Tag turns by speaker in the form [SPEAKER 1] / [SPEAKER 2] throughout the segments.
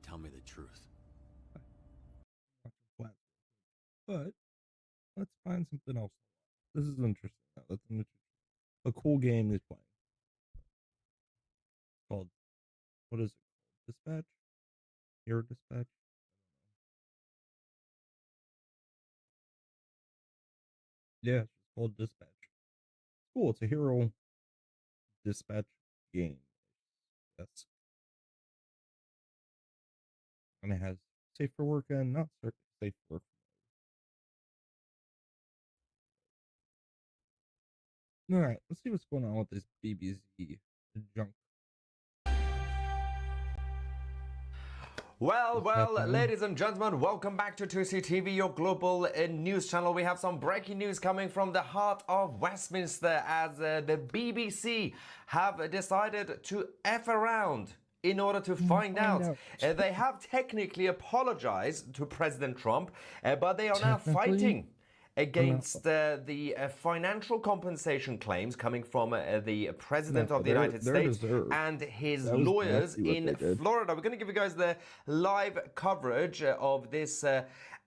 [SPEAKER 1] tell me the truth.
[SPEAKER 2] But let's find something else. This is interesting. A cool game he's playing. Called, what is it called? Dispatch? Hero Dispatch? Yeah, it's called Dispatch. Cool, it's a hero dispatch game. Yes. And it has safe for work and not safe for work. Alright, let's see what's going on with this BBC junk.
[SPEAKER 3] Well, ladies and gentlemen, welcome back to 2CTV, your global news channel. We have some breaking news coming from the heart of Westminster as the BBC have decided to F around in order to find out. They have technically apologized to President Trump, but they are now fighting against the financial compensation claims coming from the President of the United States and his lawyers in Florida. We're going to give you guys the live coverage of this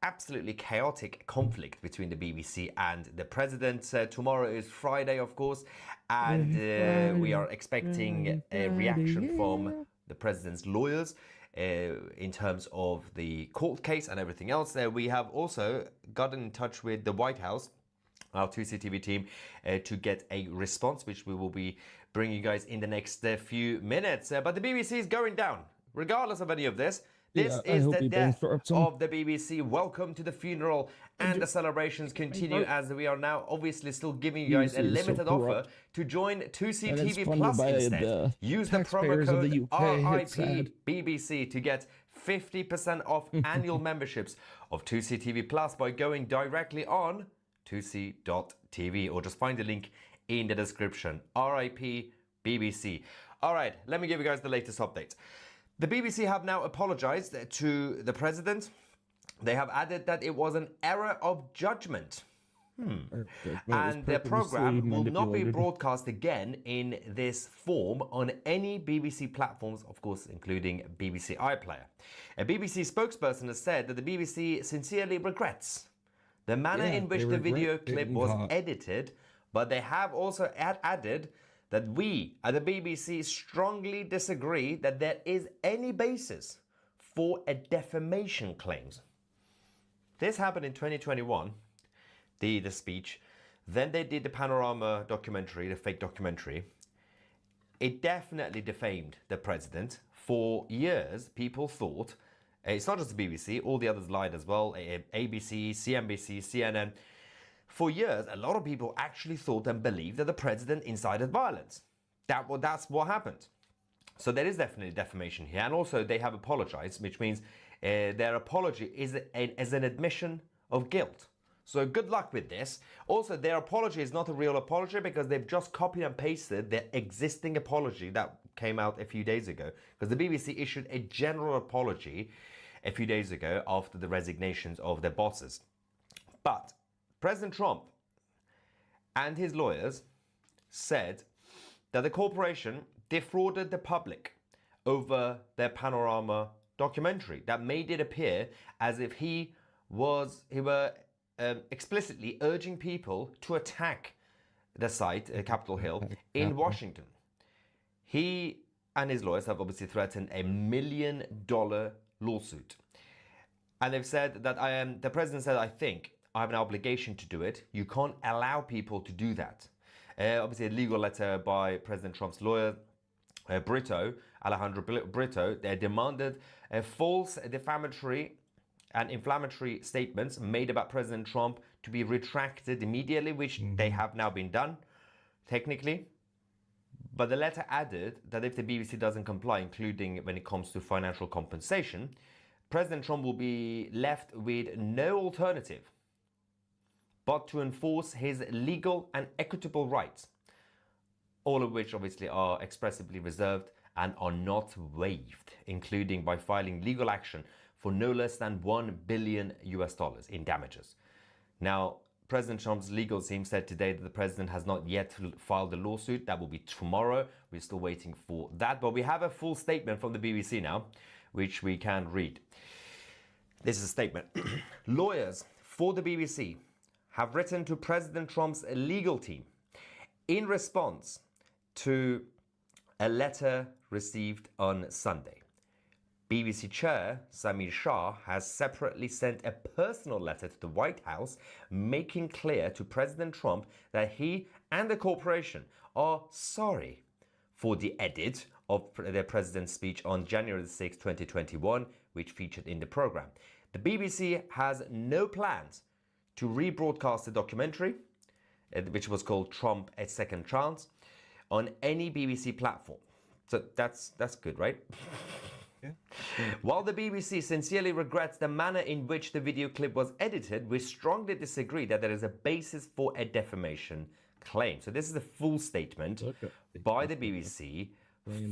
[SPEAKER 3] absolutely chaotic conflict between the BBC and the President. Tomorrow is Friday, of course, and we are expecting a reaction from the President's lawyers in terms of the court case and everything else. We have also gotten in touch with the White House, our 2CTV team, to get a response, which we will be bringing you guys in the next few minutes. But the BBC is going down, regardless of any of this. This is the death of the BBC. Welcome to the funeral, and the celebrations continue as we are now obviously still giving you guys a limited offer to join 2CTV Plus instead. Use the promo code RIPBBC to get 50% off annual memberships of 2CTV Plus by going directly on 2c.tv, or just find the link in the description. RIPBBC. All right, let me give you guys the latest updates. The BBC have now apologized to the President. They have added that it was an error of judgment. And the program will not be broadcast again in this form on any BBC platforms, of course, including BBC iPlayer. A BBC spokesperson has said that the BBC sincerely regrets the manner in which the video clip was edited, but they have also added that we at the BBC strongly disagree that there is any basis for a defamation claims. This happened in 2021, the speech. Then they did the Panorama documentary, the fake documentary. It definitely defamed the President. For years, people thought, it's not just the BBC, all the others lied as well, ABC, CNBC, CNN. For years, a lot of people actually thought and believed that the President incited violence. That's what happened. So there is definitely defamation here. And also they have apologized, which means their apology is an admission of guilt. So good luck with this. Also, their apology is not a real apology because they've just copied and pasted their existing apology that came out a few days ago. Because the BBC issued a general apology a few days ago after the resignations of their bosses. But President Trump and his lawyers said that the corporation defrauded the public over their Panorama documentary that made it appear as if he were explicitly urging people to attack the site, Capitol Hill, in Washington. He and his lawyers have obviously threatened $1 million lawsuit. And they've said that the president said, I think I have an obligation to do it. You can't allow people to do that. Obviously, a legal letter by President Trump's lawyer, Alejandro Brito, they demanded false, defamatory and inflammatory statements made about President Trump to be retracted immediately, which they have now been done, technically. But the letter added that if the BBC doesn't comply, including when it comes to financial compensation, President Trump will be left with no alternative but to enforce his legal and equitable rights, all of which obviously are expressly reserved and are not waived, including by filing legal action for no less than $1 billion in damages. Now, President Trump's legal team said today that the president has not yet filed a lawsuit. That will be tomorrow. We're still waiting for that. But we have a full statement from the BBC now, which we can read. This is a statement. Lawyers for the BBC have written to President Trump's legal team in response to a letter received on Sunday. BBC Chair Samir Shah has separately sent a personal letter to the White House making clear to President Trump that he and the corporation are sorry for the edit of the president's speech on January 6, 2021, which featured in the program. The BBC has no plans to rebroadcast the documentary, which was called Trump: A Second Chance, on any BBC platform. So that's good, right?
[SPEAKER 2] Yeah.
[SPEAKER 3] While the BBC sincerely regrets the manner in which the video clip was edited, we strongly disagree that there is a basis for a defamation claim. So this is a full statement by the BBC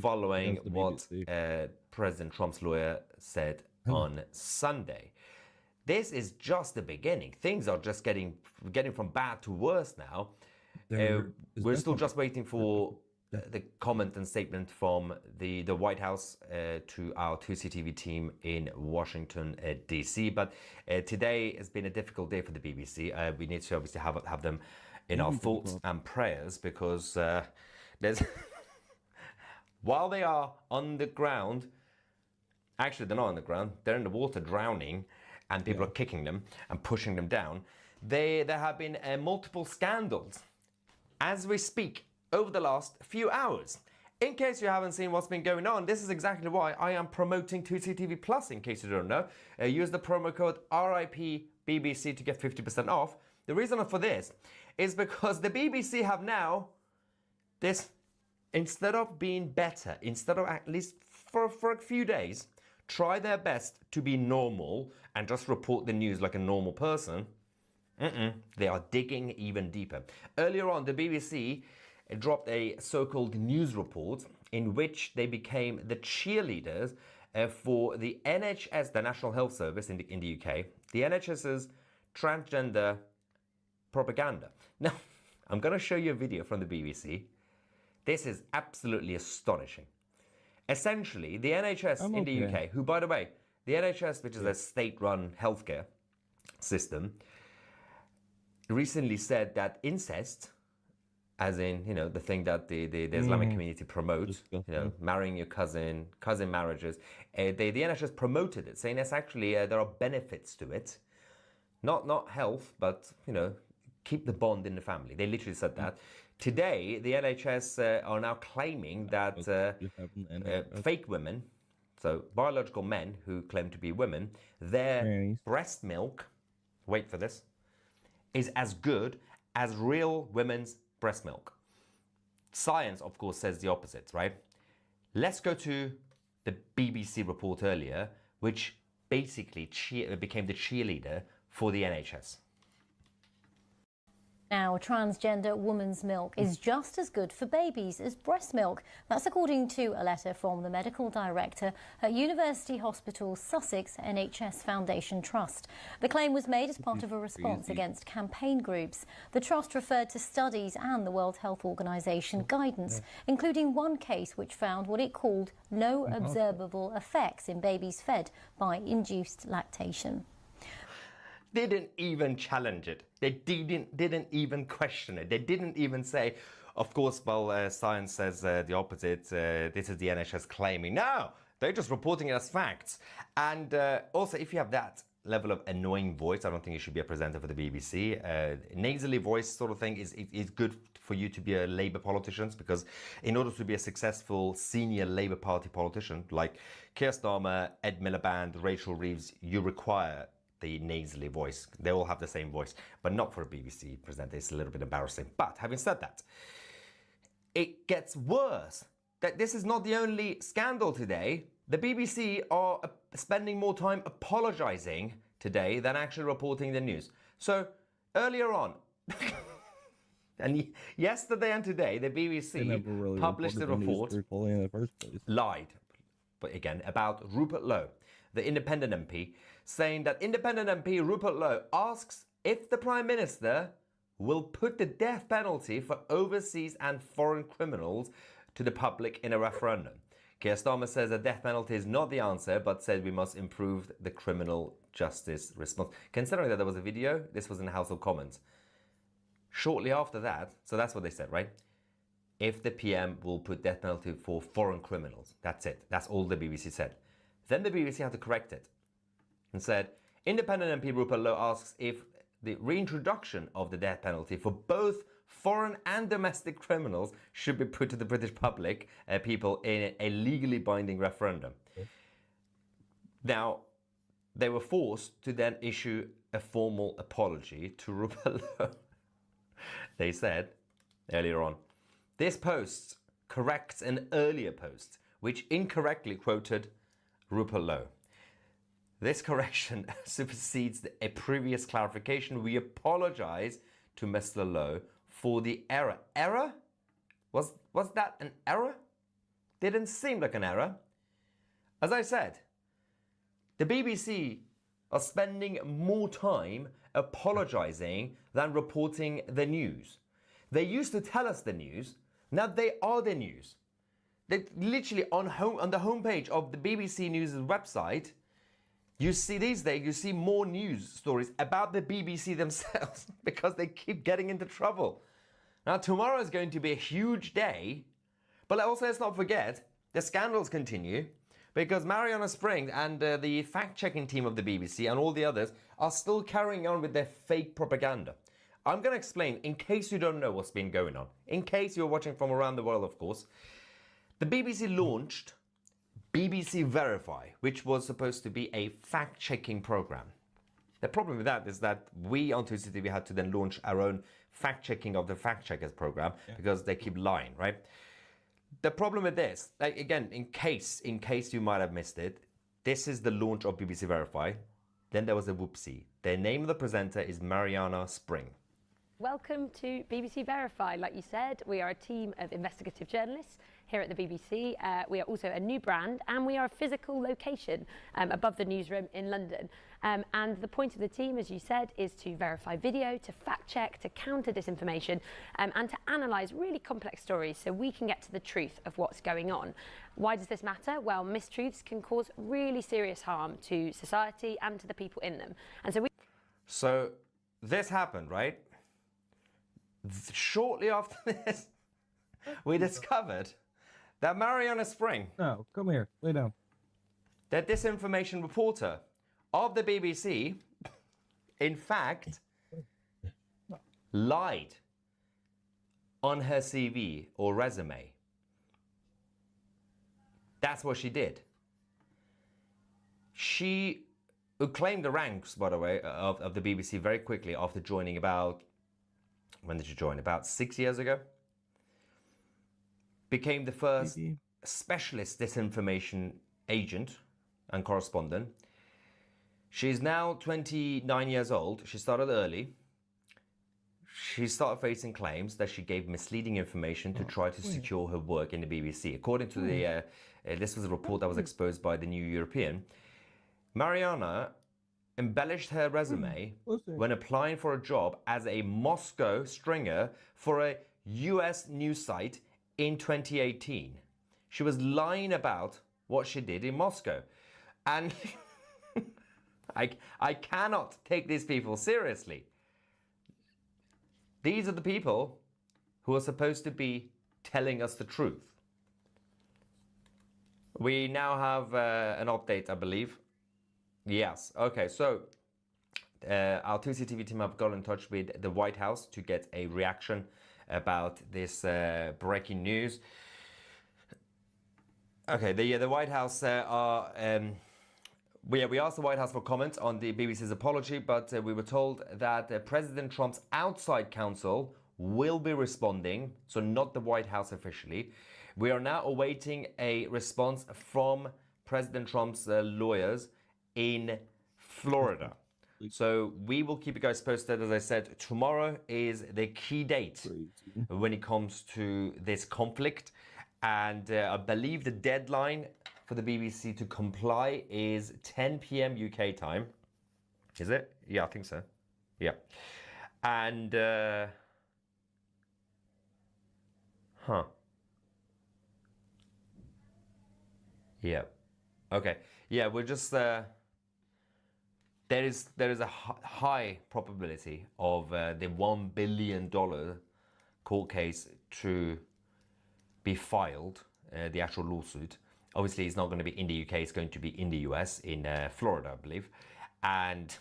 [SPEAKER 3] following what President Trump's lawyer said on Sunday. This is just the beginning. Things are just getting from bad to worse now. We're still just waiting for the comment and statement from the White House to our 2CTV team in Washington, D.C. But today has been a difficult day for the BBC. We need to obviously have them in our thoughts and prayers, because there's while they are on the ground, actually they're not on the ground, they're in the water drowning, and people are kicking them and pushing them down. There have been multiple scandals as we speak over the last few hours. In case you haven't seen what's been going on, this is exactly why I am promoting 2CTV Plus, in case you don't know. Use the promo code RIPBBC to get 50% off. The reason for this is because the BBC have now this, instead of being better, instead of at least for a few days, try their best to be normal and just report the news like a normal person. They are digging even deeper. Earlier on, the BBC dropped a so-called news report in which they became the cheerleaders for the NHS, the National Health Service in the UK, the NHS's transgender propaganda. Now, I'm going to show you a video from the BBC. This is absolutely astonishing. Essentially, the NHS in the UK, who, by the way, the NHS, which is a state-run healthcare system, recently said that incest, as in, you know, the thing that the Islamic community promotes, you know, marrying your cousin marriages, the NHS promoted it, saying that's actually, there are benefits to it. Not health, but, you know, keep the bond in the family. They literally said that. Today, the NHS are now claiming that fake women, so biological men who claim to be women, their breast milk, wait for this, is as good as real women's breast milk. Science, of course, says the opposite, right? Let's go to the BBC report earlier, which basically became the cheerleader for the NHS.
[SPEAKER 1] Now, transgender woman's milk is just as good for babies as breast milk. That's according to a letter from the medical director at University Hospital Sussex NHS Foundation Trust. The claim was made as part of a response against campaign groups. The trust referred to studies and the World Health Organization guidance, including one case which found what it called no observable effects in babies fed by induced lactation.
[SPEAKER 3] Didn't even challenge it. They didn't even question it. They didn't even say, of course, well, science says the opposite. This is the NHS claiming. No, they're just reporting it as facts. And also, if you have that level of annoying voice, I don't think you should be a presenter for the BBC. Nasally voice sort of thing is good for you to be a Labour politician, because in order to be a successful senior Labour Party politician, like Keir Starmer, Ed Miliband, Rachel Reeves, you require the nasally voice. They all have the same voice, but not for a BBC presenter. It's a little bit embarrassing. But having said that, it gets worse. That this is not the only scandal today. The BBC are spending more time apologizing today than actually reporting the news. So earlier on, and yesterday and today, the BBC published a report, lied, but again, about Rupert Lowe, the independent MP, saying that independent MP Rupert Lowe asks if the Prime Minister will put the death penalty for overseas and foreign criminals to the public in a referendum. Keir Starmer says the death penalty is not the answer, but said we must improve the criminal justice response. Considering that there was a video, this was in the House of Commons. Shortly after that, so that's what they said, right? If the PM will put death penalty for foreign criminals. That's it. That's all the BBC said. Then the BBC had to correct it and said, independent MP Rupert Lowe asks if the reintroduction of the death penalty for both foreign and domestic criminals should be put to the British public, people, in a legally binding referendum. Okay. Now, they were forced to then issue a formal apology to Rupert Lowe. They said earlier on, this post corrects an earlier post which incorrectly quoted Rupert Lowe. This correction supersedes a previous clarification. We apologize to Mr. Lowe for the error. Error? Was that an error? Didn't seem like an error. As I said, the BBC are spending more time apologizing than reporting the news. They used to tell us the news. Now they are the news. They literally on the homepage of the BBC News' website, you see these days, you see more news stories about the BBC themselves because they keep getting into trouble. Now tomorrow is going to be a huge day, but also let's not forget the scandals continue because Mariana Spring and the fact-checking team of the BBC and all the others are still carrying on with their fake propaganda. I'm going to explain in case you don't know what's been going on. In case you're watching from around the world, of course. The BBC launched BBC Verify, which was supposed to be a fact-checking program. The problem with that is that we on 2CTV had to then launch our own fact-checking of the fact-checkers program because they keep lying, right? The problem with this, like again, in case you might have missed it, this is the launch of BBC Verify. Then there was a whoopsie. The name of the presenter is Mariana Spring.
[SPEAKER 4] Welcome to BBC Verify. Like you said, we are a team of investigative journalists here at the BBC. We are also a new brand and we are a physical location above the newsroom in London. And the point of the team, as you said, is to verify video, to fact check, to counter disinformation and to analyse really complex stories so we can get to the truth of what's going on. Why does this matter? Well, mistruths can cause really serious harm to society and to the people in them. And
[SPEAKER 3] so this happened, right? Shortly after this, we discovered that Mariana Spring,
[SPEAKER 2] No, come here. Lay down.
[SPEAKER 3] the disinformation reporter of the BBC, in fact, lied on her CV or resume. That's what she did. She claimed the ranks, by the way, of the BBC very quickly after joining about... When did you join? About 6 years ago. Became the first specialist disinformation agent and correspondent. She's now 29 years old. She started early. She started facing claims that she gave misleading information to try to secure her work in the BBC. According to the, this was a report that was exposed by the New European. Mariana embellished her resume when applying for a job as a Moscow stringer for a US news site in 2018. She was lying about what she did in Moscow. And I cannot take these people seriously. These are the people who are supposed to be telling us the truth. We now have an update, I believe. Yes. Okay. So our 2CTV team have got in touch with the White House to get a reaction about this breaking news. Okay. The White House we asked the White House for comment on the BBC's apology, but we were told that President Trump's outside counsel will be responding, so not the White House officially. We are now awaiting a response from President Trump's lawyers in Florida. So we will keep you guys posted. As I said, tomorrow is the key date when it comes to this conflict. And I believe the deadline for the BBC to comply is 10 p.m. UK time. Is it? Yeah, I think so. Yeah. And, Yeah. Okay. Yeah, we're just there is a high probability of the $1 billion court case to be filed, the actual lawsuit. Obviously, it's not going to be in the UK, it's going to be in the US, in Florida, I believe. And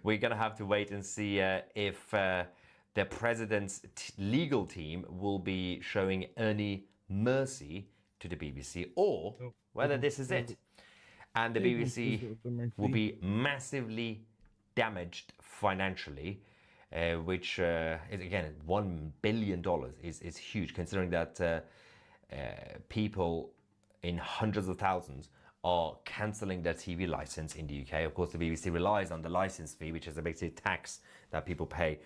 [SPEAKER 3] we're going to have to wait and see if the president's legal team will be showing any mercy to the BBC or whether this is it. And the BBC will be massively damaged financially, which is again $1 billion is huge, considering that people in hundreds of thousands are cancelling their TV license in the UK. Of course, the BBC relies on the license fee, which is a basic tax that people pay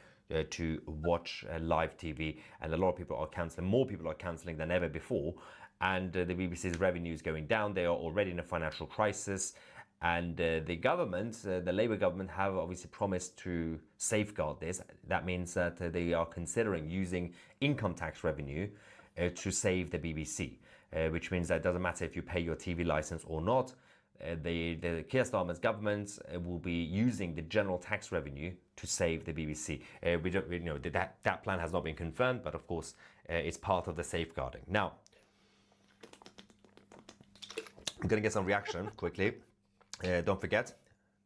[SPEAKER 3] to watch live TV, and a lot of people are cancelling. More people are cancelling than ever before, and the BBC's revenue is going down. They are already in a financial crisis, and the government, the Labour government, have obviously promised to safeguard this. That means that they are considering using income tax revenue to save the BBC, which means that it doesn't matter if you pay your TV license or not. The Keir Starmer's government will be using the general tax revenue to save the BBC. That plan has not been confirmed, but of course it's part of the safeguarding. Now, I'm going to get some reaction quickly. Don't forget,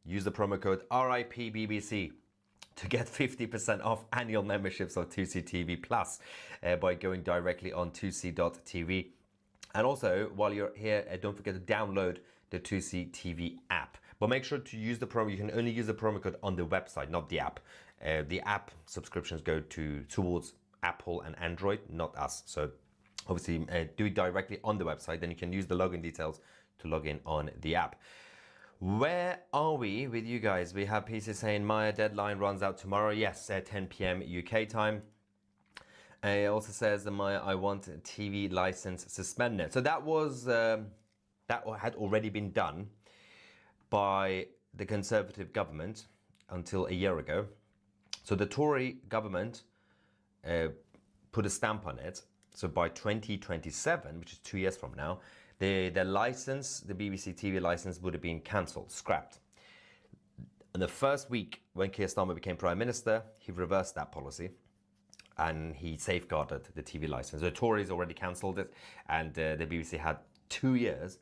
[SPEAKER 3] use the promo code RIPBBC to get 50% off annual memberships of 2C TV Plus by going directly on 2C.tv. And also, while you're here, don't forget to download the 2C TV app. But make sure to use the promo. You can only use the promo code on the website, not the app. The app subscriptions go towards Apple and Android, not us. So obviously, do it directly on the website. Then you can use the login details to log in on the app. Where are we with you guys? We have pieces saying my deadline runs out tomorrow. Yes, at 10 p.m. UK time. It also says I want a TV license suspended. So that was that had already been done by the Conservative government until a year ago. So the Tory government put a stamp on it. So by 2027, which is 2 years from now, the license, the BBC TV license, would have been cancelled, scrapped. In the first week when Keir Starmer became Prime Minister, he reversed that policy and he safeguarded the TV license. The Tories already cancelled it, and the BBC had 2 years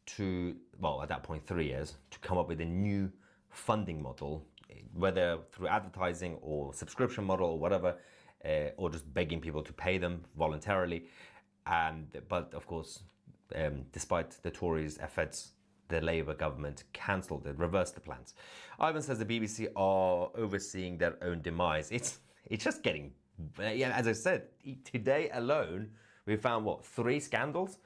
[SPEAKER 3] to, well, at that point 3 years, to come up with a new funding model, whether through advertising or subscription model or whatever, or just begging people to pay them voluntarily. But of course, despite the Tories' efforts, the Labour government cancelled it, reversed the plans. Ivan says the BBC are overseeing their own demise. It's just getting, as I said, today alone, we found, 3 scandals?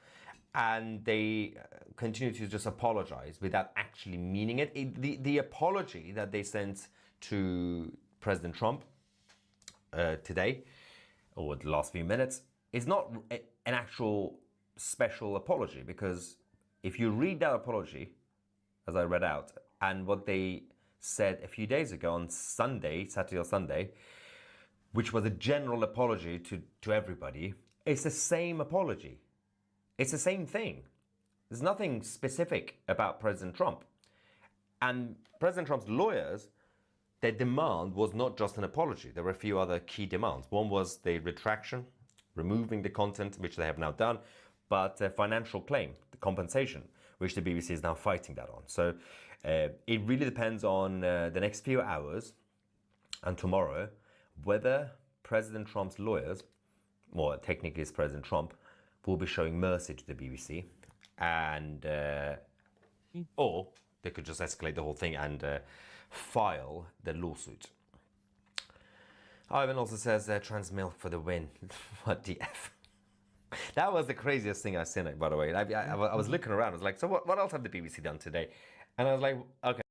[SPEAKER 3] And they continue to just apologize without actually meaning it. The apology that they sent to President Trump today, or the last few minutes, is not an actual special apology, because if you read that apology, as I read out, and what they said a few days ago on Saturday or Sunday, which was a general apology to everybody, it's the same apology. It's the same thing. There's nothing specific about President Trump. And President Trump's lawyers, their demand was not just an apology. There were a few other key demands. One was the retraction, removing the content, which they have now done, but a financial claim, the compensation, which the BBC is now fighting that on. So it really depends on the next few hours and tomorrow whether President Trump's lawyers, well, technically it's President Trump, will be showing mercy to the BBC, and or they could just escalate the whole thing and file the lawsuit. Ivan also says trans milk for the win. What the F? That was the craziest thing I've seen, by the way. I was looking around. I was like, so what else have the BBC done today? And I was like, okay.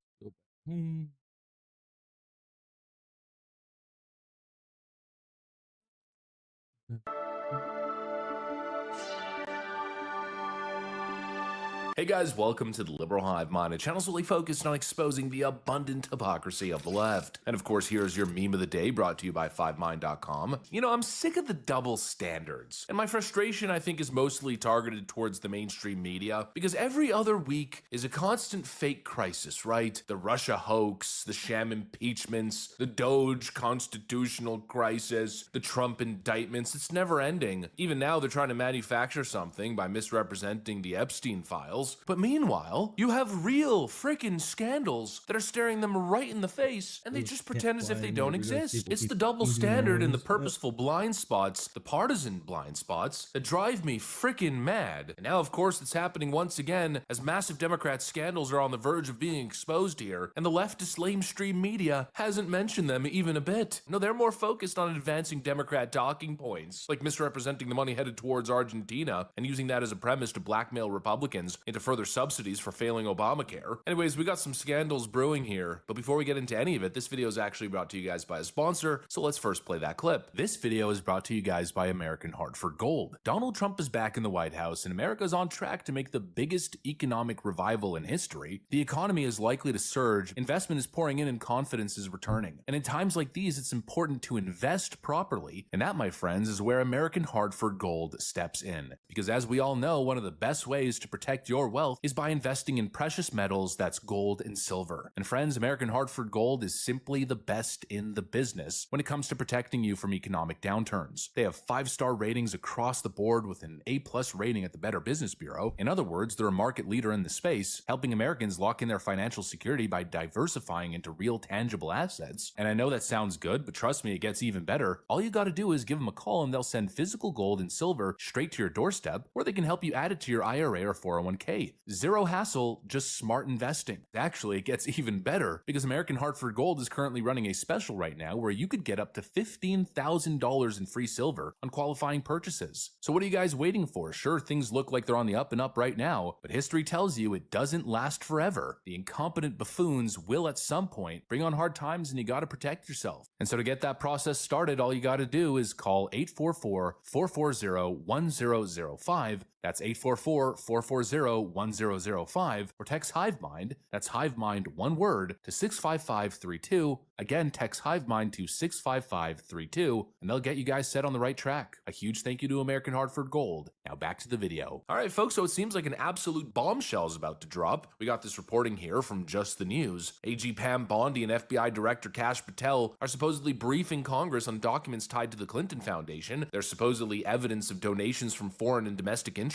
[SPEAKER 5] Hey guys, welcome to the Liberal Hive Mind, a channel solely focused on exposing the abundant hypocrisy of the left. And of course, here's your meme of the day brought to you by 5mind.com. You know, I'm sick of the double standards, and my frustration I think is mostly targeted towards the mainstream media, because every other week is a constant fake crisis, right? The Russia hoax, the sham impeachments, the Doge constitutional crisis, the Trump indictments. It's never ending. Even now they're trying to manufacture something by misrepresenting the Epstein files. But meanwhile, you have real frickin' scandals that are staring them right in the face, and they just pretend as if they don't exist. It's the double standard and the purposeful blind spots, the partisan blind spots, that drive me frickin' mad. And now, of course, it's happening once again as massive Democrat scandals are on the verge of being exposed here, and the leftist lamestream media hasn't mentioned them even a bit. No, they're more focused on advancing Democrat talking points, like misrepresenting the money headed towards Argentina and using that as a premise to blackmail Republicans into further subsidies for failing Obamacare. Anyways, we got some scandals brewing here, but before we get into any of it, this video is actually brought to you guys by a sponsor, so let's first play that clip. This video is brought to you guys by American Hartford Gold. Donald Trump is back in the White House, and America is on track to make the biggest economic revival in history. The economy is likely to surge, investment is pouring in, and confidence is returning. And in times like these, it's important to invest properly, and that, my friends, is where American Hartford Gold steps in. Because as we all know, one of the best ways to protect your wealth is by investing in precious metals, that's gold and silver. And friends, American Hartford Gold is simply the best in the business when it comes to protecting you from economic downturns. They have 5-star ratings across the board with an A+ rating at the Better Business Bureau. In other words, they're a market leader in the space, helping Americans lock in their financial security by diversifying into real tangible assets. And I know that sounds good, but trust me, it gets even better. All you gotta do is give them a call and they'll send physical gold and silver straight to your doorstep, or they can help you add it to your IRA or 401k. Zero hassle, just smart investing. Actually, it gets even better because American Hartford Gold is currently running a special right now where you could get up to $15,000 in free silver on qualifying purchases. So what are you guys waiting for? Sure, things look like they're on the up and up right now, but history tells you it doesn't last forever. The incompetent buffoons will at some point bring on hard times, and you gotta protect yourself. And so to get that process started, all you gotta do is call 844-440-1005. That's 844-440-1005, or text HiveMind, that's HiveMind one word, to 65532. Again, text HiveMind to 65532, and they'll get you guys set on the right track. A huge thank you to American Hartford Gold. Now back to the video. All right, folks, so it seems like an absolute bombshell is about to drop. We got this reporting here from Just the News. AG Pam Bondi and FBI Director Kash Patel are supposedly briefing Congress on documents tied to the Clinton Foundation. There's supposedly evidence of donations from foreign and domestic interests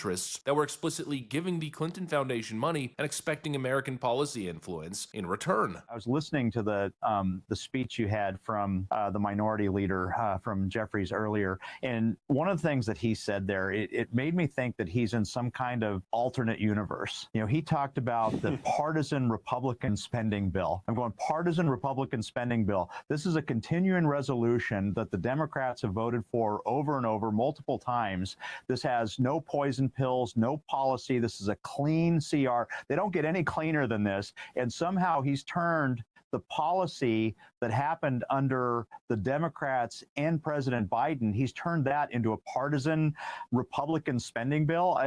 [SPEAKER 5] that were explicitly giving the Clinton Foundation money and expecting American policy influence in return.
[SPEAKER 6] I was listening to the speech you had from the minority leader from Jeffries earlier, and one of the things that he said there, it made me think that he's in some kind of alternate universe. You know, he talked about the partisan Republican spending bill. I'm going, partisan Republican spending bill. This is a continuing resolution that the Democrats have voted for over and over multiple times. This has no poison pills, no policy. This is a clean CR. They don't get any cleaner than this. And somehow he's turned the policy that happened under the Democrats and President Biden, he's turned that into a partisan Republican spending bill.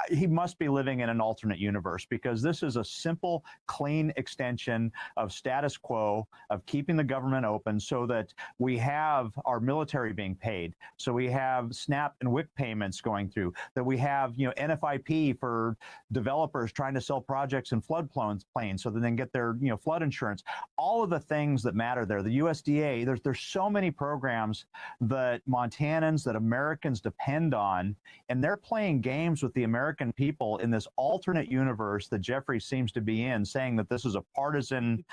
[SPEAKER 6] He must be living in an alternate universe, because this is a simple, clean extension of status quo, of keeping the government open so that we have our military being paid, so we have SNAP and WIC payments going through, that we have, you know, NFIP for developers trying to sell projects in floodplains so that they can get their, you know, flood insurance. All of the things that matter there, the USDA, there's so many programs that Montanans, that Americans depend on, and they're playing games with the American people in this alternate universe that Jeffrey seems to be in, saying that this is a partisan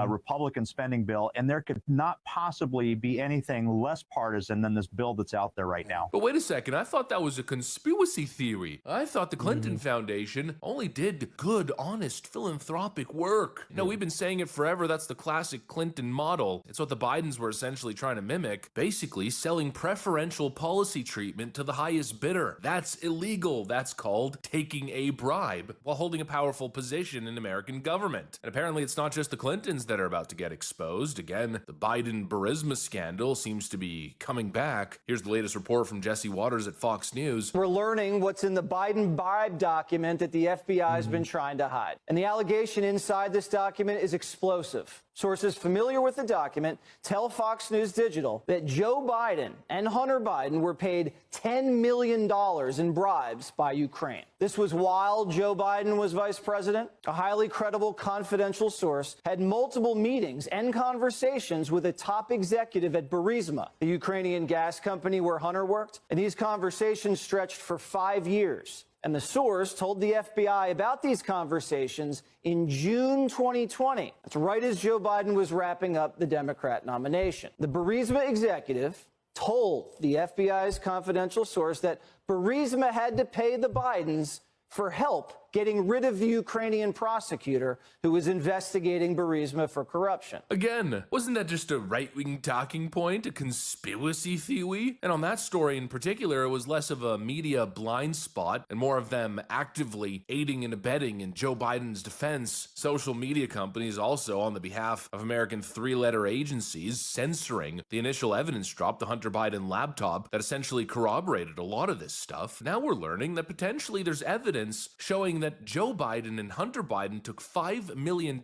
[SPEAKER 6] Republican spending bill, and there could not possibly be anything less partisan than this bill that's out there right now.
[SPEAKER 5] But wait a second, I thought that was a conspiracy theory. I thought the Clinton Foundation only did good, honest, philanthropic work. You know, we've been saying it forever. That's that's the classic Clinton model. It's what the Bidens were essentially trying to mimic, basically selling preferential policy treatment to the highest bidder. That's illegal. That's called taking a bribe while holding a powerful position in American government. And apparently it's not just the Clintons that are about to get exposed. Again, the Biden-Burisma scandal seems to be coming back. Here's the latest report from Jesse Waters at Fox News.
[SPEAKER 7] We're learning what's in the Biden bribe document that the FBI has been trying to hide. And the allegation inside this document is explosive. Sources familiar with the document tell Fox News Digital that Joe Biden and Hunter Biden were paid $10 million in bribes by Ukraine. This was while Joe Biden was vice president. A highly credible confidential source had multiple meetings and conversations with a top executive at Burisma, the Ukrainian gas company where Hunter worked. And these conversations stretched for 5 years. And the source told the FBI about these conversations in June 2020. That's right as Joe Biden was wrapping up the Democrat nomination. The Burisma executive told the FBI's confidential source that Burisma had to pay the Bidens for help getting rid of the Ukrainian prosecutor who was investigating Burisma for corruption.
[SPEAKER 5] Again, wasn't that just a right-wing talking point, a conspiracy theory? And on that story in particular, it was less of a media blind spot and more of them actively aiding and abetting in Joe Biden's defense. Social media companies also, on the behalf of American three-letter agencies, censoring the initial evidence drop, the Hunter Biden laptop, that essentially corroborated a lot of this stuff. Now we're learning that potentially there's evidence showing that Joe Biden and Hunter Biden took $5 million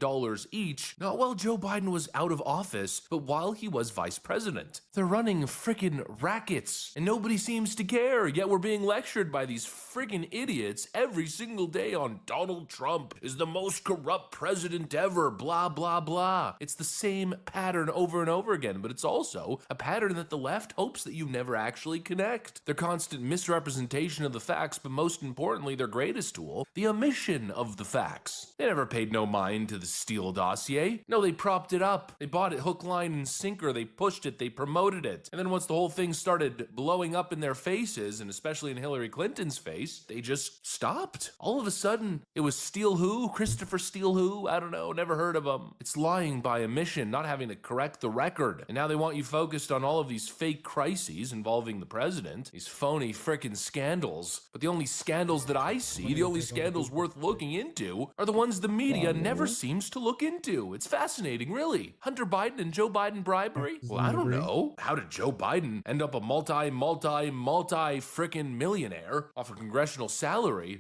[SPEAKER 5] each, not while Joe Biden was out of office, but while he was vice president. They're running frickin' rackets, and nobody seems to care, yet we're being lectured by these friggin' idiots every single day on Donald Trump is the most corrupt president ever, blah, blah, blah. It's the same pattern over and over again, but it's also a pattern that the left hopes that you never actually connect. Their constant misrepresentation of the facts, but most importantly, their greatest tool, the omission of the facts. They never paid no mind to the Steele dossier. No, they propped it up. They bought it hook, line, and sinker. They pushed it. They promoted it. And then once the whole thing started blowing up in their faces, and especially in Hillary Clinton's face, they just stopped. All of a sudden, it was Steele who? Christopher Steele who? I don't know. Never heard of him. It's lying by omission, not having to correct the record. And now they want you focused on all of these fake crises involving the president, these phony frickin' scandals. But the only scandals that I see, the only scandals worth looking into, are the ones the media never seems to look into. It's fascinating, really. Hunter Biden and Joe Biden bribery? Well, I don't know. How did Joe Biden end up a multi frickin' millionaire off a congressional salary?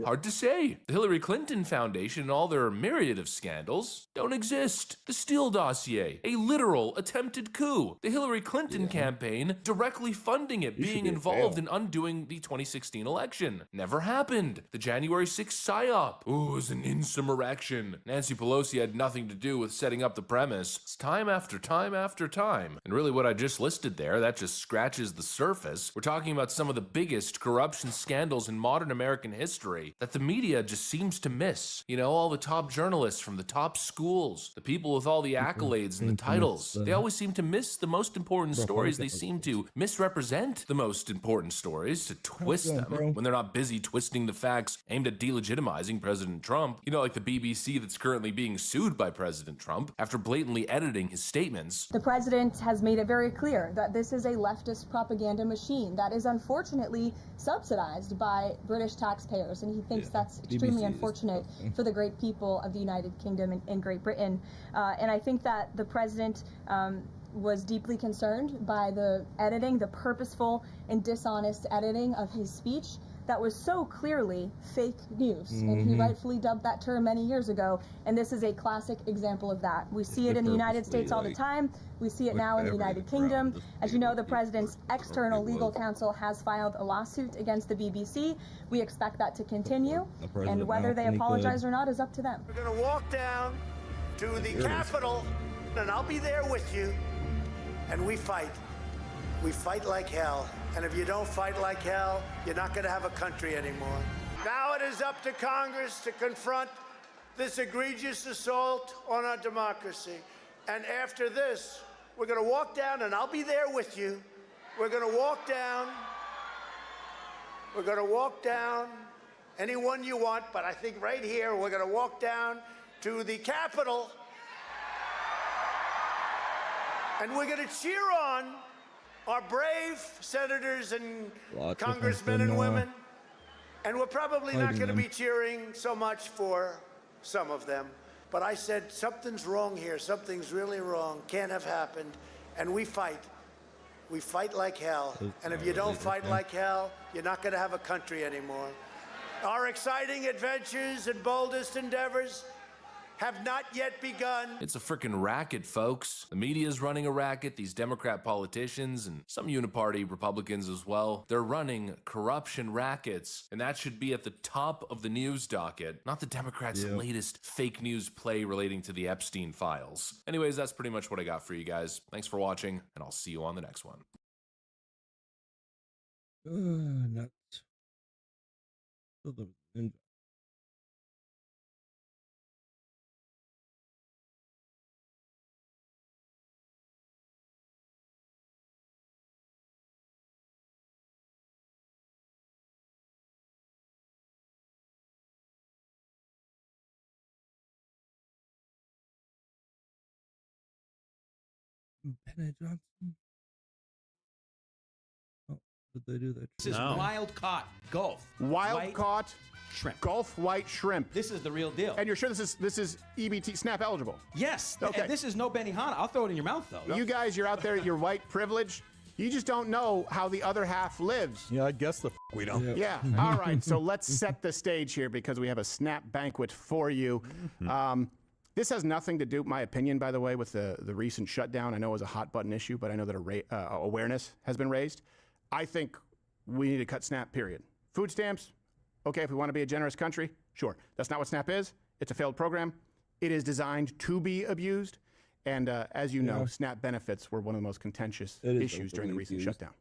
[SPEAKER 5] Hard to say. The Hillary Clinton Foundation and all their myriad of scandals don't exist. The Steele dossier, a literal attempted coup. The Hillary Clinton campaign directly funding it, being involved in undoing the 2016 election. Never happened. The January 6th psyop. Ooh, it was an insurrection. Nancy Pelosi had nothing to do with setting up the premise. It's time after time after time. And really what I just listed there, that just scratches the surface. We're talking about some of the biggest corruption scandals in modern American history that the media just seems to miss. You know, all the top journalists from the top schools, the people with all the accolades and the titles, they always seem to miss the most important stories. They seem to misrepresent the most important stories, to twist them when they're not busy twisting the facts aimed at delegitimizing President Trump. You know, like the BBC that's currently being sued by President Trump after blatantly editing his statements.
[SPEAKER 8] The president has made it very clear that this is a leftist propaganda machine that is unfortunately subsidized by British taxpayers, and he thinks that's extremely unfortunate for the great people of the United Kingdom and Great Britain. And I think that the president was deeply concerned by the editing, the purposeful and dishonest editing of his speech that was so clearly fake news. And he rightfully dubbed that term many years ago, and this is a classic example of that. We see it in the United States all the time. We see it now in the United Kingdom. As you know, the president's external legal counsel has filed a lawsuit against the BBC. We expect that to continue, and whether they apologize or not is up to them.
[SPEAKER 9] We're going to walk down to the Capitol, and I'll be there with you, and we fight. We fight like hell. And if you don't fight like hell, you're not going to have a country anymore. Now it is up to Congress to confront this egregious assault on our democracy. And after this, we're going to walk down, and I'll be there with you. We're going to walk down. We're going to walk down anyone you want, but I think right here, we're going to walk down to the Capitol. And we're going to cheer on our brave senators and congressmen and women. And we're probably not going to be cheering so much for some of them. But I said, something's wrong here. Something's really wrong. Can't have happened. And we fight. We fight like hell. And if you don't fight like hell, you're not going to have a country anymore. Our exciting adventures and boldest endeavors have not yet begun.
[SPEAKER 5] It's a frickin' racket, folks. The media's running a racket, these Democrat politicians, and some uniparty Republicans as well. They're running corruption rackets, and that should be at the top of the news docket, not the Democrats' latest fake news play relating to the Epstein files. Anyways, that's pretty much what I got for you guys. Thanks for watching, and I'll see you on the next one.
[SPEAKER 2] Nuts. Penny Johnson. Oh, did they do that?
[SPEAKER 10] This is wild caught Gulf.
[SPEAKER 11] Wild caught
[SPEAKER 10] shrimp.
[SPEAKER 11] Gulf white shrimp.
[SPEAKER 10] This is the real deal.
[SPEAKER 11] And you're sure this is EBT SNAP eligible?
[SPEAKER 10] Yes.
[SPEAKER 11] Okay.
[SPEAKER 10] And this is no Benihana. I'll throw it in your mouth though.
[SPEAKER 11] You guys, you're out there, you're white privileged. You just don't know how the other half lives.
[SPEAKER 2] Yeah, I guess we don't.
[SPEAKER 11] Yeah. All right. So let's set the stage here because we have a SNAP banquet for you. This has nothing to do, my opinion, by the way, with the recent shutdown. I know it was a hot button issue, but I know that awareness has been raised. I think we need to cut SNAP, period. Food stamps, okay, if we want to be a generous country, sure. That's not what SNAP is. It's a failed program. It is designed to be abused. And as you know, SNAP benefits were one of the most contentious issues during the recent shutdown.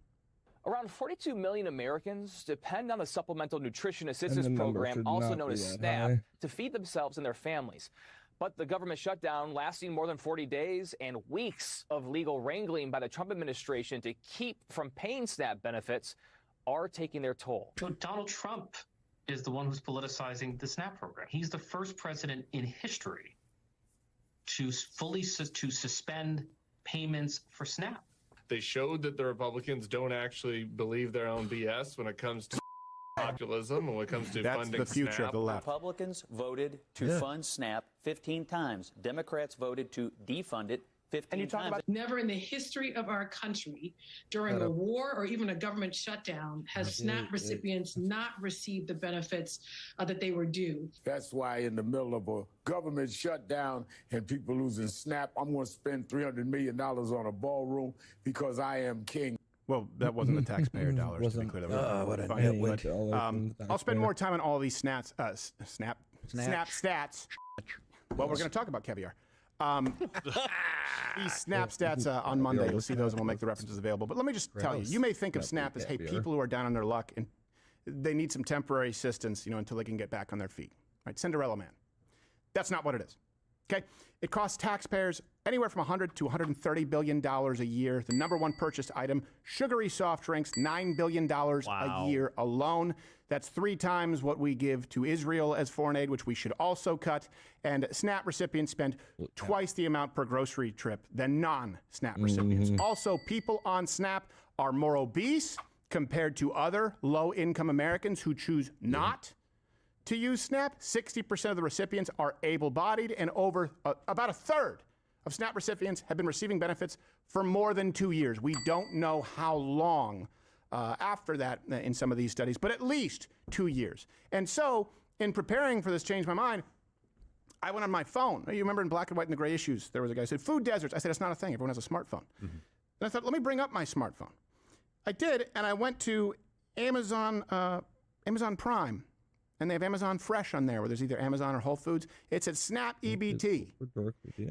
[SPEAKER 12] Around 42 million Americans depend on the Supplemental Nutrition Assistance Program, also known as SNAP, to feed themselves and their families. But the government shutdown lasting more than 40 days and weeks of legal wrangling by the Trump administration to keep from paying SNAP benefits are taking their toll.
[SPEAKER 13] So Donald Trump is the one who's politicizing the SNAP program. He's the first president in history to fully suspend payments for SNAP.
[SPEAKER 14] They showed that the Republicans don't actually believe their own BS when it comes to populism and when it comes to funding
[SPEAKER 11] the future
[SPEAKER 14] SNAP.
[SPEAKER 11] of the left.
[SPEAKER 15] Republicans voted to fund SNAP 15 times. Democrats voted to defund it 15 times.
[SPEAKER 16] Never in the history of our country, during a war or even a government shutdown, has SNAP recipients not received the benefits that they were due.
[SPEAKER 17] That's why in the middle of a government shutdown and people losing SNAP, I'm going to spend $300 million on a ballroom because I am king.
[SPEAKER 11] Well, that wasn't the taxpayer dollars, to be clear. I'll spend more time on all these SNAP stats. Well, we're going to talk about caviar. These SNAP stats on Monday. You'll see those and we'll make the references available. But let me just tell you, you may think of SNAP as, hey, people who are down on their luck and they need some temporary assistance, until they can get back on their feet. Right? Cinderella man. That's not what it is. Okay? It costs taxpayers anywhere from $100 to $130 billion a year. The number one purchased item, sugary soft drinks, $9 billion a year alone. That's 3 times what we give to Israel as foreign aid, which we should also cut. And SNAP recipients spend twice the amount per grocery trip than non-SNAP recipients. Also, people on SNAP are more obese compared to other low-income Americans who choose not to use SNAP. 60% of the recipients are able-bodied, and over about a third of SNAP recipients have been receiving benefits for more than 2 years. We don't know how long after that in some of these studies, but at least 2 years. And so, in preparing for this Change My Mind, I went on my phone. You remember in Black and White and the Gray Issues, there was a guy who said, food deserts. I said, it's not a thing. Everyone has a smartphone. And I thought, let me bring up my smartphone. I did, and I went to Amazon Prime. And they have Amazon Fresh on there, where there's either Amazon or Whole Foods. It's at SNAP EBT.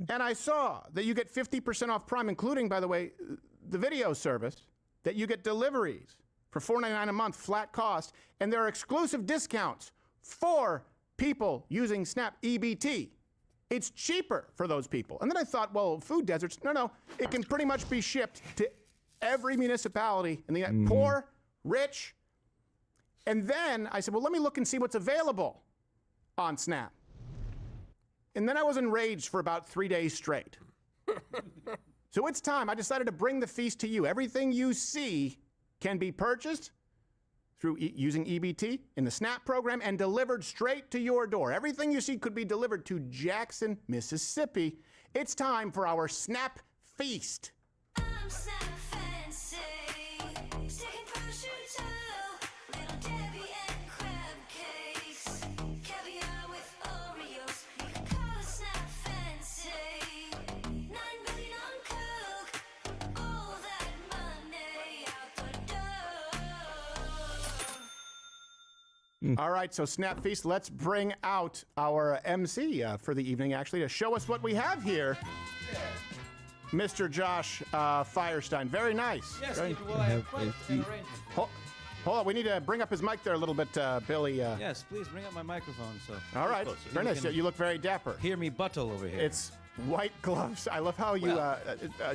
[SPEAKER 11] And I saw that you get 50% off Prime, including, by the way, the video service, that you get deliveries for $4.99 a month, flat cost. And there are exclusive discounts for people using SNAP EBT. It's cheaper for those people. And then I thought, well, food deserts, no. It can pretty much be shipped to every municipality in the poor, rich. And then I said, well, let me look and see what's available on SNAP. And then I was enraged for about 3 days straight. So it's time. I decided to bring the feast to you. Everything you see can be purchased through using EBT in the SNAP program and delivered straight to your door. Everything you see could be delivered to Jackson, Mississippi. It's time for our SNAP Feast. All right, so Snap Feast, let's bring out our MC for the evening, actually, to show us what we have here. Mr. Josh Firestein. Very nice.
[SPEAKER 10] Yes,
[SPEAKER 11] Very,
[SPEAKER 10] well, I have quite an arrangement.
[SPEAKER 11] Hold on, we need to bring up his mic there a little bit, Billy.
[SPEAKER 10] Yes, please bring up my microphone. So.
[SPEAKER 11] All right, very nice. You look very dapper.
[SPEAKER 10] Hear me buttle over here.
[SPEAKER 11] It's white gloves. I love how you,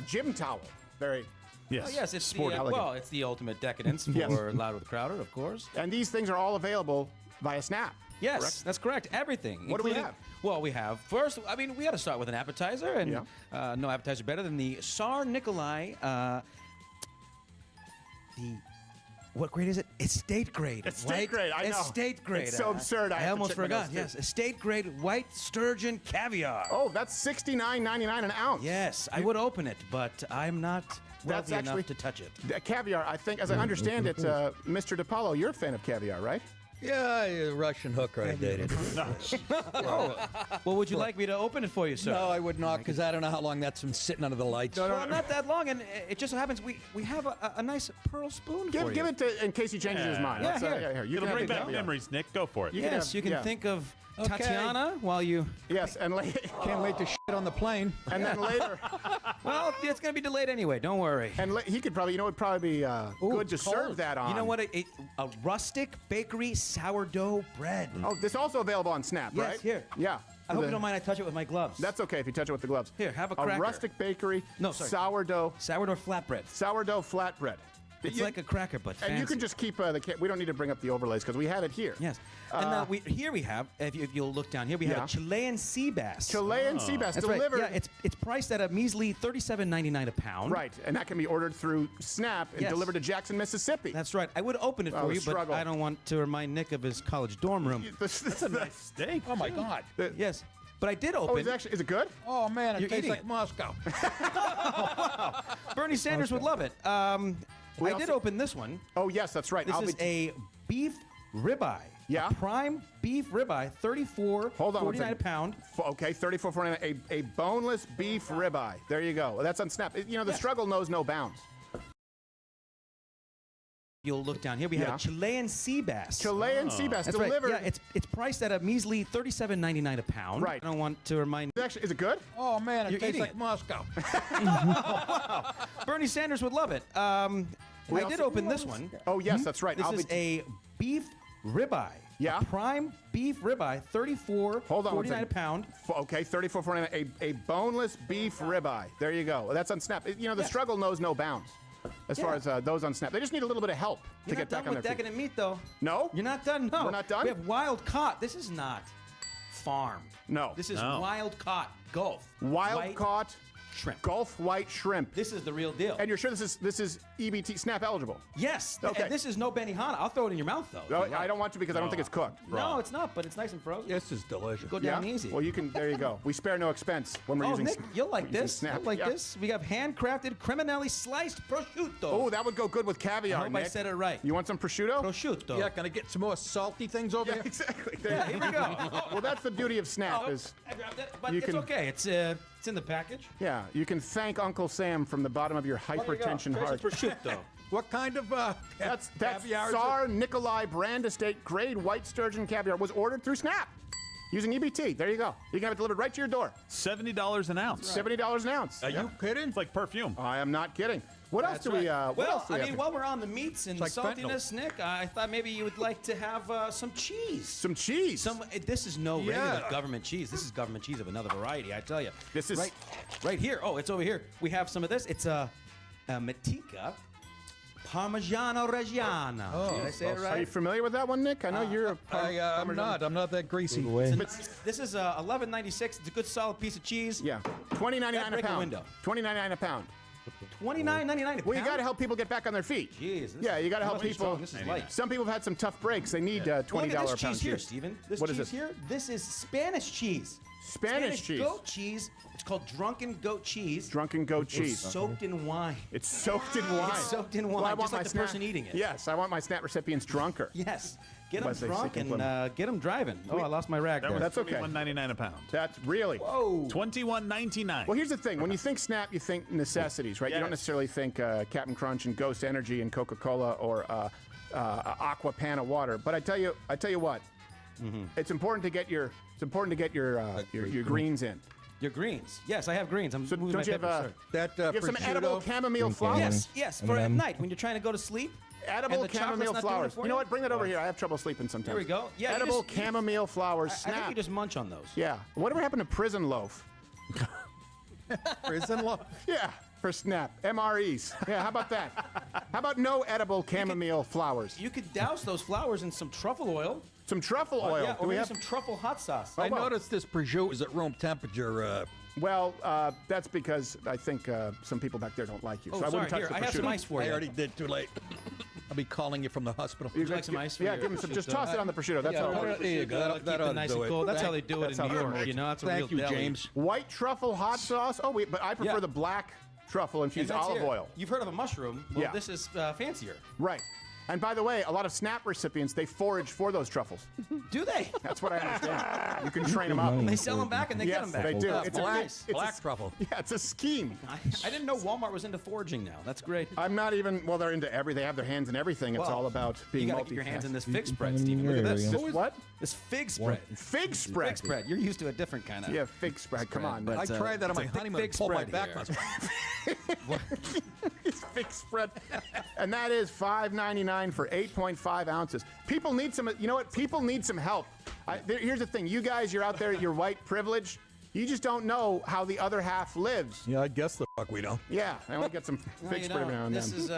[SPEAKER 11] gym towel. Very...
[SPEAKER 10] Yes, yes, it's
[SPEAKER 11] sport
[SPEAKER 10] the, well, it's the ultimate decadence for
[SPEAKER 11] Yes.
[SPEAKER 10] Loud with Crowder, of course.
[SPEAKER 11] And these things are all available via Snap.
[SPEAKER 10] Yes,
[SPEAKER 11] correct?
[SPEAKER 10] that's correct. Everything.
[SPEAKER 11] What do we have?
[SPEAKER 10] Well, we have first. I mean, we got to start with an appetizer, and no appetizer better than the Tsar Nikolai. What grade is it? Estate grade.
[SPEAKER 11] Estate grade, I know.
[SPEAKER 10] Estate grade.
[SPEAKER 11] It's so absurd.
[SPEAKER 10] I
[SPEAKER 11] have to
[SPEAKER 10] almost
[SPEAKER 11] check my
[SPEAKER 10] forgot.
[SPEAKER 11] notes, too.
[SPEAKER 10] Yes, estate grade white sturgeon caviar.
[SPEAKER 11] Oh, that's $69.99 an ounce.
[SPEAKER 10] Yes, I would open it, but I'm not wealthy enough to touch it.
[SPEAKER 11] Caviar, I think, as I understand it, Mr. DiPaolo, you're a fan of caviar, right?
[SPEAKER 18] Yeah, a Russian hooker I dated.
[SPEAKER 10] Well, would you like me to open it for you, sir?
[SPEAKER 18] No, I would not, because I don't know how long that's been sitting under the lights.
[SPEAKER 10] Well, not that long, and it just so happens we have a nice pearl spoon for you.
[SPEAKER 11] Give it to, in case he changes his mind.
[SPEAKER 10] Yeah,
[SPEAKER 11] Let's,
[SPEAKER 10] here.
[SPEAKER 11] You
[SPEAKER 19] It'll
[SPEAKER 11] can
[SPEAKER 19] bring
[SPEAKER 11] have
[SPEAKER 19] back
[SPEAKER 11] it.
[SPEAKER 19] memories, Nick. Go for it.
[SPEAKER 11] You
[SPEAKER 10] Yes, you can think of Tatiana while you...
[SPEAKER 11] Yes, and
[SPEAKER 18] can't wait to shit on the plane.
[SPEAKER 11] And then later...
[SPEAKER 10] Well, it's going to be delayed anyway. Don't worry.
[SPEAKER 11] And he could probably, it would probably be good to
[SPEAKER 10] cold.
[SPEAKER 11] serve that on.
[SPEAKER 10] You know what? A rustic bakery sourdough bread.
[SPEAKER 11] Oh, this is also available on Snap,
[SPEAKER 10] Yes,
[SPEAKER 11] right?
[SPEAKER 10] here.
[SPEAKER 11] Yeah.
[SPEAKER 10] I hope you don't mind I touch it with my gloves.
[SPEAKER 11] That's okay if you touch it with the gloves.
[SPEAKER 10] Here, have a cracker.
[SPEAKER 11] A rustic bakery,
[SPEAKER 10] No, sorry.
[SPEAKER 11] sourdough
[SPEAKER 10] flatbread.
[SPEAKER 11] Sourdough flatbread.
[SPEAKER 10] It's like a cracker, but fancy.
[SPEAKER 11] And you can just keep we don't need to bring up the overlays because we have it here.
[SPEAKER 10] Yes. And here we have, if you'll look down here, we have a Chilean sea bass.
[SPEAKER 11] Chilean sea bass
[SPEAKER 10] That's
[SPEAKER 11] delivered.
[SPEAKER 10] Right. Yeah, it's priced at a measly $37.99 a pound.
[SPEAKER 11] Right, and that can be ordered through Snap and delivered to Jackson, Mississippi.
[SPEAKER 10] That's right. I would open it for you, but I don't want to remind Nick of his college dorm room.
[SPEAKER 11] That's a nice
[SPEAKER 19] steak.
[SPEAKER 18] Oh, my God.
[SPEAKER 10] Yes. But I did open.
[SPEAKER 11] Oh, is it good?
[SPEAKER 18] Oh, man, it
[SPEAKER 10] You're
[SPEAKER 18] tastes
[SPEAKER 10] eating
[SPEAKER 18] like
[SPEAKER 10] it.
[SPEAKER 18] Moscow.
[SPEAKER 10] Bernie Sanders would love it. I did open this one.
[SPEAKER 11] Oh, yes, that's right.
[SPEAKER 10] This is a beef ribeye.
[SPEAKER 11] Yeah.
[SPEAKER 10] A prime beef ribeye, $34.49 a pound.
[SPEAKER 11] Okay, $34.49. A boneless beef ribeye. There you go. Well, that's on Snap. You know, the struggle knows no bounds.
[SPEAKER 10] You'll look down here. We have a Chilean sea bass.
[SPEAKER 11] Chilean sea bass
[SPEAKER 10] That's
[SPEAKER 11] delivered.
[SPEAKER 10] Right. Yeah, it's priced at a measly $37.99 a pound.
[SPEAKER 11] Right.
[SPEAKER 10] I don't want to remind.
[SPEAKER 11] Actually, is it good?
[SPEAKER 18] Oh, man, it
[SPEAKER 10] You're
[SPEAKER 18] tastes
[SPEAKER 10] eating
[SPEAKER 18] like
[SPEAKER 10] it.
[SPEAKER 18] Moscow.
[SPEAKER 10] Bernie Sanders would love it. I did open this one.
[SPEAKER 11] Oh, yes, that's right.
[SPEAKER 10] This is a beef ribeye.
[SPEAKER 11] Yeah.
[SPEAKER 10] A prime beef ribeye, $34.49 a pound.
[SPEAKER 11] Okay, $34.49. A boneless beef ribeye. There you go. Well, that's on Snap. You know, the struggle knows no bounds. As far as those on Snap, they just need a little bit of help to get back on their feet.
[SPEAKER 10] You're not done with decadent meat, though.
[SPEAKER 11] No?
[SPEAKER 10] You're not done. No.
[SPEAKER 11] We're not done?
[SPEAKER 10] We have wild caught. This is not farmed.
[SPEAKER 11] No.
[SPEAKER 10] This is wild caught Gulf.
[SPEAKER 11] Wild caught
[SPEAKER 10] shrimp.
[SPEAKER 11] Gulf white shrimp.
[SPEAKER 10] This is the real deal.
[SPEAKER 11] And you're sure this is EBT Snap eligible?
[SPEAKER 10] Yes.
[SPEAKER 11] Okay.
[SPEAKER 10] And this is no Benihana. I'll throw it in your mouth, though.
[SPEAKER 11] No, I don't want to because I don't think it's cooked.
[SPEAKER 10] No, it's not, but it's nice and frozen.
[SPEAKER 18] This is delicious.
[SPEAKER 10] Go down easy.
[SPEAKER 11] Well, you can. There you go. We spare no expense when we're using.
[SPEAKER 10] Nick, you'll like this.
[SPEAKER 11] Snap.
[SPEAKER 10] You'll like this. We have handcrafted criminelli sliced prosciutto.
[SPEAKER 11] Oh, that would go good with caviar.
[SPEAKER 10] I hope
[SPEAKER 11] Nick.
[SPEAKER 10] I said it right.
[SPEAKER 11] You want some prosciutto?
[SPEAKER 10] Prosciutto.
[SPEAKER 18] Yeah, can I get some more salty things over here?
[SPEAKER 11] Exactly.
[SPEAKER 10] Yeah, here we go.
[SPEAKER 11] Well, that's the beauty of Snap is.
[SPEAKER 10] I grabbed it, but
[SPEAKER 11] You
[SPEAKER 10] it's
[SPEAKER 11] can-
[SPEAKER 10] okay. It's in the package.
[SPEAKER 11] Yeah, you can thank Uncle Sam from the bottom of your hypertension
[SPEAKER 10] There's
[SPEAKER 11] heart.
[SPEAKER 10] a prosciutto.
[SPEAKER 18] What kind of
[SPEAKER 11] That's
[SPEAKER 18] caviar is
[SPEAKER 11] Tsar Nikolai brand estate grade white sturgeon caviar was ordered through Snap using EBT. There you go. You can have it delivered right to your door.
[SPEAKER 19] $70 an ounce.
[SPEAKER 11] $70 an ounce.
[SPEAKER 19] Are you kidding? It's like perfume.
[SPEAKER 11] I am not kidding. What else do we? What
[SPEAKER 10] Well,
[SPEAKER 11] else do we
[SPEAKER 10] I
[SPEAKER 11] have
[SPEAKER 10] mean,
[SPEAKER 11] to-
[SPEAKER 10] while we're on the meats and
[SPEAKER 18] It's like
[SPEAKER 10] saltiness, Nick, I thought maybe you would like to have some cheese.
[SPEAKER 11] Some cheese.
[SPEAKER 10] This is no regular
[SPEAKER 18] Yeah.
[SPEAKER 10] government cheese. This is government cheese of another variety, I tell you.
[SPEAKER 11] This is-
[SPEAKER 10] right here. Oh, it's over here. We have some of this. It's a Matika Parmigiano Reggiano.
[SPEAKER 18] Oh,
[SPEAKER 10] Did I say it
[SPEAKER 11] Are you
[SPEAKER 10] right?
[SPEAKER 11] familiar with that one, Nick? I know you're a
[SPEAKER 18] I'm not. I'm not that greasy.
[SPEAKER 10] This is $11.96. It's a good solid piece of cheese.
[SPEAKER 11] Yeah, $20.99 a
[SPEAKER 10] break a
[SPEAKER 11] pound.
[SPEAKER 10] window.
[SPEAKER 11] $20.99 a pound.
[SPEAKER 10] $29.99 a pound.
[SPEAKER 11] Well, you got to help people get back on their feet.
[SPEAKER 10] Jeez.
[SPEAKER 11] Yeah, you got to help
[SPEAKER 10] must be
[SPEAKER 11] people.
[SPEAKER 10] strong. This is light.
[SPEAKER 11] Some people have had some tough breaks. They need $20
[SPEAKER 10] Look at
[SPEAKER 11] a
[SPEAKER 10] this
[SPEAKER 11] pound
[SPEAKER 10] cheese here, Steven. This
[SPEAKER 11] What is
[SPEAKER 10] cheese
[SPEAKER 11] it?
[SPEAKER 10] here, this is Spanish cheese.
[SPEAKER 11] Spanish cheese.
[SPEAKER 10] Goat cheese. It's called drunken goat cheese.
[SPEAKER 11] Drunken goat cheese.
[SPEAKER 10] It's soaked in wine.
[SPEAKER 11] It's soaked in wine.
[SPEAKER 10] It's soaked in wine,
[SPEAKER 11] Well, I want
[SPEAKER 10] just like
[SPEAKER 11] my
[SPEAKER 10] the
[SPEAKER 11] SNAP
[SPEAKER 10] person eating it.
[SPEAKER 11] Yes, I want my SNAP recipients drunker.
[SPEAKER 10] Yes. Get them
[SPEAKER 11] Unless they
[SPEAKER 10] drunk
[SPEAKER 11] stick in
[SPEAKER 10] and
[SPEAKER 11] Plymouth.
[SPEAKER 10] get them driving. Oh, I lost my rag there.
[SPEAKER 11] That's okay.
[SPEAKER 19] $21.99 a pound.
[SPEAKER 11] That's really.
[SPEAKER 10] Whoa.
[SPEAKER 19] $21.99.
[SPEAKER 11] Well, here's the thing. When you think SNAP, you think necessities, right? You don't necessarily think Captain Crunch and Ghost Energy and Coca-Cola or Aqua Panna water. But I tell you what, it's important to get your your greens in.
[SPEAKER 10] Your greens. Yes, I have greens. I'm
[SPEAKER 11] So
[SPEAKER 10] moving
[SPEAKER 11] don't
[SPEAKER 10] my
[SPEAKER 11] you have
[SPEAKER 10] paper, sir.
[SPEAKER 11] you have some edible chamomile flowers?
[SPEAKER 10] Yes, for at night when you're trying to go to sleep.
[SPEAKER 11] Edible
[SPEAKER 10] and the
[SPEAKER 11] chamomile
[SPEAKER 10] chocolate's not doing it
[SPEAKER 11] flowers.
[SPEAKER 10] for
[SPEAKER 11] You know what? Bring that over here. I have trouble sleeping sometimes.
[SPEAKER 10] Here we go. Yeah,
[SPEAKER 11] edible chamomile flowers.
[SPEAKER 10] I
[SPEAKER 11] SNAP.
[SPEAKER 10] think you just munch on those.
[SPEAKER 11] Yeah. Whatever happened to prison loaf?
[SPEAKER 18] Prison loaf?
[SPEAKER 11] Yeah, for SNAP. MREs. Yeah, how about that? How about no edible chamomile flowers?
[SPEAKER 10] You could douse those flowers in some truffle oil.
[SPEAKER 11] Some truffle oil.
[SPEAKER 10] Yeah,
[SPEAKER 11] Do
[SPEAKER 10] or
[SPEAKER 11] we
[SPEAKER 10] maybe
[SPEAKER 11] have
[SPEAKER 10] some truffle hot sauce.
[SPEAKER 18] I noticed this prosciutto is at room temperature.
[SPEAKER 11] Well, that's because I think some people back there don't like you.
[SPEAKER 10] Oh,
[SPEAKER 11] so I wouldn't
[SPEAKER 10] sorry.
[SPEAKER 11] touch
[SPEAKER 10] Here,
[SPEAKER 11] the
[SPEAKER 10] I have some
[SPEAKER 11] prosciutto.
[SPEAKER 10] ice for
[SPEAKER 18] I
[SPEAKER 10] you.
[SPEAKER 18] already did. Too late. I'll be calling you from the hospital.
[SPEAKER 10] Would you like some ice for
[SPEAKER 11] Yeah,
[SPEAKER 10] your
[SPEAKER 11] give him some. Just
[SPEAKER 10] prosciutto?
[SPEAKER 11] toss it on the prosciutto. That's
[SPEAKER 18] Yeah,
[SPEAKER 11] all.
[SPEAKER 18] there you go.
[SPEAKER 10] Keep
[SPEAKER 18] That
[SPEAKER 10] it
[SPEAKER 18] ought to
[SPEAKER 10] nice
[SPEAKER 18] do
[SPEAKER 10] and
[SPEAKER 18] it.
[SPEAKER 10] cold. That's how they do it
[SPEAKER 11] That's
[SPEAKER 10] in
[SPEAKER 11] how
[SPEAKER 10] New
[SPEAKER 11] it
[SPEAKER 10] York.
[SPEAKER 11] works.
[SPEAKER 10] You know, that's a
[SPEAKER 18] Thank
[SPEAKER 10] real
[SPEAKER 18] you,
[SPEAKER 10] deli.
[SPEAKER 18] James.
[SPEAKER 11] White truffle hot sauce. Oh, wait, but I prefer
[SPEAKER 10] Yeah.
[SPEAKER 11] the black truffle
[SPEAKER 10] And
[SPEAKER 11] infused
[SPEAKER 10] that's
[SPEAKER 11] olive
[SPEAKER 10] it.
[SPEAKER 11] oil.
[SPEAKER 10] You've heard of a mushroom. Well,
[SPEAKER 11] Yeah.
[SPEAKER 10] this is fancier.
[SPEAKER 11] Right. And by the way, a lot of SNAP recipients, they forage for those truffles.
[SPEAKER 10] Do they?
[SPEAKER 11] That's what I understand. You can train them up.
[SPEAKER 10] They sell them back and they get
[SPEAKER 11] Yes,
[SPEAKER 10] them back.
[SPEAKER 11] they do.
[SPEAKER 10] That's
[SPEAKER 11] It's a-
[SPEAKER 10] black,
[SPEAKER 11] it's
[SPEAKER 18] Black truffle.
[SPEAKER 11] Yeah, it's a scheme.
[SPEAKER 10] I didn't know Walmart was into foraging now. That's great.
[SPEAKER 11] I'm not even, well, they're into everything. They have their hands in everything. It's
[SPEAKER 10] Well,
[SPEAKER 11] all about being
[SPEAKER 10] You got to get your hands in
[SPEAKER 11] multifaceted.
[SPEAKER 10] this fig spread, Stephen. Look at this.
[SPEAKER 11] This what?
[SPEAKER 10] This fig spread.
[SPEAKER 11] Fig spread.
[SPEAKER 10] Fig spread. You're used to a different kind of.
[SPEAKER 11] Yeah, fig spread. Come on.
[SPEAKER 10] But,
[SPEAKER 18] I tried that on my
[SPEAKER 10] it's a thick
[SPEAKER 18] honeymoon.
[SPEAKER 10] fig
[SPEAKER 18] Pulled my
[SPEAKER 10] spread
[SPEAKER 18] back
[SPEAKER 10] here.
[SPEAKER 18] muscle.
[SPEAKER 11] It's fig spread. And that is $5.99 for 8.5 ounces. People need some, you know what? People need some help. Here's the thing. You guys, you're out there at your white privilege. You just don't know how the other half lives.
[SPEAKER 18] Yeah, I guess the fuck we don't.
[SPEAKER 11] Yeah, I want to get some
[SPEAKER 10] No,
[SPEAKER 11] fig
[SPEAKER 10] you
[SPEAKER 11] spread
[SPEAKER 10] know,
[SPEAKER 11] now and
[SPEAKER 10] this
[SPEAKER 11] then.
[SPEAKER 10] is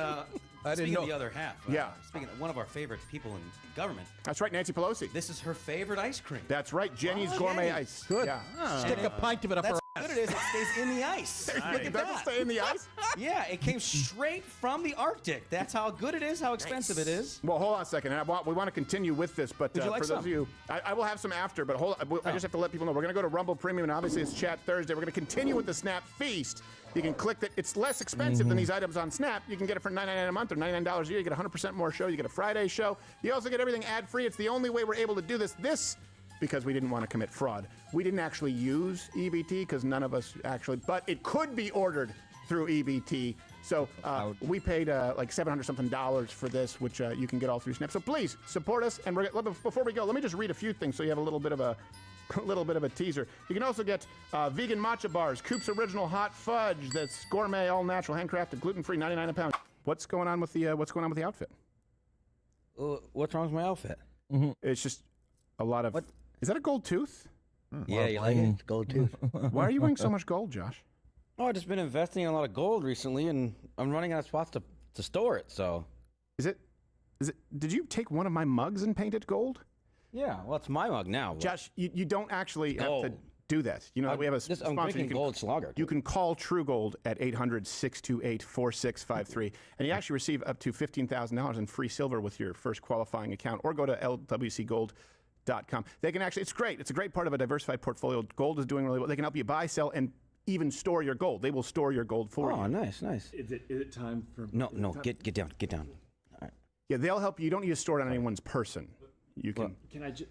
[SPEAKER 18] I didn't
[SPEAKER 10] speaking of
[SPEAKER 18] know.
[SPEAKER 10] the other half.
[SPEAKER 11] Yeah.
[SPEAKER 10] Speaking of one of our favorite people in government.
[SPEAKER 11] That's right, Nancy Pelosi.
[SPEAKER 10] This is her favorite ice cream.
[SPEAKER 11] That's right, Jenny's
[SPEAKER 10] Oh,
[SPEAKER 11] gourmet
[SPEAKER 10] Jenny's.
[SPEAKER 11] ice.
[SPEAKER 18] Good.
[SPEAKER 11] Yeah.
[SPEAKER 18] Stick a pint of it up
[SPEAKER 10] That's
[SPEAKER 18] her
[SPEAKER 10] how
[SPEAKER 18] ass.
[SPEAKER 10] good it is. It stays in the ice. Look at
[SPEAKER 11] It doesn't
[SPEAKER 10] that.
[SPEAKER 11] stay in the ice?
[SPEAKER 10] Yeah, it came straight from the Arctic. That's how good it is, how expensive it is.
[SPEAKER 11] Well, hold on a second. We want to continue with this, but
[SPEAKER 10] Would you like
[SPEAKER 11] for those
[SPEAKER 10] some?
[SPEAKER 11] of you, I will have some after, but hold on. I just have to let people know. We're going to go to Rumble Premium, and obviously it's Chat Thursday. We're going to continue with the Snap Feast. You can click that. It's less expensive than these items on Snap. You can get it for $99 a month or $99 a year. You get 100% more show. You get a Friday show. You also get everything ad-free. It's the only way we're able to do this. Because we didn't want to commit fraud. We didn't actually use EBT because none of us actually, but it could be ordered through EBT. So we paid like $700-something for this, which you can get all through Snap. So please support us. And before we go, let me just read a few things so you have a little bit of a teaser. You can also get vegan matcha bars, Coop's Original Hot Fudge, that's gourmet, all natural, handcrafted, gluten-free, 99 a pound. What's going on with the outfit?
[SPEAKER 10] What's wrong with my outfit?
[SPEAKER 11] It's just a lot of. Is that a gold tooth?
[SPEAKER 10] Yeah, you like it? Gold tooth.
[SPEAKER 11] Why are you wearing so much gold, Josh?
[SPEAKER 10] Oh, I've just been investing in a lot of gold recently, and I'm running out of spots to store it, so.
[SPEAKER 11] Is it? Did you take one of my mugs and paint it gold?
[SPEAKER 10] Yeah, well, it's my mug now.
[SPEAKER 11] Josh, you don't actually have to do that. You know, we have a sponsor.
[SPEAKER 10] I'm drinking gold slugger.
[SPEAKER 11] You can call True Gold at 800-628-4653, and you actually receive up to $15,000 in free silver with your first qualifying account, or go to lwcgold.com. They can actually, it's great. It's a great part of a diversified portfolio. Gold is doing really well. They can help you buy, sell, and even store your gold. They will store your gold for you.
[SPEAKER 10] Oh, nice.
[SPEAKER 20] Is it time for?
[SPEAKER 10] No, get down. All right.
[SPEAKER 11] Yeah, they'll help you. You don't need to store it on anyone's person. You can.
[SPEAKER 20] Can I just?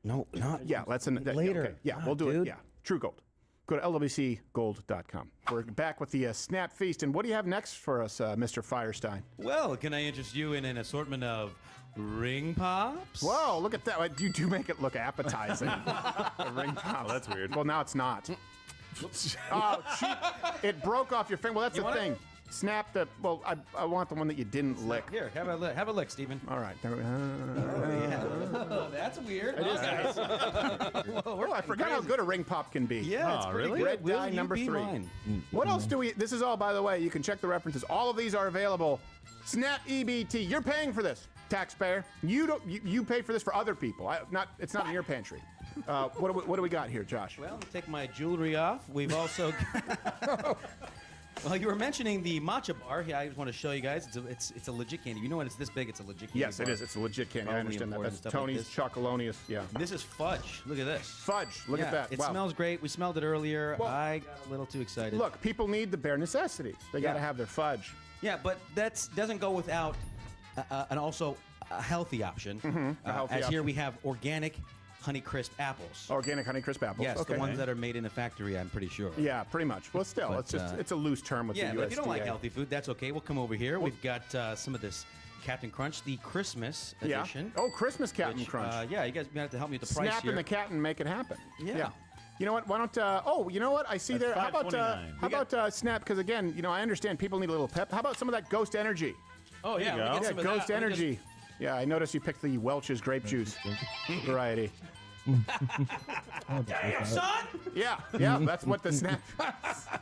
[SPEAKER 10] No, not.
[SPEAKER 11] Yeah, let's
[SPEAKER 10] later.
[SPEAKER 11] Okay. Yeah, we'll do it. Yeah, True Gold. Go to lwcgold.com. We're back with the Snap Feast, and what do you have next for us, Mr. Firestein?
[SPEAKER 10] Well, can I interest you in an assortment of ring pops?
[SPEAKER 11] Whoa, look at that! You do make it look appetizing. A ring pop.
[SPEAKER 20] That's weird.
[SPEAKER 11] Well, now it's not. Oh, cheap! It broke off your finger. Well, that's the thing. Snap the. Well, I want the one that you didn't lick.
[SPEAKER 10] Here, have a lick, Stephen.
[SPEAKER 11] All right.
[SPEAKER 10] Oh, that's weird.
[SPEAKER 11] It is nice. I forgot how good a ring pop can be.
[SPEAKER 10] Yeah, it's pretty
[SPEAKER 11] really?
[SPEAKER 10] good.
[SPEAKER 11] Red
[SPEAKER 10] Will
[SPEAKER 11] dye
[SPEAKER 10] you
[SPEAKER 11] number
[SPEAKER 10] be
[SPEAKER 11] 3.
[SPEAKER 10] mine?
[SPEAKER 11] What else do we? This is all, by the way. You can check the references. All of these are available. Snap EBT. You're paying for this, taxpayer. You don't. You pay for this for other people. It's not in your pantry. What do we got here, Josh?
[SPEAKER 10] Well, let me take my jewelry off. We've also. Well, you were mentioning the matcha bar. Yeah, I just want to show you guys. It's a legit candy. You know when it's this big, it's a legit candy.
[SPEAKER 11] Yes,
[SPEAKER 10] bar.
[SPEAKER 11] it is. It's a legit candy. I understand that. That's
[SPEAKER 10] Stuff
[SPEAKER 11] Tony's
[SPEAKER 10] like this.
[SPEAKER 11] Chocolonius. Yeah.
[SPEAKER 10] And this is fudge. Look at this.
[SPEAKER 11] Fudge. Look at that.
[SPEAKER 10] It
[SPEAKER 11] Wow.
[SPEAKER 10] smells great. We smelled it earlier.
[SPEAKER 11] Well,
[SPEAKER 10] I got a little too excited.
[SPEAKER 11] Look, people need the bare necessities. They got to have their fudge.
[SPEAKER 10] Yeah, but that doesn't go without and also a healthy option.
[SPEAKER 11] A healthy
[SPEAKER 10] as here
[SPEAKER 11] option.
[SPEAKER 10] we have organic Honeycrisp apples.
[SPEAKER 11] Organic Honeycrisp apples.
[SPEAKER 10] Yes,
[SPEAKER 11] okay.
[SPEAKER 10] the ones that are made in a factory, I'm pretty sure.
[SPEAKER 11] Yeah, pretty much. Well, still,
[SPEAKER 10] But,
[SPEAKER 11] it's a loose term with the USDA.
[SPEAKER 10] Yeah, but if you don't like healthy food, that's okay. We'll come over here. We've got some of this Captain Crunch, the Christmas edition.
[SPEAKER 11] Oh, Christmas Captain Crunch.
[SPEAKER 10] Yeah, you guys have to help me with the price
[SPEAKER 11] Snap
[SPEAKER 10] here.
[SPEAKER 11] and the cat and make it happen.
[SPEAKER 10] Yeah.
[SPEAKER 11] You know what? Why don't? Oh, you know what? I see
[SPEAKER 19] That's
[SPEAKER 11] there. How
[SPEAKER 19] $5.29.
[SPEAKER 11] about Snap? Because again, I understand people need a little pep. How about some of that Ghost Energy?
[SPEAKER 10] Oh yeah,
[SPEAKER 19] There you go.
[SPEAKER 10] we get some of
[SPEAKER 11] Ghost
[SPEAKER 10] that. Let me
[SPEAKER 11] Energy. Yeah, I noticed you picked the Welch's grape juice variety.
[SPEAKER 10] Damn, son!
[SPEAKER 11] Yeah, that's what the Snap.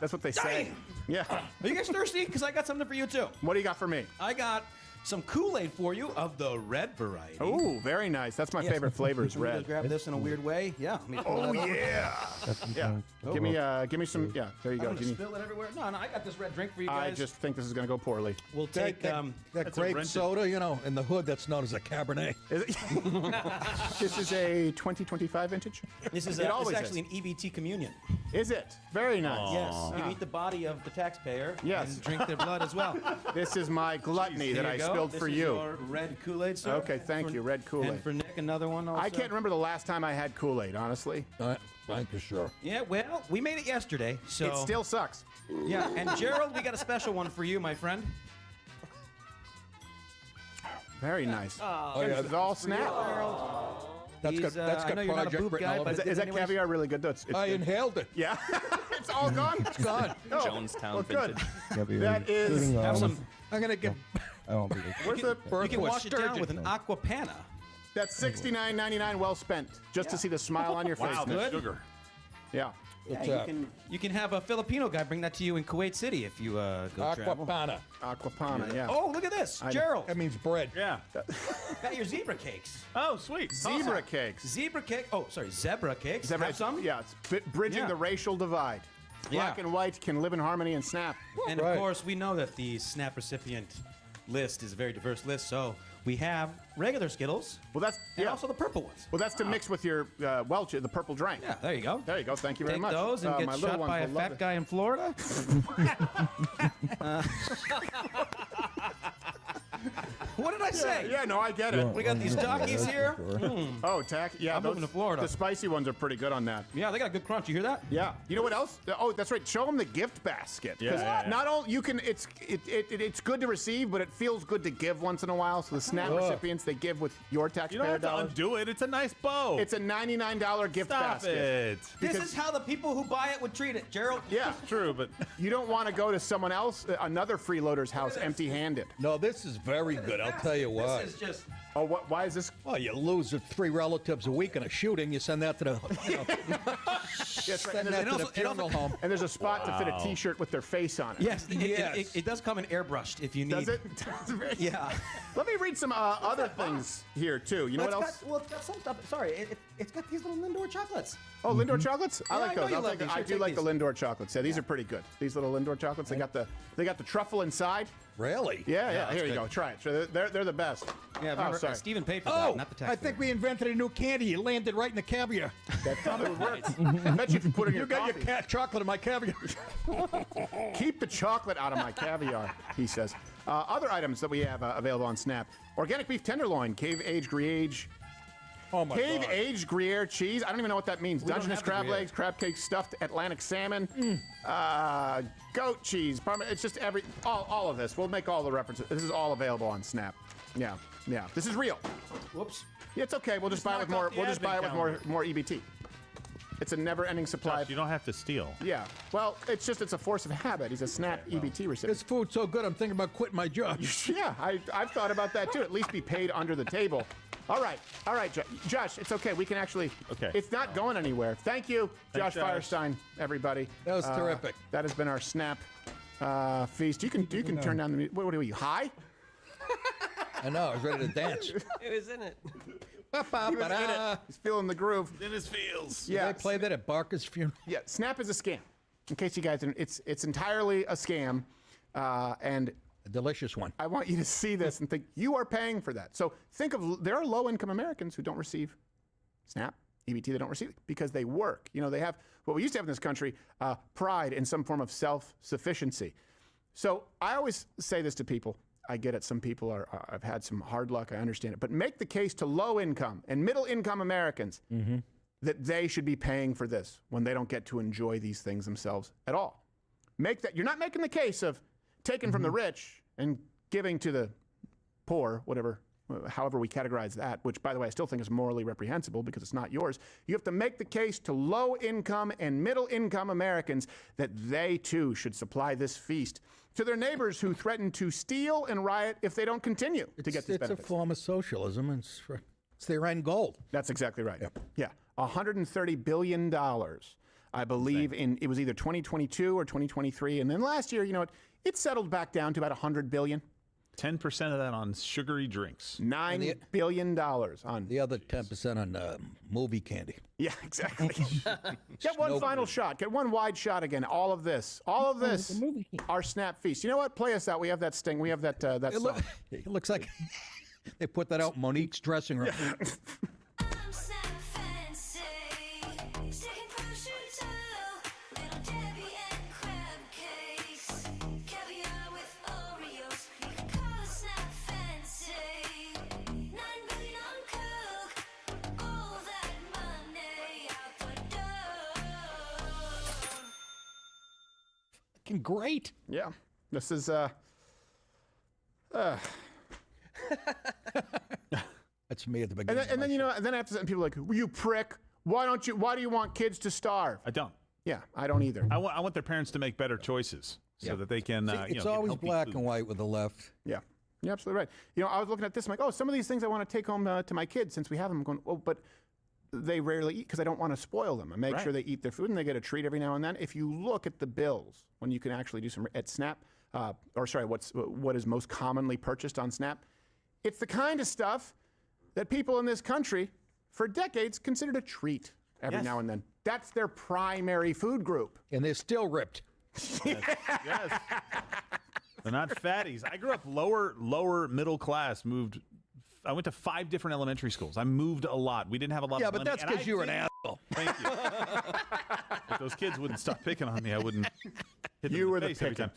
[SPEAKER 11] That's what they say. Yeah.
[SPEAKER 10] Are you guys thirsty? Because I got something for you too.
[SPEAKER 11] What do you got for me?
[SPEAKER 10] I got some Kool-Aid for you of the red variety.
[SPEAKER 11] Oh, very nice. That's my favorite flavor is
[SPEAKER 10] Let me
[SPEAKER 11] red.
[SPEAKER 10] just grab this in a weird way. Yeah. let me pull
[SPEAKER 11] Oh
[SPEAKER 10] that up.
[SPEAKER 11] yeah. Yeah. Give me some. Yeah. There you
[SPEAKER 10] I'm
[SPEAKER 11] go.
[SPEAKER 10] gonna spill it everywhere. No, I got this red drink for you
[SPEAKER 11] I
[SPEAKER 10] guys.
[SPEAKER 11] just think this is going to go poorly.
[SPEAKER 10] We'll take
[SPEAKER 18] that grape soda, in the hood that's known as a Cabernet.
[SPEAKER 11] Is it? This is a 2025 vintage.
[SPEAKER 10] This is
[SPEAKER 11] It
[SPEAKER 10] it's
[SPEAKER 11] always
[SPEAKER 10] actually an EBT communion.
[SPEAKER 11] Is it? Very nice.
[SPEAKER 10] Yes.
[SPEAKER 11] Ah.
[SPEAKER 10] You eat the body of the taxpayer
[SPEAKER 11] Yes.
[SPEAKER 10] and drink their blood as well.
[SPEAKER 11] This is my gluttony that
[SPEAKER 10] Here
[SPEAKER 11] I
[SPEAKER 10] you go.
[SPEAKER 11] spilled
[SPEAKER 10] This
[SPEAKER 11] for
[SPEAKER 10] is
[SPEAKER 11] you.
[SPEAKER 10] your red Kool-Aid, sir.
[SPEAKER 11] Okay, thank you. Red Kool-Aid.
[SPEAKER 10] And for Nick, another one also.
[SPEAKER 11] I can't remember the last time I had Kool-Aid, honestly.
[SPEAKER 18] Thank you, sure.
[SPEAKER 10] Yeah, well, we made it yesterday, so...
[SPEAKER 11] It still sucks.
[SPEAKER 10] Yeah, and Gerald, we got a special one for you, my friend.
[SPEAKER 11] Very nice.
[SPEAKER 10] Oh,
[SPEAKER 11] This
[SPEAKER 18] yeah,
[SPEAKER 11] is all Snap.
[SPEAKER 18] That's
[SPEAKER 10] He's,
[SPEAKER 18] good. That's
[SPEAKER 10] I
[SPEAKER 18] got
[SPEAKER 10] know you're not a
[SPEAKER 18] project
[SPEAKER 10] boob
[SPEAKER 18] written
[SPEAKER 10] guy,
[SPEAKER 18] all
[SPEAKER 10] but
[SPEAKER 18] over it.
[SPEAKER 11] Is that
[SPEAKER 10] anyways-
[SPEAKER 11] caviar really good? Though?
[SPEAKER 18] I inhaled it.
[SPEAKER 11] Yeah. It's all gone?
[SPEAKER 18] It's gone.
[SPEAKER 11] Oh,
[SPEAKER 21] Jonestown
[SPEAKER 11] well, good.
[SPEAKER 2] Caviar,
[SPEAKER 11] That is...
[SPEAKER 2] including,
[SPEAKER 10] Have some...
[SPEAKER 18] I'm going to give
[SPEAKER 2] I don't think
[SPEAKER 11] Where's the...
[SPEAKER 10] You can
[SPEAKER 18] with
[SPEAKER 10] wash it down
[SPEAKER 18] sturgeon.
[SPEAKER 10] with an aqua panna.
[SPEAKER 11] That's $69.99 well spent, just to see the smile on your face.
[SPEAKER 19] Wow,
[SPEAKER 11] Nick.
[SPEAKER 19] that's sugar.
[SPEAKER 11] Yeah.
[SPEAKER 18] What's
[SPEAKER 10] Yeah,
[SPEAKER 18] that?
[SPEAKER 10] you can have a Filipino guy bring that to you in Kuwait City if you go travel.
[SPEAKER 18] Aquapana.
[SPEAKER 11] Aquapana, yeah.
[SPEAKER 10] Oh, look at this, Gerald.
[SPEAKER 18] That means bread.
[SPEAKER 19] Yeah.
[SPEAKER 10] Got your zebra cakes.
[SPEAKER 19] Oh, sweet.
[SPEAKER 11] Zebra cakes.
[SPEAKER 10] Zebra cake. Oh, sorry, zebra cakes.
[SPEAKER 11] Zebra-
[SPEAKER 10] Have some?
[SPEAKER 11] Yeah, it's bridging
[SPEAKER 10] Yeah.
[SPEAKER 11] the racial divide. Black
[SPEAKER 10] Yeah.
[SPEAKER 11] and white can live in harmony and Snap.
[SPEAKER 10] And of course, we know that the SNAP recipient list is a very diverse list. So we have regular Skittles.
[SPEAKER 11] Well, that's
[SPEAKER 10] and also the purple ones.
[SPEAKER 11] Well, that's to mix with your Welch, the purple drink.
[SPEAKER 10] Yeah, there you go.
[SPEAKER 11] There you go. Thank you very
[SPEAKER 10] Take
[SPEAKER 11] much.
[SPEAKER 10] those and
[SPEAKER 11] my
[SPEAKER 10] get
[SPEAKER 11] little
[SPEAKER 10] shot
[SPEAKER 11] ones
[SPEAKER 10] by a
[SPEAKER 11] will love
[SPEAKER 10] fat
[SPEAKER 11] it.
[SPEAKER 10] guy in Florida. What did I say?
[SPEAKER 11] Yeah, no, I get it.
[SPEAKER 10] We got these Takis here.
[SPEAKER 11] Oh, tack. Yeah,
[SPEAKER 10] I'm moving to Florida.
[SPEAKER 11] The spicy ones are pretty good on that.
[SPEAKER 10] Yeah, they got a good crunch. You hear that?
[SPEAKER 11] Yeah. You know what else? Oh, that's right. Show them the gift basket.
[SPEAKER 19] Yeah,
[SPEAKER 11] 'Cause
[SPEAKER 19] yeah, yeah.
[SPEAKER 11] not only you can, it's good to receive, but it feels good to give once in a while. So the SNAP recipients, they give with your
[SPEAKER 19] You
[SPEAKER 11] taxpayer
[SPEAKER 19] don't have to
[SPEAKER 11] dollars.
[SPEAKER 19] undo it. It's a nice bow.
[SPEAKER 11] It's a $99 gift
[SPEAKER 19] Stop
[SPEAKER 11] basket.
[SPEAKER 19] it.
[SPEAKER 10] This is how the people who buy it would treat it, Gerald.
[SPEAKER 11] Yeah.
[SPEAKER 19] True, but
[SPEAKER 11] You don't want to go to someone else, another freeloader's house, empty-handed.
[SPEAKER 18] No, this is very good. I'll tell you why.
[SPEAKER 10] This is just...
[SPEAKER 11] Oh, why is this?
[SPEAKER 18] Well, you lose 3 relatives a week in a shooting. You send that to the,
[SPEAKER 11] Yes, right.
[SPEAKER 18] send that to the funeral home.
[SPEAKER 11] And there's a spot to fit a T-shirt with their face on it.
[SPEAKER 10] Yes,
[SPEAKER 18] Yes.
[SPEAKER 10] it does come in airbrushed if you need.
[SPEAKER 11] Does it?
[SPEAKER 10] Yeah.
[SPEAKER 11] Let me read some other things here too. You know what else?
[SPEAKER 10] It's got some stuff. Sorry, it's got these little Lindor chocolates.
[SPEAKER 11] Oh, Lindor chocolates? I
[SPEAKER 10] Yeah,
[SPEAKER 11] like
[SPEAKER 10] I know
[SPEAKER 11] those.
[SPEAKER 10] you
[SPEAKER 11] I'll
[SPEAKER 10] love
[SPEAKER 11] take them.
[SPEAKER 10] these.
[SPEAKER 11] I
[SPEAKER 10] Here,
[SPEAKER 11] do
[SPEAKER 10] take
[SPEAKER 11] like the
[SPEAKER 10] these.
[SPEAKER 11] Lindor chocolates. Yeah, these are pretty good. These little Lindor chocolates. They got the truffle inside.
[SPEAKER 18] Really?
[SPEAKER 11] Yeah. Here you
[SPEAKER 10] good.
[SPEAKER 11] go. Try it. So they're the best.
[SPEAKER 10] Yeah, remember,
[SPEAKER 11] oh, sorry.
[SPEAKER 10] Stephen paid for
[SPEAKER 18] Oh,
[SPEAKER 10] that, not the taxpayer.
[SPEAKER 18] I think we invented a new candy. You landed right in the caviar.
[SPEAKER 11] That probably would work. I bet you if you put it in
[SPEAKER 18] You
[SPEAKER 11] your
[SPEAKER 18] got
[SPEAKER 11] coffee.
[SPEAKER 18] your cat chocolate in my caviar.
[SPEAKER 11] Keep the chocolate out of my caviar, he says. Other items that we have available on Snap: organic beef tenderloin, cave-aged Gruyere.
[SPEAKER 18] Oh my God.
[SPEAKER 11] Cave-aged Gruyere cheese. I don't even know what that means.
[SPEAKER 10] We don't
[SPEAKER 11] Dungeness
[SPEAKER 10] have the
[SPEAKER 11] crab
[SPEAKER 10] Gruyere.
[SPEAKER 11] legs, crab cakes, stuffed Atlantic salmon, goat cheese. It's just all of this. We'll make all the references. This is all available on Snap. Yeah. This is real.
[SPEAKER 10] Whoops.
[SPEAKER 11] Yeah, it's okay. We'll just buy it with
[SPEAKER 19] knocked
[SPEAKER 11] more.
[SPEAKER 19] off the
[SPEAKER 11] We'll just buy it with
[SPEAKER 19] advent
[SPEAKER 11] more EBT. It's a never-ending supply.
[SPEAKER 19] Josh, you don't have to steal.
[SPEAKER 11] Yeah. Well, it's a force of habit. He's a SNAP EBT recipient.
[SPEAKER 18] This food's so good, I'm thinking about quitting my job.
[SPEAKER 11] Yeah, I've thought about that too. At least be paid under the table. All right, Josh, it's okay. We can actually.
[SPEAKER 19] Okay.
[SPEAKER 11] It's not going anywhere. Thank you,
[SPEAKER 19] Thanks,
[SPEAKER 11] Josh Firestein, everybody.
[SPEAKER 18] That was terrific.
[SPEAKER 11] That has been our SNAP feast. You can turn down the music. What are you, high?
[SPEAKER 18] I know, I was ready to dance.
[SPEAKER 21] It was in it.
[SPEAKER 11] He's feeling the groove.
[SPEAKER 19] In his feels.
[SPEAKER 11] Yeah.
[SPEAKER 18] Did they play that at Barker's funeral?
[SPEAKER 11] Yeah, SNAP is a scam. In case you guys didn't, it's entirely a scam, and
[SPEAKER 18] A delicious one.
[SPEAKER 11] I want you to see this and think you are paying for that. So think of there are low-income Americans who don't receive SNAP, EBT. They don't receive it because they work. You know, they have what we used to have in this country: pride in some form of self-sufficiency. So I always say this to people. I get it. Some people I've had some hard luck. I understand it. But make the case to low-income and middle-income Americans that they should be paying for this when they don't get to enjoy these things themselves at all. Make that. You're not making the case of taken from the rich and giving to the poor, whatever, however we categorize that, which, by the way, I still think is morally reprehensible because it's not yours. You have to make the case to low-income and middle-income Americans that they, too, should supply this feast to their neighbors who threaten to steal and riot if they don't continue to get these benefits.
[SPEAKER 18] It's a form of socialism. It's their end goal.
[SPEAKER 11] That's exactly right. Yeah. $130 billion, I believe, it was either 2022 or 2023. And then last year, you know, it settled back down to about $100 billion.
[SPEAKER 19] 10% of that on sugary drinks.
[SPEAKER 11] $9 billion on
[SPEAKER 18] the other 10% on movie candy.
[SPEAKER 11] Yeah, exactly. Get one final shot. Get one wide shot again. All of this, our SNAP feast. You know what? Play us out. We have that sting. We have that song.
[SPEAKER 18] It looks like they put that out in Monique's dressing room. Great.
[SPEAKER 11] Yeah. This is
[SPEAKER 18] That's me at the beginning.
[SPEAKER 11] and then you know, then after that, people are like, you prick. Why do you want kids to starve?
[SPEAKER 19] I don't.
[SPEAKER 11] Yeah, I don't either.
[SPEAKER 19] I want their parents to make better choices so that they can.
[SPEAKER 18] See, it's always black and white with the left.
[SPEAKER 11] Yeah. You're absolutely right. You know, I was looking at this. I'm like, oh, some of these things I want to take home to my kids since we have them. I'm going, oh, but they rarely eat because I don't want to spoil them. I make sure they eat their food and they get a treat every now and then. If you look at the bills, when you can actually do some at SNAP, what is most commonly purchased on SNAP, it's the kind of stuff that people in this country for decades considered a treat every now and then. That's their primary food group.
[SPEAKER 18] And they're still ripped.
[SPEAKER 19] Yes. They're not fatties. I grew up lower middle class, I went to 5 different elementary schools. I moved a lot. We didn't have a lot of money.
[SPEAKER 18] Yeah, but that's because you were an asshole.
[SPEAKER 19] Thank you. If those kids wouldn't stop picking on me, I wouldn't hit them in the face every time.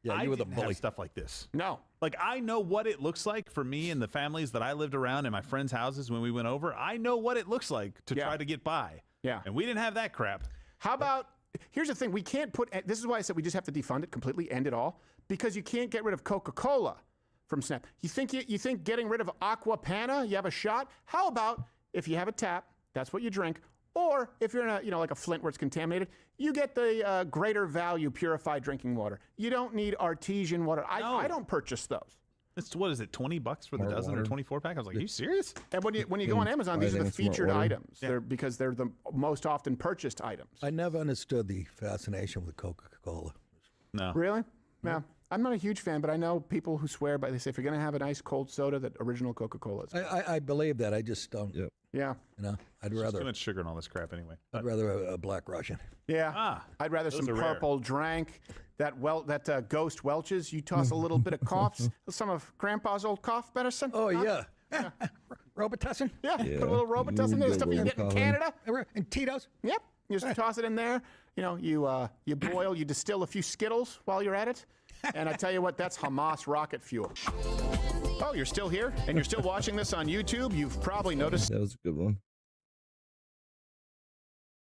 [SPEAKER 18] Yeah, you were the
[SPEAKER 19] didn't
[SPEAKER 18] bully.
[SPEAKER 19] have stuff like this.
[SPEAKER 11] No.
[SPEAKER 19] Like, I know what it looks like for me and the families that I lived around in my friends' houses when we went over. I know what it looks like to try to get by.
[SPEAKER 11] Yeah.
[SPEAKER 19] And we didn't have that crap.
[SPEAKER 11] How about, here's the thing, we can't put, this is why I said we just have to defund it completely, end it all, because you can't get rid of Coca-Cola from SNAP. You think getting rid of Aqua Panna, you have a shot? How about if you have a tap, that's what you drink, or if you're in like a Flint where it's contaminated, you get the greater value purified drinking water. You don't need artesian water. I don't purchase those.
[SPEAKER 19] It's, what is it, $20 for the dozen or 24 pack? I was like, are you serious?
[SPEAKER 11] And when you go on Amazon, these are the featured items. Because they're the most often purchased items.
[SPEAKER 18] I never understood the fascination with Coca-Cola.
[SPEAKER 19] No.
[SPEAKER 11] Really? No. I'm not a huge fan, but I know people who swear by, they say, if you're going to have an ice cold soda, that original Coca-Cola is.
[SPEAKER 18] I believe that. I just don't.
[SPEAKER 11] Yeah.
[SPEAKER 18] You know, I'd
[SPEAKER 19] There's
[SPEAKER 18] rather
[SPEAKER 19] too much sugar and all this crap anyway.
[SPEAKER 18] I'd rather a Black Russian.
[SPEAKER 11] Yeah. I'd rather some
[SPEAKER 19] those are
[SPEAKER 11] purple drank. That Ghost Welch's. You toss a little bit of coughs, some of Grandpa's old cough medicine.
[SPEAKER 18] Oh, yeah. Robitussin?
[SPEAKER 11] Yeah. Put a little Robitussin in there, stuff you get in Canada.
[SPEAKER 18] And Tito's?
[SPEAKER 11] Yep. You just toss it in there. You know, you boil, you distill a few Skittles while you're at it. And I tell you what, that's Hamas rocket fuel. Oh, you're still here? And you're still watching this on YouTube? You've probably noticed.
[SPEAKER 2] That was a good one.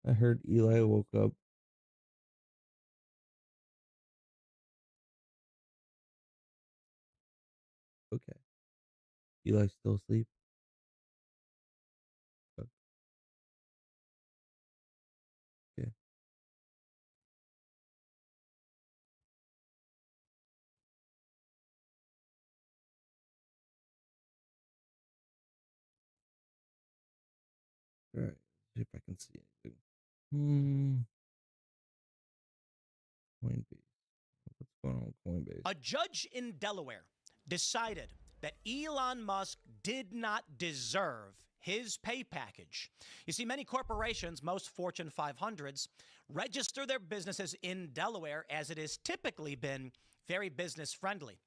[SPEAKER 2] I heard Eli woke up. Okay. Eli's still asleep. All right, see if I can see anything. Coinbase. What's going on with Coinbase?
[SPEAKER 21] A judge in Delaware decided that Elon Musk did not deserve his pay package. You see, many corporations, most Fortune 500s, register their businesses in Delaware, as it has typically been very business friendly.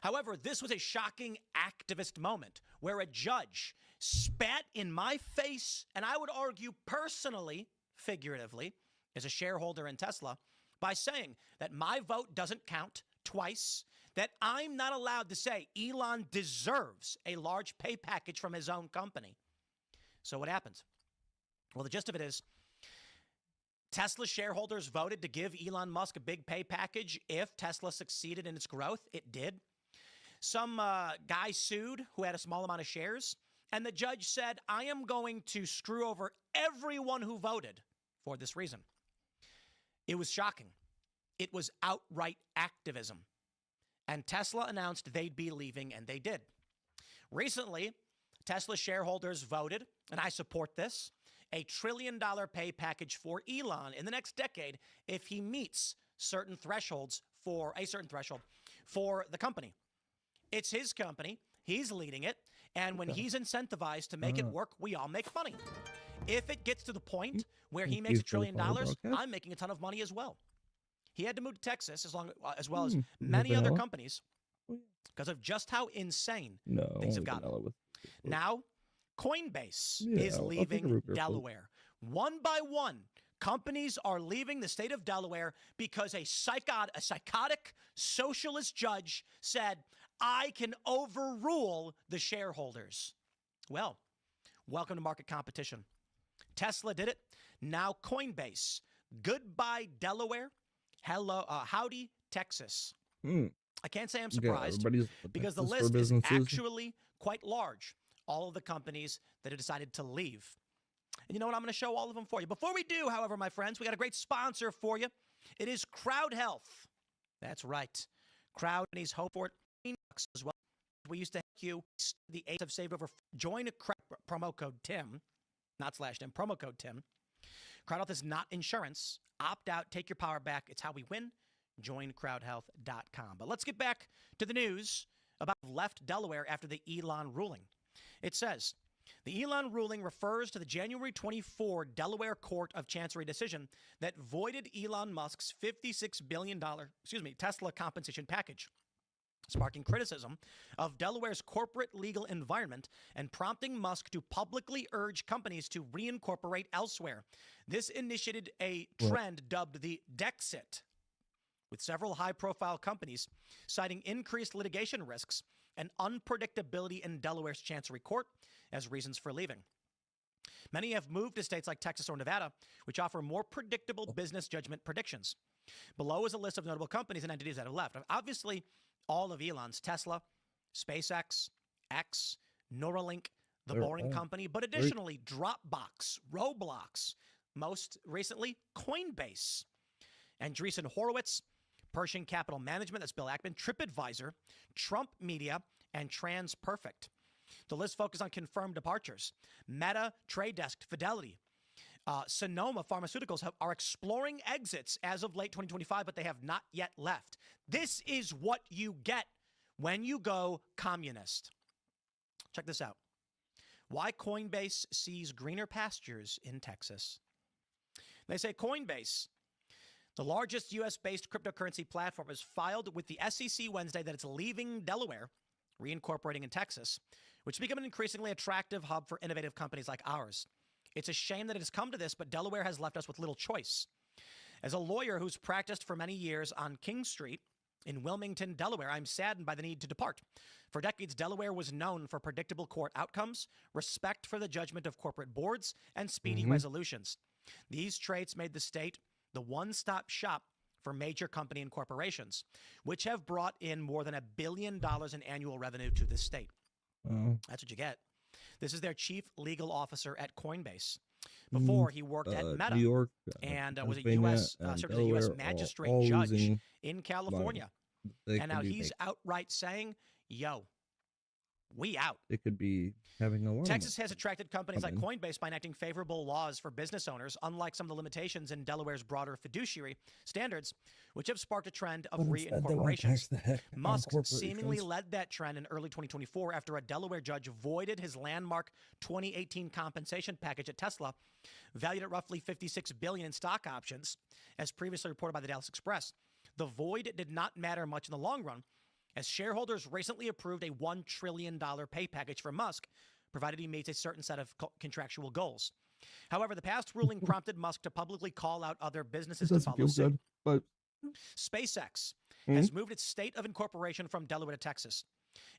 [SPEAKER 21] However, this was a shocking activist moment where a judge spat in my face, and I would argue personally, figuratively, as a shareholder in Tesla, by saying that my vote doesn't count twice, that I'm not allowed to say Elon deserves a large pay package from his own company. So what happens? Well, the gist of it is Tesla shareholders voted to give Elon Musk a big pay package if Tesla succeeded in its growth. It did. Some guy sued who had a small amount of shares, and the judge said, I am going to screw over everyone who voted for this reason. It was shocking. It was outright activism. And Tesla announced they'd be leaving, and they did. Recently, Tesla shareholders voted, and I support this, $1 trillion pay package for Elon in the next decade if he meets certain thresholds for the company. It's his company. He's leading it. And when he's incentivized to make it work, we all make money. If it gets to the point where he makes $1 trillion, I'm making a ton of money as well. He had to move to Texas as well as many other companies because of just how insane things have gotten. Now, Coinbase is leaving Delaware. One by one, companies are leaving the state of Delaware because a psychotic socialist judge said, I can overrule the shareholders. Well, welcome to market competition. Tesla did it. Now Coinbase. Goodbye, Delaware. Hello, howdy, Texas. I can't say I'm surprised because the list is actually quite large. All of the companies that have decided to leave. And you know what? I'm going to show all of them for you. Before we do, however, my friends, we got a great sponsor for you. It is Crowd Health. That's right. Crowd needs hope for it as well. We used to thank you. The eight have saved over. Join promo code Tim, not slash Tim, promo code Tim. Crowd Health is not insurance. Opt out, take your power back. It's how we win. Join crowdhealth.com. But let's get back to the news about left Delaware after the Elon ruling. It says, the Elon ruling refers to the January 24 Delaware Court of Chancery decision that voided Elon Musk's $56 billion, Tesla compensation package, sparking criticism of Delaware's corporate legal environment and prompting Musk to publicly urge companies to reincorporate elsewhere. This initiated a trend dubbed the Dexit, with several high-profile companies citing increased litigation risks and unpredictability in Delaware's Chancery Court as reasons for leaving. Many have moved to states like Texas or Nevada, which offer more predictable business judgment predictions. Below is a list of notable companies and entities that have left. Obviously, all of Elon's: Tesla, SpaceX, X, Neuralink, the Boring Company, but additionally Dropbox, Roblox, most recently Coinbase, Andreessen Horowitz, Pershing Capital Management, that's Bill Ackman, TripAdvisor, Trump Media, and TransPerfect. The list focuses on confirmed departures. Meta, Trade Desk, Fidelity, Sonoma Pharmaceuticals are exploring exits as of late 2025, but they have not yet left. This is what you get when you go communist. Check this out. Why Coinbase sees greener pastures in Texas. They say Coinbase, the largest U.S.-based cryptocurrency platform, has filed with the SEC Wednesday that it's leaving Delaware, reincorporating in Texas, which has become an increasingly attractive hub for innovative companies like ours. It's a shame that it has come to this, but Delaware has left us with little choice. As a lawyer who's practiced for many years on King Street in Wilmington, Delaware, I'm saddened by the need to depart. For decades, Delaware was known for predictable court outcomes, respect for the judgment of corporate boards, and speedy resolutions. These traits made the state the one-stop shop for major company and corporations, which have brought in more than $1 billion in annual revenue to the state. That's what you get. This is their chief legal officer at Coinbase. Before, he worked at Meta,
[SPEAKER 2] New York,
[SPEAKER 21] and was a U.S. served as a U.S. magistrate judge in California. And now he's outright saying, yo, we out.
[SPEAKER 2] It could be having a lot.
[SPEAKER 21] Texas has attracted companies like Coinbase by enacting favorable laws for business owners, unlike some of the limitations in Delaware's broader fiduciary standards, which have sparked a trend of reincorporations. Musk seemingly led that trend in early 2024 after a Delaware judge voided his landmark 2018 compensation package at Tesla, valued at roughly $56 billion in stock options, as previously reported by the Dallas Express. The void did not matter much in the long run, as shareholders recently approved a $1 trillion pay package for Musk, provided he meets a certain set of contractual goals. However, the past ruling prompted Musk to publicly call out other businesses to follow suit.
[SPEAKER 2] But
[SPEAKER 21] SpaceX has moved its state of incorporation from Delaware to Texas.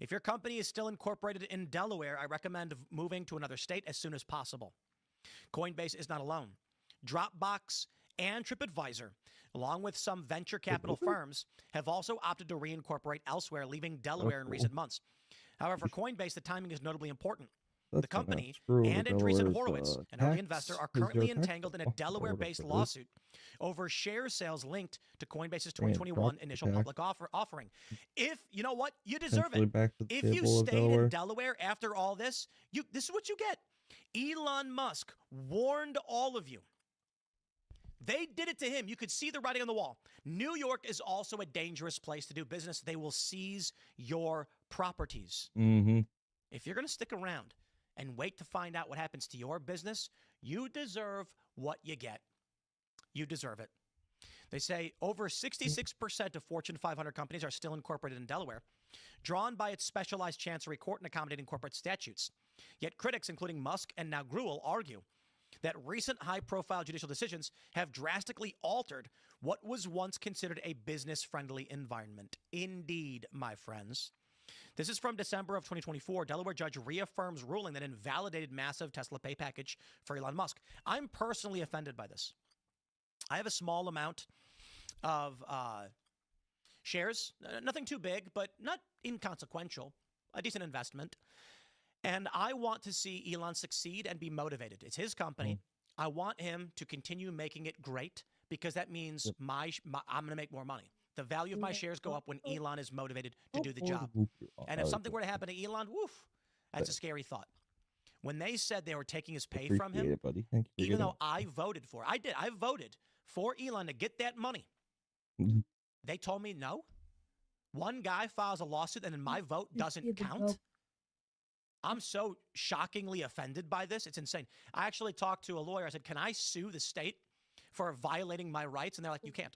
[SPEAKER 21] If your company is still incorporated in Delaware, I recommend moving to another state as soon as possible. Coinbase is not alone. Dropbox and TripAdvisor, along with some venture capital firms, have also opted to reincorporate elsewhere, leaving Delaware in recent months. However, for Coinbase, the timing is notably important. The company and Andreessen Horowitz, an early investor, are currently entangled in a Delaware-based lawsuit over share sales linked to Coinbase's 2021 initial public offering. If, you know what, you deserve it. If you stayed in Delaware after all this, this is what you get. Elon Musk warned all of you. They did it to him. You could see the writing on the wall. New York is also a dangerous place to do business. They will seize your properties. If you're going to stick around and wait to find out what happens to your business, you deserve what you get. You deserve it. They say over 66% of Fortune 500 companies are still incorporated in Delaware, drawn by its specialized chancery court and accommodating corporate statutes. Yet critics, including Musk and now Gruel, argue that recent high-profile judicial decisions have drastically altered what was once considered a business-friendly environment. Indeed, my friends. This is from December of 2024. Delaware judge reaffirms ruling that invalidated massive Tesla pay package for Elon Musk. I'm personally offended by this. I have a small amount of shares, nothing too big, but not inconsequential, a decent investment. And I want to see Elon succeed and be motivated. It's his company. I want him to continue making it great because that means I'm going to make more money. The value of my shares go up when Elon is motivated to do the job. And if something were to happen to Elon, woof, that's a scary thought. When they said they were taking his pay from him, even though I voted for it, I voted for Elon to get that money. They told me no. One guy files a lawsuit and then my vote doesn't count. I'm so shockingly offended by this. It's insane. I actually talked to a lawyer. I said, can I sue the state for violating my rights? And they're like, you can't.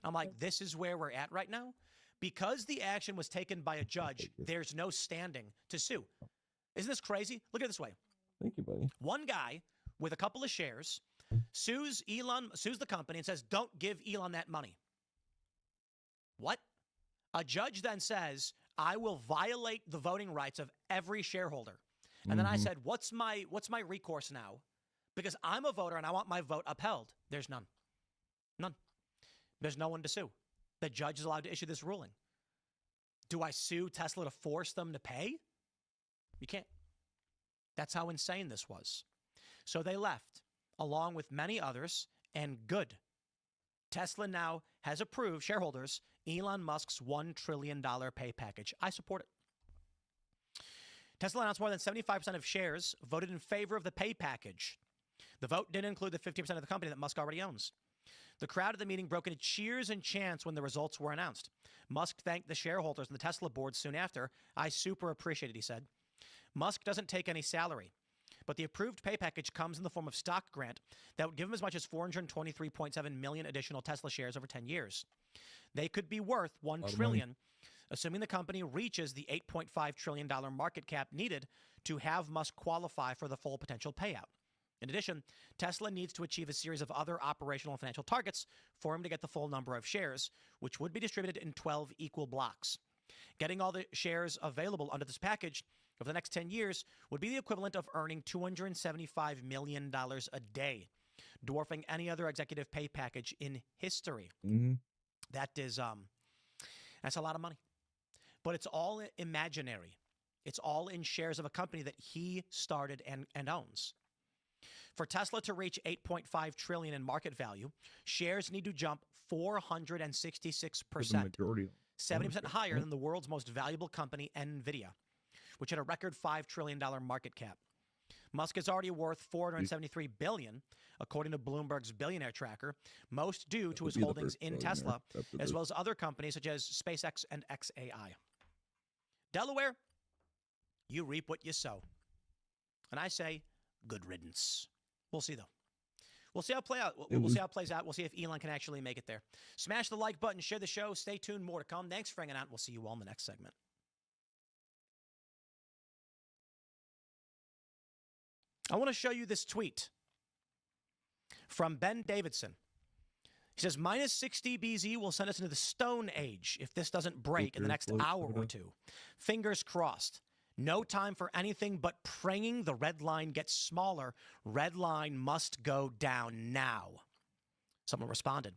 [SPEAKER 21] I'm like, this is where we're at right now. Because the action was taken by a judge, there's no standing to sue. Isn't this crazy? Look at it this way.
[SPEAKER 2] Thank you, buddy.
[SPEAKER 21] One guy with a couple of shares sues the company and says, don't give Elon that money. What? A judge then says, I will violate the voting rights of every shareholder. And then I said, what's my recourse now? Because I'm a voter and I want my vote upheld. There's none. None. There's no one to sue. The judge is allowed to issue this ruling. Do I sue Tesla to force them to pay? You can't. That's how insane this was. So they left, along with many others, and good. Tesla now has approved, shareholders, Elon Musk's $1 trillion pay package. I support it. Tesla announced more than 75% of shares voted in favor of the pay package. The vote didn't include the 50% of the company that Musk already owns. The crowd at the meeting broke into cheers and chants when the results were announced. Musk thanked the shareholders and the Tesla board soon after. I super appreciate it, he said. Musk doesn't take any salary, but the approved pay package comes in the form of stock grant that would give him as much as 423.7 million additional Tesla shares over 10 years. They could be worth $1 trillion, assuming the company reaches the $8.5 trillion market cap needed to have Musk qualify for the full potential payout. In addition, Tesla needs to achieve a series of other operational and financial targets for him to get the full number of shares, which would be distributed in 12 equal blocks. Getting all the shares available under this package over the next 10 years would be the equivalent of earning $275 million a day, dwarfing any other executive pay package in history. That is, that's a lot of money. But it's all imaginary. It's all in shares of a company that he started and owns. For Tesla to reach $8.5 trillion in market value, shares need to jump 466%, 70% higher than the world's most valuable company, NVIDIA, which had a record $5 trillion market cap. Musk is already worth $473 billion, according to Bloomberg's billionaire tracker, most due to his holdings in Tesla, as well as other companies such as SpaceX and XAI. Delaware, you reap what you sow. And I say, good riddance. We'll see, though. We'll see how it plays out. We'll see how it plays out. We'll see if Elon can actually make it there. Smash the like button, share the show. Stay tuned. More to come. Thanks for hanging out. We'll see you all in the next segment. I want to show you this tweet from Ben Davidson. He says, minus 60 BZ will send us into the Stone Age if this doesn't break in the next hour or two. Fingers crossed. No time for anything but praying the red line gets smaller. Red line must go down now. Someone responded,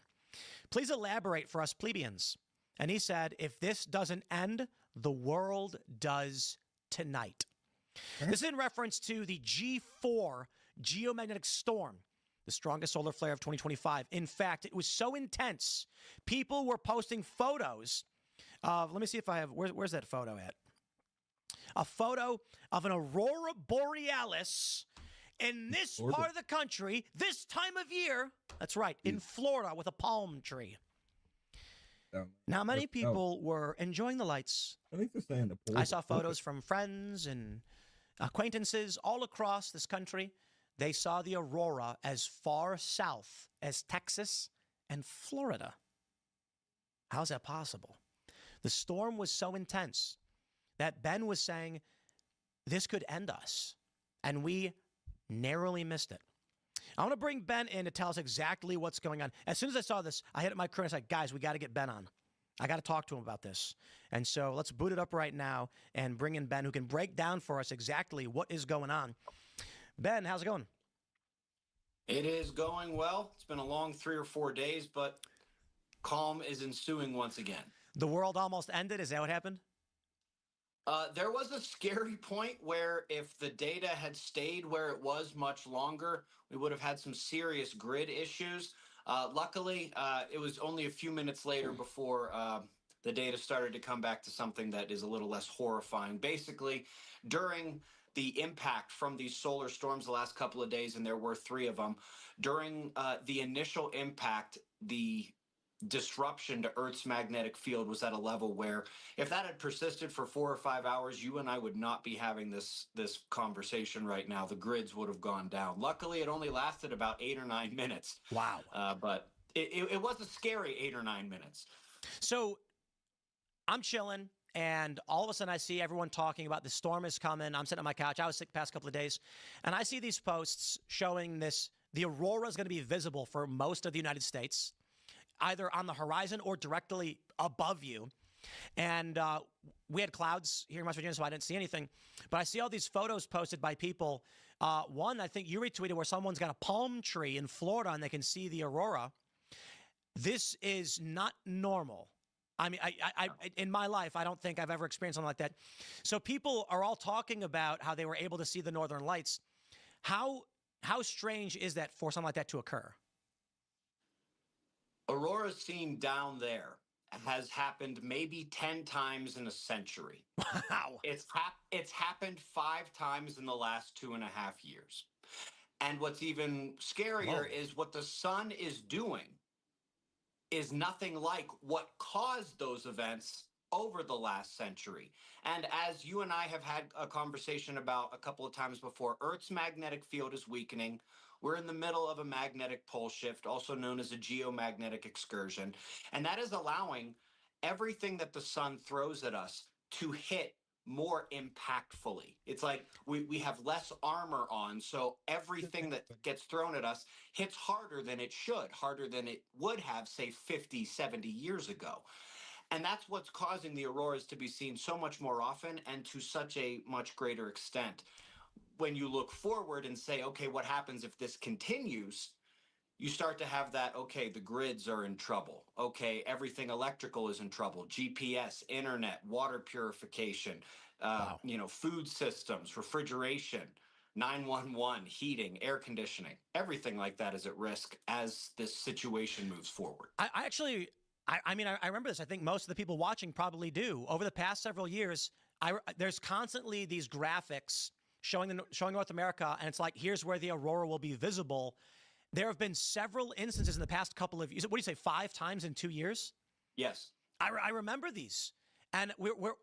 [SPEAKER 21] please elaborate for us plebeians. And he said, if this doesn't end, the world does tonight. This is in reference to the G4 geomagnetic storm, the strongest solar flare of 2025. In fact, it was so intense, people were posting photos of, let me see if I have, where's that photo at? A photo of an aurora borealis in this part of the country, this time of year. That's right, in Florida with a palm tree. Now, many people were enjoying the lights.
[SPEAKER 2] I think they're saying the
[SPEAKER 21] I saw photos from friends and acquaintances all across this country. They saw the aurora as far south as Texas and Florida. How's that possible? The storm was so intense that Ben was saying this could end us, and we narrowly missed it. I want to bring Ben in to tell us exactly what's going on. As soon as I saw this, I hit up my crew and I said, guys, we got to get Ben on. I got to talk to him about this. And so let's boot it up right now and bring in Ben, who can break down for us exactly what is going on. Ben, how's it going?
[SPEAKER 1] It is going well. It's been a long 3 or 4 days, but calm is ensuing once again.
[SPEAKER 21] The world almost ended? Is that what happened?
[SPEAKER 1] There was a scary point where if the data had stayed where it was much longer, we would have had some serious grid issues. Luckily, it was only a few minutes later before the data started to come back to something that is a little less horrifying. Basically, during the impact from these solar storms the last couple of days, and there were 3 of them, during the initial impact, the disruption to Earth's magnetic field was at a level where if that had persisted for 4 or 5 hours, you and I would not be having this conversation right now. The grids would have gone down. Luckily, it only lasted about 8 or 9 minutes.
[SPEAKER 21] Wow.
[SPEAKER 1] But it was a scary 8 or 9 minutes.
[SPEAKER 21] So I'm chilling, and all of a sudden I see everyone talking about the storm is coming. I'm sitting on my couch. I was sick the past couple of days, and I see these posts showing the aurora is going to be visible for most of the United States, either on the horizon or directly above you. And we had clouds here in West Virginia, so I didn't see anything. But I see all these photos posted by people. One, I think you retweeted, where someone's got a palm tree in Florida and they can see the aurora. This is not normal. I mean, I in my life, I don't think I've ever experienced something like that. So people are all talking about how they were able to see the northern lights. How strange is that for something like that to occur?
[SPEAKER 1] Auroras seen down there has happened maybe 10 times in a century.
[SPEAKER 21] Wow.
[SPEAKER 1] It's happened 5 times in the last 2.5 years. And what's even scarier is what the sun is doing is nothing like what caused those events over the last century. And as you and I have had a conversation about a couple of times before, Earth's magnetic field is weakening. We're in the middle of a magnetic pole shift, also known as a geomagnetic excursion. And that is allowing everything that the sun throws at us to hit more impactfully. It's like we have less armor on, so everything that gets thrown at us hits harder than it should, harder than it would have, say, 50, 70 years ago. And that's what's causing the auroras to be seen so much more often and to such a much greater extent. When you look forward and say, okay, what happens if this continues? You start to have that, okay, the grids are in trouble. Okay, everything electrical is in trouble. GPS, internet, water purification, food systems, refrigeration, 911, heating, air conditioning, everything like that is at risk as this situation moves forward.
[SPEAKER 21] I remember this. I think most of the people watching probably do. Over the past several years, There's constantly these graphics showing North America, and it's like, here's where the aurora will be visible. There have been several instances in the past couple of years. What do you say, 5 times in 2 years?
[SPEAKER 1] Yes.
[SPEAKER 21] I remember these. And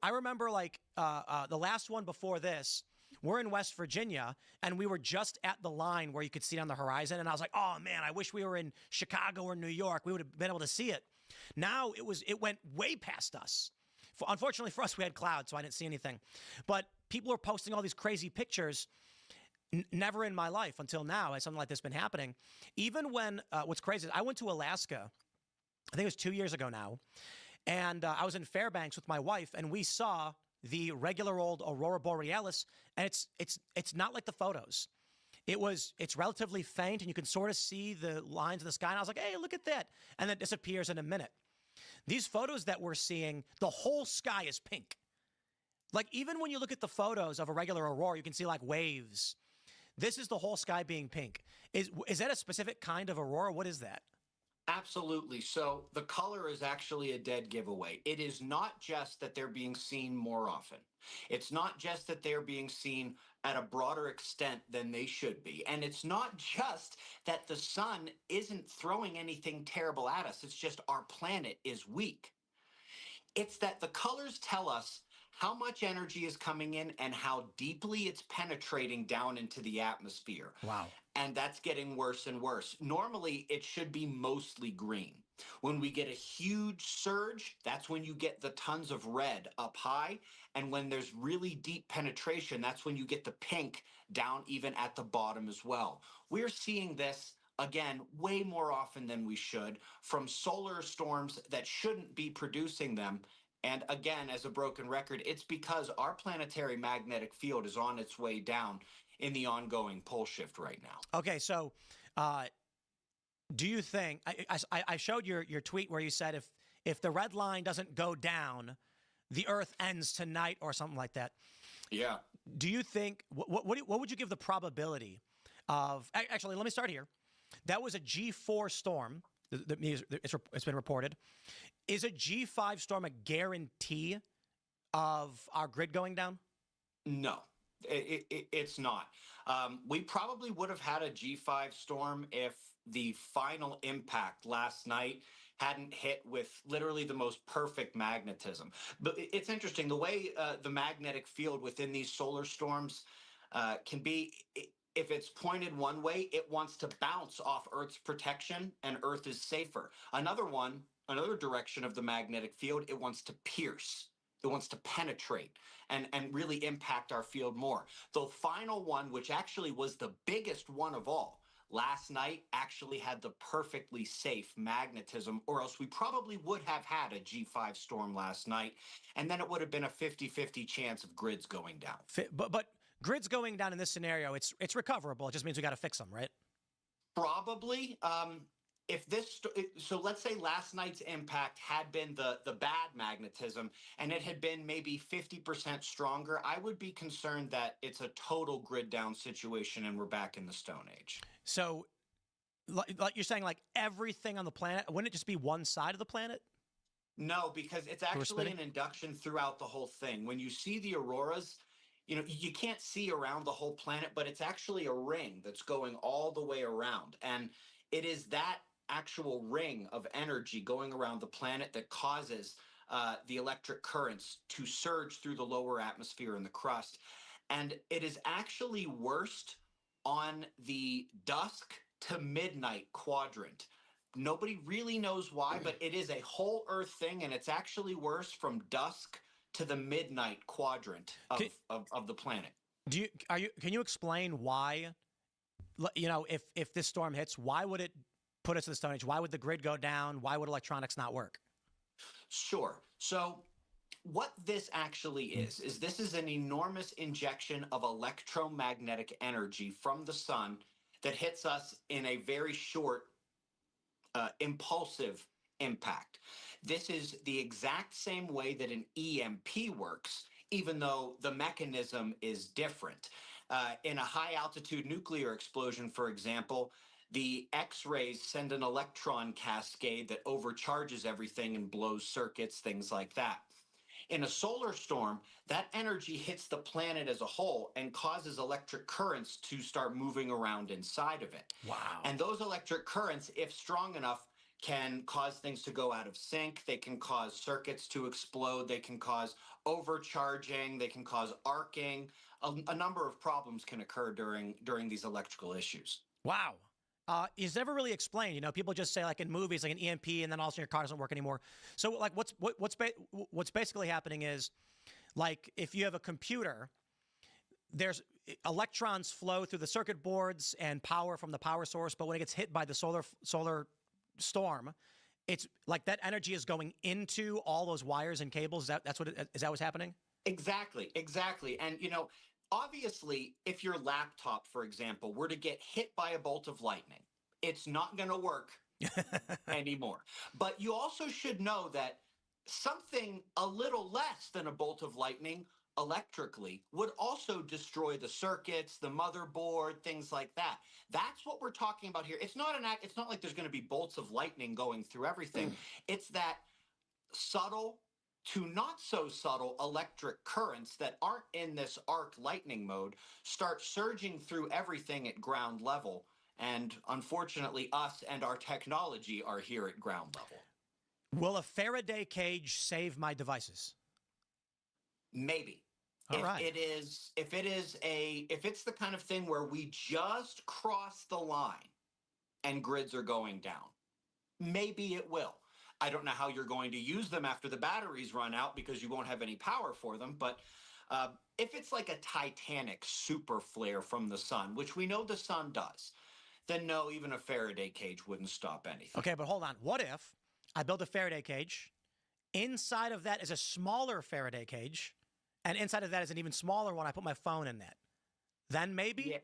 [SPEAKER 21] I remember like the last one before this, we're in West Virginia, and we were just at the line where you could see it on the horizon. And I was like, oh, man, I wish we were in Chicago or New York. We would have been able to see it. Now it went way past us. Unfortunately for us, we had clouds, so I didn't see anything. But people are posting all these crazy pictures. Never in my life until now has something like this been happening. Even when, what's crazy is I went to Alaska, I think it was 2 years ago now, and I was in Fairbanks with my wife, and we saw the regular old aurora borealis, and it's not like the photos. It's relatively faint, and you can sort of see the lines in the sky, and I was like, hey, look at that, and then it disappears in a minute. These photos that we're seeing, the whole sky is pink. Like, even when you look at the photos of a regular aurora, you can see like waves. This is the whole sky being pink. Is that a specific kind of aurora? What is that?
[SPEAKER 1] Absolutely. So the color is actually a dead giveaway. It is not just that they're being seen more often. It's not just that they're being seen at a broader extent than they should be. And it's not just that the sun isn't throwing anything terrible at us. It's just our planet is weak. It's that the colors tell us how much energy is coming in and how deeply it's penetrating down into the atmosphere.
[SPEAKER 21] Wow.
[SPEAKER 1] And that's getting worse and worse. Normally, it should be mostly green. When we get a huge surge, that's when you get the tons of red up high. And when there's really deep penetration, that's when you get the pink down even at the bottom as well. We're seeing this, again, way more often than we should from solar storms that shouldn't be producing them. And again, as a broken record, it's because our planetary magnetic field is on its way down in the ongoing pole shift right now.
[SPEAKER 21] Okay, so do you think I showed your tweet where you said if the red line doesn't go down, the Earth ends tonight or something like that?
[SPEAKER 1] Yeah.
[SPEAKER 21] Do you think what would you give the probability of? Actually, let me start here. That was a G4 storm. It's been reported. Is a G5 storm a guarantee of our grid going down?
[SPEAKER 1] No, it's not. We probably would have had a G5 storm if the final impact last night hadn't hit with literally the most perfect magnetism. But it's interesting, the way the magnetic field within these solar storms can be, if it's pointed one way, it wants to bounce off Earth's protection and Earth is safer. Another direction of the magnetic field, it wants to pierce. It wants to penetrate and really impact our field more. The final one, which actually was the biggest one of all, last night actually had the perfectly safe magnetism, or else we probably would have had a G5 storm last night, and then it would have been a 50-50 chance of grids going down.
[SPEAKER 21] But grids going down in this scenario, it's recoverable. It just means we got to fix them, right?
[SPEAKER 1] Probably. So let's say last night's impact had been the bad magnetism and it had been maybe 50% stronger, I would be concerned that it's a total grid down situation and we're back in the Stone Age.
[SPEAKER 21] So like you're saying, like everything on the planet, wouldn't it just be one side of the planet?
[SPEAKER 1] No, because it's actually an induction throughout the whole thing. When you see the auroras, you can't see around the whole planet, but it's actually a ring that's going all the way around. And it is that actual ring of energy going around the planet that causes the electric currents to surge through the lower atmosphere and the crust. And it is actually worst on the dusk to midnight quadrant. Nobody really knows why, but it is a whole Earth thing, and it's actually worse from dusk to the midnight quadrant of the planet.
[SPEAKER 21] Can you explain why, if this storm hits, why would it put us in the Stone Age? Why would the grid go down? Why would electronics not work?
[SPEAKER 1] Sure. So what this actually is this is an enormous injection of electromagnetic energy from the sun that hits us in a very short, impulsive impact. This is the exact same way that an EMP works, even though the mechanism is different. In a high-altitude nuclear explosion, for example, the X-rays send an electron cascade that overcharges everything and blows circuits, things like that. In a solar storm, that energy hits the planet as a whole and causes electric currents to start moving around inside of it.
[SPEAKER 21] Wow.
[SPEAKER 1] And those electric currents, if strong enough, can cause things to go out of sync. They can cause circuits to explode. They can cause overcharging. They can cause arcing. A number of problems can occur during these electrical issues.
[SPEAKER 21] Wow. It's never really explained. You know, people just say, like in movies, like an EMP, and then all of a sudden your car doesn't work anymore. So, like, what's basically happening is, like, if you have a computer, there's electrons flow through the circuit boards and power from the power source, but when it gets hit by the solar storm, it's like that energy is going into all those wires and cables. Is that what's happening?
[SPEAKER 1] Exactly. And, you know, obviously, if your laptop, for example, were to get hit by a bolt of lightning, it's not going to work anymore. But you also should know that something a little less than a bolt of lightning electrically would also destroy the circuits, the motherboard, things like that. That's what we're talking about here. It's not like there's going to be bolts of lightning going through everything. It's that subtle to not so subtle electric currents that aren't in this arc lightning mode start surging through everything at ground level. And unfortunately, us and our technology are here at ground level.
[SPEAKER 21] Will a Faraday cage save my devices?
[SPEAKER 1] Maybe.
[SPEAKER 21] All right.
[SPEAKER 1] If it's the kind of thing where we just cross the line and grids are going down, maybe it will. I don't know how you're going to use them after the batteries run out because you won't have any power for them. But if it's like a Titanic super flare from the sun, which we know the sun does, then no, even a Faraday cage wouldn't stop anything.
[SPEAKER 21] Okay, but hold on. What if I build a Faraday cage? Inside of that is a smaller Faraday cage, and inside of that is an even smaller one. I put my phone in that. Then maybe?
[SPEAKER 1] Yeah.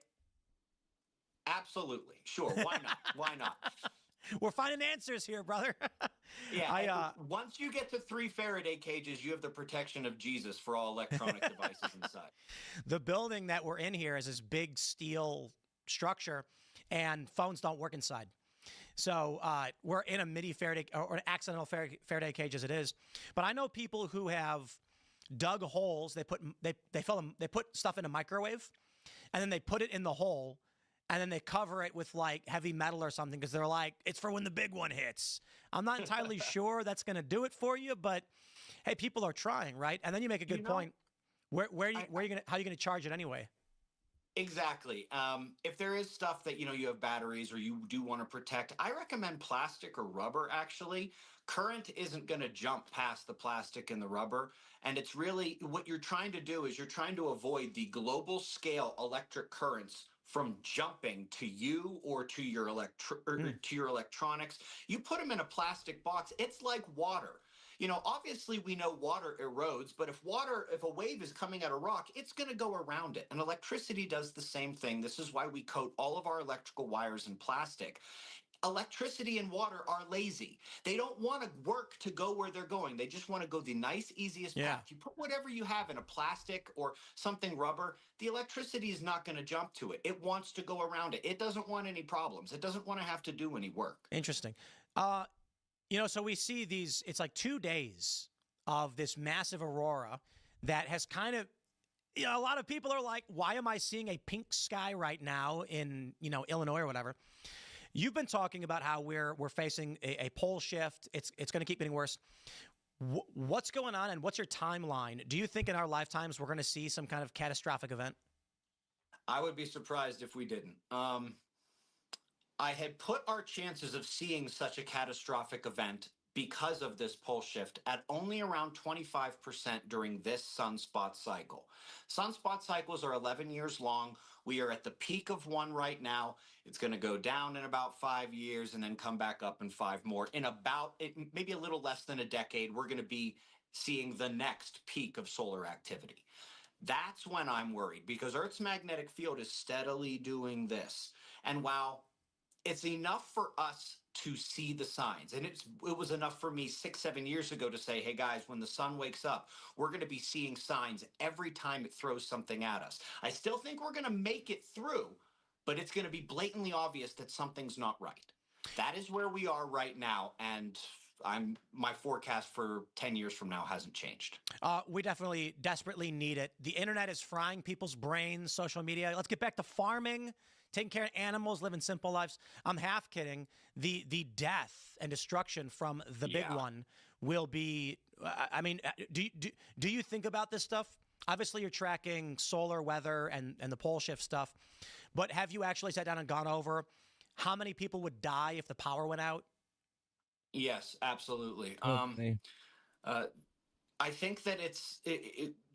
[SPEAKER 1] Absolutely. Sure. Why not? Why not?
[SPEAKER 21] We're finding answers here, brother.
[SPEAKER 1] Yeah. Once you get to 3 Faraday cages, you have the protection of Jesus for all electronic devices inside.
[SPEAKER 21] The building that we're in here is this big steel structure, and phones don't work inside. So we're in a mini Faraday or an accidental Faraday cage as it is. But I know people who have dug holes. They put stuff in a microwave, and then they put it in the hole. And then they cover it with like heavy metal or something because they're like, it's for when the big one hits. I'm not entirely sure that's going to do it for you, but hey, people are trying, right? And then you make a good point. How are you going to charge it anyway?
[SPEAKER 1] Exactly. If there is stuff that, you have batteries or you do want to protect, I recommend plastic or rubber, actually. Current isn't going to jump past the plastic and the rubber. And it's really what you're trying to do is you're trying to avoid the global scale electric currents from jumping to you or to your electronics. You put them in a plastic box. It's like water. Obviously we know water erodes, but if a wave is coming at a rock, it's going to go around it. And electricity does the same thing. This is why we coat all of our electrical wires in plastic. Electricity and water are lazy. They don't want to work to go where they're going. They just want to go the nice, easiest path. You put whatever you have in a plastic or something rubber, the electricity is not going to jump to it. It wants to go around it. It doesn't want any problems. It doesn't want to have to do any work.
[SPEAKER 21] Interesting. So we see these, it's like 2 days of this massive aurora that has kind of, a lot of people are like, why am I seeing a pink sky right now in, Illinois or whatever? You've been talking about how we're facing a pole shift. It's going to keep getting worse. What's going on and what's your timeline? Do you think in our lifetimes we're going to see some kind of catastrophic event?
[SPEAKER 1] I would be surprised if we didn't. I had put our chances of seeing such a catastrophic event because of this pole shift at only around 25% during this sunspot cycle. Sunspot cycles are 11 years long. We are at the peak of one right now. It's going to go down in about 5 years and then come back up in 5 more. In maybe a little less than a decade, we're going to be seeing the next peak of solar activity. That's when I'm worried because Earth's magnetic field is steadily doing this. And while it's enough for us to see the signs, and it was enough for me 6-7 years ago to say, hey guys, when the sun wakes up, we're going to be seeing signs every time it throws something at us. I still think we're going to make it through, but it's going to be blatantly obvious that something's not right. That is where we are right now, and my forecast for 10 years from now hasn't changed.
[SPEAKER 21] We definitely desperately need it. The internet is frying people's brains, social media. Let's get back to farming, taking care of animals, living simple lives. I'm half kidding. The death and destruction from the big one will be, I mean, do you think about this stuff? Obviously, you're tracking solar weather and the pole shift stuff, but have you actually sat down and gone over how many people would die if the power went out?
[SPEAKER 1] Yes, absolutely. I think that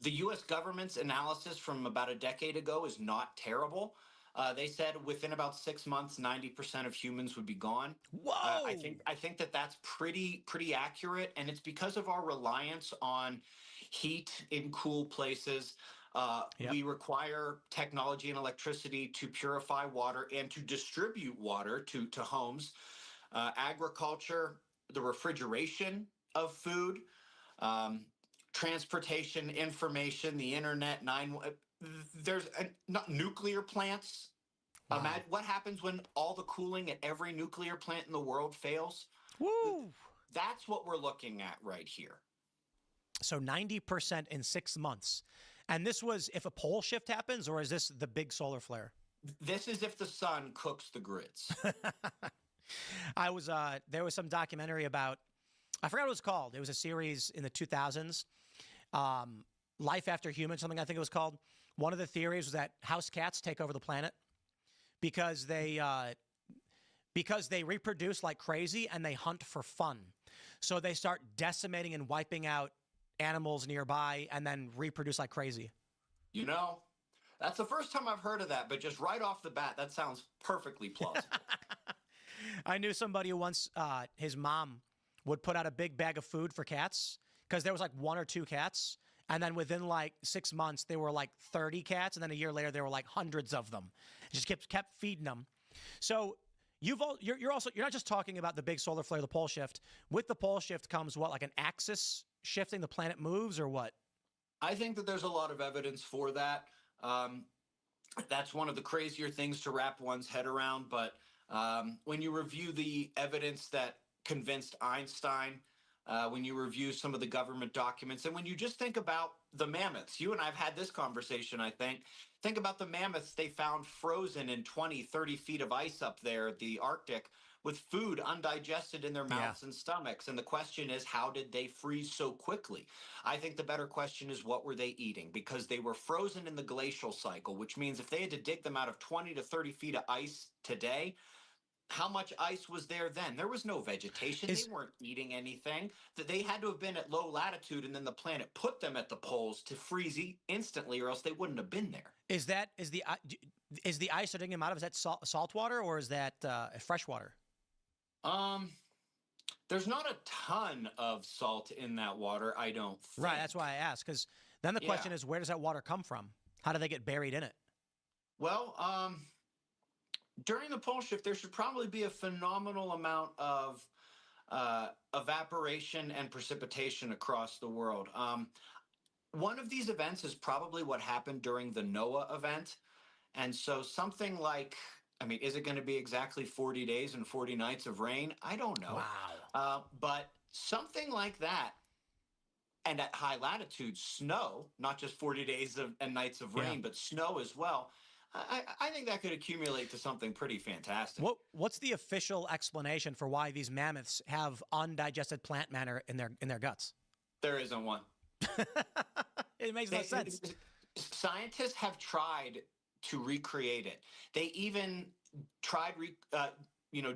[SPEAKER 1] the U.S. government's analysis from about a decade ago is not terrible. They said within about 6 months, 90% of humans would be gone.
[SPEAKER 21] Whoa!
[SPEAKER 1] I think that that's pretty accurate, and it's because of our reliance on heat in cool places. We require technology and electricity to purify water and to distribute water to homes. Agriculture, the refrigeration of food, transportation, information, the internet, there's not nuclear plants. Wow. Imagine what happens when all the cooling at every nuclear plant in the world fails.
[SPEAKER 21] Woo!
[SPEAKER 1] That's what we're looking at right here.
[SPEAKER 21] So 90% in 6 months. And this was if a pole shift happens, or is this the big solar flare?
[SPEAKER 1] This is if the sun cooks the grids.
[SPEAKER 21] There was some documentary about, I forgot what it was called. It was a series in the 2000s, Life After Human, something I think it was called. One of the theories was that house cats take over the planet because they reproduce like crazy and they hunt for fun. So they start decimating and wiping out animals nearby and then reproduce like crazy.
[SPEAKER 1] You know, that's the first time I've heard of that, but just right off the bat, that sounds perfectly plausible.
[SPEAKER 21] I knew somebody who once, his mom would put out a big bag of food for cats because there was like 1 or 2 cats. And then within like 6 months, there were like 30 cats. And then a year later, there were like hundreds of them. Just kept feeding them. So you're not just talking about the big solar flare, the pole shift. With the pole shift comes what, like an axis shifting, the planet moves, or what?
[SPEAKER 1] I think that there's a lot of evidence for that. That's one of the crazier things to wrap one's head around. But when you review the evidence that convinced Einstein, when you review some of the government documents, and when you just think about the mammoths, you and I have had this conversation, I think about the mammoths they found frozen in 20, 30 feet of ice up there at the Arctic with food undigested in their mouths and stomachs. And the question is, how did they freeze so quickly? I think the better question is, what were they eating? Because they were frozen in the glacial cycle, which means if they had to dig them out of 20 to 30 feet of ice today, how much ice was there then? There was no vegetation. They weren't eating anything. They had to have been at low latitude, and then the planet put them at the poles to freeze instantly, or else they wouldn't have been there.
[SPEAKER 21] Is the ice they're digging them out of, is that salt water, or is that fresh water?
[SPEAKER 1] There's not a ton of salt in that water, I don't think.
[SPEAKER 21] Right, that's why I asked, because then the question is, where does that water come from? How do they get buried in it?
[SPEAKER 1] Well, during the pole shift, there should probably be a phenomenal amount of evaporation and precipitation across the world. One of these events is probably what happened during the Noah event. And so something like, I mean, is it going to be exactly 40 days and 40 nights of rain? I don't know.
[SPEAKER 21] Wow.
[SPEAKER 1] But something like that, and at high latitude, snow, not just 40 days and nights of rain, but snow as well. I think that could accumulate to something pretty fantastic.
[SPEAKER 21] What's the official explanation for why these mammoths have undigested plant matter in their guts?
[SPEAKER 1] There isn't one.
[SPEAKER 21] It makes no sense.
[SPEAKER 1] Scientists have tried to recreate it. They even tried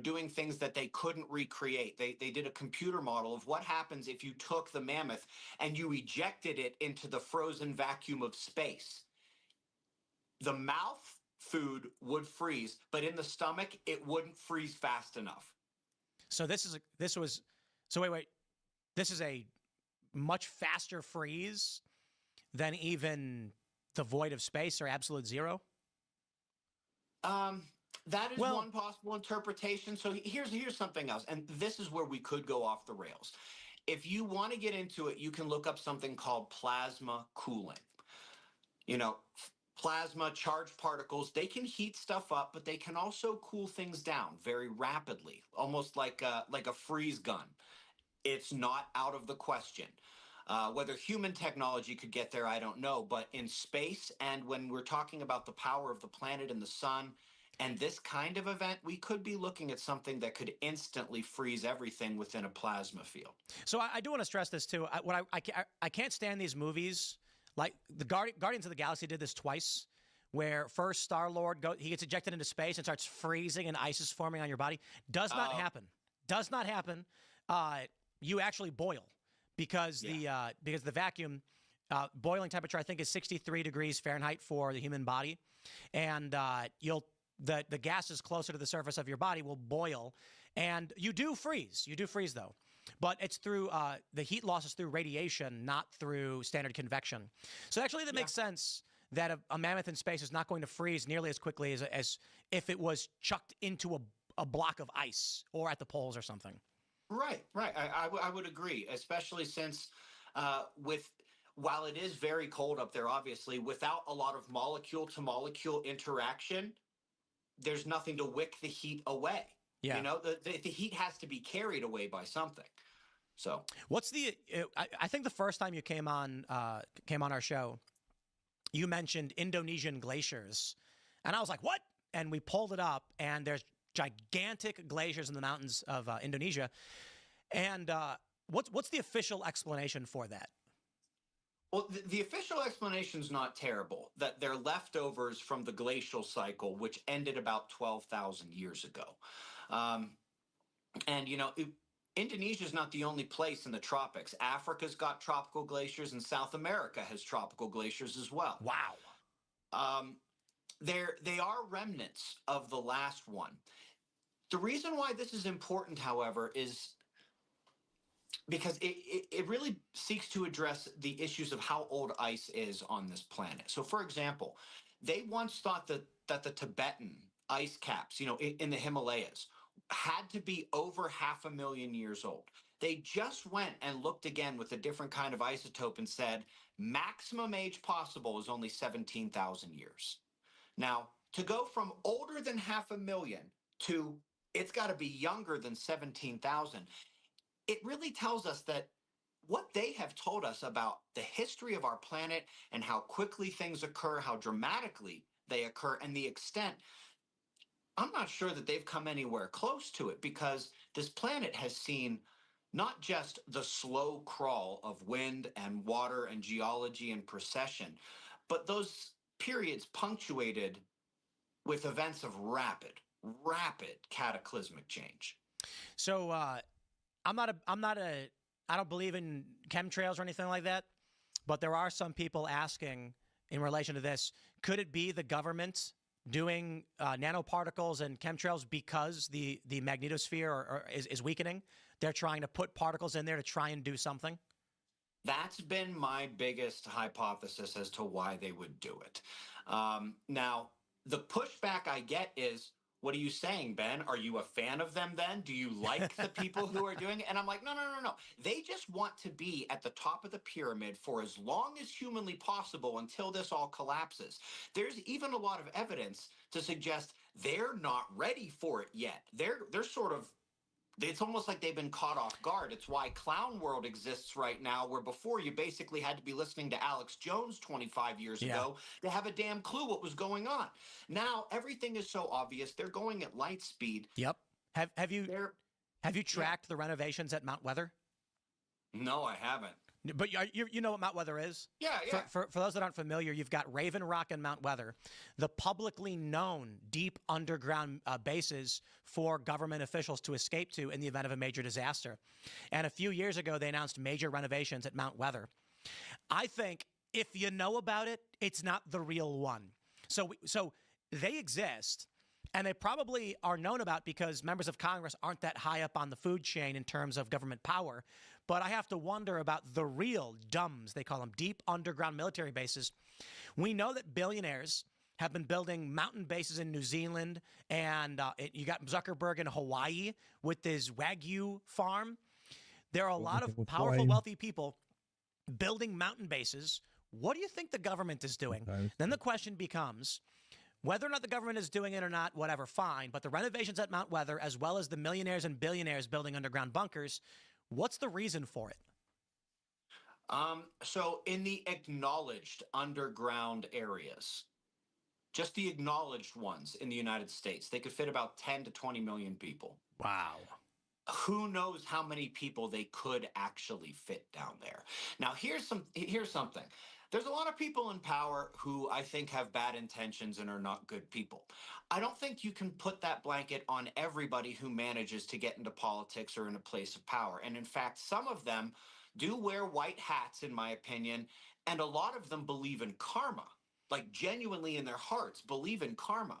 [SPEAKER 1] doing things that they couldn't recreate. They did a computer model of what happens if you took the mammoth and you ejected it into the frozen vacuum of space. The mouth food would freeze, but in the stomach, it wouldn't freeze fast enough.
[SPEAKER 21] So this is a much faster freeze than even the void of space or absolute zero?
[SPEAKER 1] That is one possible interpretation. So here's something else, and this is where we could go off the rails. If you want to get into it, you can look up something called plasma cooling. Plasma, charged particles, they can heat stuff up, but they can also cool things down very rapidly, almost like a freeze gun. It's not out of the question. Whether human technology could get there, I don't know. But in space, and when we're talking about the power of the planet and the sun, and this kind of event, we could be looking at something that could instantly freeze everything within a plasma field.
[SPEAKER 21] So I do want to stress this too. I can't stand these movies like the Guardians of the Galaxy did this twice, where first Star-Lord he gets ejected into space and starts freezing and ice is forming on your body. Does not happen. Does not happen. You actually boil because the vacuum boiling temperature I think is 63 degrees Fahrenheit for the human body, and the gases closer to the surface of your body will boil, and you do freeze. You do freeze though, but it's through the heat loss is through radiation, not through standard convection. So actually, that makes sense that a mammoth in space is not going to freeze nearly as quickly as if it was chucked into a block of ice or at the poles or something.
[SPEAKER 1] Right. I would agree, especially since while it is very cold up there, obviously, without a lot of molecule-to-molecule interaction, there's nothing to wick the heat away.
[SPEAKER 21] Yeah.
[SPEAKER 1] You know, the heat has to be carried away by something. So
[SPEAKER 21] what's I think the first time you came on our show, you mentioned Indonesian glaciers, and I was like, what? And we pulled it up, and there's gigantic glaciers in the mountains of Indonesia. And what's the official explanation for that?
[SPEAKER 1] Well, the official explanation is not terrible, that they're leftovers from the glacial cycle, which ended about 12,000 years ago. And, you know, Indonesia is not the only place in the tropics. Africa's got tropical glaciers, and South America has tropical glaciers as well.
[SPEAKER 21] Wow.
[SPEAKER 1] They are remnants of the last one. The reason why this is important, however, is because it really seeks to address the issues of how old ice is on this planet. So, for example, they once thought that the Tibetan ice caps, you know, in the Himalayas, had to be over 500,000 years old. They just went and looked again with a different kind of isotope and said maximum age possible is only 17,000 years. Now, to go from older than 500,000 to it's got to be younger than 17,000, it really tells us that what they have told us about the history of our planet and how quickly things occur, how dramatically they occur, and the extent, I'm not sure that they've come anywhere close to it, because this planet has seen not just the slow crawl of wind and water and geology and precession, but those periods punctuated with events of rapid cataclysmic change.
[SPEAKER 21] So I don't believe in chemtrails or anything like that, but there are some people asking in relation to this, could it be the government doing nanoparticles and chemtrails because the magnetosphere is weakening? They're trying to put particles in there to try and do something?
[SPEAKER 1] That's been my biggest hypothesis as to why they would do it. Now, the pushback I get is, what are you saying, Ben? Are you a fan of them then? Do you like the people who are doing it? And I'm like, no. They just want to be at the top of the pyramid for as long as humanly possible until this all collapses. There's even a lot of evidence to suggest they're not ready for it yet. They're sort of, it's almost like they've been caught off guard. It's why Clown World exists right now, where before you basically had to be listening to Alex Jones 25 years ago to have a damn clue what was going on. Now everything is so obvious. They're going at light speed.
[SPEAKER 21] Yep. Have you tracked the renovations at Mount Weather?
[SPEAKER 1] No, I haven't.
[SPEAKER 21] But you know what Mount Weather is?
[SPEAKER 1] Yeah.
[SPEAKER 21] For those that aren't familiar, you've got Raven Rock and Mount Weather, the publicly known deep underground bases for government officials to escape to in the event of a major disaster. And a few years ago, they announced major renovations at Mount Weather. I think if you know about it, it's not the real one. So they exist. And they probably are known about because members of Congress aren't that high up on the food chain in terms of government power. But I have to wonder about the real DUMBs, they call them, deep underground military bases. We know that billionaires have been building mountain bases in New Zealand, and you got Zuckerberg in Hawaii with his Wagyu farm. There are a lot of powerful, wealthy people building mountain bases. What do you think the government is doing? Then the question becomes, whether or not the government is doing it or not, whatever, fine. But the renovations at Mount Weather, as well as the millionaires and billionaires building underground bunkers, What's the reason for it?
[SPEAKER 1] So in the acknowledged underground areas, just the acknowledged ones in the United States, they could fit about 10 to 20 million people.
[SPEAKER 21] Wow.
[SPEAKER 1] Who knows how many people they could actually fit down there. Now, here's something. There's a lot of people in power who I think have bad intentions and are not good people. I don't think you can put that blanket on everybody who manages to get into politics or in a place of power. And in fact, some of them do wear white hats, in my opinion, and a lot of them believe in karma, like genuinely in their hearts believe in karma.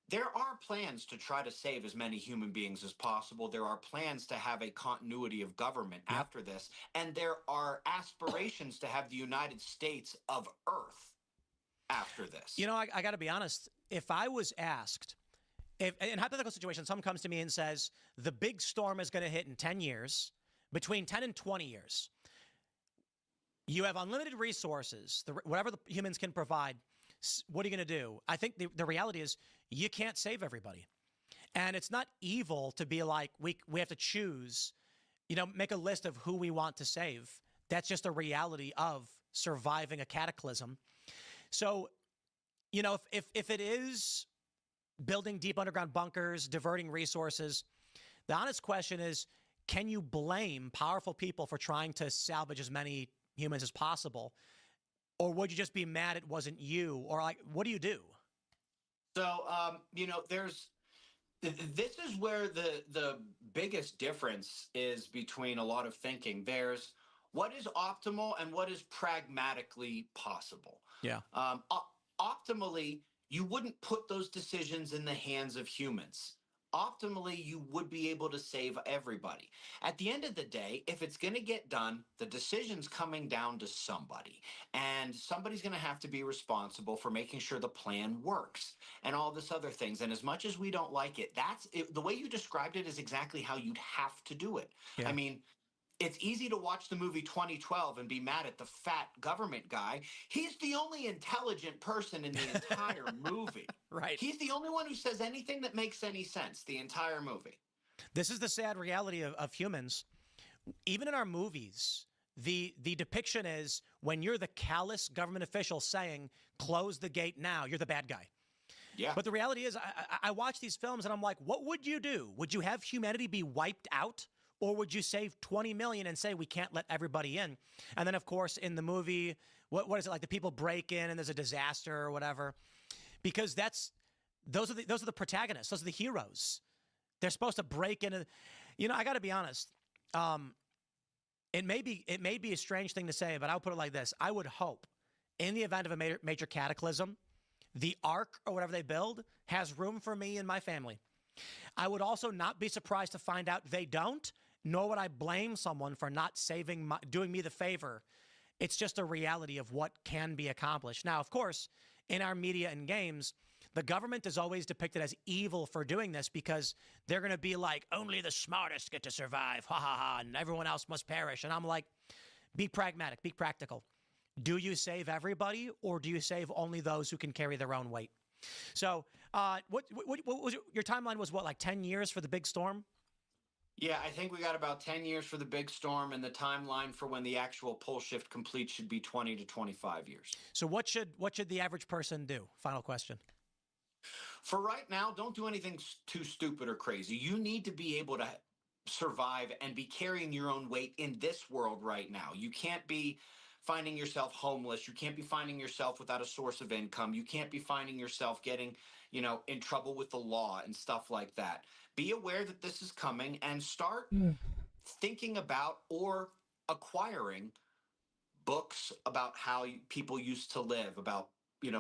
[SPEAKER 1] There are plans to try to save as many human beings as possible. There are plans to have a continuity of government after this. And there are aspirations to have the United States of Earth after this.
[SPEAKER 21] You know, I got to be honest. If I was asked, if in a hypothetical situation, someone comes to me and says, the big storm is going to hit in 10 years, between 10 and 20 years. You have unlimited resources, whatever the humans can provide. What are you going to do? I think the reality is you can't save everybody. And it's not evil to be like, we have to choose, make a list of who we want to save. That's just a reality of surviving a cataclysm. So, if it is building deep underground bunkers, diverting resources, the honest question is, can you blame powerful people for trying to salvage as many humans as possible? Or would you just be mad it wasn't you? Or like, what do you do?
[SPEAKER 1] So, this is where the biggest difference is between a lot of thinking. There's what is optimal and what is pragmatically possible.
[SPEAKER 21] Yeah.
[SPEAKER 1] Optimally, you wouldn't put those decisions in the hands of humans. Optimally, you would be able to save everybody. At the end of the day, if it's going to get done, the decision's coming down to somebody. And somebody's going to have to be responsible for making sure the plan works and all this other things. And as much as we don't like it, the way you described it is exactly how you'd have to do it.
[SPEAKER 21] Yeah.
[SPEAKER 1] I mean, it's easy to watch the movie 2012 and be mad at the fat government guy. He's the only intelligent person in the entire movie.
[SPEAKER 21] Right.
[SPEAKER 1] He's the only one who says anything that makes any sense the entire movie.
[SPEAKER 21] This is the sad reality of humans. Even in our movies, the depiction is when you're the callous government official saying, close the gate now, you're the bad guy.
[SPEAKER 1] Yeah.
[SPEAKER 21] But the reality is, I watch these films and I'm like, what would you do? Would you have humanity be wiped out? Or would you save 20 million and say we can't let everybody in? And then, of course, in the movie, what is it like? The people break in and there's a disaster or whatever, because those are the protagonists. Those are the heroes. They're supposed to break in. I got to be honest. It may be a strange thing to say, but I'll put it like this: I would hope, in the event of a major cataclysm, the Ark or whatever they build has room for me and my family. I would also not be surprised to find out they don't. Nor would I blame someone for not doing me the favor. It's just a reality of what can be accomplished. Now, of course, in our media and games, the government is always depicted as evil for doing this because they're going to be like, only the smartest get to survive, ha ha ha, and everyone else must perish. And I'm like, be pragmatic, be practical. Do you save everybody, or do you save only those who can carry their own weight? So, what was your timeline? Was what, like 10 years for the big storm?
[SPEAKER 1] Yeah, I think we got about 10 years for the big storm, and the timeline for when the actual pole shift completes should be 20 to 25 years.
[SPEAKER 21] So what should the average person do? Final question.
[SPEAKER 1] For right now, don't do anything too stupid or crazy. You need to be able to survive and be carrying your own weight in this world right now. You can't be finding yourself homeless. You can't be finding yourself without a source of income. You can't be finding yourself getting, in trouble with the law and stuff like that. Be aware that this is coming and start thinking about or acquiring books about how people used to live, about,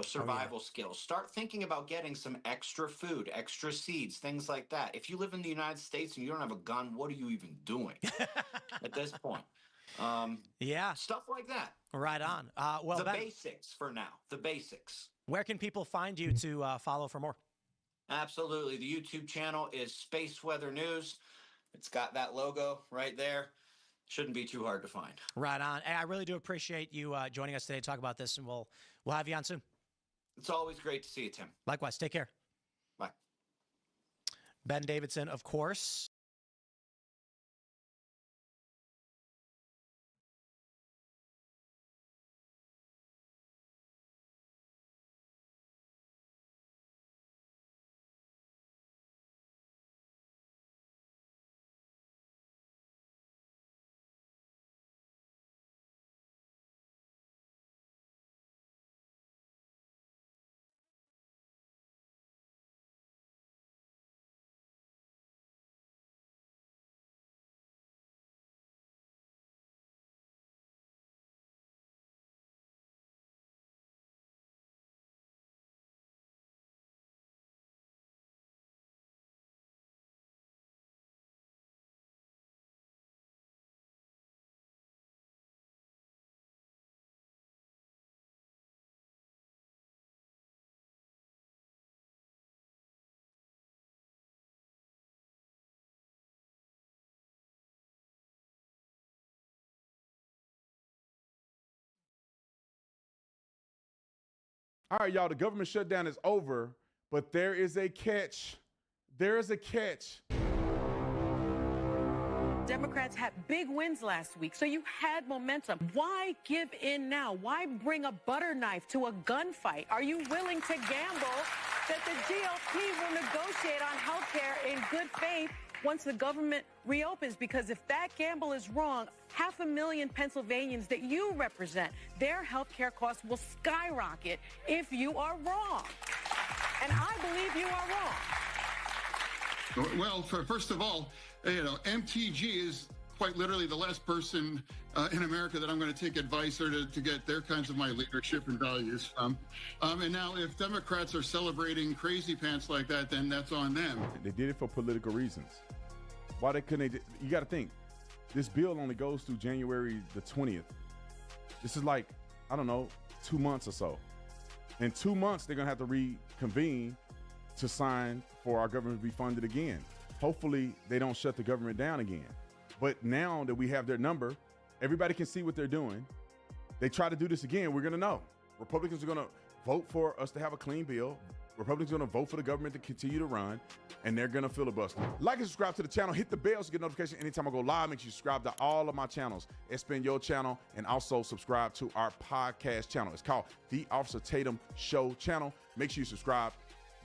[SPEAKER 1] survival skills. Start thinking about getting some extra food, extra seeds, things like that. If you live in the United States and you don't have a gun, what are you even doing at this point?
[SPEAKER 21] Yeah.
[SPEAKER 1] Stuff like that.
[SPEAKER 21] Right on. Well,
[SPEAKER 1] the basics for now. The basics.
[SPEAKER 21] Where can people find you to follow for more?
[SPEAKER 1] Absolutely. The YouTube channel is Space Weather News. It's got that logo right there. Shouldn't be too hard to find.
[SPEAKER 21] Right on. Hey, I really do appreciate you joining us today to talk about this, and we'll have you on soon.
[SPEAKER 1] It's always great to see you, Tim.
[SPEAKER 21] Likewise. Take care.
[SPEAKER 1] Bye.
[SPEAKER 21] Ben Davidson, of course.
[SPEAKER 4] All right, y'all, the government shutdown is over, but there is a catch. There is a catch.
[SPEAKER 22] Democrats had big wins last week, so you had momentum. Why give in now? Why bring a butter knife to a gunfight? Are you willing to gamble that the GOP will negotiate on health care in good faith once the government reopens? Because if that gamble is wrong, 500,000 Pennsylvanians that you represent, their health care costs will skyrocket if you are wrong. And I believe you are wrong.
[SPEAKER 23] Well, first of all, MTG is quite literally the last person in America that I'm going to take advice or to get their kinds of my leadership and values from. And now if Democrats are celebrating crazy pants like that, then that's on them.
[SPEAKER 4] They did it for political reasons. Why they couldn't? You got to think, this bill only goes through January the 20th. This is like, I don't know, 2 months or so. In 2 months, they're going to have to reconvene to sign for our government to be funded again. Hopefully, they don't shut the government down again. But now that we have their number, everybody can see what they're doing. They try to do this again, we're going to know. Republicans are going to vote for us to have a clean bill. Republicans are going to vote for the government to continue to run, and they're going to filibuster. Like and subscribe to the channel. Hit the bell to get notifications anytime I go live. Make sure you subscribe to all of my channels. Your channel, and also subscribe to our podcast channel. It's called The Officer Tatum Show channel. Make sure you subscribe.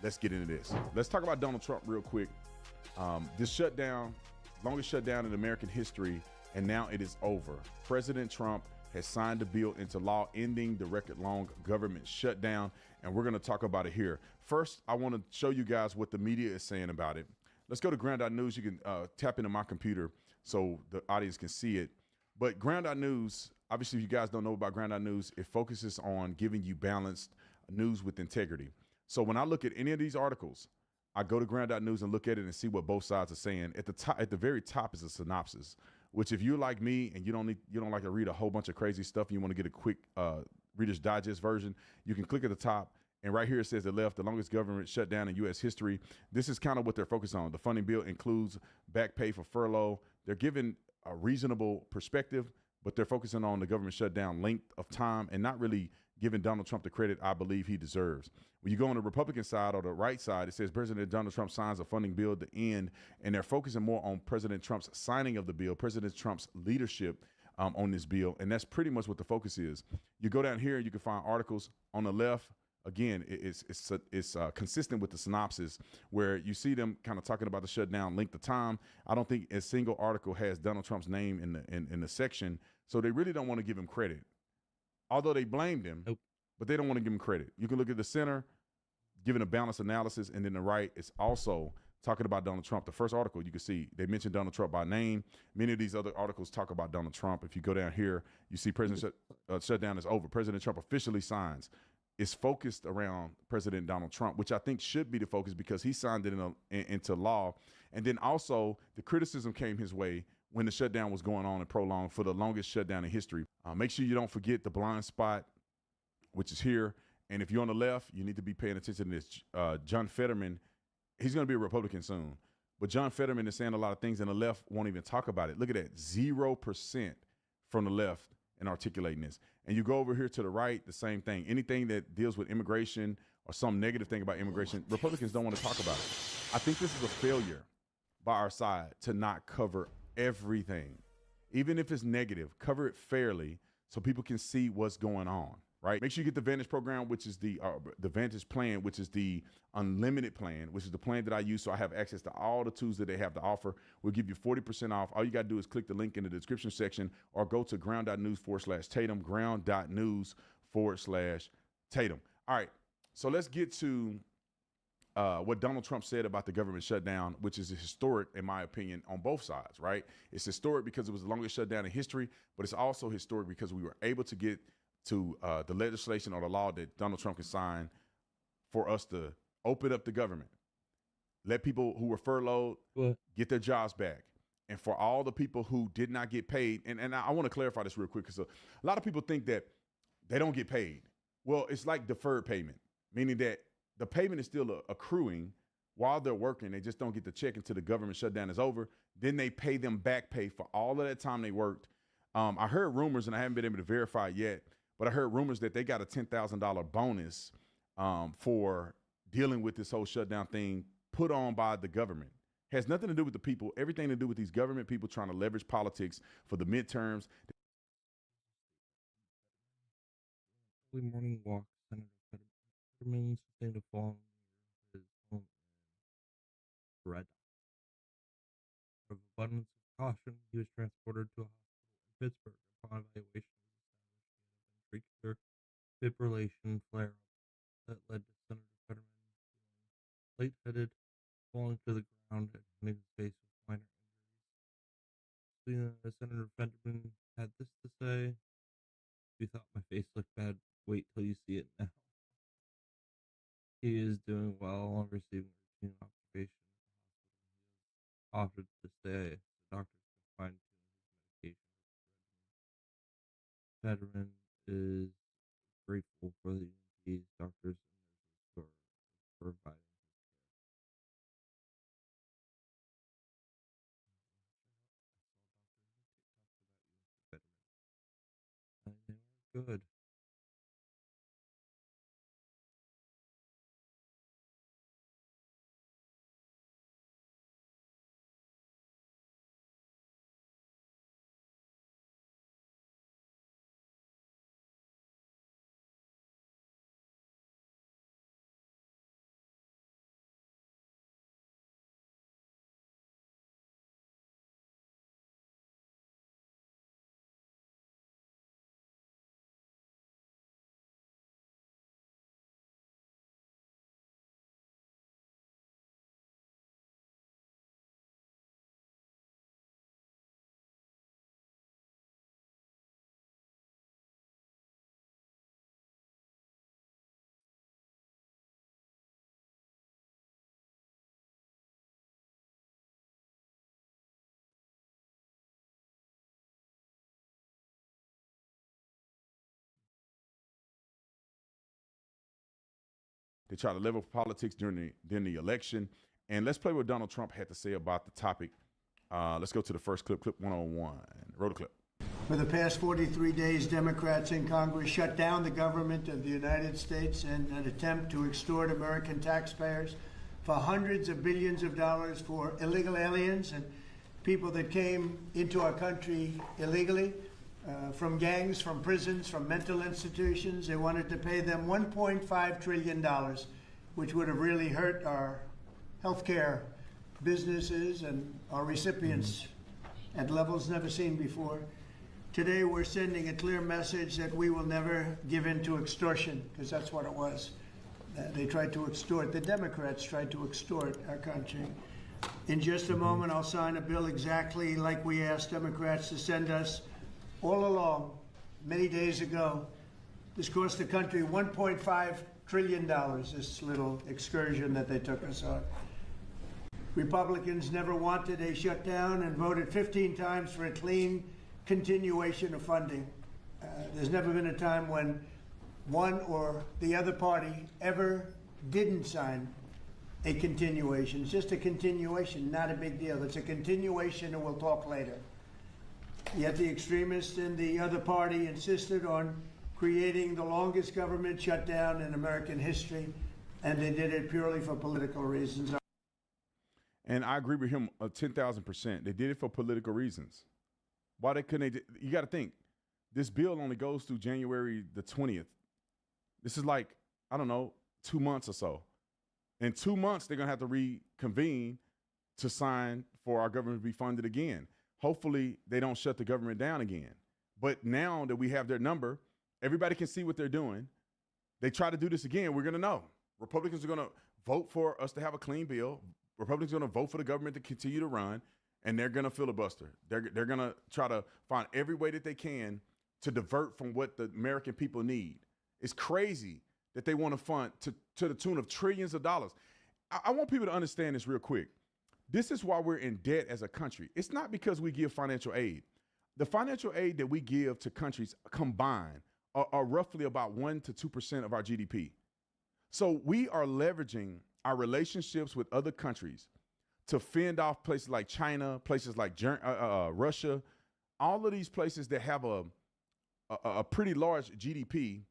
[SPEAKER 4] Let's get into this. Let's talk about Donald Trump real quick. This shutdown, longest shutdown in American history, and now it is over. President Trump has signed a bill into law ending the record-long government shutdown, and we're going to talk about it here. First, I want to show you guys what the media is saying about it. Let's go to Ground.News. You can tap into my computer so the audience can see it. But Ground.News, obviously, if you guys don't know about Ground.News, it focuses on giving you balanced news with integrity. So when I look at any of these articles, I go to Ground.News and look at it and see what both sides are saying. At the top, at the very top, is a synopsis, which if you're like me and you don't like to read a whole bunch of crazy stuff and you want to get a quick Reader's Digest version, you can click at the top. And right here it says the longest government shutdown in U.S. history. This is kind of what they're focused on. The funding bill includes back pay for furlough. They're giving a reasonable perspective, but they're focusing on the government shutdown length of time and not really giving Donald Trump the credit I believe he deserves. When you go on the Republican side or the right side, it says President Donald Trump signs a funding bill at the end, and they're focusing more on President Trump's signing of the bill, President Trump's leadership on this bill, and that's pretty much what the focus is. You go down here, you can find articles on the left. Again, it's consistent with the synopsis where you see them kind of talking about the shutdown length of time. I don't think a single article has Donald Trump's name in the section, so they really don't want to give him credit. Although they blamed him, but they don't want to give him credit. You can look at the center, giving a balanced analysis, and then the right is also talking about Donald Trump. The first article, you can see they mentioned Donald Trump by name. Many of these other articles talk about Donald Trump. If you go down here, you see President shutdown is over. President Trump officially signs. It's focused around President Donald Trump, which I think should be the focus because he signed it into law. And then also the criticism came his way when the shutdown was going on and prolonged for the longest shutdown in history. Make sure you don't forget the blind spot, which is here. And if you're on the left, you need to be paying attention to this. John Fetterman, he's going to be a Republican soon. But John Fetterman is saying a lot of things and the left won't even talk about it. Look at that, 0% from the left in articulating this. And you go over here to the right, the same thing. Anything that deals with immigration or some negative thing about immigration, Republicans don't want to talk about it. I think this is a failure by our side to not cover everything. Even if it's negative, cover it fairly so people can see what's going on, right? Make sure you get the Vantage program, which is the Vantage plan, which is the unlimited plan, which is the plan that I use so I have access to all the tools that they have to offer. We'll give you 40% off. All you got to do is click the link in the description section or go to ground.news/Tatum, ground.news/Tatum. All right, so let's get to what Donald Trump said about the government shutdown, which is historic, in my opinion, on both sides, right? It's historic because it was the longest shutdown in history, but it's also historic because we were able to get to the legislation or the law that Donald Trump can sign for us to open up the government, let people who were furloughed get their jobs back. And for all the people who did not get paid, and I want to clarify this real quick because a lot of people think that they don't get paid. Well, it's like deferred payment, meaning that the payment is still accruing while they're working. They just don't get the check until the government shutdown is over. Then they pay them back pay for all of that time they worked. I heard rumors, and I haven't been able to verify it yet, but I heard rumors that they got a $10,000 bonus for dealing with this whole shutdown thing put on by the government. Has nothing to do with the people, everything to do with these government people trying to leverage politics for the midterms.
[SPEAKER 2] Early morning walk, Senator Fetterman sustained a fall near his home in Red. Out of abundance of caution, he was transported to a hospital in Pittsburgh. Upon evaluation, it was established he had a ventricular fibrillation flare-up that led to Senator Fetterman feeling lightheaded, falling to the ground, and hitting his face with minor injuries. Senator Fetterman had this to say: "If you thought my face looked bad, wait till you see it now." He is doing well, receiving routine observation at the hospital. He has offered to stay, so doctors can fine-tune his medication regimen. Veteran is grateful for the EMTs, doctors, and nurses who are providing his care. They are good.
[SPEAKER 4] They try to level politics during the election. And let's play what Donald Trump had to say about the topic. Let's go to the first clip, clip 101. Roll the clip.
[SPEAKER 3] For the past 43 days, Democrats in Congress shut down the government of the United States in an attempt to extort American taxpayers for hundreds of billions of dollars for illegal aliens and people that came into our country illegally. From gangs, from prisons, from mental institutions. They wanted to pay them $1.5 trillion, which would have really hurt our healthcare businesses and our recipients at levels never seen before. Today, we're sending a clear message that we will never give in to extortion, because that's what it was. They tried to extort, the Democrats tried to extort our country. In just a moment, I'll sign a bill exactly like we asked Democrats to send us all along, many days ago. This cost the country $1.5 trillion, this little excursion that they took us on. Republicans never wanted a shutdown and voted 15 times for a clean continuation of funding. There's never been a time when one or the other party ever didn't sign a continuation. It's just a continuation, not a big deal. It's a continuation and we'll talk later. Yet the extremists in the other party insisted on creating the longest government shutdown in American history, and they did it purely for political reasons.
[SPEAKER 4] And I agree with him 10,000%. They did it for political reasons. Why they couldn't? You got to think, this bill only goes through January the 20th. This is like, I don't know, 2 months or so. In 2 months, they're going to have to reconvene to sign for our government to be funded again. Hopefully, they don't shut the government down again. But now that we have their number, everybody can see what they're doing. They try to do this again, we're going to know. Republicans are going to vote for us to have a clean bill. Republicans are going to vote for the government to continue to run, and they're going to filibuster. They're going to try to find every way that they can to divert from what the American people need. It's crazy that they want to fund to the tune of trillions of dollars. I want people to understand this real quick. This is why we're in debt as a country. It's not because we give financial aid. The financial aid that we give to countries combined are roughly about 1% to 2% of our GDP. So we are leveraging our relationships with other countries to fend off places like China, places like Russia, all of these places that have a pretty large GDP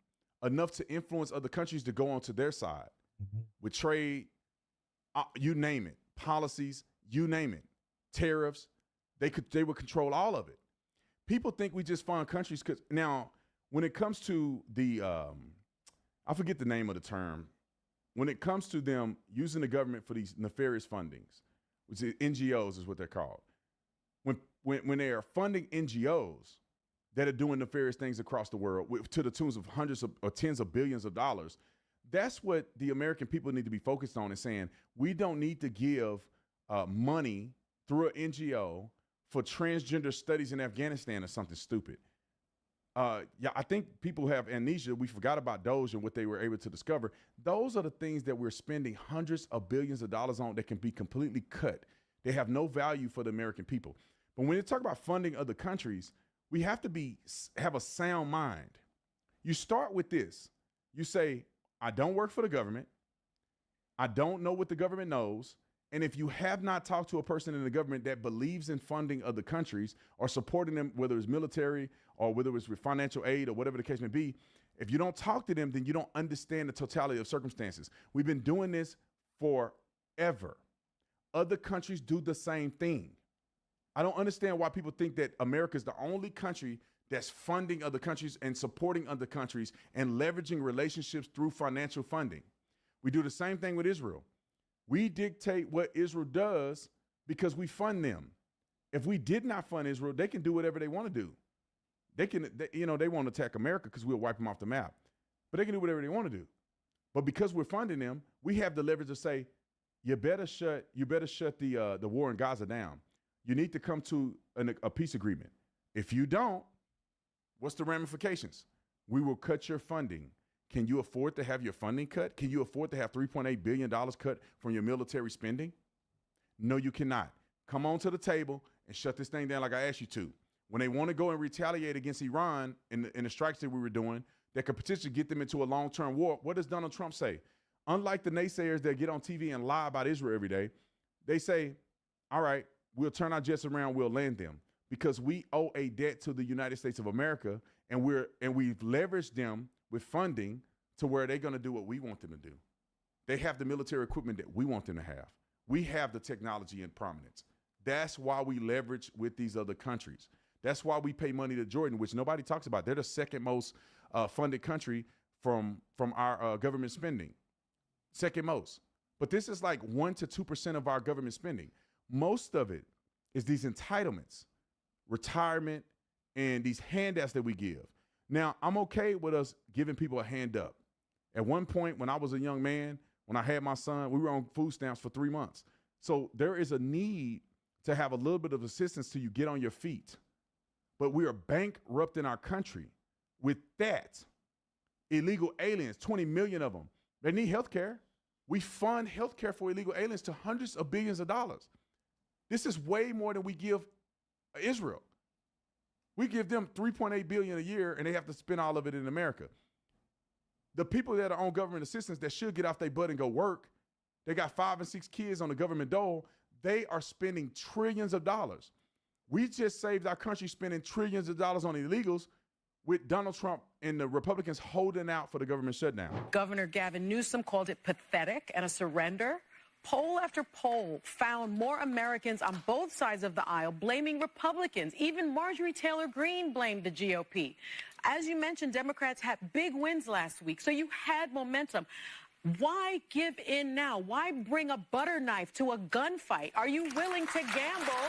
[SPEAKER 4] enough to influence other countries to go onto their side with trade, you name it, policies, you name it, tariffs. They would control all of it. People think we just fund countries because now when it comes to the I forget the name of the term. When it comes to them using the government for these nefarious fundings, which is NGOs is what they're called. When they are funding NGOs that are doing nefarious things across the world to the tunes of hundreds of or tens of billions of dollars, that's what the American people need to be focused on, is saying we don't need to give money through an NGO for transgender studies in Afghanistan or something stupid. Yeah, I think people have amnesia. We forgot about Doge and what they were able to discover. Those are the things that we're spending hundreds of billions of dollars on that can be completely cut. They have no value for the American people. But when you talk about funding other countries, we have to have a sound mind. You start with this. You say, I don't work for the government. I don't know what the government knows. And if you have not talked to a person in the government that believes in funding other countries or supporting them, whether it's military or whether it's with financial aid or whatever the case may be, if you don't talk to them, then you don't understand the totality of circumstances. We've been doing this forever. Other countries do the same thing. I don't understand why people think that America is the only country that's funding other countries and supporting other countries and leveraging relationships through financial funding. We do the same thing with Israel. We dictate what Israel does because we fund them. If we did not fund Israel, they can do whatever they want to do. They want to attack America because we'll wipe them off the map. But they can do whatever they want to do. But because we're funding them, we have the leverage to say, you better shut the war in Gaza down. You need to come to a peace agreement. If you don't, what's the ramifications? We will cut your funding. Can you afford to have your funding cut? Can you afford to have $3.8 billion cut from your military spending? No, you cannot. Come on to the table and shut this thing down like I asked you to. When they want to go and retaliate against Iran in the strikes that we were doing that could potentially get them into a long-term war, what does Donald Trump say? Unlike the naysayers that get on TV and lie about Israel every day, they say, all right, we'll turn our jets around, we'll land them because we owe a debt to the United States of America, and we've leveraged them with funding to where they're going to do what we want them to do. They have the military equipment that we want them to have. We have the technology and prominence. That's why we leverage with these other countries. That's why we pay money to Jordan, which nobody talks about. They're the second most funded country from our government spending. Second most. But this is like 1% to 2% of our government spending. Most of it is these entitlements, retirement, and these handouts that we give. Now, I'm okay with us giving people a hand up. At one point, when I was a young man, when I had my son, we were on food stamps for 3 months. So there is a need to have a little bit of assistance till you get on your feet. But we are bankrupting our country with that. Illegal aliens, 20 million of them. They need health care. We fund health care for illegal aliens to hundreds of billions of dollars. This is way more than we give Israel. We give them $3.8 billion a year, and they have to spend all of it in America. The people that are on government assistance that should get off their butt and go work, they got 5 and 6 kids on the government dole, they are spending trillions of dollars. We just saved our country spending trillions of dollars on illegals with Donald Trump and the Republicans holding out for the government shutdown.
[SPEAKER 22] Governor Gavin Newsom called it pathetic and a surrender. Poll after poll found more Americans on both sides of the aisle blaming Republicans. Even Marjorie Taylor Greene blamed the GOP. As you mentioned, Democrats had big wins last week, so you had momentum. Why give in now? Why bring a butter knife to a gunfight? Are you willing to gamble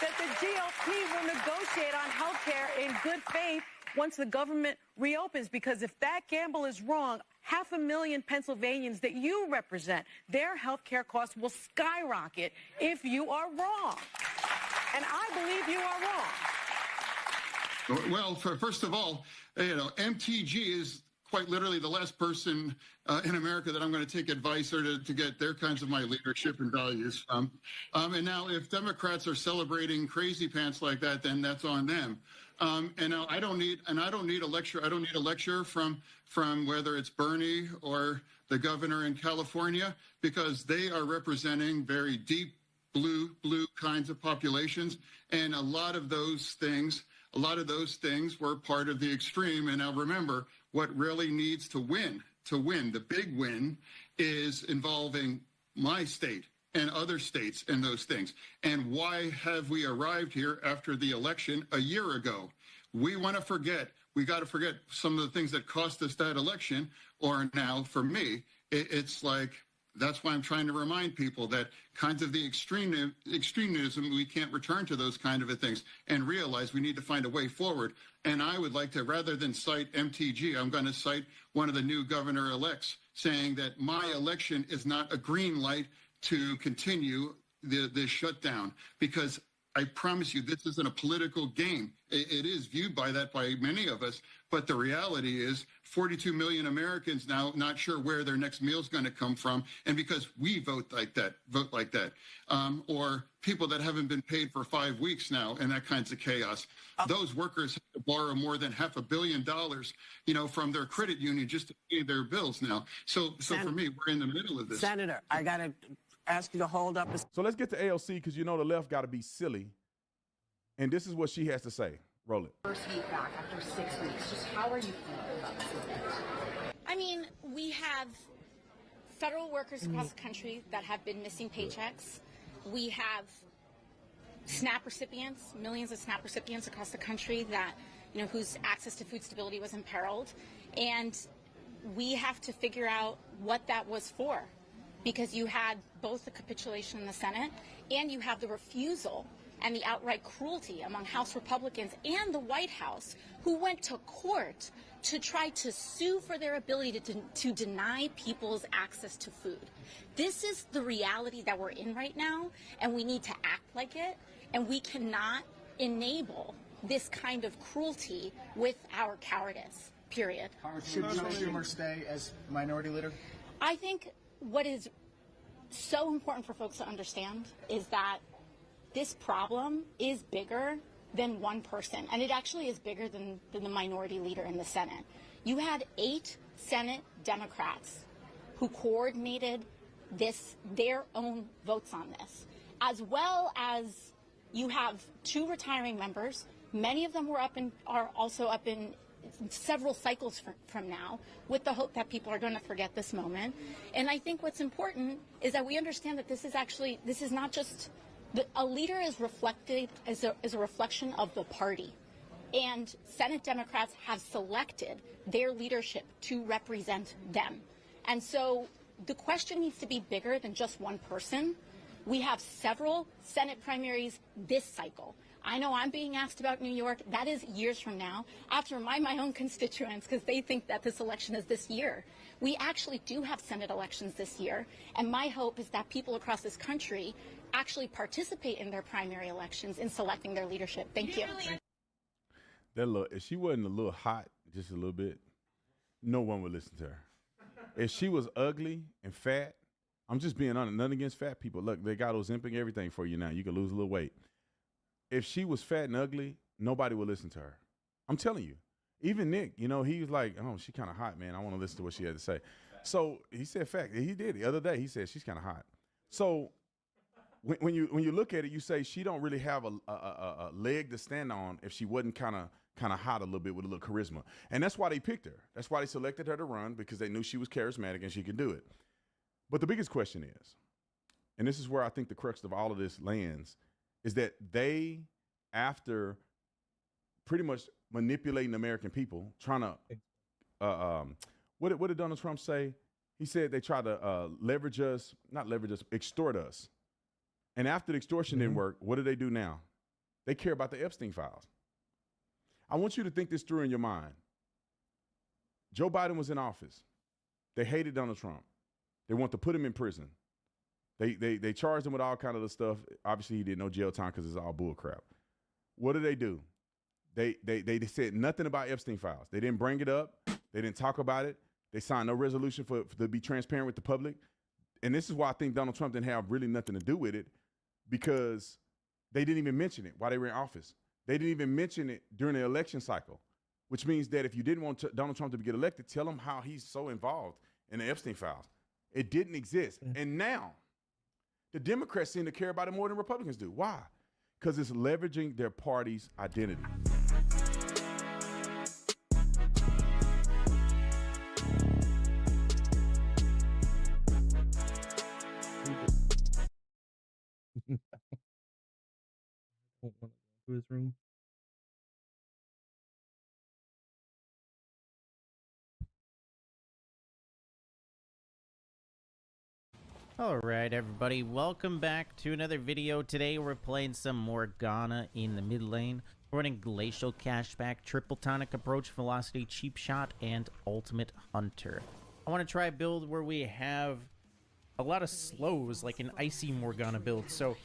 [SPEAKER 22] that the GOP will negotiate on health care in good faith once the government reopens? Because if that gamble is wrong, 500,000 Pennsylvanians that you represent, their health care costs will skyrocket if you are wrong. And I believe you are wrong.
[SPEAKER 23] Well, first of all, MTG is quite literally the last person in America that I'm going to take advice or to get their kinds of my leadership and values from. And now if Democrats are celebrating crazy pants like that, then that's on them. And now I don't need a lecture. I don't need a lecture from whether it's Bernie or the governor in California, because they are representing very deep blue kinds of populations. And a lot of those things were part of the extreme. And now remember, what really needs to win, the big win, is involving my state and other states and those things. And why have we arrived here after the election a year ago? We got to forget some of the things that cost us that election, or now for me, it's like, that's why I'm trying to remind people that kinds of the extremism, we can't return to those kind of things and realize we need to find a way forward. And I would like to, rather than cite MTG, I'm going to cite one of the new governor-elects saying that my election is not a green light to continue this shutdown, because I promise you, this isn't a political game. It is viewed by many of us, but the reality is 42 million Americans now not sure where their next meal is going to come from, and because we vote like that, or people that haven't been paid for 5 weeks now, and that kinds of chaos. Those workers have to borrow more than $500 million, from their credit union just to pay their bills now. So for me, we're in the middle of this.
[SPEAKER 6] Senator, I got to ask you to hold up.
[SPEAKER 4] So let's get to AOC, because the left got to be silly. And this is what she has to say. Roll it.
[SPEAKER 7] First week back after 6 weeks, just how are you feeling about this event?
[SPEAKER 8] I mean, we have federal workers across the country that have been missing paychecks. We have SNAP recipients, millions of SNAP recipients across the country that, whose access to food stability was imperiled. And we have to figure out what that was for, because you had both the capitulation in the Senate and you have the refusal and the outright cruelty among House Republicans and the White House, who went to court to try to sue for their ability to deny people's access to food. This is the reality that we're in right now, and we need to act like it, and we cannot enable this kind of cruelty with our cowardice, period.
[SPEAKER 6] Should Chuck Schumer stay as minority leader?
[SPEAKER 8] I think what is so important for folks to understand is that this problem is bigger than one person, and it actually is bigger than the minority leader in the Senate. You had 8 Senate Democrats who coordinated their own votes on this, as well as you have 2 retiring members. Many of them are also up in several cycles from now, with the hope that people are going to forget this moment. And I think what's important is that we understand that this is not just a leader is reflected as a reflection of the party, and Senate Democrats have selected their leadership to represent them. And so the question needs to be bigger than just one person. We have several Senate primaries this cycle. I know I'm being asked about New York. That is years from now, after my own constituents, because they think that this election is this year. We actually do have Senate elections this year, and my hope is that people across this country actually participate in their primary elections in selecting their leadership. Thank you.
[SPEAKER 4] If she wasn't a little hot, just a little bit, no one would listen to her. If she was ugly and fat, I'm just being honest, nothing against fat people. Look, they got Ozempic, everything for you now. You can lose a little weight. If she was fat and ugly, nobody would listen to her. I'm telling you. Even Nick, he was like, oh, she kind of hot, man. I want to listen to what she had to say. So he said fact. He did. The other day, he said she's kind of hot. So when you look at it, you say she don't really have a leg to stand on if she wasn't kind of hot a little bit with a little charisma. And that's why they picked her. That's why they selected her to run, because they knew she was charismatic and she could do it. But the biggest question is, and this is where I think the crux of all of this lands, is that they, after pretty much manipulating the American people, trying to, what did Donald Trump say? He said they tried to extort us. And after the extortion didn't work, what do they do now? They care about the Epstein files. I want you to think this through in your mind. Joe Biden was in office. They hated Donald Trump. They want to put him in prison. They charged him with all kind of the stuff. Obviously, he did no jail time because it's all bull crap. What do? They said nothing about Epstein files. They didn't bring it up. They didn't talk about it. They signed no resolution to be transparent with the public. And this is why I think Donald Trump didn't have really nothing to do with it, because they didn't even mention it while they were in office. They didn't even mention it during the election cycle, which means that if you didn't want Donald Trump to get elected, tell him how he's so involved in the Epstein files. It didn't exist. And now the Democrats seem to care about it more than Republicans do. Why? Because it's leveraging their party's identity.
[SPEAKER 2] don't want to go to his room.
[SPEAKER 5] Alright everybody, welcome back to another video. Today we're playing some Morgana in the mid lane. We're running Glacial Cashback, Triple Tonic Approach, Velocity Cheap Shot, and Ultimate Hunter. I want to try a build where we have a lot of slows, like an Icy Morgana build. So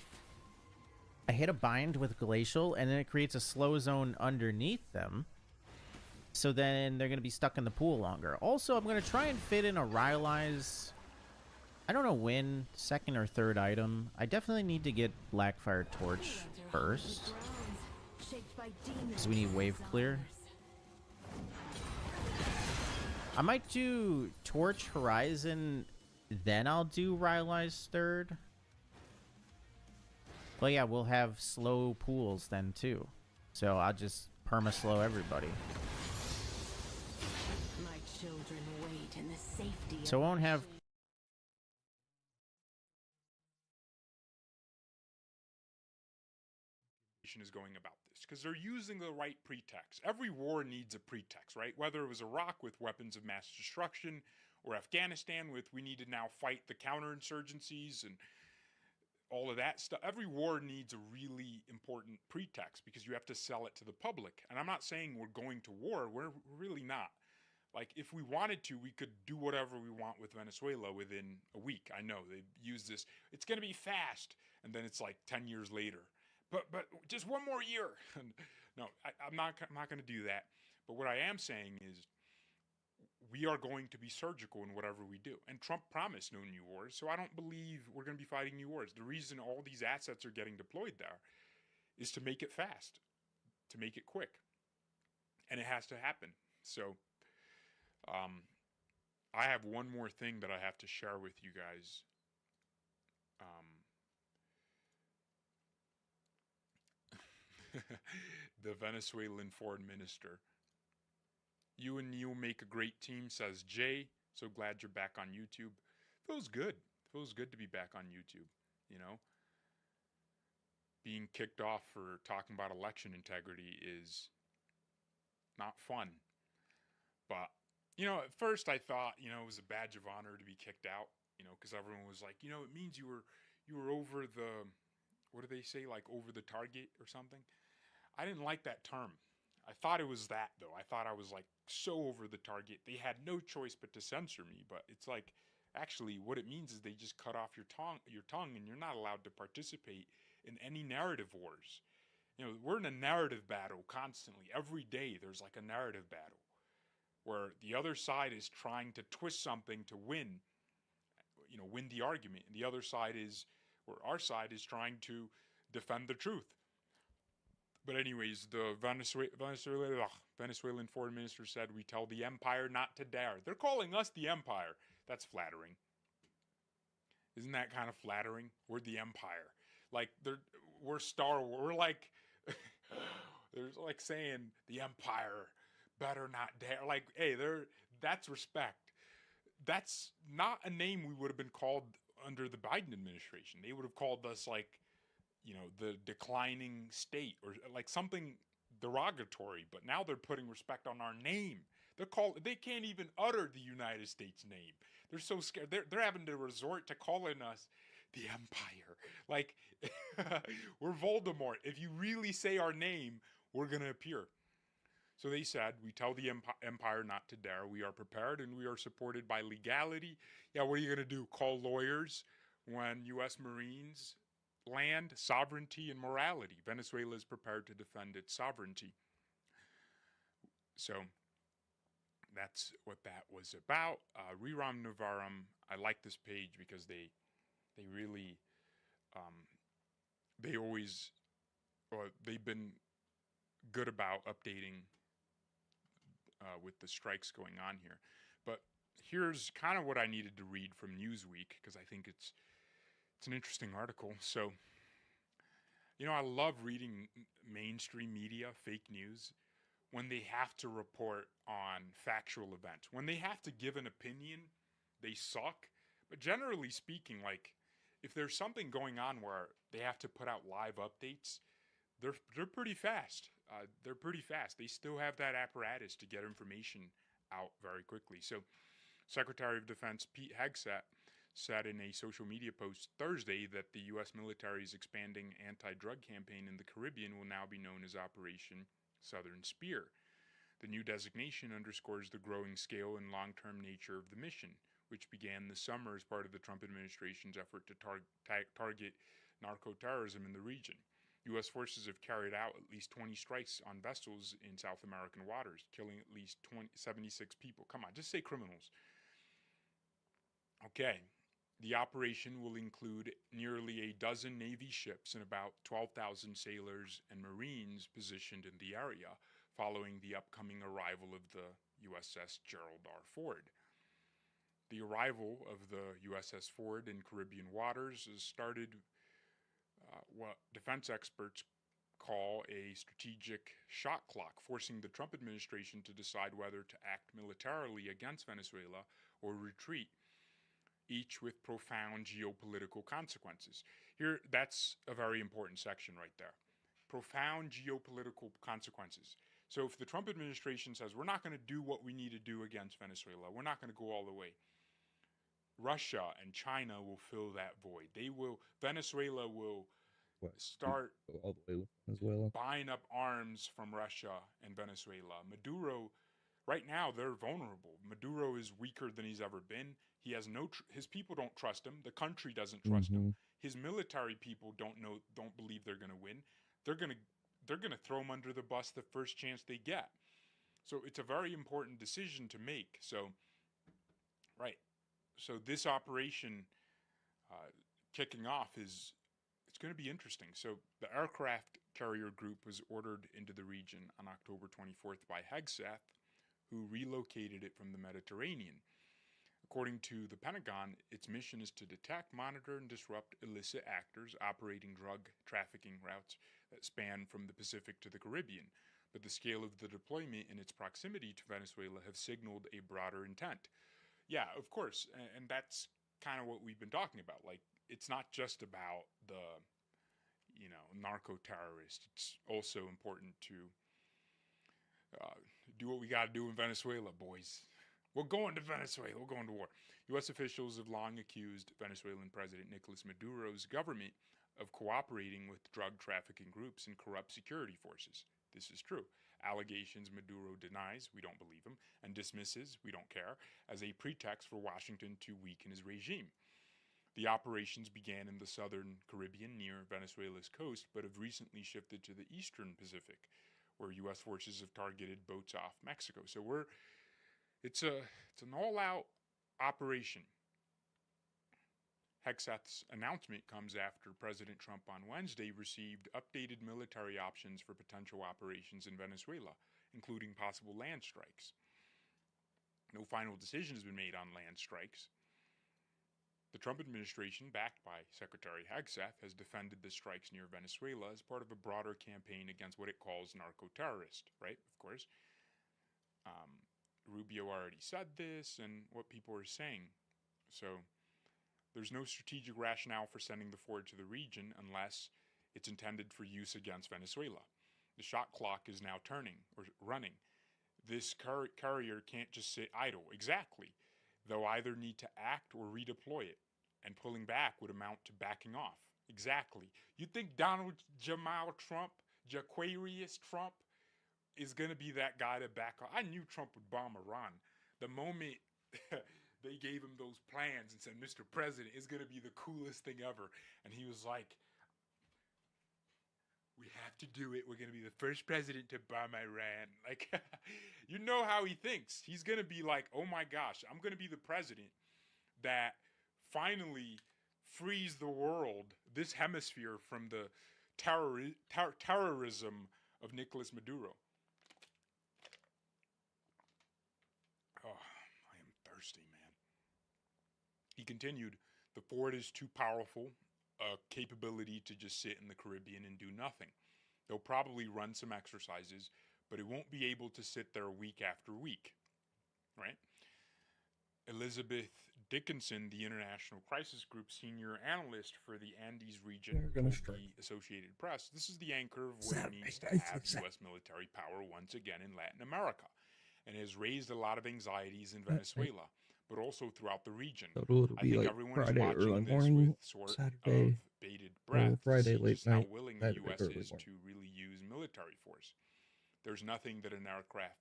[SPEAKER 5] I hit a bind with Glacial, and then it creates a slow zone underneath them. So then they're going to be stuck in the pool longer. Also, I'm going to try and fit in a Rylai's... I don't know when, second or third item. I definitely need to get Blackfire Torch first, because we need wave clear. I might do Torch Horizon, then I'll do Rylai's third. Well, yeah, we'll have slow pools then too. So I'll just perma-slow everybody.
[SPEAKER 7] My children wait in the safety
[SPEAKER 5] So I won't have...
[SPEAKER 9] is going about this, because they're using the right pretext. Every war needs a pretext, right? Whether it was Iraq with weapons of mass destruction, or Afghanistan with we need to now fight the counterinsurgencies and all of that stuff. Every war needs a really important pretext because you have to sell it to the public. And I'm not saying we're going to war. We're really not. Like, if we wanted to, we could do whatever we want with Venezuela within a week. I know they've used this. It's going to be fast. And then it's like 10 years later. But just one more year. No, I'm not going to do that. But what I am saying is we are going to be surgical in whatever we do. And Trump promised no new wars, so I don't believe we're going to be fighting new wars. The reason all these assets are getting deployed there is to make it fast, to make it quick. And it has to happen. So I have one more thing that I have to share with you guys. The Venezuelan foreign minister. You and you make a great team, says Jay. So glad you're back on YouTube. Feels good. Feels good to be back on YouTube, you know? Being kicked off for talking about election integrity is not fun. But, you know, at first I thought, you know, it was a badge of honor to be kicked out, you know, because everyone was like, you know, it means you were over the, what do they say, like over the target or something? I didn't like that term. I thought it was that, though. I thought I was, like, so over the target. They had no choice but to censor me. But it's like, actually, what it means is they just cut off your tongue, and you're not allowed to participate in any narrative wars. You know, we're in a narrative battle constantly. Every day there's, like, a narrative battle where the other side is trying to twist something to win, you know, win the argument. And the other side is, or our side is trying to defend the truth. But anyways, the Venezuelan foreign minister said, we tell the empire not to dare. They're calling us the empire. That's flattering. Isn't that kind of flattering? We're the empire. Like, we're Star Wars. We're like, there's like saying the empire better not dare. Like, hey, that's respect. That's not a name we would have been called under the Biden administration. They would have called us like, you know, the declining state or like something derogatory, but now they're putting respect on our name. They can't even utter the United States name. They're so scared. They're having to resort to calling us the empire. Like, we're Voldemort. If you really say our name, we're going to appear. So they said, we tell the empire not to dare. We are prepared and we are supported by legality. Yeah, what are you going to do? Call lawyers when U.S. Marines land, sovereignty, and morality. Venezuela is prepared to defend its sovereignty. So that's what that was about. Reram Navaram, I like this page because they really, they've been good about updating with the strikes going on here. But here's kind of what I needed to read from Newsweek because I think it's an interesting article. So, you know, I love reading mainstream media, fake news, when they have to report on factual events. When they have to give an opinion, they suck. But generally speaking, like, if there's something going on where they have to put out live updates, they're pretty fast. They're pretty fast. They still have that apparatus to get information out very quickly. So Secretary of Defense Pete Hegseth said in a social media post Thursday that the U.S. military's expanding anti-drug campaign in the Caribbean will now be known as Operation Southern Spear. The new designation underscores the growing scale and long-term nature of the mission, which began this summer as part of the Trump administration's effort to target narco-terrorism in the region. U.S. forces have carried out at least 20 strikes on vessels in South American waters, killing at least 76 people. Come on, just say criminals. Okay. The operation will include nearly a dozen Navy ships and about 12,000 sailors and Marines positioned in the area, following the upcoming arrival of the USS Gerald R. Ford. The arrival of the USS Ford in Caribbean waters has started what defense experts call a strategic shot clock, forcing the Trump administration to decide whether to act militarily against Venezuela or retreat, each with profound geopolitical consequences. Here, that's a very important section right there. Profound geopolitical consequences. So if the Trump administration says, we're not going to do what we need to do against Venezuela, we're not going to go all the way, Russia and China will fill that void. Venezuela will start
[SPEAKER 2] all the way with Venezuela,
[SPEAKER 9] buying up arms from Russia and Venezuela. Maduro, right now, they're vulnerable. Maduro is weaker than he's ever been. He has his people don't trust him. The country doesn't trust him. His military people don't believe they're going to win. They're going to throw him under the bus the first chance they get. So it's a very important decision to make. So, right. So this operation kicking off it's going to be interesting. So the aircraft carrier group was ordered into the region on October 24th by Hegseth, who relocated it from the Mediterranean. According to the Pentagon, its mission is to detect, monitor, and disrupt illicit actors operating drug trafficking routes that span from the Pacific to the Caribbean. But the scale of the deployment and its proximity to Venezuela have signaled a broader intent. Yeah, of course, and that's kind of what we've been talking about. Like, it's not just about the, narco-terrorists. It's also important to do what we got to do in Venezuela, boys. We're going to Venezuela. We're going to war. U.S. officials have long accused Venezuelan President Nicolas Maduro's government of cooperating with drug trafficking groups and corrupt security forces. This is true. Allegations Maduro denies, we don't believe him, and dismisses, we don't care, as a pretext for Washington to weaken his regime. The operations began in the southern Caribbean near Venezuela's coast, but have recently shifted to the eastern Pacific, where U.S. forces have targeted boats off Mexico. So it's an all-out operation. Hegseth's announcement comes after President Trump on Wednesday received updated military options for potential operations in Venezuela, including possible land strikes. No final decision has been made on land strikes. The Trump administration, backed by Secretary Hegseth, has defended the strikes near Venezuela as part of a broader campaign against what it calls narco-terrorists, right? Of course. Rubio already said this and what people are saying. So there's no strategic rationale for sending the Ford to the region unless it's intended for use against Venezuela. The shot clock is now turning or running. This carrier can't just sit idle. Exactly. They'll either need to act or redeploy it, and pulling back would amount to backing off. Exactly. You think Donald Jamal Trump, Jaquarius Trump, is going to be that guy to back off? I knew Trump would bomb Iran. The moment they gave him those plans and said, Mr. President, it's going to be the coolest thing ever. And he was like, we have to do it. We're going to be the first president to bomb Iran. Like, you know how he thinks. He's going to be like, oh my gosh, I'm going to be the president that finally frees the world, this hemisphere, from the terrorism of Nicolas Maduro. Oh, I am thirsty, man. He continued, the Ford is too powerful a capability to just sit in the Caribbean and do nothing. They'll probably run some exercises, but it won't be able to sit there week after week, right? Elizabeth Dickinson, the International Crisis Group senior analyst for the Andes region, told the Associated Press, this is the anchor of what it means to have U.S. military power once again in Latin America, and has raised a lot of anxieties in Venezuela, but also throughout the region.
[SPEAKER 2] So it'll
[SPEAKER 9] I
[SPEAKER 2] be
[SPEAKER 9] think
[SPEAKER 2] like
[SPEAKER 9] everyone
[SPEAKER 2] Friday
[SPEAKER 9] is watching
[SPEAKER 2] early
[SPEAKER 9] this
[SPEAKER 2] morning,
[SPEAKER 9] with sort
[SPEAKER 2] Saturday,
[SPEAKER 9] of bated breath
[SPEAKER 2] Friday
[SPEAKER 9] to see
[SPEAKER 2] late
[SPEAKER 9] just how
[SPEAKER 2] night,
[SPEAKER 9] willing
[SPEAKER 2] Saturday
[SPEAKER 9] the U.S.
[SPEAKER 2] early
[SPEAKER 9] is
[SPEAKER 2] morning.
[SPEAKER 9] to really use military force. There's nothing that an aircraft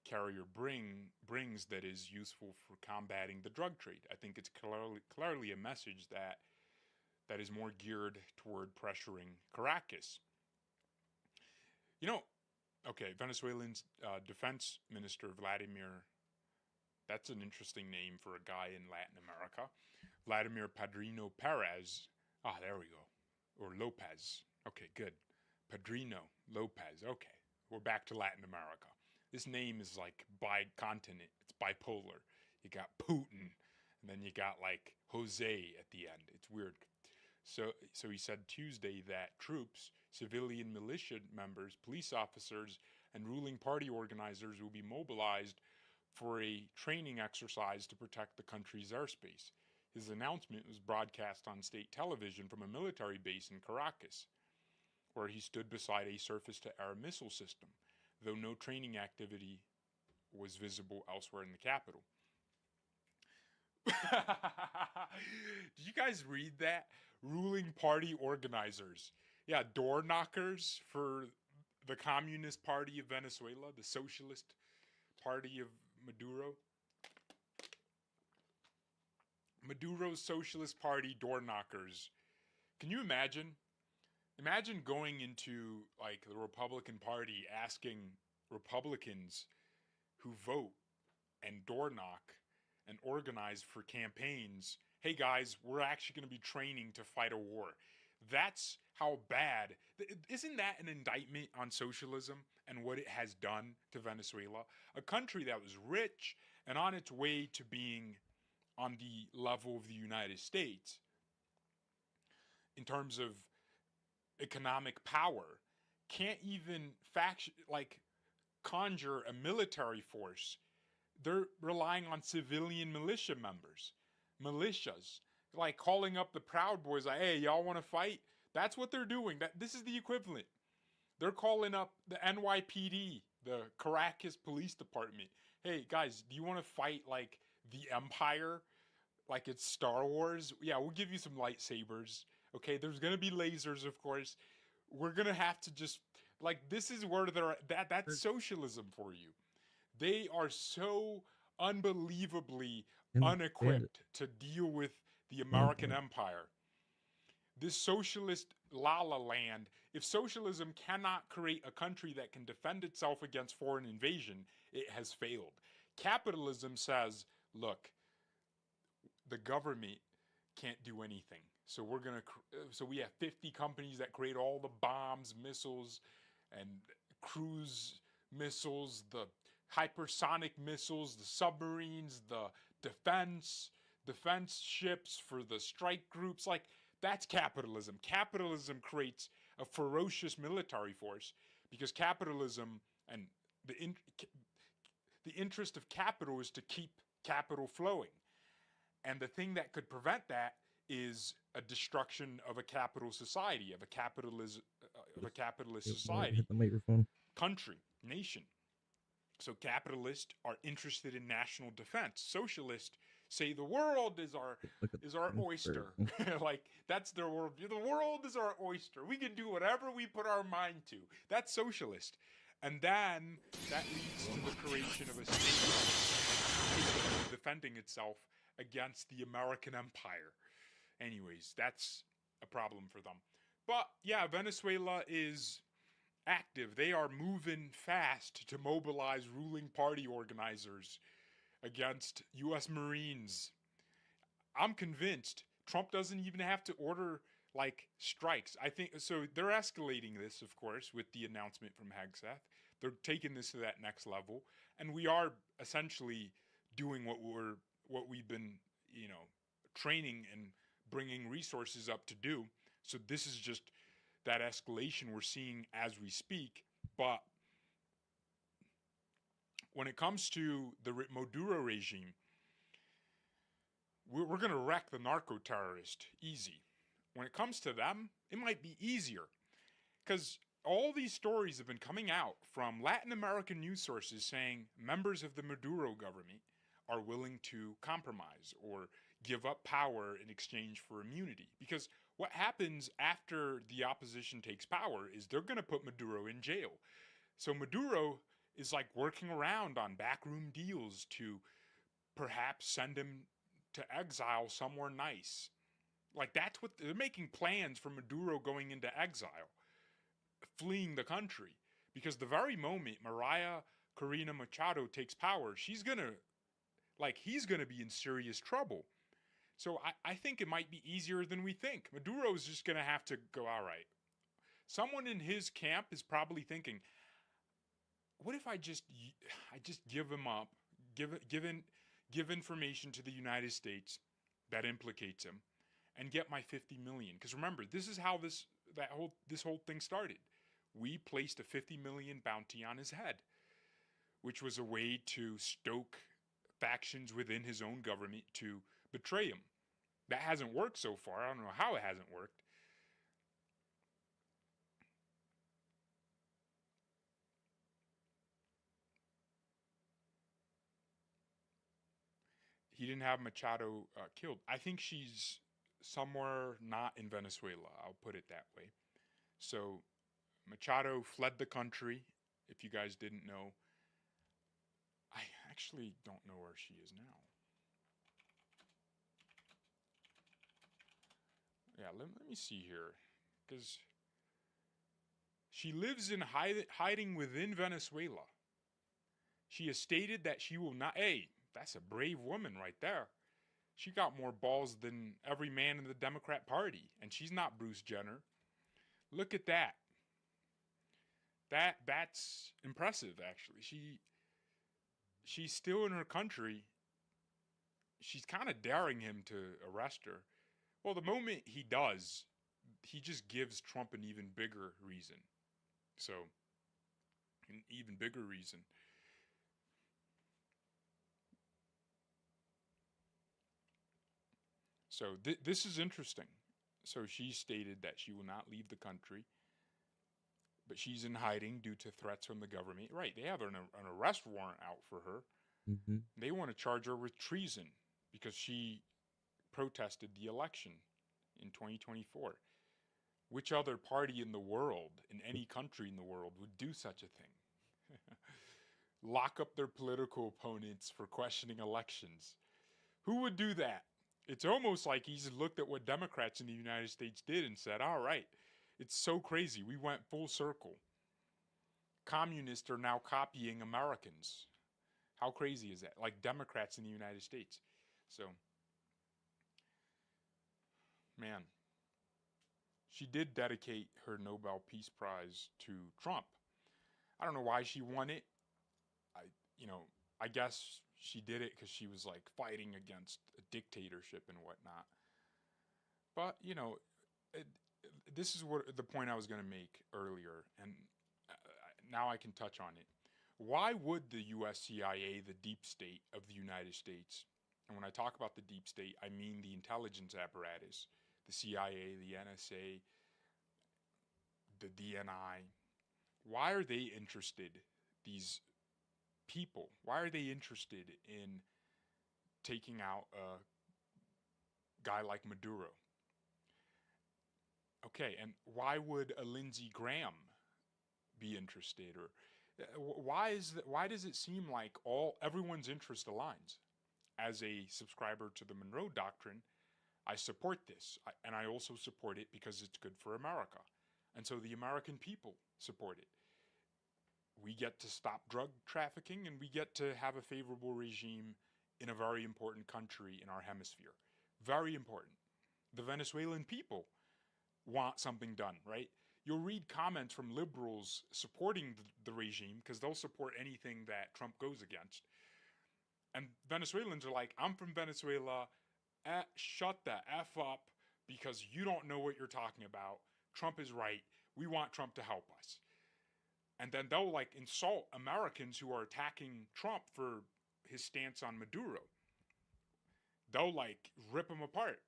[SPEAKER 9] carrier brings that is useful for combating the drug trade. I think it's clearly a message that is more geared toward pressuring Caracas. You know, okay, Venezuelan defense minister Vladimir, that's an interesting name for a guy in Latin America. Vladimir Padrino Perez. Ah, there we go. Or Lopez. Okay, good. Padrino Lopez. Okay, we're back to Latin America. This name is like bi-continent. It's bipolar. You got Putin, and then you got like Jose at the end. It's weird. So he said Tuesday that troops, civilian militia members, police officers, and ruling party organizers will be mobilized for a training exercise to protect the country's airspace. His announcement was broadcast on state television from a military base in Caracas, where he stood beside a surface-to-air missile system, though no training activity was visible elsewhere in the capital. Did you guys read that? Ruling party organizers. Yeah, door knockers for the Communist Party of Venezuela, the Socialist Party of Maduro. Maduro's Socialist Party door knockers. Can you imagine? Imagine going into like the Republican Party asking Republicans who vote and door knock and organize for campaigns, hey guys, we're actually going to be training to fight a war. That's how bad. Isn't that an indictment on socialism and what it has done to Venezuela? A country that was rich and on its way to being on the level of the United States in terms of economic power, can't even conjure a military force. They're relying on civilian militia members, militias, like calling up the Proud Boys, like, hey, y'all want to fight? That's what they're doing. This is the equivalent. They're calling up the NYPD, the Caracas Police Department. Hey, guys, do you want to fight like the Empire? Like it's Star Wars? Yeah, we'll give you some lightsabers. Okay, there's going to be lasers, of course. We're going to have to just, like, this is where they're at. That's socialism for you. They are so unbelievably unequipped to deal with the American empire. This socialist la-la land, if socialism cannot create a country that can defend itself against foreign invasion, it has failed. Capitalism says, look, the government can't do anything. So we have 50 companies that create all the bombs, missiles, and cruise missiles, the hypersonic missiles, the submarines, the defense ships for the strike groups. Like, that's capitalism. Capitalism creates a ferocious military force because capitalism and the interest of capital is to keep capital flowing. And the thing that could prevent that is a destruction of a capital society, of a capitalist society,
[SPEAKER 2] Hit the microphone.
[SPEAKER 9] Country, nation. So capitalists are interested in national defense. Socialists say the world is our oyster. Like, that's their worldview. The world is our oyster. We can do whatever we put our mind to. That's socialist. And then that leads to the creation of a state defending itself against the American empire. Anyways, that's a problem for them. But yeah, Venezuela is active. They are moving fast to mobilize ruling party organizers against U.S. Marines. I'm convinced Trump doesn't even have to order like strikes. I think so. They're escalating this, of course, with the announcement from Hegseth. They're taking this to that next level, and we are essentially doing what we've been, training and bringing resources up to do. So this is just that escalation we're seeing as we speak. But when it comes to the Maduro regime, we're going to wreck the narco-terrorist easy. When it comes to them, it might be easier. Because all these stories have been coming out from Latin American news sources saying members of the Maduro government are willing to compromise or give up power in exchange for immunity. Because what happens after the opposition takes power is they're going to put Maduro in jail. So Maduro is like working around on backroom deals to perhaps send him to exile somewhere nice. Like that's what they're making plans for Maduro going into exile, fleeing the country. Because the very moment Maria Corina Machado takes power, he's gonna be in serious trouble. So I think it might be easier than we think. Maduro's just gonna have to go, all right. Someone in his camp is probably thinking, what if I just give him up, give information to the United States that implicates him, and get my 50 million? Because remember, this is how this whole thing started. We placed a 50 million bounty on his head, which was a way to stoke factions within his own government to betray him. That hasn't worked so far. I don't know how it hasn't worked. He didn't have Machado killed. I think she's somewhere not in Venezuela. I'll put it that way. So Machado fled the country, if you guys didn't know. I actually don't know where she is now. Yeah, let me see here. Because she lives in hiding within Venezuela. She has stated that she will not... Hey, that's a brave woman right there. She got more balls than every man in the Democrat Party. And she's not Bruce Jenner. Look at that. That's impressive, actually. She's still in her country. She's kind of daring him to arrest her. Well, the moment he does, he just gives Trump an even bigger reason. So, an even bigger reason. So, this is interesting. So, she stated that she will not leave the country, but she's in hiding due to threats from the government. Right, they have an arrest warrant out for her.
[SPEAKER 2] Mm-hmm.
[SPEAKER 9] They want to charge her with treason because she protested the election in 2024. Which other party in the world, in any country in the world, would do such a thing? Lock up their political opponents for questioning elections. Who would do that? It's almost like he's looked at what Democrats in the United States did and said, all right, it's so crazy. We went full circle. Communists are now copying Americans. How crazy is that? Like Democrats in the United States. So, man, she did dedicate her Nobel Peace Prize to Trump. I don't know why she won it. I guess she did it because she was like fighting against a dictatorship and whatnot. But, this is what the point I was going to make earlier, and now I can touch on it. Why would the US CIA, the deep state of the United States, and when I talk about the deep state, I mean the intelligence apparatus, the CIA, the NSA, the DNI, why are they interested, these people, why are they interested in taking out a guy like Maduro? Okay, and why would a Lindsey Graham be interested? Or why does it seem like everyone's interest aligns? As a subscriber to the Monroe Doctrine, I support this, and I also support it because it's good for America. And so the American people support it. We get to stop drug trafficking, and we get to have a favorable regime in a very important country in our hemisphere. Very important. The Venezuelan people want something done, right? You'll read comments from liberals supporting the regime because they'll support anything that Trump goes against. And Venezuelans are like, I'm from Venezuela, shut the F up because you don't know what you're talking about. Trump is right. We want Trump to help us. And then they'll like insult Americans who are attacking Trump for his stance on Maduro. they'll like rip them apart.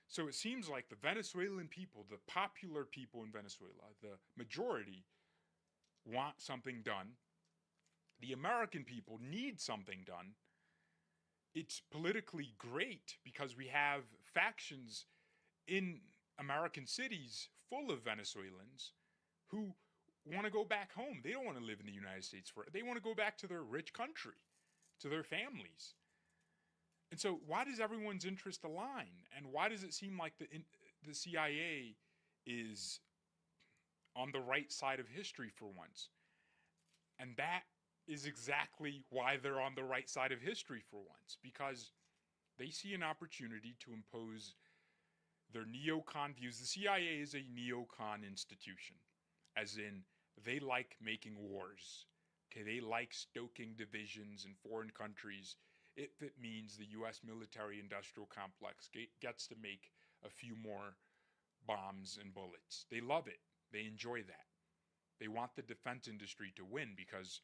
[SPEAKER 9] So it seems like the Venezuelan people, the popular people in Venezuela, the majority want something done. The American people need something done. It's politically great because we have factions in American cities full of Venezuelans who want to go back home. They don't want to live in the United States they want to go back to their rich country, to their families. And so why does everyone's interest align? And why does it seem like the CIA is on the right side of history for once? And that is exactly why they're on the right side of history for once, because they see an opportunity to impose their neocon views. The CIA is a neocon institution, as in they like making wars. Okay, they like stoking divisions in foreign countries if it means the U.S. military-industrial complex gets to make a few more bombs and bullets. They love it. They enjoy that. They want the defense industry to win because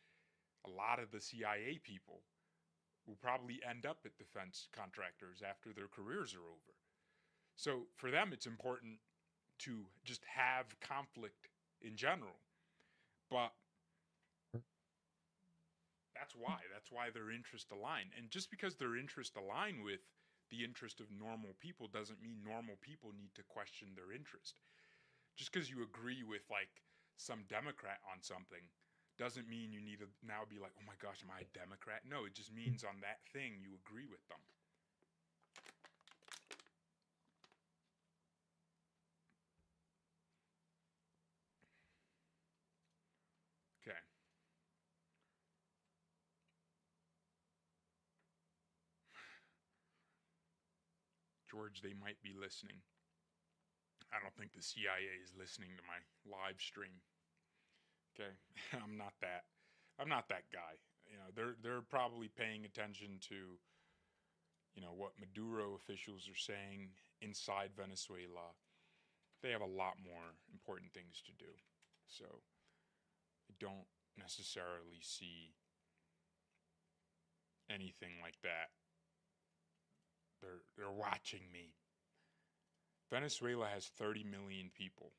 [SPEAKER 9] a lot of the CIA people will probably end up at defense contractors after their careers are over. So for them, it's important to just have conflict in general. But that's why their interests align. And just because their interests align with the interest of normal people doesn't mean normal people need to question their interest. Just because you agree with like some Democrat on something doesn't mean you need to now be like, oh my gosh, am I a Democrat? No, it just means on that thing you agree with them. Okay. George, they might be listening. I don't think the CIA is listening to my live stream. Okay, I'm not that guy. You know, they're probably paying attention to, you know, what Maduro officials are saying inside Venezuela. They have a lot more important things to do. So I don't necessarily see anything like that. They're watching me. Venezuela has 30 million people.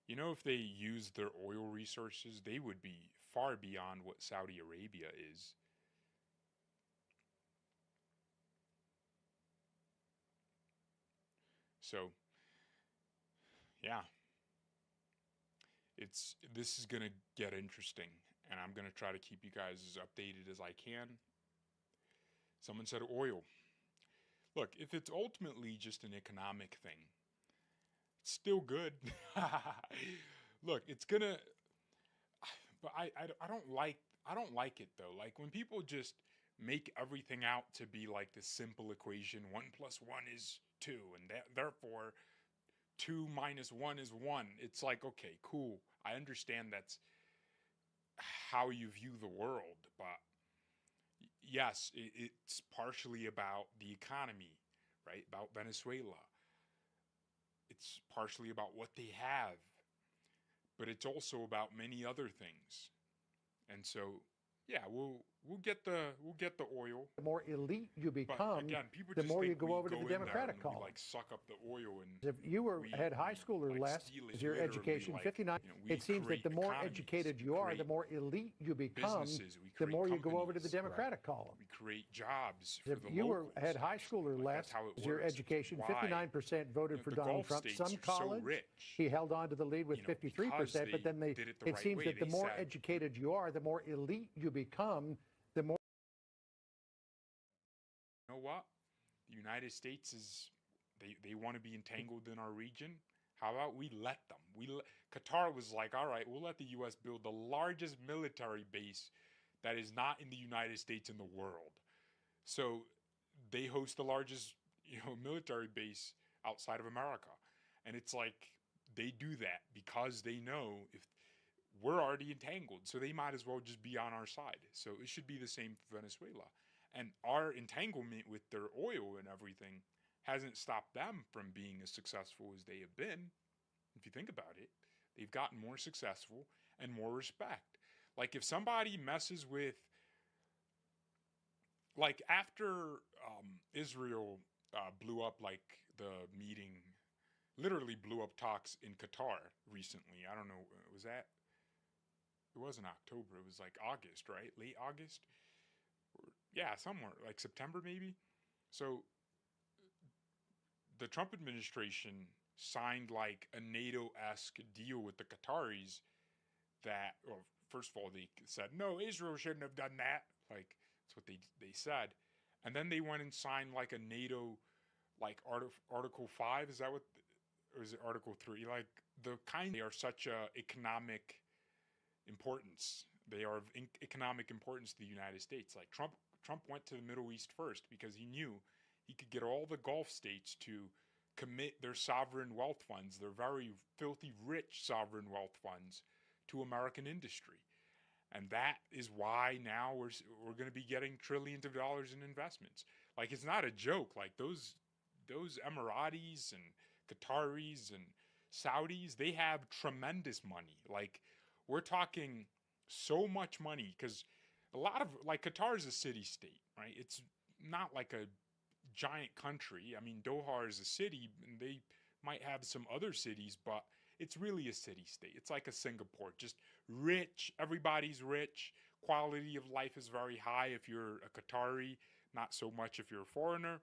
[SPEAKER 9] You know, if they used their oil resources, they would be far beyond what Saudi Arabia is. So, yeah. This is going to get interesting, and I'm going to try to keep you guys as updated as I can. Someone said oil. Look, if it's ultimately just an economic thing, it's still good. Look, it's gonna, but I don't like it though. Like when people just make everything out to be like this simple equation: 1 + 1 is 2, and therefore 2 - 1 is 1. It's like, okay, cool. I understand that's how you view the world, but yes, it's partially about the economy, right? About Venezuela. It's partially about what they have, but it's also about many other things. And so, yeah, we'll get the oil.
[SPEAKER 18] The more elite you become,
[SPEAKER 9] but again, people
[SPEAKER 18] the
[SPEAKER 9] just
[SPEAKER 18] more you
[SPEAKER 9] think
[SPEAKER 18] go
[SPEAKER 9] we
[SPEAKER 18] over to
[SPEAKER 9] go
[SPEAKER 18] the
[SPEAKER 9] in there
[SPEAKER 18] Democratic
[SPEAKER 9] and we,
[SPEAKER 18] column.
[SPEAKER 9] like suck up the oil and
[SPEAKER 18] If you had high school or less as your education, 59, it seems that the more educated you are, the more elite you become, the more you go over to the Democratic column.
[SPEAKER 9] We create jobs for
[SPEAKER 18] If
[SPEAKER 9] the
[SPEAKER 18] you
[SPEAKER 9] locals.
[SPEAKER 18] had high school or less as your education, 59% voted for Donald Trump. Some college, he held on to the lead with 53%, but then it seems that the more educated you are, the more elite you become, the more.
[SPEAKER 9] You know what? The United States is, they want to be entangled in our region. How about we let them? Qatar was like, all right, we'll let the U.S. build the largest military base that is not in the United States in the world. So they host the largest, military base outside of America. And it's like they do that because they know if we're already entangled, so they might as well just be on our side. So it should be the same for Venezuela. And our entanglement with their oil and everything hasn't stopped them from being as successful as they have been. If you think about it, they've gotten more successful and more respect. Like if somebody messes with, like after Israel blew up like the meeting, literally blew up talks in Qatar recently. I don't know, was that? It wasn't October. It was like August, right? Late August? Yeah, somewhere like September maybe. So the Trump administration signed like a NATO-esque deal with the Qataris that, well, first of all, they said, no, Israel shouldn't have done that. Like, that's what they said. And then they went and signed like a NATO, like Article 5, is that what, or is it Article 3? Like, they are such a economic importance. They are of economic importance to the United States. Like, Trump went to the Middle East first because he knew he could get all the Gulf states to commit their sovereign wealth funds, their very filthy rich sovereign wealth funds, to American industry. And that is why now we're going to be getting trillions of dollars in investments. Like, it's not a joke. Like, those Emiratis and Qataris and Saudis, they have tremendous money. Like, we're talking so much money because a lot of, like, Qatar is a city-state, right? It's not like a giant country. I mean, Doha is a city, and they might have some other cities, but it's really a city-state. It's like a Singapore, just rich. Everybody's rich. Quality of life is very high if you're a Qatari, not so much if you're a foreigner.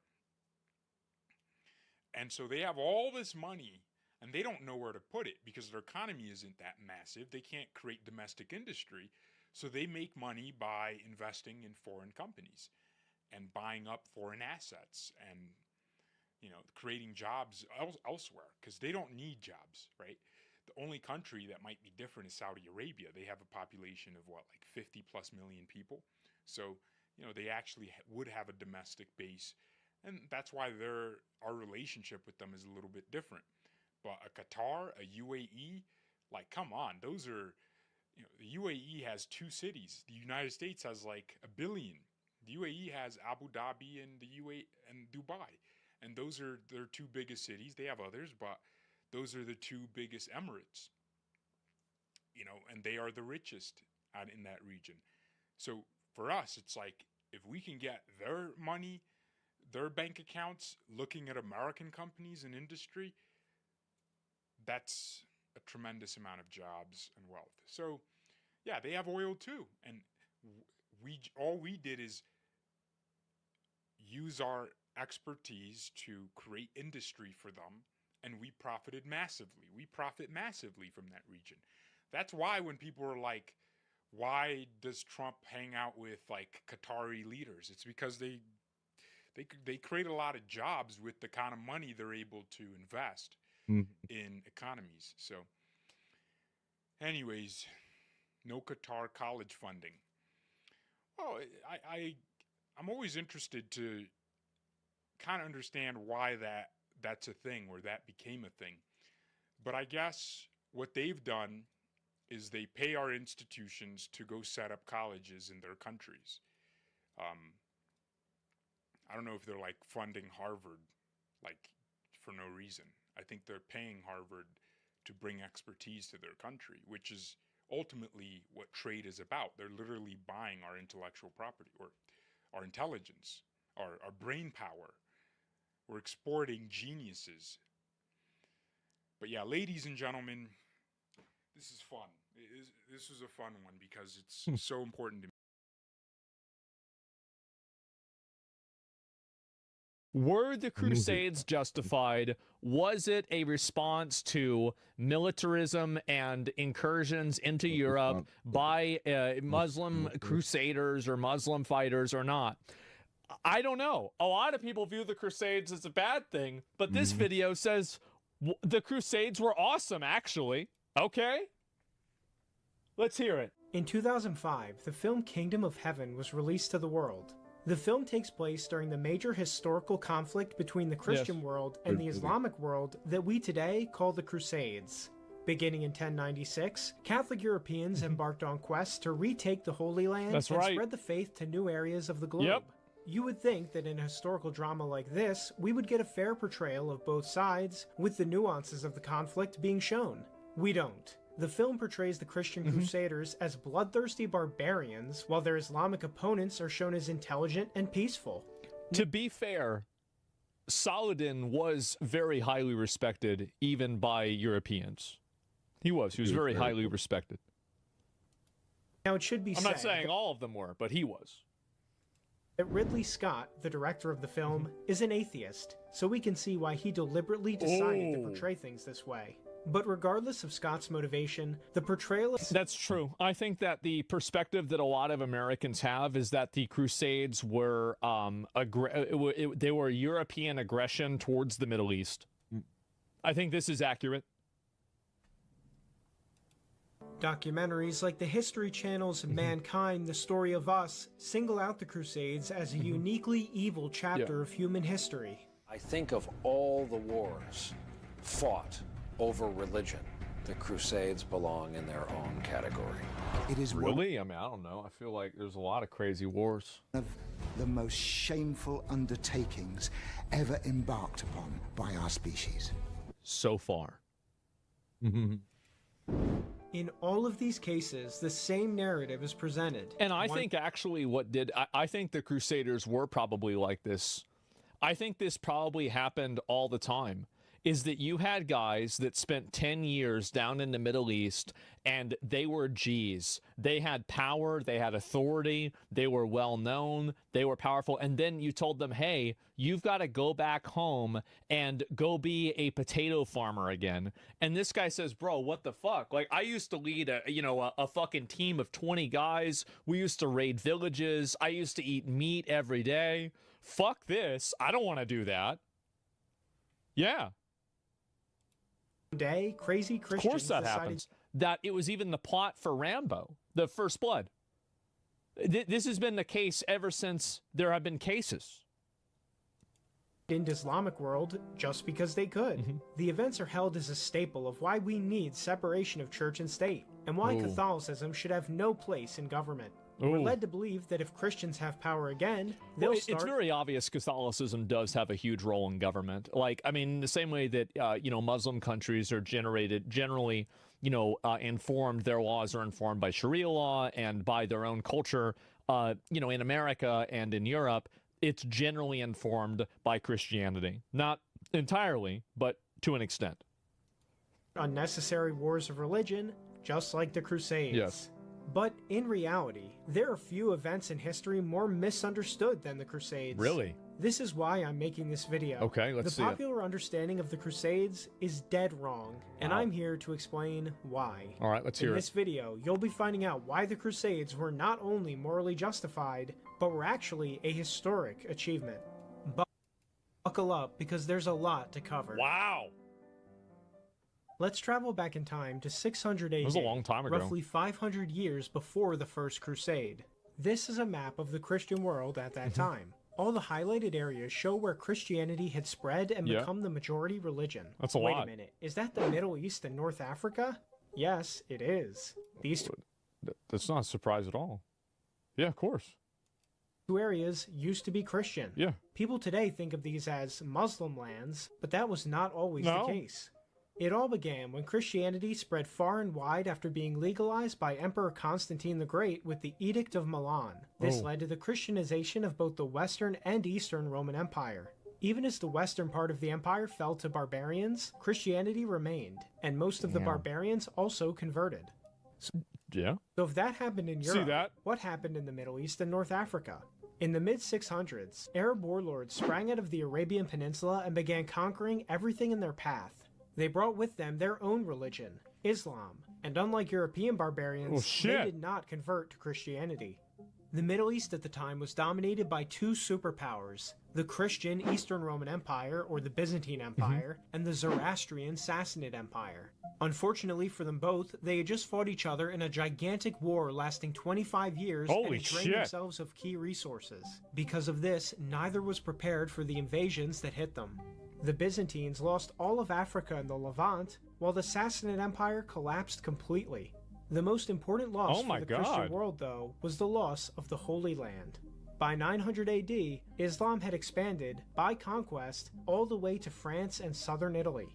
[SPEAKER 9] And so they have all this money, and they don't know where to put it because their economy isn't that massive. They can't create domestic industry. So they make money by investing in foreign companies and buying up foreign assets and, you know, creating jobs elsewhere because they don't need jobs, right? The only country that might be different is Saudi Arabia. They have a population of what, like 50 plus million people. So, you know, they actually would have a domestic base. And that's why our relationship with them is a little bit different. But a Qatar, a UAE, like, come on, those are, you know, the UAE has 2 cities. The United States has like 1 billion. The UAE has Abu Dhabi and the UAE and Dubai. And those are their 2 biggest cities. They have others, but those are the 2 biggest emirates. You know, and they are the richest in that region. So for us, it's like, if we can get their money, their bank accounts, looking at American companies and industry, that's a tremendous amount of jobs and wealth. So, yeah, they have oil too. And all we did is use our expertise to create industry for them, and we profited massively. We profit massively from that region. That's why when people are like, why does Trump hang out with like Qatari leaders? It's because they create a lot of jobs with the kind of money they're able to invest in economies. So anyways, no Qatar college funding. Well, I'm always interested to kind of understand why that's a thing, or that became a thing. But I guess what they've done is they pay our institutions to go set up colleges in their countries. I don't know if they're like funding Harvard, like, for no reason. I think they're paying Harvard to bring expertise to their country, which is ultimately what trade is about. They're literally buying our intellectual property, or our intelligence, our brain power. We're exporting geniuses. But yeah, ladies and gentlemen, this is fun. This is a fun one because it's so important to me.
[SPEAKER 12] Were the Crusades justified? Was it a response to militarism and incursions into Europe by Muslim crusaders or Muslim fighters or not? I don't know. A lot of people view the Crusades as a bad thing, but this video says the Crusades were awesome, actually. Okay? Let's hear it.
[SPEAKER 13] In 2005, the film Kingdom of Heaven was released to the world. The film takes place during the major historical conflict between the Christian world and the Islamic world that we today call the Crusades. Beginning in 1096, Catholic Europeans embarked on quests to retake the Holy Land and spread the faith to new areas of the globe. You would think that in a historical drama like this, we would get a fair portrayal of both sides, with the nuances of the conflict being shown. We don't. The film portrays the Christian Crusaders as bloodthirsty barbarians, while their Islamic opponents are shown as intelligent and peaceful.
[SPEAKER 12] To be fair, Saladin was very highly respected even by Europeans. He was very highly respected.
[SPEAKER 13] Now, it should be said...
[SPEAKER 12] I'm not saying all of them were, but he was.
[SPEAKER 13] That Ridley Scott, the director of the film, is an atheist, so we can see why he deliberately decided to portray things this way. But regardless of Scott's motivation, the portrayal of...
[SPEAKER 12] That's true. I think that the perspective that a lot of Americans have is that the Crusades were they were European aggression towards the Middle East. I think this is accurate.
[SPEAKER 13] Documentaries like the History Channel's Mankind, The Story of Us single out the Crusades as a uniquely evil chapter of human history.
[SPEAKER 14] I think of all the wars fought over religion. The Crusades belong in their own category.
[SPEAKER 15] It is
[SPEAKER 12] really? I mean, I don't know. I feel like there's a lot of crazy wars.
[SPEAKER 15] One of the most shameful undertakings ever embarked upon by our species.
[SPEAKER 12] So far.
[SPEAKER 13] In all of these cases, the same narrative is presented.
[SPEAKER 12] And I think actually I think the Crusaders were probably like this. I think this probably happened all the time. Is that you had guys that spent 10 years down in the Middle East and they were G's. They had power, they had authority, they were well known, they were powerful. And then you told them, hey, you've got to go back home and go be a potato farmer again. And this guy says, bro, what the fuck? Like, I used to lead a fucking team of 20 guys. We used to raid villages. I used to eat meat every day. Fuck this. I don't want to do that. Yeah.
[SPEAKER 13] Day, crazy Christians
[SPEAKER 12] of course that happens. That it was even the plot for Rambo, the First Blood. This has been the case ever since there have been cases.
[SPEAKER 13] In the Islamic world, just because they could. The events are held as a staple of why we need separation of church and state, and why Catholicism should have no place in government. We're led to believe that if Christians have power again, they'll start...
[SPEAKER 12] It's very obvious Catholicism does have a huge role in government. Like, I mean, the same way that, Muslim countries are generally, informed, their laws are informed by Sharia law and by their own culture. In America and in Europe, it's generally informed by Christianity. Not entirely, but to an extent.
[SPEAKER 13] Unnecessary wars of religion, just like the Crusades.
[SPEAKER 12] Yes.
[SPEAKER 13] But in reality, there are few events in history more misunderstood than the Crusades.
[SPEAKER 12] Really?
[SPEAKER 13] This is why I'm making this video.
[SPEAKER 12] Okay, let's see
[SPEAKER 13] it. The popular understanding of the Crusades is dead wrong, and I'm here to explain why.
[SPEAKER 12] All right, let's hear it.
[SPEAKER 13] In this video, you'll be finding out why the Crusades were not only morally justified, but were actually a historic achievement. Buckle up, because there's a lot to cover.
[SPEAKER 12] Wow!
[SPEAKER 13] Let's travel back in time to 600 AD,
[SPEAKER 12] that was a long time ago.
[SPEAKER 13] Roughly 500 years before the First Crusade. This is a map of the Christian world at that time. All the highlighted areas show where Christianity had spread and become the majority religion.
[SPEAKER 12] That's a
[SPEAKER 13] lot.
[SPEAKER 12] Wait
[SPEAKER 13] a minute, is that the Middle East and North Africa? Yes, it is. These
[SPEAKER 12] That's not a surprise at all. Yeah, of course.
[SPEAKER 13] two areas used to be Christian.
[SPEAKER 12] Yeah.
[SPEAKER 13] People today think of these as Muslim lands, but that was not always the case. It all began when Christianity spread far and wide after being legalized by Emperor Constantine the Great with the Edict of Milan. This led to the Christianization of both the Western and Eastern Roman Empire. Even as the western part of the empire fell to barbarians, Christianity remained, and most of the barbarians also converted. So if that happened in Europe, what happened in the Middle East and North Africa? In the mid-600s, Arab warlords sprang out of the Arabian Peninsula and began conquering everything in their path. They brought with them their own religion, Islam, and unlike European barbarians, they did not convert to Christianity. The Middle East at the time was dominated by two superpowers, the Christian Eastern Roman Empire, or the Byzantine Empire, and the Zoroastrian Sassanid Empire. Unfortunately for them both, they had just fought each other in a gigantic war lasting 25 years and had drained themselves of key resources. Because of this, neither was prepared for the invasions that hit them. The Byzantines lost all of Africa and the Levant, while the Sassanid Empire collapsed completely. The most important loss for the Christian world, though, was the loss of the Holy Land. By 900 AD, Islam had expanded, by conquest, all the way to France and southern Italy.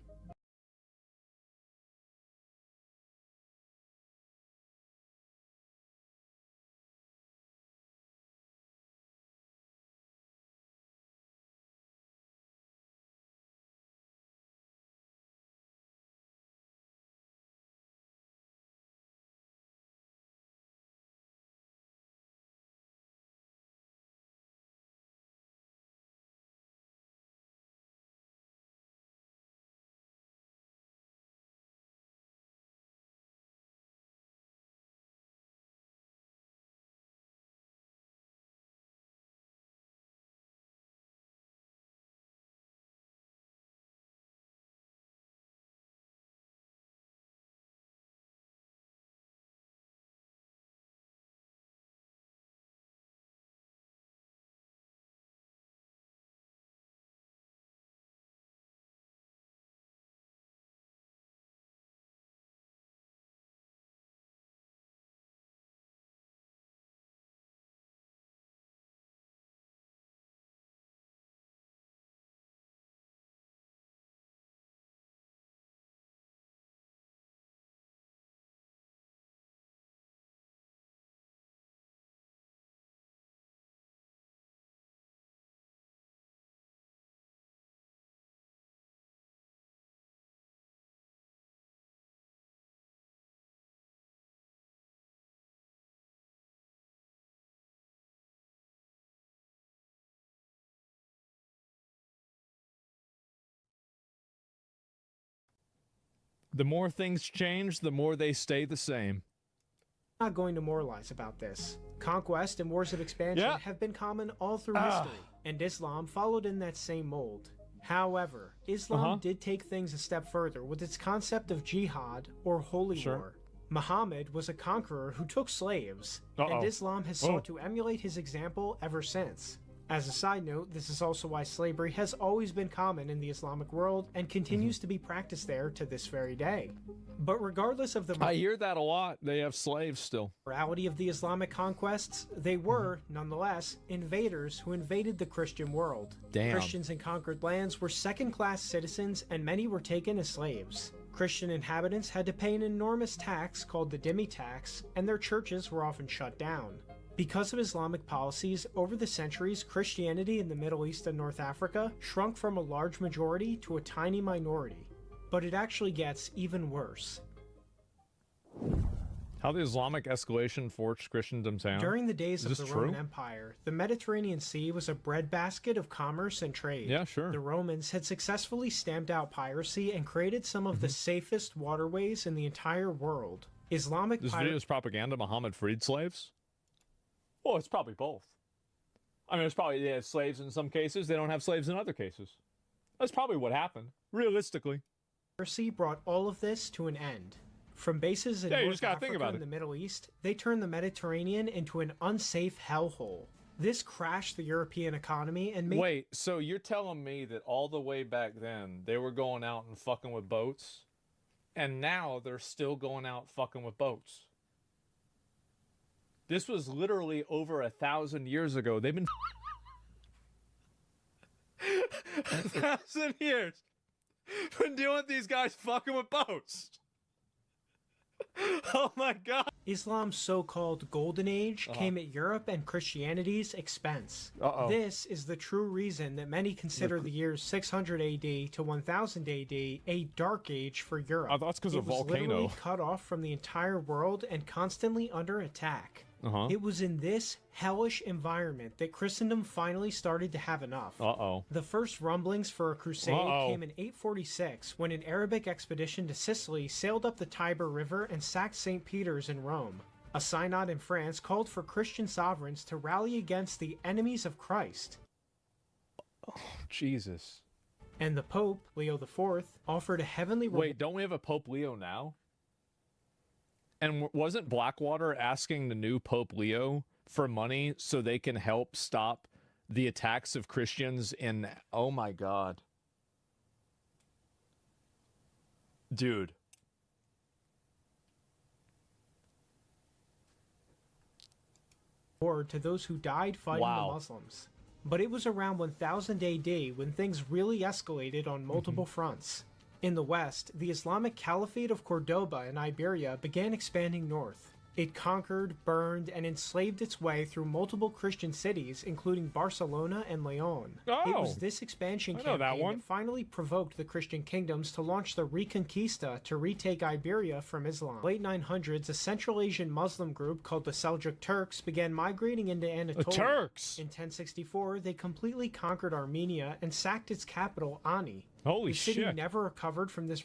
[SPEAKER 12] The more things change, the more they stay the same.
[SPEAKER 13] I'm not going to moralize about this. Conquest and wars of expansion have been common all through history, and Islam followed in that same mold. However, Islam did take things a step further with its concept of jihad, or holy war. Muhammad was a conqueror who took slaves, and Islam has sought to emulate his example ever since. As a side note, this is also why slavery has always been common in the Islamic world and continues to be practiced there to this very day. But regardless of the
[SPEAKER 12] I hear that a lot. They have slaves still.
[SPEAKER 13] Morality of the Islamic conquests, they were, nonetheless, invaders who invaded the Christian world.
[SPEAKER 12] Damn.
[SPEAKER 13] Christians in conquered lands were second-class citizens, and many were taken as slaves. Christian inhabitants had to pay an enormous tax called the dhimmi tax, and their churches were often shut down. Because of Islamic policies, over the centuries, Christianity in the Middle East and North Africa shrunk from a large majority to a tiny minority. But it actually gets even worse.
[SPEAKER 12] How the Islamic escalation forced Christendom down?
[SPEAKER 13] During the days of the Roman Empire, the Mediterranean Sea was a breadbasket of commerce and trade.
[SPEAKER 12] Yeah, sure.
[SPEAKER 13] The Romans had successfully stamped out piracy and created some of the safest waterways in the entire world. Islamic
[SPEAKER 12] This video is propaganda. Muhammad freed slaves? Well, it's probably both. I mean, it's probably they have slaves in some cases. They don't have slaves in other cases. That's probably what happened, realistically.
[SPEAKER 13] Piracy brought all of this to an end. From bases in North Africa and the Middle East, they turned the Mediterranean into an unsafe hellhole. This crashed the European economy and made...
[SPEAKER 12] Wait, so you're telling me that all the way back then, they were going out and fucking with boats? And now they're still going out fucking with boats? This was literally over 1,000 years ago. They've been 1,000 years been dealing with these guys fucking with boats. Oh my God.
[SPEAKER 13] Islam's so-called Golden Age came at Europe and Christianity's expense. This is the true reason that many consider the years 600 AD to 1000 AD a dark age for Europe.
[SPEAKER 12] I thought it's because of volcano.
[SPEAKER 13] It was literally cut off from the entire world and constantly under attack. It was in this hellish environment that Christendom finally started to have enough. The first rumblings for a crusade came in 846 when an Arabic expedition to Sicily sailed up the Tiber River and sacked St. Peter's in Rome. A synod in France called for Christian sovereigns to rally against the enemies of Christ.
[SPEAKER 12] Oh, Jesus.
[SPEAKER 13] And the Pope, Leo IV, offered a heavenly...
[SPEAKER 12] Wait, don't we have a Pope Leo now? And wasn't Blackwater asking the new Pope Leo for money so they can help stop the attacks of Christians in... Oh my God. Dude.
[SPEAKER 13] ...to those who died fighting the Muslims. But it was around 1000 AD when things really escalated on multiple fronts. In the west, the Islamic Caliphate of Cordoba in Iberia began expanding north. It conquered, burned, and enslaved its way through multiple Christian cities, including Barcelona and Leon. It was this expansion campaign that finally provoked the Christian kingdoms to launch the Reconquista to retake Iberia from Islam. Late 900s, a Central Asian Muslim group called the Seljuk Turks began migrating into Anatolia.
[SPEAKER 12] The Turks!
[SPEAKER 13] In 1064, they completely conquered Armenia and sacked its capital, Ani.
[SPEAKER 12] Holy
[SPEAKER 13] shit. The city
[SPEAKER 12] shit.
[SPEAKER 13] never recovered from this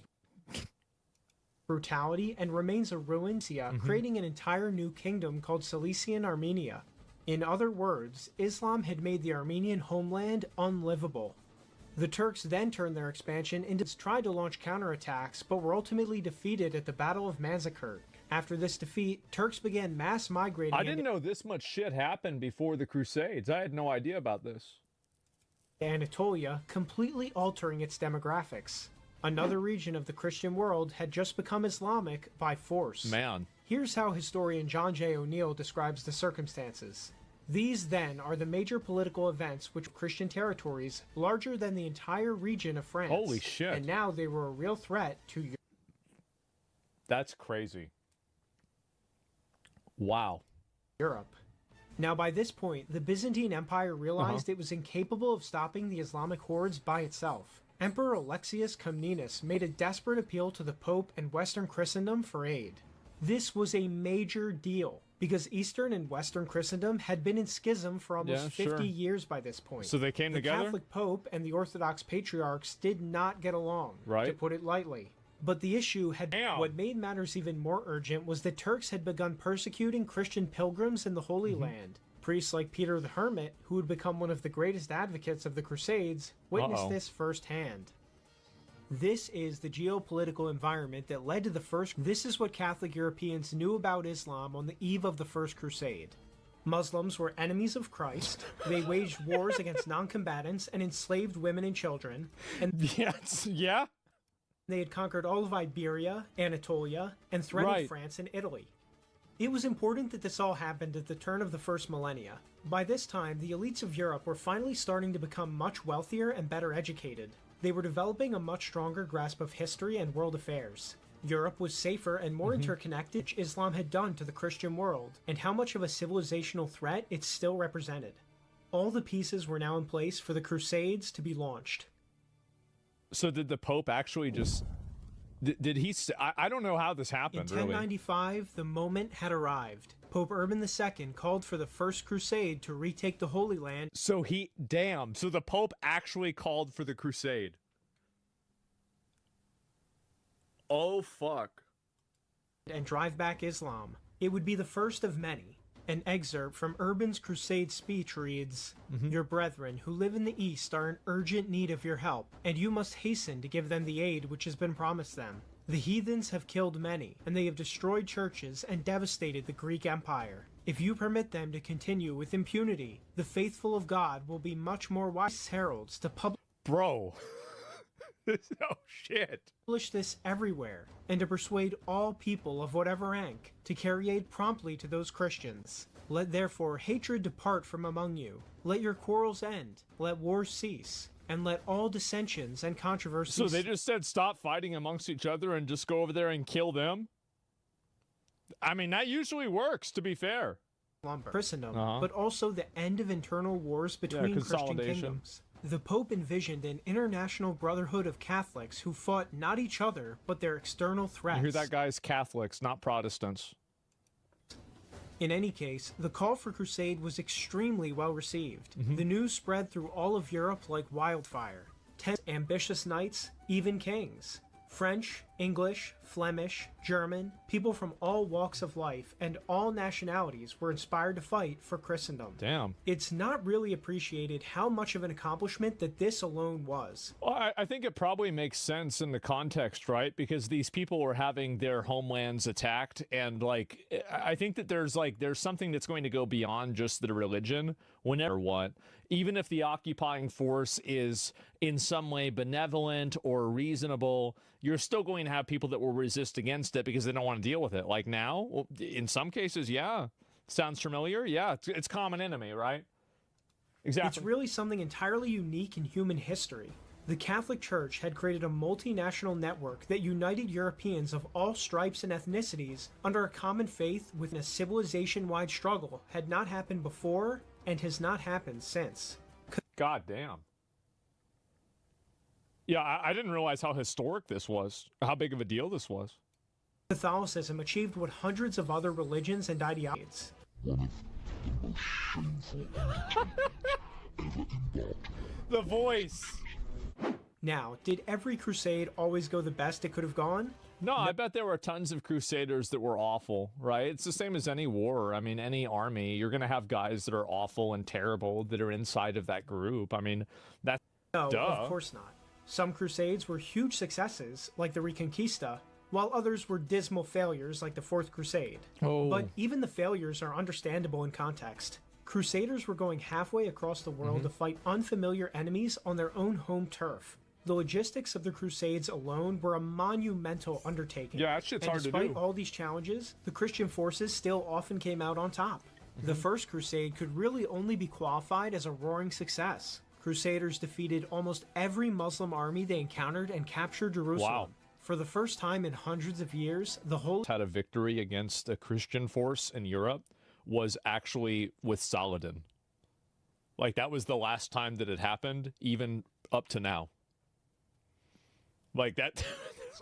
[SPEAKER 13] brutality and remains a ruin, creating an entire new kingdom called Cilician Armenia. In other words, Islam had made the Armenian homeland unlivable. The Turks then turned their expansion into tried to launch counterattacks, but were ultimately defeated at the Battle of Manzikert. After this defeat, Turks began mass migrating.
[SPEAKER 12] I didn't know this much shit happened before the Crusades. I had no idea about this.
[SPEAKER 13] Anatolia, completely altering its demographics. Another region of the Christian world had just become Islamic by force.
[SPEAKER 12] Man.
[SPEAKER 13] Here's how historian John J. O'Neill describes the circumstances. These, then, are the major political events which Christian territories, larger than the entire region of France.
[SPEAKER 12] Holy shit.
[SPEAKER 13] And now they were a real threat to Europe.
[SPEAKER 12] That's crazy. Wow.
[SPEAKER 13] Europe. Now, by this point, the Byzantine Empire realized it was incapable of stopping the Islamic hordes by itself. Emperor Alexius Comnenus made a desperate appeal to the Pope and Western Christendom for aid. This was a major deal, because Eastern and Western Christendom had been in schism for almost 50 years by this point.
[SPEAKER 12] So they came together?
[SPEAKER 13] The Catholic Pope and the Orthodox Patriarchs did not get along, to put it lightly. But the issue had what made matters even more urgent was that Turks had begun persecuting Christian pilgrims in the Holy Land. Priests like Peter the Hermit, who would become one of the greatest advocates of the Crusades, witnessed this firsthand. This is the geopolitical environment that led to the first. This is what Catholic Europeans knew about Islam on the eve of the First Crusade. Muslims were enemies of Christ. They waged wars against non-combatants and enslaved women and children. And they had conquered all of Iberia, Anatolia, and threatened France and Italy. It was important that this all happened at the turn of the first millennia. By this time, the elites of Europe were finally starting to become much wealthier and better educated. They were developing a much stronger grasp of history and world affairs. Europe was safer and more interconnected, which Islam had done to the Christian world, and how much of a civilizational threat it still represented. All the pieces were now in place for the Crusades to be launched.
[SPEAKER 12] So did the Pope actually just... Did he... I don't know how this happened,
[SPEAKER 13] In 1095, the moment had arrived. Pope Urban II called for the First Crusade to retake the Holy Land.
[SPEAKER 12] So so the Pope actually called for the Crusade. Oh, fuck.
[SPEAKER 13] And drive back Islam. It would be the first of many. An excerpt from Urban's Crusade speech reads, Your brethren who live in the East are in urgent need of your help, and you must hasten to give them the aid which has been promised them. The heathens have killed many, and they have destroyed churches and devastated the Greek Empire. If you permit them to continue with impunity, the faithful of God will be much more wise heralds to
[SPEAKER 12] Bro. Oh, shit.
[SPEAKER 13] Publish this everywhere, and to persuade all people of whatever rank to carry aid promptly to those Christians. Let therefore hatred depart from among you. Let your quarrels end. Let wars cease. And let all dissensions and controversies...
[SPEAKER 12] So they just said stop fighting amongst each other and just go over there and kill them? I mean, that usually works, to be fair.
[SPEAKER 13] Christendom, but also the end of internal wars between Christian kingdoms. The Pope envisioned an international brotherhood of Catholics who fought not each other, but their external threats.
[SPEAKER 12] You hear that, guys? Catholics, not Protestants.
[SPEAKER 13] In any case, the call for crusade was extremely well received. The news spread through all of Europe like wildfire. 10 ambitious knights, even kings. French, English, Flemish, German, people from all walks of life and all nationalities were inspired to fight for Christendom.
[SPEAKER 12] Damn.
[SPEAKER 13] It's not really appreciated how much of an accomplishment that this alone was.
[SPEAKER 12] Well, I think it probably makes sense in the context, right? Because these people were having their homelands attacked, and like, I think that there's something that's going to go beyond just the religion, whenever what. Even if the occupying force is in some way benevolent or reasonable, you're still going to have people that will resist against it because they don't want to deal with it. Like now, well, in some cases, yeah. Sounds familiar? Yeah, it's common enemy, right? Exactly.
[SPEAKER 13] It's really something entirely unique in human history. The Catholic Church had created a multinational network that united Europeans of all stripes and ethnicities under a common faith within a civilization-wide struggle had not happened before and has not happened since.
[SPEAKER 12] God damn. Yeah, I didn't realize how historic this was, how big of a deal this was.
[SPEAKER 13] Catholicism achieved what hundreds of other religions and ideologies.
[SPEAKER 12] The voice.
[SPEAKER 13] Now, did every crusade always go the best it could have gone?
[SPEAKER 12] No, I bet there were tons of crusaders that were awful, right? It's the same as any war. I mean, any army, you're going to have guys that are awful and terrible that are inside of that group. I mean, that's
[SPEAKER 13] No, of course not. Some crusades were huge successes, like the Reconquista, while others were dismal failures, like the Fourth Crusade. But even the failures are understandable in context. Crusaders were going halfway across the world to fight unfamiliar enemies on their own home turf. The logistics of the Crusades alone were a monumental undertaking.
[SPEAKER 12] Yeah, that shit's hard to do.
[SPEAKER 13] And despite all these challenges, the Christian forces still often came out on top. The First Crusade could really only be qualified as a roaring success. Crusaders defeated almost every Muslim army they encountered and captured Jerusalem.
[SPEAKER 12] Wow.
[SPEAKER 13] For the first time in hundreds of years, the whole
[SPEAKER 12] had a victory against a Christian force in Europe was actually with Saladin. Like, that was the last time that it happened, even up to now. Like, that's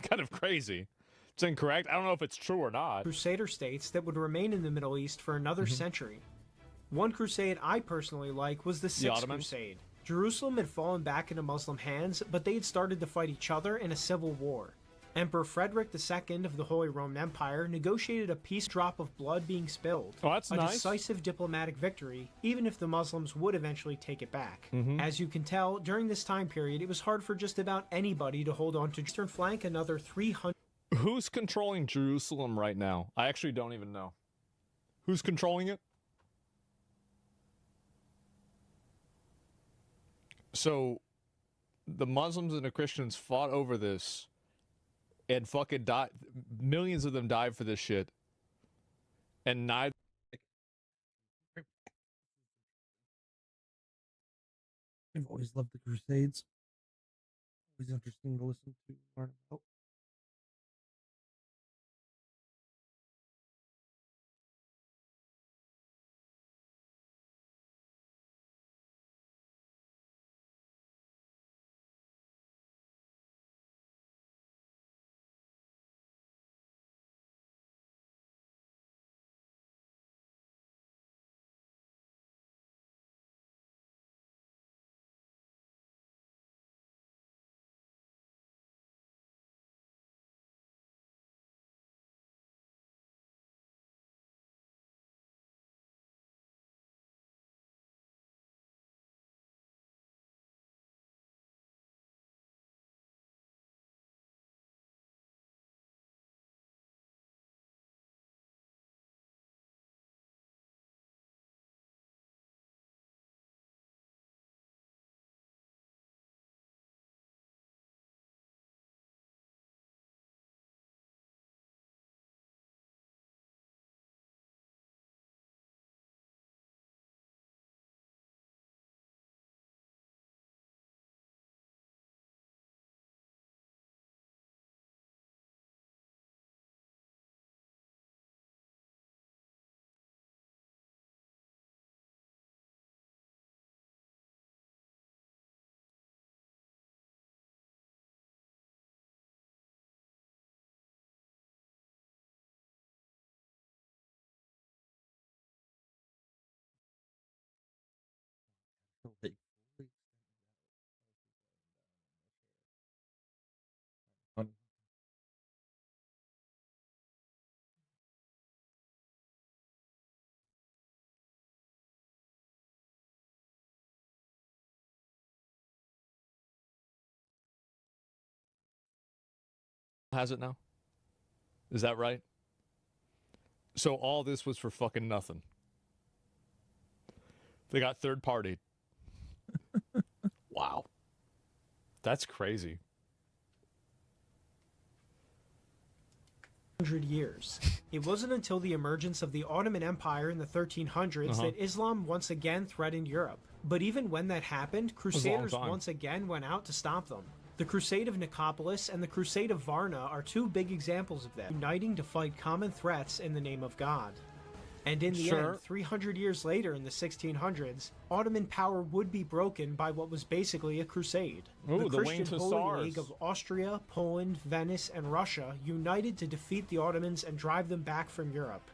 [SPEAKER 12] kind of crazy. It's incorrect. I don't know if it's true or not.
[SPEAKER 13] Crusader states that would remain in the Middle East for another century. One crusade I personally like was the Sixth Crusade. Jerusalem had fallen back into Muslim hands, but they had started to fight each other in a civil war. Emperor Frederick II of the Holy Roman Empire negotiated a peace drop of blood being spilled.
[SPEAKER 12] Oh, that's
[SPEAKER 13] a
[SPEAKER 12] nice.
[SPEAKER 13] decisive diplomatic victory, even if the Muslims would eventually take it back.
[SPEAKER 12] Mhm.
[SPEAKER 13] As you can tell, during this time period, it was hard for just about anybody to hold on to the eastern flank another 300.
[SPEAKER 12] Who's controlling Jerusalem right now? I actually don't even know. Who's controlling it? So, the Muslims and the Christians fought over this and fucking died. Millions of them died for this shit. And neither.
[SPEAKER 2] I've always loved the Crusades. Always interesting to listen to, learn about.
[SPEAKER 12] Has it now? Is that right? So all this was for fucking nothing. They got third party. Wow. That's crazy.
[SPEAKER 13] 100 years. It wasn't until the emergence of the Ottoman Empire in the 1300s that Islam once again threatened Europe. But even when that happened, Crusaders once again went out to stop them. The Crusade of Nicopolis and the Crusade of Varna are two big examples of that, uniting to fight common threats in the name of God. And in the end, 300 years later in the 1600s, Ottoman power would be broken by what was basically a crusade.
[SPEAKER 12] Ooh,
[SPEAKER 13] the Christian Holy League of Austria, Poland, Venice, and Russia united to defeat the Ottomans and drive them back from Europe.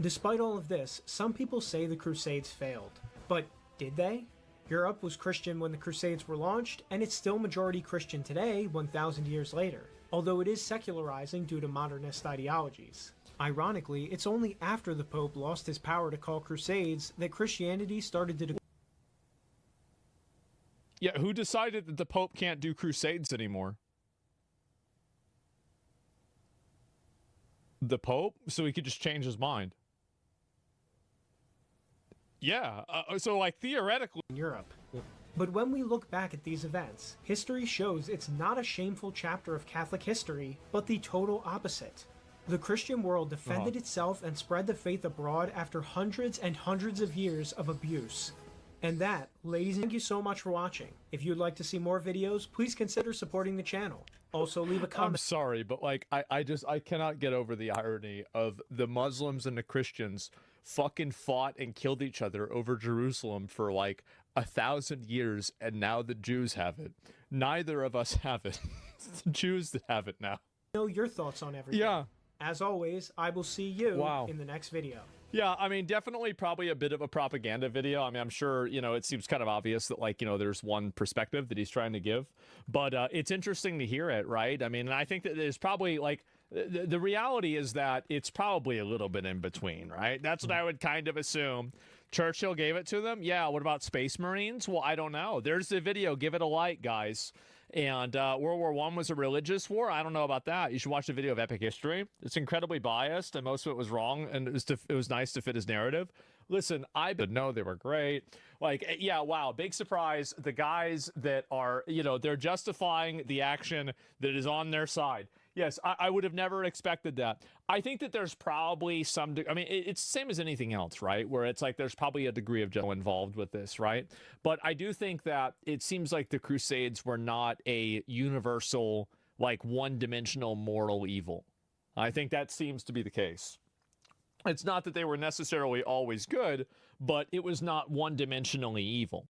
[SPEAKER 13] Despite all of this, some people say the Crusades failed. But did they? Europe was Christian when the Crusades were launched, and it's still majority Christian today, 1,000 years later, although it is secularizing due to modernist ideologies. Ironically, it's only after the Pope lost his power to call crusades that Christianity started to...
[SPEAKER 12] Yeah, who decided that the Pope can't do crusades anymore? The Pope? So he could just change his mind. Yeah, so like theoretically...
[SPEAKER 13] in Europe. But when we look back at these events, history shows it's not a shameful chapter of Catholic history, but the total opposite. The Christian world defended itself and spread the faith abroad after hundreds and hundreds of years of abuse. And that, ladies, thank you so much for watching. If you'd like to see more videos, please consider supporting the channel. Also leave a comment.
[SPEAKER 12] I'm sorry, but like I cannot get over the irony of the Muslims and the Christians fucking fought and killed each other over Jerusalem for like 1,000 years, and now the Jews have it. Neither of us have it. The Jews have it now.
[SPEAKER 13] Know your thoughts on everything.
[SPEAKER 12] Yeah.
[SPEAKER 13] As always, I will see you in the next video.
[SPEAKER 12] Yeah, I mean, definitely probably a bit of a propaganda video. I mean, I'm sure, you know, it seems kind of obvious that, like, you know, there's one perspective that he's trying to give, but it's interesting to hear it, right? I mean, and I think that there's probably, like, the reality is that it's probably a little bit in between, right? That's what I would kind of assume. Churchill gave it to them. Yeah, what about Space Marines? Well, I don't know. There's the video. Give it a like, guys. And World War I was a religious war. I don't know about that. You should watch the video of Epic History. It's incredibly biased, and most of it was wrong, and it was nice to fit his narrative. Listen, I did know they were great. Like, yeah, wow, big surprise. The guys that are, you know, they're justifying the action that is on their side. Yes, I would have never expected that. I think that there's probably some, I mean, it's the same as anything else, right? Where it's like there's probably a degree of Joe involved with this, right? But I do think that it seems like the Crusades were not a universal, like one-dimensional moral evil. I think that seems to be the case. It's not that they were necessarily always good, but it was not one-dimensionally evil.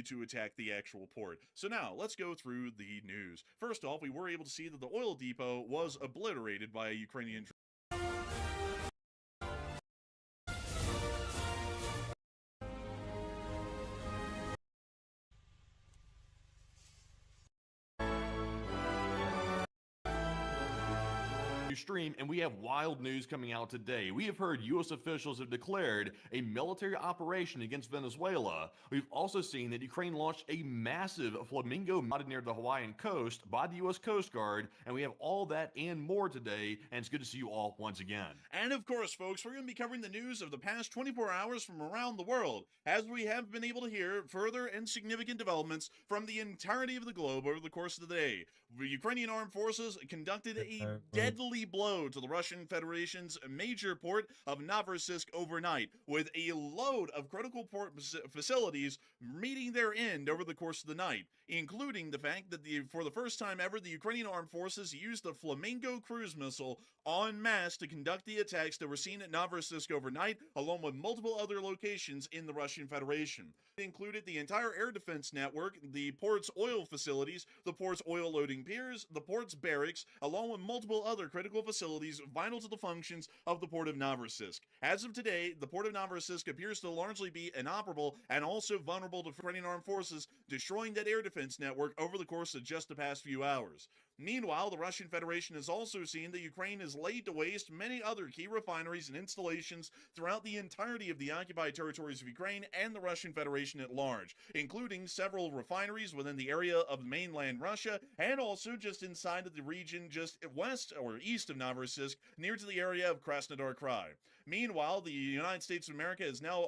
[SPEAKER 16] To attack the actual port. So now let's go through the news. First off, we were able to see that the oil depot was obliterated by a Ukrainian stream, and we have wild news coming out today. We have heard U.S. officials have declared a military operation against Venezuela. We've also seen that Ukraine launched a massive flamingo mounted near the Hawaiian coast by the U.S. Coast Guard, and we have all that and more today, and it's good to see you all once again. And of course, folks, we're going to be covering the news of the past 24 hours from around the world, as we have been able to hear further and significant developments from the entirety of the globe over the course of the day. The Ukrainian armed forces conducted a deadly blow to the Russian Federation's major port of Novorossiysk overnight, with a load of critical port facilities meeting their end over the course of the night, including the fact that for the first time ever, the Ukrainian armed forces used the Flamingo cruise missile en masse to conduct the attacks that were seen at Novorossiysk overnight, along with multiple other locations in the Russian Federation. It included the entire air defense network, the port's oil facilities, the port's oil loading piers, the port's barracks, along with multiple other critical facilities vital to the functions of the port of Novorossiysk. As of today, the port of Novorossiysk appears to largely be inoperable and also vulnerable to Ukrainian armed forces destroying that air defense network over the course of just the past few hours. Meanwhile, the Russian Federation has also seen that Ukraine has laid to waste many other key refineries and installations throughout the entirety of the occupied territories of Ukraine and the Russian Federation at large, including several refineries within the area of mainland Russia and also just inside of the region just west or east of Novorossiysk, near to the area of Krasnodar Krai. Meanwhile, the United States of America has now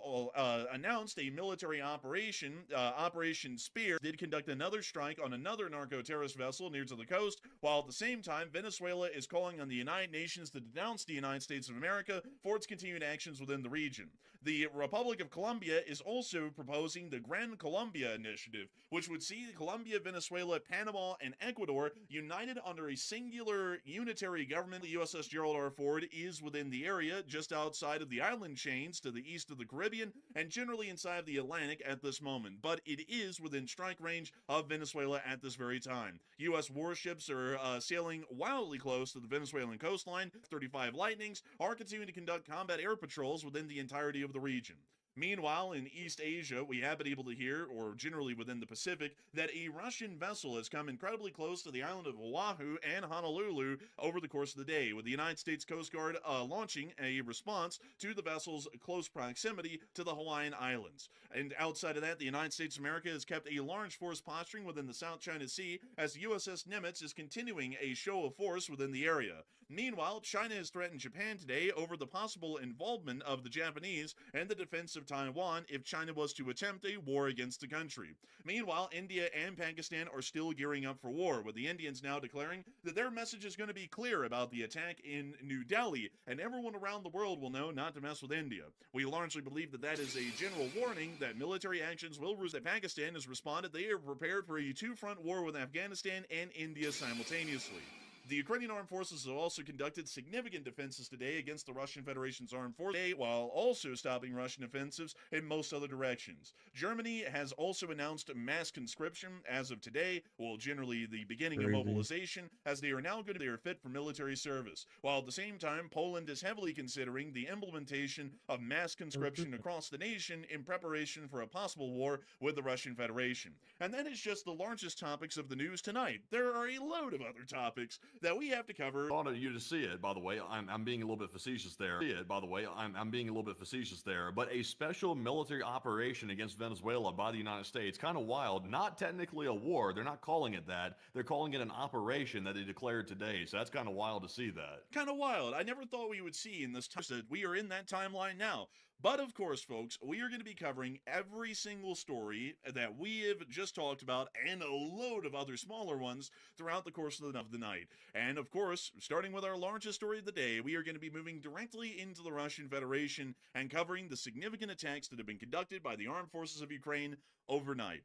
[SPEAKER 16] announced a military operation, Operation Spear, did conduct another strike on another narco-terrorist vessel near to the coast, while at the same time, Venezuela is calling on the United Nations to denounce the United States of America for its continued actions within the region. The Republic of Colombia is also proposing the Gran Colombia Initiative, which would see Colombia, Venezuela, Panama, and Ecuador united under a singular unitary government. The USS Gerald R. Ford is within the area, just outside of the island chains to the east of the Caribbean, and generally inside of the Atlantic at this moment, but it is within strike range of Venezuela at this very time. U.S. warships are sailing wildly close to the Venezuelan coastline. 35 Lightnings are continuing to conduct combat air patrols within the entirety of the region. Meanwhile, in East Asia, we have been able to hear, or generally within the Pacific, that a Russian vessel has come incredibly close to the island of Oahu and Honolulu over the course of the day, with the United States Coast Guard launching a response to the vessel's close proximity to the Hawaiian Islands. And outside of that, the United States of America has kept a large force posturing within the South China Sea as the USS Nimitz is continuing a show of force within the area.
[SPEAKER 10] Meanwhile, China has threatened Japan today over the possible involvement of the Japanese in the defense of Taiwan if China was to attempt a war against the country. Meanwhile, India and Pakistan are still gearing up for war, with the Indians now declaring that their message is going to be clear about the attack in New Delhi, and everyone around the world will know not to mess with India. We largely believe that that is a general warning that military actions will that Pakistan has responded they are prepared for a two-front war with Afghanistan and India simultaneously. The Ukrainian armed forces have also conducted significant defenses today against the Russian Federation's armed forces, while also stopping Russian offensives in most other directions. Germany has also announced mass conscription as of today, well, generally the beginning of mobilization, as they are now good, they are fit for military service. While at the same time, Poland is heavily considering the implementation of mass conscription across the nation in preparation for a possible war with the Russian Federation. And that is just the largest topics of the news tonight. There are a load of other topics that we have to cover.
[SPEAKER 16] I wanted you to see it, by the way. I'm being a little bit facetious there. I'm being a little bit facetious there. But a special military operation against Venezuela by the United States, kind of wild. Not technically a war. They're not calling it that. They're calling it an operation that they declared today. So that's kind of wild to see that.
[SPEAKER 10] Kind of wild. I never thought we would see in this time that we are in that timeline now. But of course, folks, we are going to be covering every single story that we have just talked about and a load of other smaller ones throughout the course of the night. And of course, starting with our largest story of the day, we are going to be moving directly into the Russian Federation and covering the significant attacks that have been conducted by the armed forces of Ukraine overnight.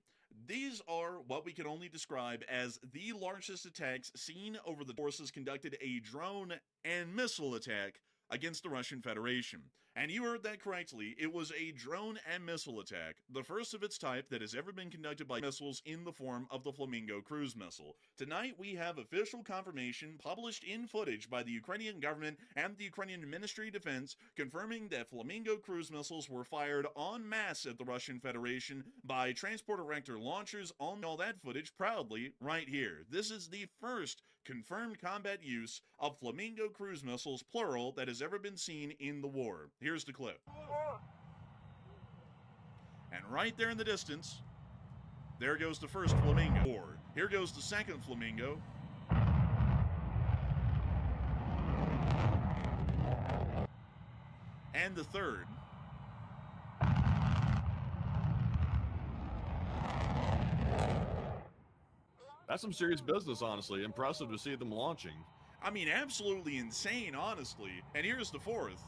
[SPEAKER 10] These are what we can only describe as the largest attacks seen over the forces conducted a drone and missile attack against the Russian Federation. And you heard that correctly, it was a drone and missile attack, the first of its type that has ever been conducted by missiles in the form of the Flamingo cruise missile. Tonight we have official confirmation published in footage by the Ukrainian government and the Ukrainian Ministry of Defense confirming that Flamingo cruise missiles were fired en masse at the Russian Federation by transporter-erector launchers. On all that footage proudly right here. This is the first confirmed combat use of Flamingo cruise missiles, plural, that has ever been seen in the war. Here's the clip. And right there in the distance, there goes the first Flamingo. Here goes the second Flamingo. And the third.
[SPEAKER 16] That's some serious business, honestly. Impressive to see them launching.
[SPEAKER 10] I mean, absolutely insane, honestly. And here's the fourth.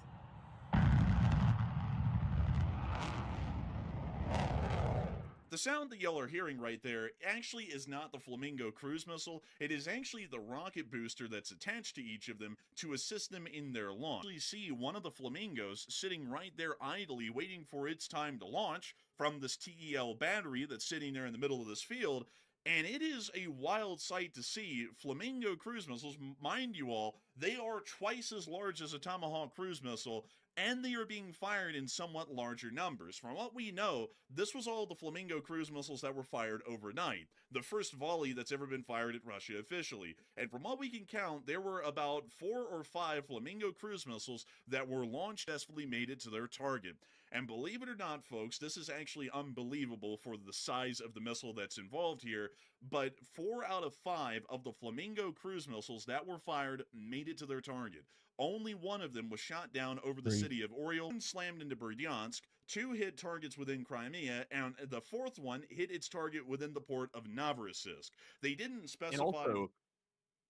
[SPEAKER 10] The sound that y'all are hearing right there actually is not the Flamingo cruise missile. It is actually the rocket booster that's attached to each of them to assist them in their launch. You see one of the Flamingos sitting right there idly waiting for its time to launch from this TEL battery that's sitting there in the middle of this field. And it is a wild sight to see. Flamingo cruise missiles, mind you all, they are twice as large as a Tomahawk cruise missile, and they are being fired in somewhat larger numbers. From what we know, this was all the Flamingo cruise missiles that were fired overnight, the first volley that's ever been fired at Russia officially. And from what we can count, there were about 4 or 5 Flamingo cruise missiles that were launched successfully made it to their target. And believe it or not, folks, this is actually unbelievable for the size of the missile that's involved here, but 4 out of 5 of the Flamingo cruise missiles that were fired made it to their target. Only one of them was shot down over the city of Oriol and slammed into Berdyansk, 2 hit targets within Crimea, and the 4th one hit its target within the port of Novorossiysk. They didn't specify...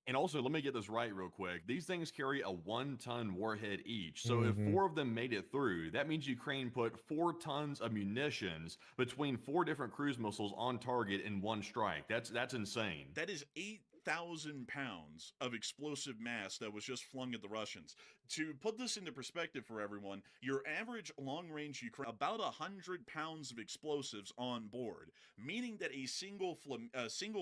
[SPEAKER 16] And also, let me get this right real quick. These things carry a 1-ton warhead each. So if 4 of them made it through, that means Ukraine put 4 tons of munitions between 4 different cruise missiles on target in one strike. That's insane.
[SPEAKER 10] That is 8,000 pounds of explosive mass that was just flung at the Russians. To put this into perspective for everyone, your average long-range Ukraine, about 100 pounds of explosives on board, meaning that a single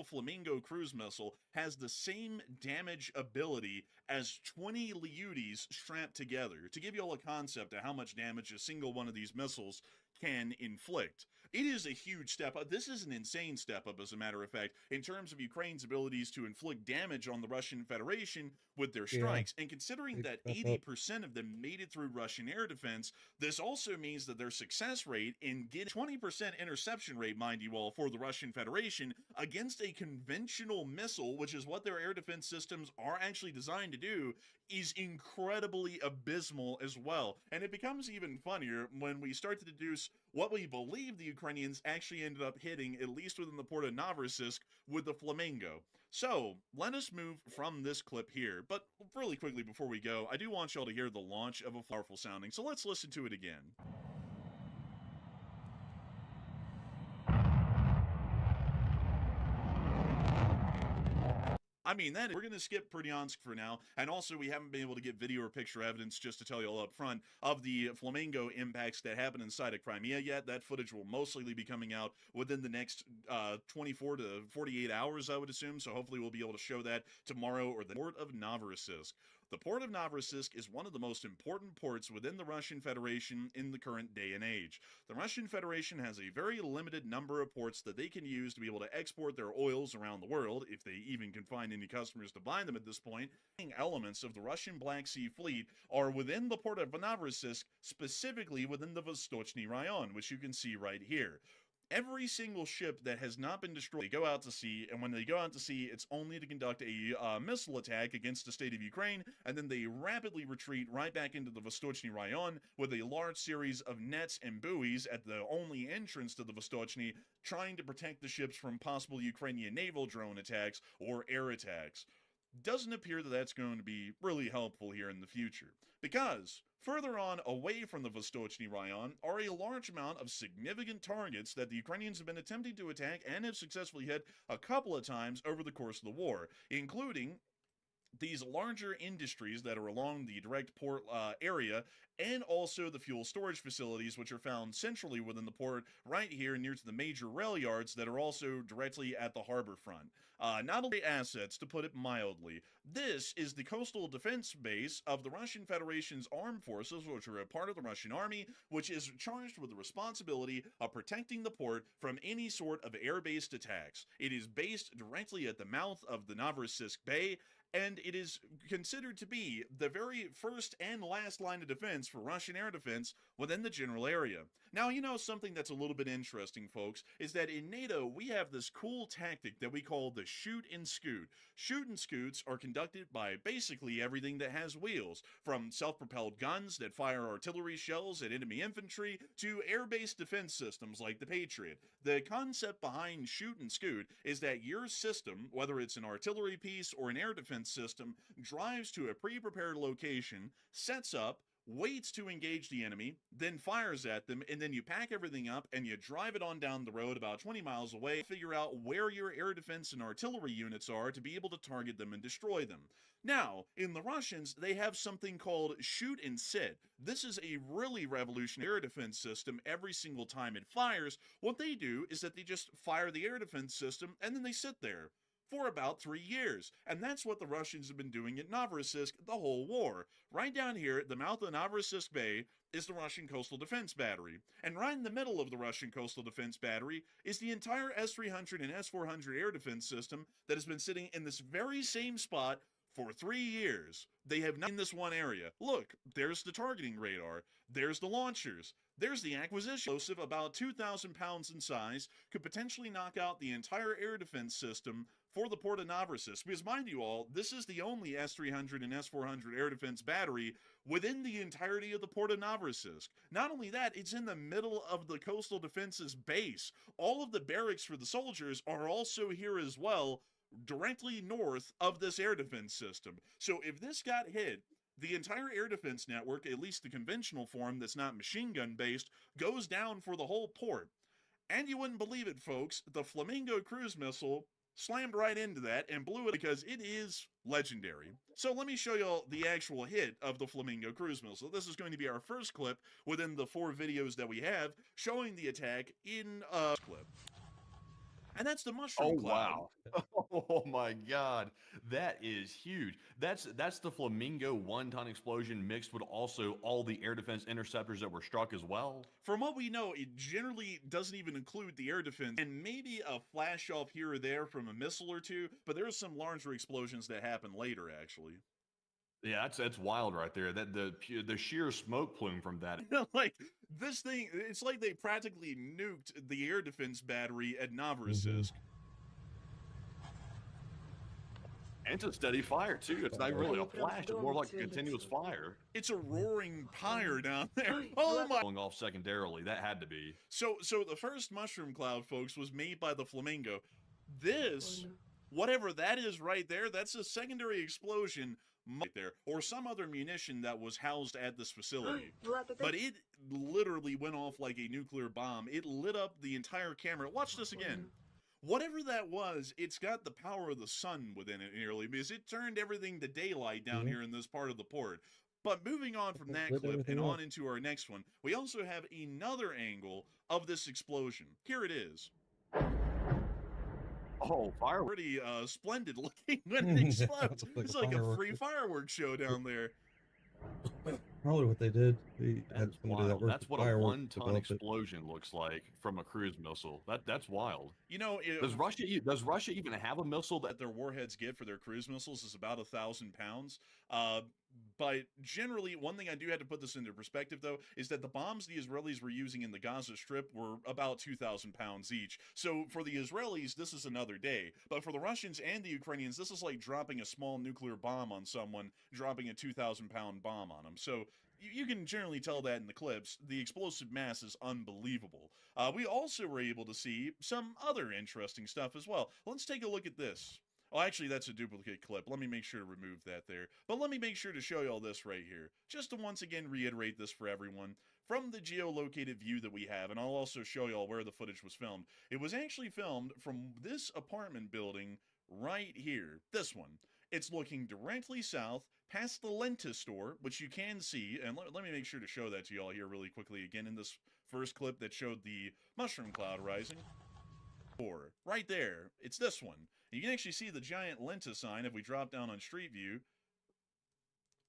[SPEAKER 10] Flamingo cruise missile has the same damage ability as 20 Leoudis strapped together. To give you all a concept of how much damage a single one of these missiles can inflict. It is a huge step up. This is an insane step up, as a matter of fact, in terms of Ukraine's abilities to inflict damage on the Russian Federation with their strikes. And considering that 80% of them made it through Russian air defense, this also means that their success rate in getting 20% interception rate, mind you all, for the Russian Federation against a conventional missile, which is what their air defense systems are actually designed to do, is incredibly abysmal as well. And it becomes even funnier when we start to deduce what we believe the Ukrainians actually ended up hitting, at least within the port of Novorossiysk, with the Flamingo. So, let us move from this clip here, but really quickly before we go, I do want y'all to hear the launch of a powerful sounding, so let's listen to it again. I mean, we're going to skip Berdyansk for now, and also we haven't been able to get video or picture evidence, just to tell you all up front, of the Flamingo impacts that happened inside of Crimea yet. That footage will mostly be coming out within the next 24 to 48 hours, I would assume, so hopefully we'll be able to show that tomorrow. Or the port of Novorossiysk. The port of Novorossiysk is one of the most important ports within the Russian Federation in the current day and age. The Russian Federation has a very limited number of ports that they can use to be able to export their oils around the world, if they even can find any customers to buy them at this point. Elements of the Russian Black Sea Fleet are within the port of Novorossiysk, specifically within the Vostochny Rayon, which you can see right here. Every single ship that has not been destroyed, they go out to sea, and when they go out to sea, it's only to conduct a missile attack against the state of Ukraine, and then they rapidly retreat right back into the Vostochny Rayon with a large series of nets and buoys at the only entrance to the Vostochny, trying to protect the ships from possible Ukrainian naval drone attacks or air attacks. Doesn't appear that that's going to be really helpful here in the future, because further on away from the Vostochny Rayon are a large amount of significant targets that the Ukrainians have been attempting to attack and have successfully hit a couple of times over the course of the war, including these larger industries that are along the direct port area, and also the fuel storage facilities, which are found centrally within the port right here near to the major rail yards that are also directly at the harbor front. Not only assets, to put it mildly. This is the coastal defense base of the Russian Federation's armed forces, which are a part of the Russian army, which is charged with the responsibility of protecting the port from any sort of air-based attacks. It is based directly at the mouth of the Novorossiysk Bay, and it is considered to be the very first and last line of defense for Russian air defense within the general area. Now, you know, something that's a little bit interesting, folks, is that in NATO, we have this cool tactic that we call the shoot and scoot. Shoot and scoots are conducted by basically everything that has wheels, from self-propelled guns that fire artillery shells at enemy infantry to air-based defense systems like the Patriot. The concept behind shoot and scoot is that your system, whether it's an artillery piece or an air defense system, drives to a pre-prepared location, sets up, waits to engage the enemy, then fires at them, and then you pack everything up and you drive it on down the road about 20 miles away, figure out where your air defense and artillery units are to be able to target them and destroy them. Now, in the Russians, they have something called shoot and sit. This is a really revolutionary air defense system. Every single time it fires, what they do is that they just fire the air defense system and then they sit there for about 3 years. And that's what the Russians have been doing at Novorossiysk the whole war. Right down here at the mouth of Novorossiysk Bay is the Russian Coastal Defense Battery. And right in the middle of the Russian Coastal Defense Battery is the entire S-300 and S-400 air defense system that has been sitting in this very same spot for 3 years. They have not in this one area. Look, there's the targeting radar. There's the launchers. There's the acquisition explosive, about 2,000 pounds in size, could potentially knock out the entire air defense system for the port of Novorossiysk. Because mind you all, this is the only S-300 and S-400 air defense battery within the entirety of the port of Novorossiysk. Not only that, it's in the middle of the coastal defense's base. All of the barracks for the soldiers are also here as well, directly north of this air defense system. So if this got hit, the entire air defense network, at least the conventional form that's not machine gun based, goes down for the whole port. And you wouldn't believe it, folks, the Flamingo cruise missile slammed right into that and blew it because it is legendary. So let me show y'all the actual hit of the Flamingo cruise missile. This is going to be our first clip within the 4 videos that we have showing the attack in a clip. And that's the mushroom cloud.
[SPEAKER 16] Wow. Oh my God. That is huge. That's the Flamingo 1-ton explosion mixed with also all the air defense interceptors that were struck as well.
[SPEAKER 10] From what we know, it generally doesn't even include the air defense and maybe a flash off here or there from a missile or two, but there are some larger explosions that happen later, actually.
[SPEAKER 16] Yeah, that's wild right there. That the sheer smoke plume from that.
[SPEAKER 10] Like, this thing, it's like they practically nuked the air defense battery at Novorossiysk.
[SPEAKER 16] And it's a steady fire, too. It's not really a flash. It's more like a continuous fire.
[SPEAKER 10] It's a roaring pyre down there. Oh my!
[SPEAKER 16] Going off secondarily. That had to be.
[SPEAKER 10] So the first mushroom cloud, folks, was made by the Flamingo. This, whatever that is right there, that's a secondary explosion right there, or some other munition that was housed at this facility. But it literally went off like a nuclear bomb. It lit up the entire camera. Watch this again. Whatever that was, it's got the power of the sun within it nearly, because it turned everything to daylight down here in this part of the port. But moving on from that clip and on into our next one, we also have another angle of this explosion. Here it is.
[SPEAKER 16] Oh, fireworks.
[SPEAKER 10] Pretty splendid looking when it explodes. It's like a free fireworks show down there.
[SPEAKER 2] Probably what they did. They had somebody that worked
[SPEAKER 16] That's what a 1-ton explosion looks like from a cruise missile. That's wild.
[SPEAKER 10] You know,
[SPEAKER 16] does Russia even have a missile that
[SPEAKER 10] their warheads get for their cruise missiles is about 1,000 pounds? But generally, one thing I do have to put this into perspective, though, is that the bombs the Israelis were using in the Gaza Strip were about 2,000 pounds each. So for the Israelis, this is another day. But for the Russians and the Ukrainians, this is like dropping a small nuclear bomb on someone, dropping a 2,000-pound bomb on them. So you can generally tell that in the clips. The explosive mass is unbelievable. We also were able to see some other interesting stuff as well. Let's take a look at this. Oh, actually, that's a duplicate clip. Let me make sure to remove that there. But let me make sure to show you all this right here. Just to once again reiterate this for everyone. From the geolocated view that we have, and I'll also show you all where the footage was filmed. It was actually filmed from this apartment building right here. This one. It's looking directly south past the Lenta store, which you can see. And let me make sure to show that to you all here really quickly again in this first clip that showed the mushroom cloud rising. Right there. It's this one. You can actually see the giant Lenta sign if we drop down on Street View.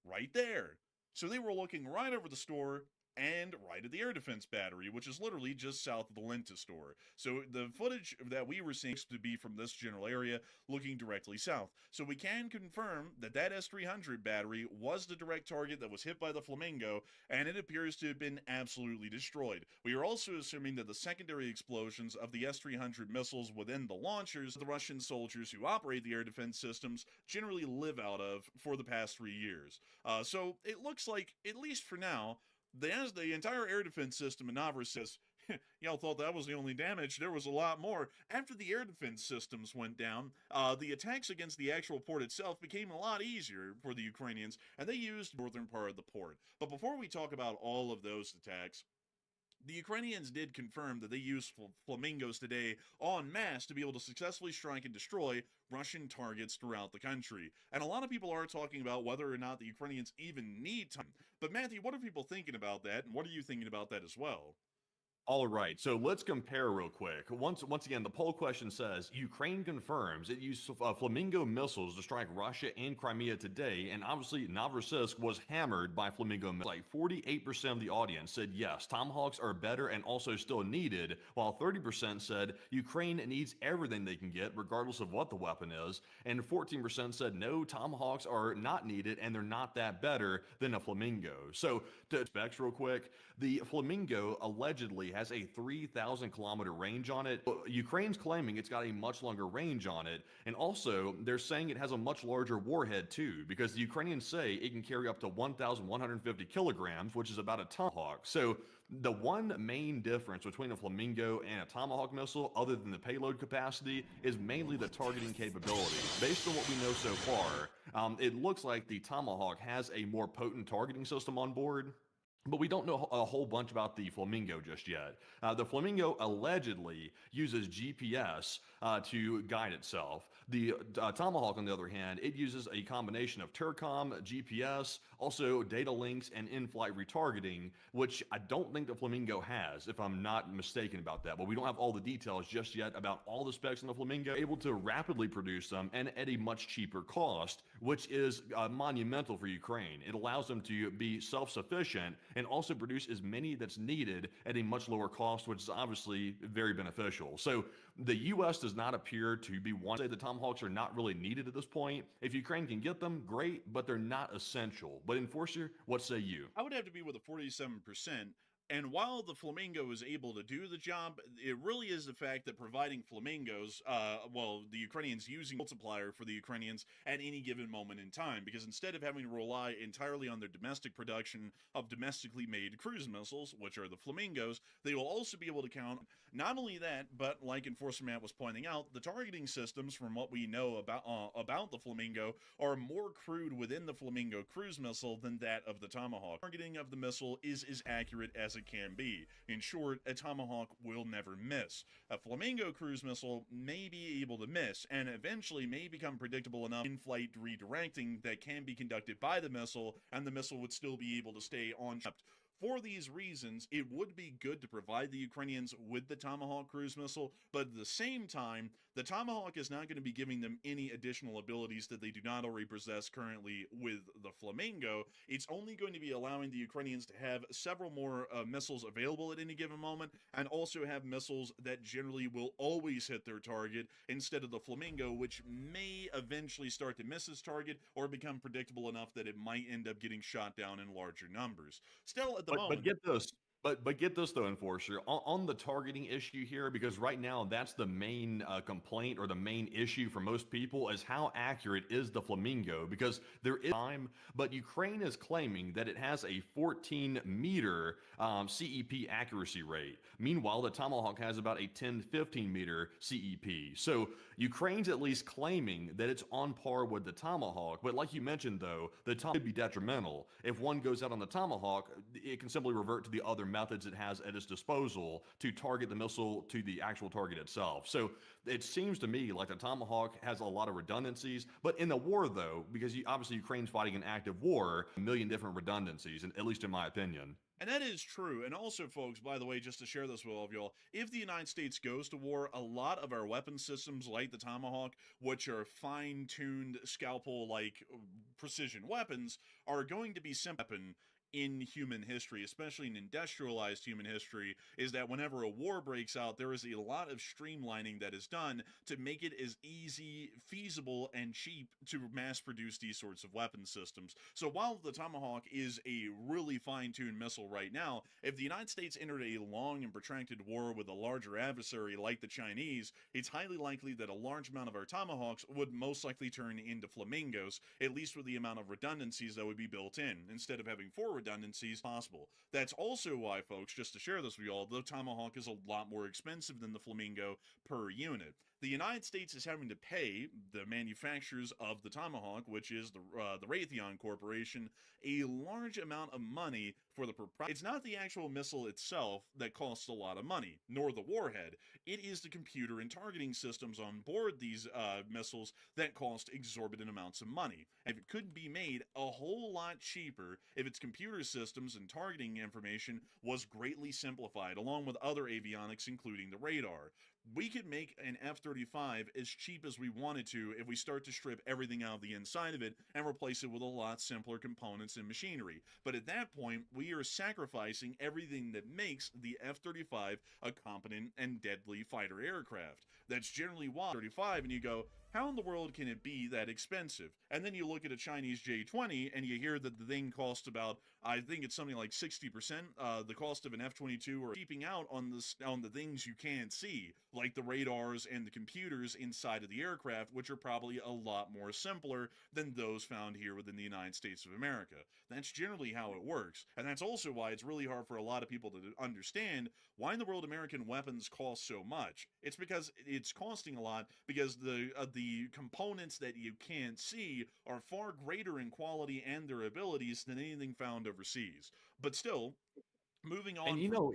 [SPEAKER 10] Right there. So they were looking right over the store and right at the air defense battery, which is literally just south of the Lenta store. So the footage that we were seeing to be from this general area looking directly south. So we can confirm that that S-300 battery was the direct target that was hit by the Flamingo, and it appears to have been absolutely destroyed. We are also assuming that the secondary explosions of the S-300 missiles within the launchers, the Russian soldiers who operate the air defense systems generally live out of for the past 3 years. So it looks like, at least for now, the entire air defense system in Novorossiysk, y'all thought that was the only damage. There was a lot more. After the air defense systems went down, the attacks against the actual port itself became a lot easier for the Ukrainians, and they used the northern part of the port. But before we talk about all of those attacks, the Ukrainians did confirm that they used Flamingos today en masse to be able to successfully strike and destroy Russian targets throughout the country. And a lot of people are talking about whether or not the Ukrainians even need time. But Matthew, what are people thinking about that? And what are you thinking about that as well?
[SPEAKER 16] All right, so let's compare real quick. Once again, the poll question says, Ukraine confirms it used Flamingo missiles to strike Russia and Crimea today, and obviously Novorossiysk was hammered by Flamingo missiles. Like 48% of the audience said yes, Tomahawks are better and also still needed, while 30% said Ukraine needs everything they can get, regardless of what the weapon is, and 14% said no, Tomahawks are not needed and they're not that better than a Flamingo. So, to specs real quick, the Flamingo allegedly has a 3,000-kilometer range on it. Ukraine's claiming it's got a much longer range on it, and also they're saying it has a much larger warhead too, because the Ukrainians say it can carry up to 1,150 kilograms, which is about a Tomahawk. So the one main difference between a Flamingo and a Tomahawk missile, other than the payload capacity, is mainly the targeting capability. Based on what we know so far, it looks like the Tomahawk has a more potent targeting system on board. But we don't know a whole bunch about the Flamingo just yet. The Flamingo allegedly uses GPS to guide itself. The Tomahawk, on the other hand, it uses a combination of Tercom, GPS, also data links, and in-flight retargeting, which I don't think the Flamingo has, if I'm not mistaken about that. But we don't have all the details just yet about all the specs on the Flamingo. Able to rapidly produce them and at a much cheaper cost, which is monumental for Ukraine. It allows them to be self-sufficient and also produce as many that's needed at a much lower cost, which is obviously very beneficial. So the U.S. does not appear to be one to say the Tomahawks are not really needed at this point. If Ukraine can get them, great, but they're not essential. But Enforcer, what say you?
[SPEAKER 10] I would have to be with a 47%. And while the Flamingo is able to do the job, it really is the fact that providing Flamingos, the Ukrainians using multiplier for the Ukrainians at any given moment in time, because instead of having to rely entirely on their domestic production of domestically made cruise missiles, which are the Flamingos, they will also be able to count not only that, but like Enforcer Matt was pointing out, the targeting systems, from what we know about the Flamingo, are more crude within the Flamingo cruise missile than that of the Tomahawk. Targeting of the missile is as accurate as it can be. In short, a Tomahawk will never miss. A Flamingo cruise missile may be able to miss, and eventually may become predictable enough in-flight redirecting that can be conducted by the missile, and the missile would still be able to stay on. For these reasons, it would be good to provide the Ukrainians with the Tomahawk cruise missile, but at the same time, the Tomahawk is not going to be giving them any additional abilities that they do not already possess currently with the Flamingo. It's only going to be allowing the Ukrainians to have several more missiles available at any given moment, and also have missiles that generally will always hit their target, instead of the Flamingo, which may eventually start to miss its target, or become predictable enough that it might end up getting shot down in larger numbers. Still, at the moment...
[SPEAKER 16] But get this. But get this though, Enforcer, on the targeting issue here, because right now that's the main complaint or the main issue for most people, is how accurate is the Flamingo, because there is time, but Ukraine is claiming that it has a 14-meter CEP accuracy rate. Meanwhile, the Tomahawk has about a 10-15 meter CEP. So Ukraine's at least claiming that it's on par with the Tomahawk, but like you mentioned though, the Tomahawk could be detrimental. If one goes out on the Tomahawk, it can simply revert to the other methods it has at its disposal to target the missile to the actual target itself. So it seems to me like the Tomahawk has a lot of redundancies, but in the war though, because obviously Ukraine's fighting an active war, a million different redundancies, at least in my opinion.
[SPEAKER 10] And that is true. And also, folks, by the way, just to share this with all of y'all, if the United States goes to war, a lot of our weapon systems like the Tomahawk, which are fine-tuned scalpel-like precision weapons, are going to be simple weapon in human history, especially in industrialized human history, is that whenever a war breaks out, there is a lot of streamlining that is done to make it as easy, feasible, and cheap to mass produce these sorts of weapon systems. So while the Tomahawk is a really fine-tuned missile right now, if the United States entered a long and protracted war with a larger adversary like the Chinese, it's highly likely that a large amount of our Tomahawks would most likely turn into Flamingos, at least with the amount of redundancies that would be built in, instead of having 4 redundancies possible. That's also why, folks, just to share this with you all, the Tomahawk is a lot more expensive than the Flamingo per unit. The United States is having to pay the manufacturers of the Tomahawk, which is the Raytheon Corporation, a large amount of money for the proprietary. It's not the actual missile itself that costs a lot of money, nor the warhead. It is the computer and targeting systems on board these missiles that cost exorbitant amounts of money. And if it could be made a whole lot cheaper if its computer systems and targeting information was greatly simplified, along with other avionics, including the radar. We could make an F-35 as cheap as we wanted to if we start to strip everything out of the inside of it and replace it with a lot simpler components and machinery. But at that point, we are sacrificing everything that makes the F-35 a competent and deadly fighter aircraft. That's generally why F-35, and you go, how in the world can it be that expensive? And then you look at a Chinese J-20 and you hear that the thing costs about, I think it's something like 60% the cost of an F-22, or keeping out on the things you can't see, like the radars and the computers inside of the aircraft, which are probably a lot more simpler than those found here within the United States of America. That's generally how it works. And that's also why it's really hard for a lot of people to understand why in the world American weapons cost so much. It's because it's costing a lot because the components that you can't see are far greater in quality and their abilities than anything found overseas. But still, moving on.
[SPEAKER 16] And you know,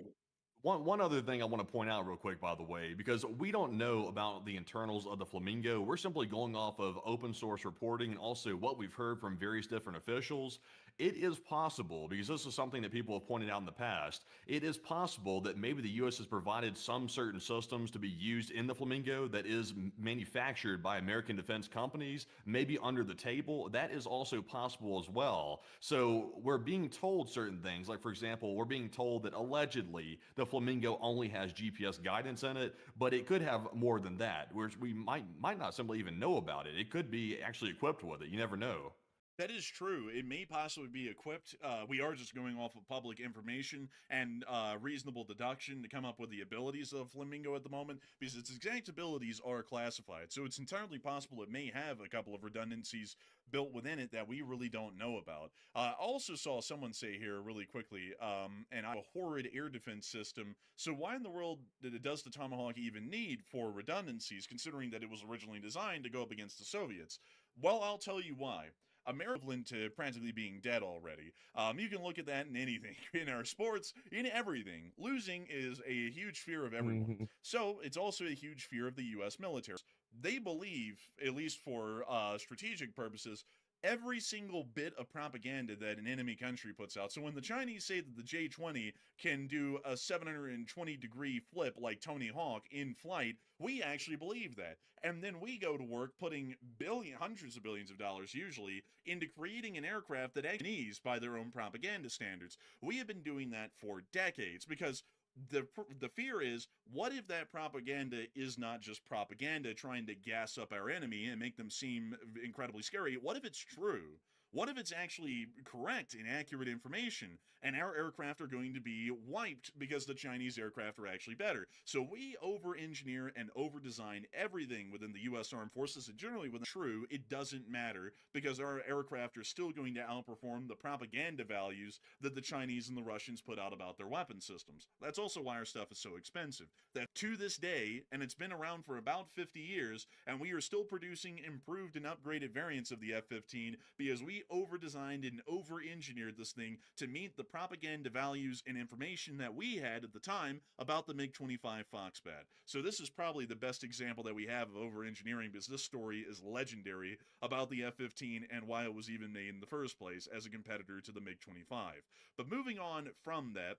[SPEAKER 16] one other thing I want to point out real quick, by the way, because we don't know about the internals of the Flamingo. We're simply going off of open source reporting and also what we've heard from various different officials. It is possible, because this is something that people have pointed out in the past, it is possible that maybe the U.S. has provided some certain systems to be used in the Flamingo that is manufactured by American defense companies, maybe under the table. That is also possible as well. So we're being told certain things, like for example, we're being told that allegedly the Flamingo only has GPS guidance in it, but it could have more than that, where we might not simply even know about it. It could be actually equipped with it. You never know.
[SPEAKER 10] That is true. It may possibly be equipped. We are just going off of public information and reasonable deduction to come up with the abilities of Flamingo at the moment, because its exact abilities are classified. So it's entirely possible it may have a couple of redundancies built within it that we really don't know about. I also saw someone say here really quickly, and I have a horrid air defense system. So why in the world does the Tomahawk even need 4 redundancies, considering that it was originally designed to go up against the Soviets? Well, I'll tell you why. Equivalent to practically being dead already. You can look at that in anything, in our sports, in everything. Losing is a huge fear of everyone. So it's also a huge fear of the U.S. military. They believe, at least for strategic purposes, every single bit of propaganda that an enemy country puts out. So when the Chinese say that the J-20 can do a 720-degree flip like Tony Hawk in flight, we actually believe that. And then we go to work putting hundreds of billions of dollars usually into creating an aircraft that actually by their own propaganda standards. We have been doing that for decades because the fear is, what if that propaganda is not just propaganda trying to gas up our enemy and make them seem incredibly scary? What if it's true? What if it's actually correct and accurate information, and our aircraft are going to be wiped because the Chinese aircraft are actually better? So we over-engineer and over-design everything within the U.S. Armed Forces, and generally when it's true, it doesn't matter, because our aircraft are still going to outperform the propaganda values that the Chinese and the Russians put out about their weapon systems. That's also why our stuff is so expensive. That to this day, and it's been around for about 50 years, and we are still producing improved and upgraded variants of the F-15 because we over-designed and over-engineered this thing to meet the propaganda values and information that we had at the time about the MiG-25 Foxbat. So this is probably the best example that we have of over-engineering, because this story is legendary about the F-15 and why it was even made in the first place as a competitor to the MiG-25. But moving on from that,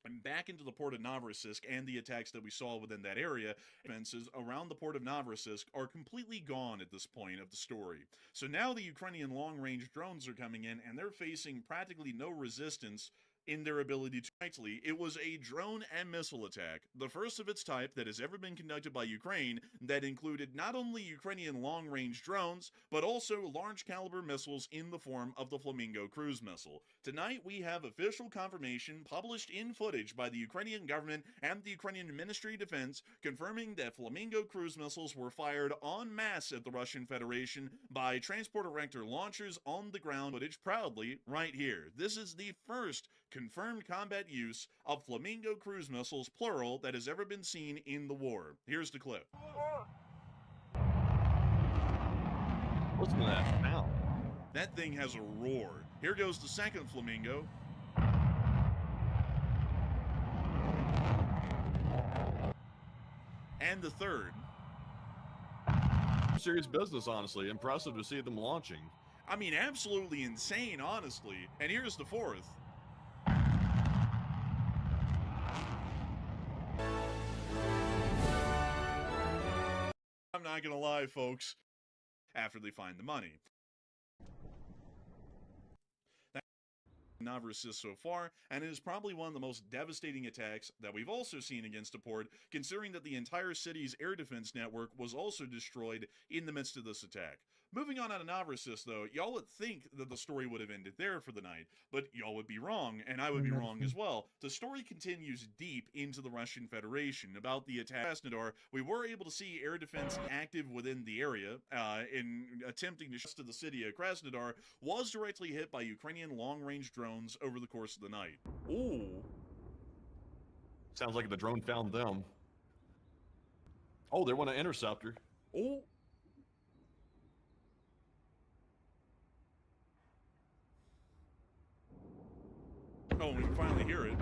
[SPEAKER 10] and back into the port of Novorossiysk and the attacks that we saw within that area, defenses around the port of Novorossiysk are completely gone at this point of the story. So now the Ukrainian long-range drones are coming in, and they're facing practically no resistance in their ability to actually. It was a drone and missile attack, the first of its type that has ever been conducted by Ukraine, that included not only Ukrainian long-range drones, but also large caliber missiles in the form of the Flamingo cruise missile. Tonight we have official confirmation published in footage by the Ukrainian government and the Ukrainian Ministry of Defense confirming that Flamingo cruise missiles were fired en masse at the Russian Federation by transport erector launchers on the ground. Footage proudly right here. This is the first confirmed combat use of Flamingo cruise missiles, plural, that has ever been seen in the war. Here's the clip.
[SPEAKER 16] Listen to that sound.
[SPEAKER 10] That thing has a roar. Here goes the second Flamingo. And the third.
[SPEAKER 16] Serious business, honestly. Impressive to see them launching.
[SPEAKER 10] I mean, absolutely insane, honestly. And here's the fourth. I'm not gonna lie, folks, after they find the money. Novorossiysk so far, and it is probably one of the most devastating attacks that we've also seen against a port, considering that the entire city's air defense network was also destroyed in the midst of this attack. Moving on out of Novorossiysk, though, y'all would think that the story would have ended there for the night, but y'all would be wrong, and I would be wrong as well. The story continues deep into the Russian Federation. About the attack at Krasnodar, we were able to see air defense active within the area, in attempting to shut the city of Krasnodar, was directly hit by Ukrainian long-range drones over the course of the night.
[SPEAKER 16] Ooh. Sounds like the drone found them. Oh, they want an interceptor.
[SPEAKER 10] Oh. Oh, we can finally hear it.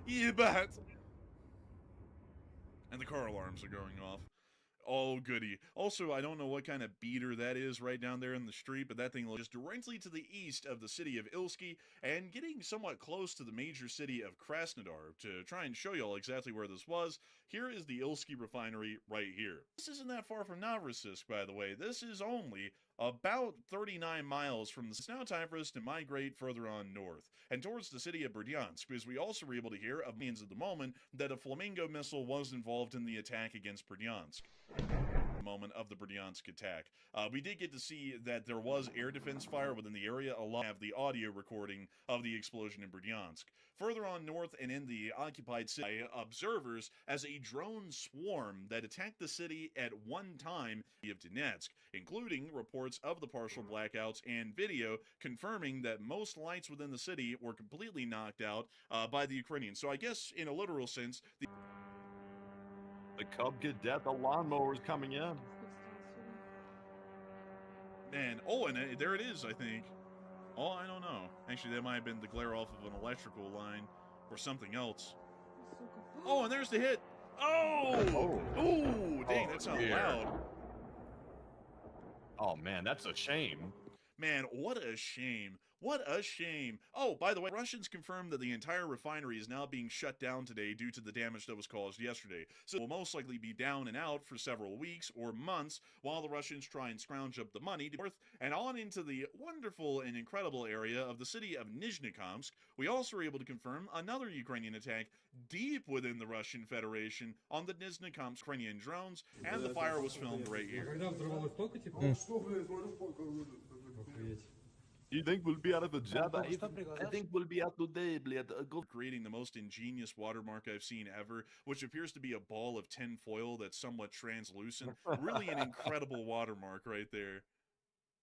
[SPEAKER 10] You bet. And the car alarms are going off. Oh, goody. Also, I don't know what kind of beater that is right down there in the street, but that thing looks just directly to the east of the city of Ilsky and getting somewhat close to the major city of Krasnodar. To try and show y'all exactly where this was, here is the Ilsky refinery right here. This isn't that far from Novorossiysk, by the way. This is only about 39 miles from the... It's now time for us to migrate further on north and towards the city of Berdyansk, because we also were able to hear of means at the moment that a Flamingo missile was involved in the attack against Berdyansk. Moment of the Berdyansk attack. We did get to see that there was air defense fire within the area, along with the audio recording of the explosion in Berdyansk. Further on north and in the occupied city, observers as a drone swarm that attacked the city at one time of Donetsk, including reports of the partial blackouts and video confirming that most lights within the city were completely knocked out by the Ukrainians. So I guess in a literal sense,
[SPEAKER 16] the Cub Cadet, the lawnmower is coming in.
[SPEAKER 10] Man, oh, and there it is, I think. Oh, I don't know. Actually, that might have been the glare off of an electrical line or something else. Oh, and there's the hit. Oh! Ooh, dang, that sounded loud.
[SPEAKER 16] Oh, man, that's a shame.
[SPEAKER 10] Man, what a shame. What a shame. Oh, by the way, Russians confirmed that the entire refinery is now being shut down today due to the damage that was caused yesterday. So it will most likely be down and out for several weeks or months while the Russians try and scrounge up the money to north and on into the wonderful and incredible area of the city of Nizhnekamsk. We also were able to confirm another Ukrainian attack deep within the Russian Federation on the Nizhnekamsk Ukrainian drones, and the fire was filmed right here.
[SPEAKER 16] You think we'll be out of a job? I think we'll be out today, bled.
[SPEAKER 10] Creating the most ingenious watermark I've seen ever, which appears to be a ball of tin foil that's somewhat translucent. Really an incredible watermark right there.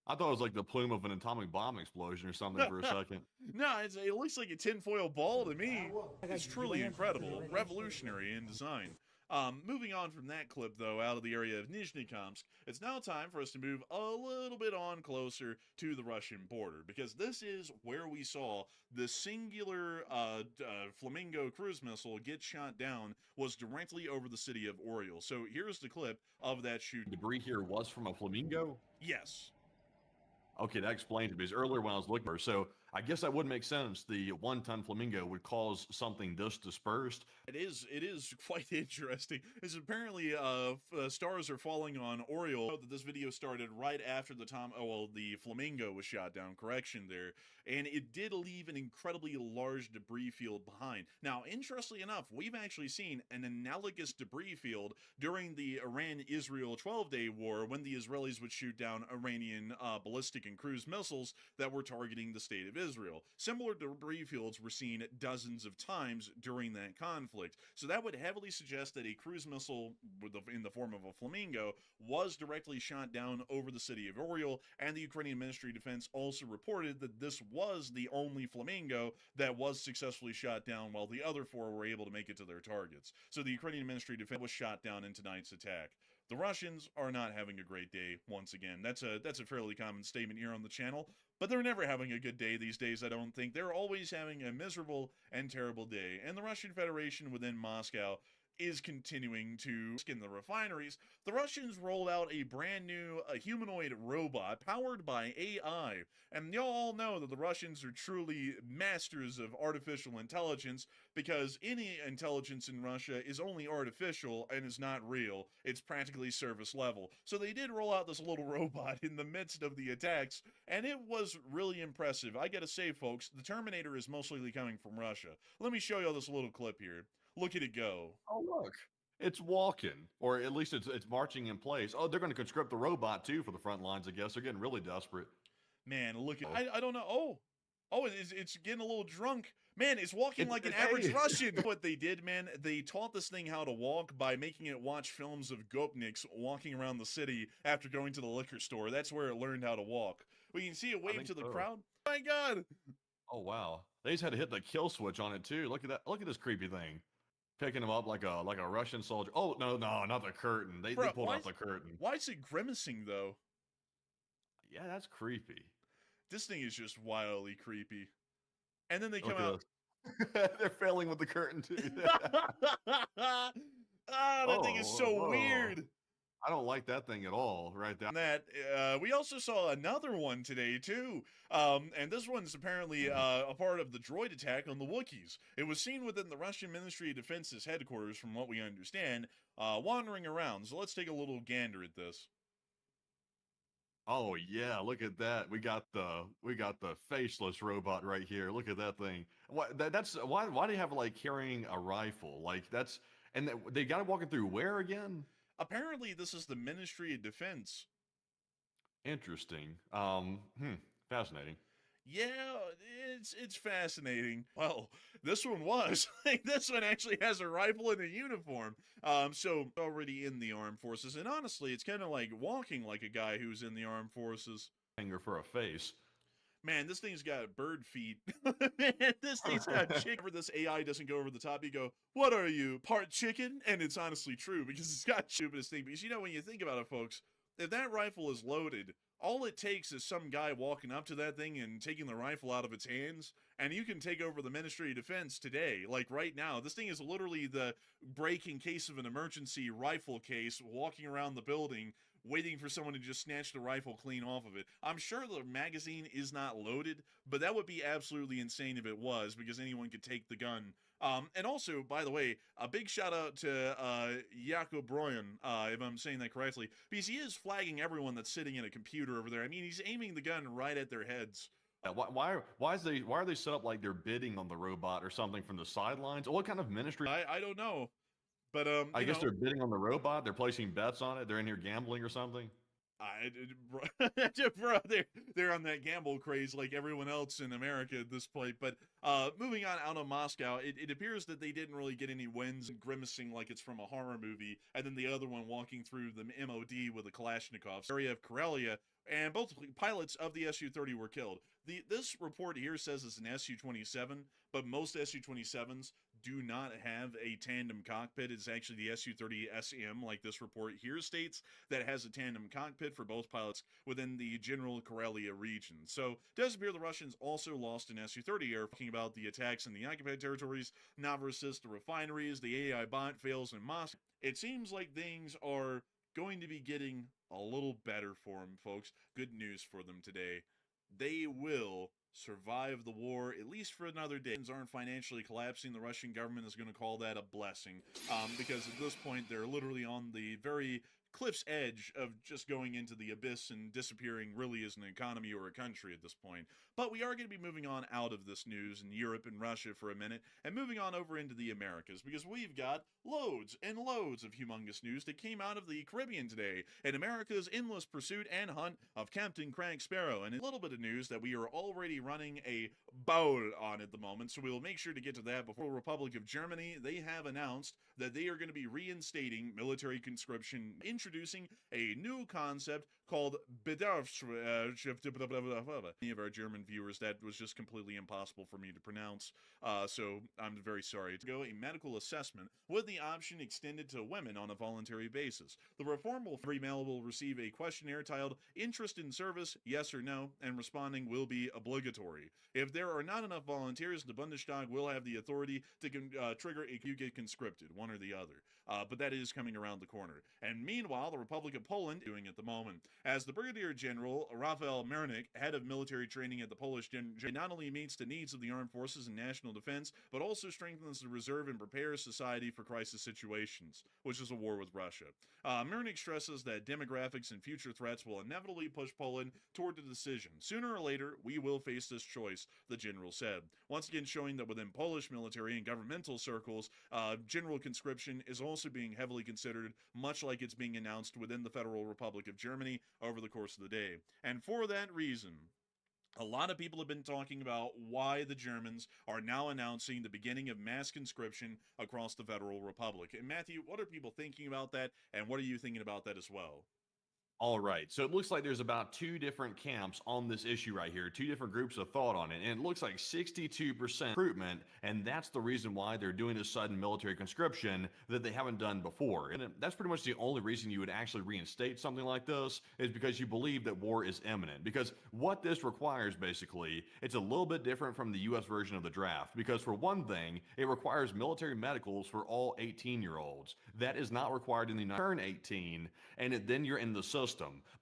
[SPEAKER 16] I thought it was like the plume of an atomic bomb explosion or something for a second.
[SPEAKER 10] No, it looks like a tinfoil ball to me. It's truly incredible, revolutionary in design. Moving on from that clip, though, out of the area of Nizhnekamsk, it's now time for us to move a little bit on closer to the Russian border, because this is where we saw the singular Flamingo cruise missile get shot down, was directly over the city of Oriel. So here's the clip of that shoot.
[SPEAKER 16] Debris here was from a Flamingo?
[SPEAKER 10] Yes.
[SPEAKER 16] Okay, that explains it, because earlier when I was looking for, so I guess that would make sense. The 1-ton Flamingo would cause something this dispersed.
[SPEAKER 10] It is quite interesting. As apparently stars are falling on Oriel. That this video started right after the Flamingo was shot down. Correction there. And it did leave an incredibly large debris field behind. Now, interestingly enough, we've actually seen an analogous debris field during the Iran-Israel 12-day war, when the Israelis would shoot down Iranian ballistic and cruise missiles that were targeting the state of Israel. Similar debris fields were seen dozens of times during that conflict. So that would heavily suggest that a cruise missile in the form of a Flamingo was directly shot down over the city of Oriel, and the Ukrainian Ministry of Defense also reported that this was the only Flamingo that was successfully shot down, while the other 4 were able to make it to their targets. So the Ukrainian Ministry of Defense was shot down in tonight's attack. The Russians are not having a great day once again. That's a fairly common statement here on the channel, but they're never having a good day these days, I don't think. They're always having a miserable and terrible day. And the Russian Federation within Moscow is continuing to skin the refineries. The Russians rolled out a brand new humanoid robot powered by AI. And y'all all know that the Russians are truly masters of artificial intelligence, because any intelligence in Russia is only artificial and is not real. It's practically service level. So they did roll out this little robot in the midst of the attacks, and it was really impressive. I gotta say, folks, the Terminator is most likely coming from Russia. Let me show y'all this little clip here. Look at it go.
[SPEAKER 16] Oh, look. It's walking, or at least it's marching in place. Oh, they're going to conscript the robot, too, for the front lines, I guess. They're getting really desperate.
[SPEAKER 10] Man, look at... I don't know. Oh, it's getting a little drunk. Man, it's walking like an average Russian. What they did, man, they taught this thing how to walk by making it watch films of gopniks walking around the city after going to the liquor store. That's where it learned how to walk. We can see it wave to the crowd. Oh, my God.
[SPEAKER 16] Oh, wow. They just had to hit the kill switch on it, too. Look at that. Look at this creepy thing. Picking him up like a Russian soldier. Oh, no, not the curtain. They pulled out the curtain.
[SPEAKER 10] Why is it grimacing, though?
[SPEAKER 16] Yeah, that's creepy.
[SPEAKER 10] This thing is just wildly creepy. And then they come out.
[SPEAKER 16] They're failing with the curtain too.
[SPEAKER 10] That thing is so weird.
[SPEAKER 16] I don't like that thing at all. Right there.
[SPEAKER 10] That we also saw another one today too, and this one's apparently a part of the droid attack on the Wookiees. It was seen within the Russian Ministry of Defense's headquarters, from what we understand, wandering around. So let's take a little gander at this.
[SPEAKER 16] Oh yeah, look at that. We got the faceless robot right here. Look at that thing. That's why do you have like carrying a rifle? Like that's and they got to walk it through where again?
[SPEAKER 10] Apparently, this is the Ministry of Defense.
[SPEAKER 16] Interesting. Fascinating.
[SPEAKER 10] Yeah, it's fascinating. Well, this one was. This one actually has a rifle and a uniform. So already in the armed forces, and honestly, it's kind of like walking like a guy who's in the armed forces.
[SPEAKER 16] Finger for a face.
[SPEAKER 10] Man, this thing's got bird feet. Man, this thing's got chicken. Whenever this AI doesn't go over the top, you go, "What are you, part chicken?" And it's honestly true, because it's got stupidest thing. Because when you think about it, folks, if that rifle is loaded, all it takes is some guy walking up to that thing and taking the rifle out of its hands, and you can take over the Ministry of Defense today. Like right now, this thing is literally the break in case of an emergency rifle case, walking around the building, waiting for someone to just snatch the rifle clean off of it. I'm sure the magazine is not loaded, but that would be absolutely insane if it was, because anyone could take the gun. And also, by the way, a big shout out to Jakob Bryan, if I'm saying that correctly, because he is flagging everyone that's sitting at a computer over there. I mean, he's aiming the gun right at their heads.
[SPEAKER 16] Why are they set up like they're bidding on the robot or something from the sidelines? What kind of ministry?
[SPEAKER 10] I don't know. But
[SPEAKER 16] I guess they're bidding on the robot. They're placing bets on it. They're in here gambling or something.
[SPEAKER 10] Bro, they're on that gamble craze like everyone else in America at this point. But moving on out of Moscow, it appears that they didn't really get any wins, grimacing like it's from a horror movie, and then the other one walking through the MOD with a Kalashnikov. Area of Karelia, and both pilots of the Su-30 were killed. This report here says it's an Su-27, but most Su-27s do not have a tandem cockpit. It's actually the Su-30SM, like this report here states, that has a tandem cockpit for both pilots within the general Karelia region. So it does appear the Russians also lost an Su-30 air, talking about the attacks in the occupied territories, Novorossiysk, the refineries, the AI bot fails in Moscow. It seems like things are going to be getting a little better for them, folks. Good news for them today. They will survive the war, at least for another day. Aren't financially collapsing. The Russian government is going to call that a blessing, because at this point they're literally on the very cliff's edge of just going into the abyss and disappearing really as an economy or a country at this point. But we are going to be moving on out of this news in Europe and Russia for a minute and moving on over into the Americas, because we've got loads and loads of humongous news that came out of the Caribbean today in America's endless pursuit and hunt of Captain Craig Sparrow, and a little bit of news that we are already running a bowl on at the moment, so we'll make sure to get to that. Before the Republic of Germany, they have announced that they are going to be reinstating military conscription, introducing a new concept called Bedarfsrecht. Any of our German viewers, that was just completely impossible for me to pronounce, so I'm very sorry. To go a medical assessment with the option extended to women on a voluntary basis. The reform will every male will receive a questionnaire titled "Interest in Service, Yes or No," and responding will be obligatory. If there are not enough volunteers, the Bundestag will have the authority to trigger if you get conscripted, one or the other. But that is coming around the corner. And meanwhile, the Republic of Poland doing at the moment, as the Brigadier General Rafał Mernik, head of military training at the Polish not only meets the needs of the armed forces and national defense, but also strengthens the reserve and prepares society for crisis situations, which is a war with Russia. Mernik stresses that demographics and future threats will inevitably push Poland toward the decision. Sooner or later, we will face this choice, the general said. Once again showing that within Polish military and governmental circles, general conscription is also being heavily considered, much like it's being announced within the Federal Republic of Germany over the course of the day. And for that reason, a lot of people have been talking about why the Germans are now announcing the beginning of mass conscription across the Federal Republic. And Matthew, what are people thinking about that, and what are you thinking about that as well?
[SPEAKER 16] All right. So it looks like there's about two different camps on this issue right here, two different groups of thought on it. And it looks like 62% recruitment, and that's the reason why they're doing this sudden military conscription that they haven't done before. And that's pretty much the only reason you would actually reinstate something like this is because you believe that war is imminent. Because what this requires, basically, it's a little bit different from the U.S. version of the draft. Because for one thing, it requires military medicals for all 18-year-olds. That is not required in the United States. Turn 18, and then you're in the system.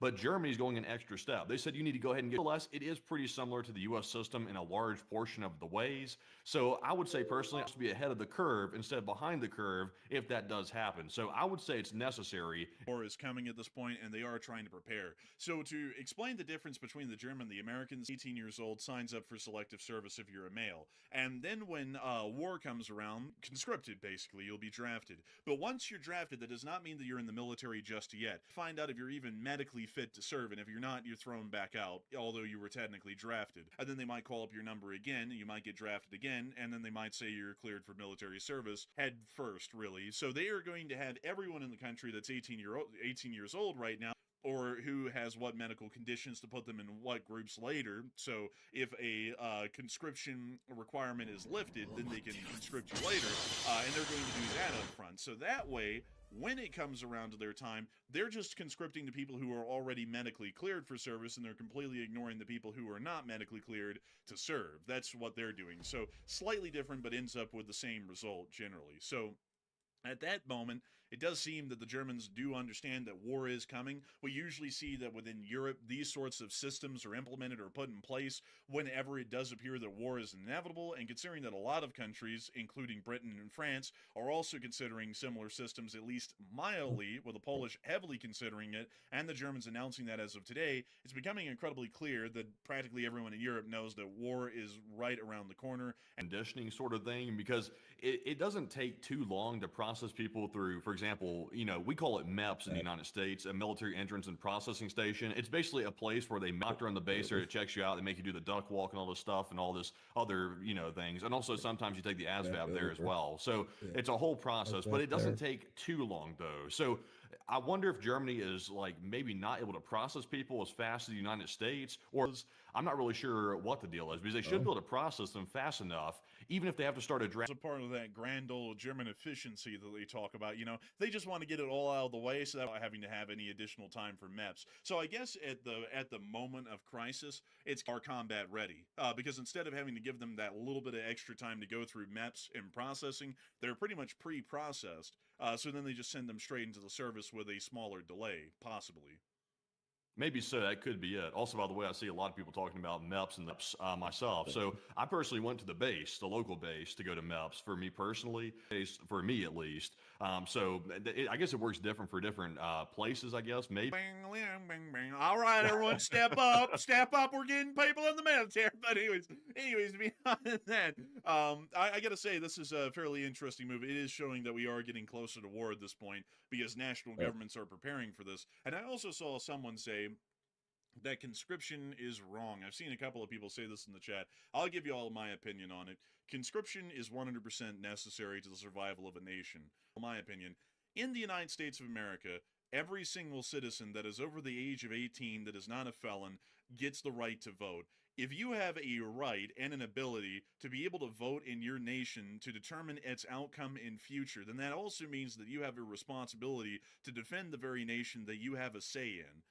[SPEAKER 16] But Germany's going an extra step. They said you need to go ahead and get less. It is pretty similar to the U.S. system in a large portion of the ways. So I would say personally, it has to be ahead of the curve instead of behind the curve if that does happen. So I would say it's necessary.
[SPEAKER 10] War is coming at this point, and they are trying to prepare. So to explain the difference between the German and the Americans, 18 years old signs up for selective service if you're a male. And then when war comes around, conscripted basically, you'll be drafted. But once you're drafted, that does not mean that you're in the military just yet. Find out if you're even medically fit to serve, and if you're not, you're thrown back out, although you were technically drafted. And then they might call up your number again, and you might get drafted again, and then they might say you're cleared for military service head first, really. So they are going to have everyone in the country that's 18 years old right now, or who has what medical conditions to put them in what groups later. So if a conscription requirement is lifted, then they can conscript you later, and they're going to do that up front. So that way, when it comes around to their time, they're just conscripting the people who are already medically cleared for service, and they're completely ignoring the people who are not medically cleared to serve. That's what they're doing. So slightly different, but ends up with the same result generally. So at that moment, it does seem that the Germans do understand that war is coming. We usually see that within Europe, these sorts of systems are implemented or put in place whenever it does appear that war is inevitable, and considering that a lot of countries, including Britain and France, are also considering similar systems, at least mildly, with the Polish heavily considering it, and the Germans announcing that as of today, it's becoming incredibly clear that practically everyone in Europe knows that war is right around the corner.
[SPEAKER 16] Conditioning sort of thing, because it doesn't take too long to process people through, for example, we call it MEPS in the United States, a military entrance and processing station. It's basically a place where they doctor on the base there, it checks you out, they make you do the duck walk and all this stuff and all this other, things. And also sometimes you take the ASVAB there as well. So it's a whole process, but it doesn't take too long though. So I wonder if Germany is maybe not able to process people as fast as the United States, or I'm not really sure what the deal is, because they should be able to process them fast enough, even if they have to start a draft.
[SPEAKER 10] It's a part of that grand old German efficiency that they talk about. They just want to get it all out of the way so that without having to have any additional time for MEPS. So I guess at the moment of crisis, it's our combat ready, because instead of having to give them that little bit of extra time to go through MEPS and processing, they're pretty much pre-processed. So then they just send them straight into the service with a smaller delay, possibly.
[SPEAKER 16] Maybe so. That could be it. Also, by the way, I see a lot of people talking about MEPS and MEPS myself. So I personally went to the base, the local base, to go to MEPS for me personally, for me at least. So I guess it works different for different places, I guess, maybe.
[SPEAKER 10] Bang, bang, bang, bang. All right, everyone, step up. Step up. We're getting people in the military. But anyways, beyond that, I got to say, this is a fairly interesting move. It is showing that we are getting closer to war at this point because national governments are preparing for this. And I also saw someone say that conscription is wrong. I've seen a couple of people say this in the chat. I'll give you all my opinion on it. Conscription is 100% necessary to the survival of a nation. In my opinion, in the United States of America, every single citizen that is over the age of 18 that is not a felon gets the right to vote. If you have a right and an ability to be able to vote in your nation to determine its outcome in future, then that also means that you have a responsibility to defend the very nation that you have a say in.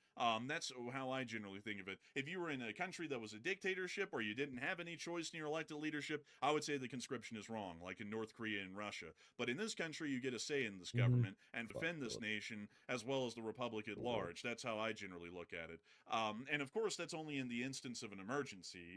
[SPEAKER 10] That's how I generally think of it. If you were in a country that was a dictatorship or you didn't have any choice in your elected leadership, I would say the conscription is wrong, like in North Korea and Russia. But in this country, you get a say in this government and defend this nation as well as the republic at large. That's how I generally look at it. And of course, that's only in the instance of an emergency,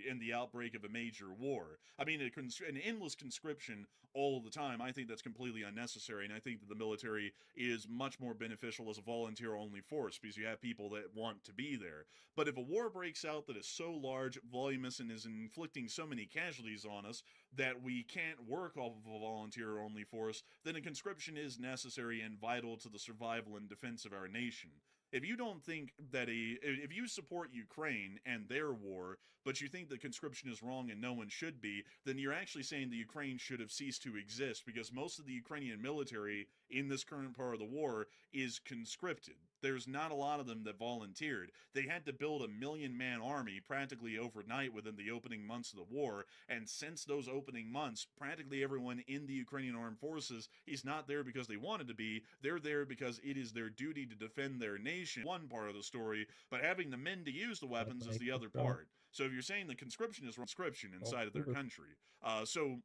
[SPEAKER 10] in the outbreak of a major war. I mean, an endless conscription all the time, I think that's completely unnecessary, and I think that the military is much more beneficial as a volunteer-only force because you have people that want to be there. But if a war breaks out that is so large, voluminous, and is inflicting so many casualties on us that we can't work off of a volunteer-only force, then a conscription is necessary and vital to the survival and defense of our nation. If you don't think that if you support Ukraine and their war, but you think that conscription is wrong and no one should be, then you're actually saying that Ukraine should have ceased to exist because most of the Ukrainian military in this current part of the war is conscripted. There's not a lot of them that volunteered. They had to build a 1 million-man army practically overnight within the opening months of the war, and since those opening months, practically everyone in the Ukrainian armed forces is not there because they wanted to be. They're there because it is their duty to defend their nation. One part of the story, but having the men to use the weapons is the other part. So if you're saying the conscription is conscription inside of their country, so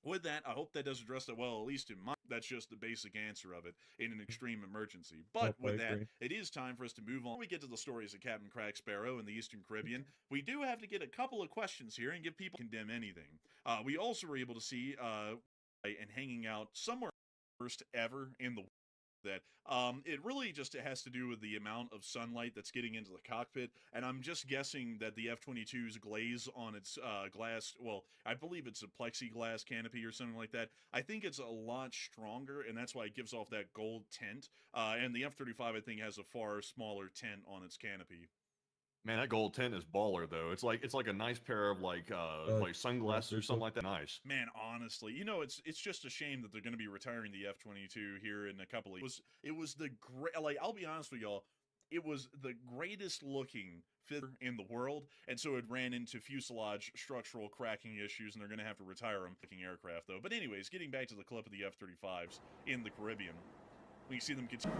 [SPEAKER 10] with that, I hope that does address that well, at least in my. That's just the basic answer of it in an extreme emergency. But with that, it is time for us to move on. Before we get to the stories of Captain Crack Sparrow in the Eastern Caribbean, we do have to get a couple of questions here and give people condemn anything. We also were able to see and hanging out somewhere first ever in the that it really just has to do with the amount of sunlight that's getting into the cockpit, and I'm just guessing that the F-22's glaze on its glass, well, I believe it's a plexiglass canopy or something like that. I think it's a lot stronger, and that's why it gives off that gold tint, and the F-35, I think, has a far smaller tint on its canopy.
[SPEAKER 16] Man, that gold tint is baller though. It's like a nice pair of like sunglasses or something like that. Nice.
[SPEAKER 10] Man, honestly, you know, it's just a shame that they're going to be retiring the F-22 here in a couple of years. It was the great, like, I'll be honest with y'all, it was the greatest looking fighter in the world, and so it ran into fuselage structural cracking issues, and they're going to have to retire them. Picking aircraft though. But anyways, getting back to the clip of the F-35s in the Caribbean, we see them continue.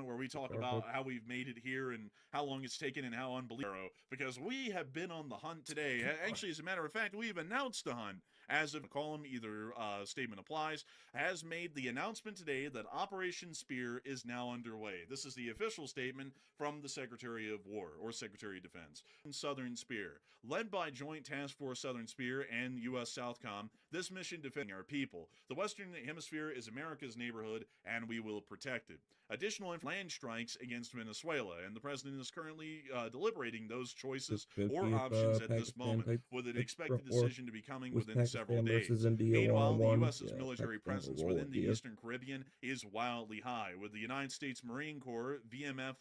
[SPEAKER 10] Where we talk about how we've made it here and how long it's taken and how unbelievable, because we have been on the hunt today. Actually, as a matter of fact, we've announced the hunt. As of column, either statement applies, has made the announcement today that Operation Spear is now underway. This is the official statement from the Secretary of War, or Secretary of Defense. Southern Spear. Led by Joint Task Force Southern Spear and U.S. Southcom, this mission defending our people. The Western Hemisphere is America's neighborhood, and we will protect it. Additional land strikes against Venezuela, and the president is currently deliberating those choices or options at this moment, with an expected decision to be coming within several days. Meanwhile, the U.S.'s military presence within the Eastern Caribbean is wildly high, with the United States Marine Corps VMFA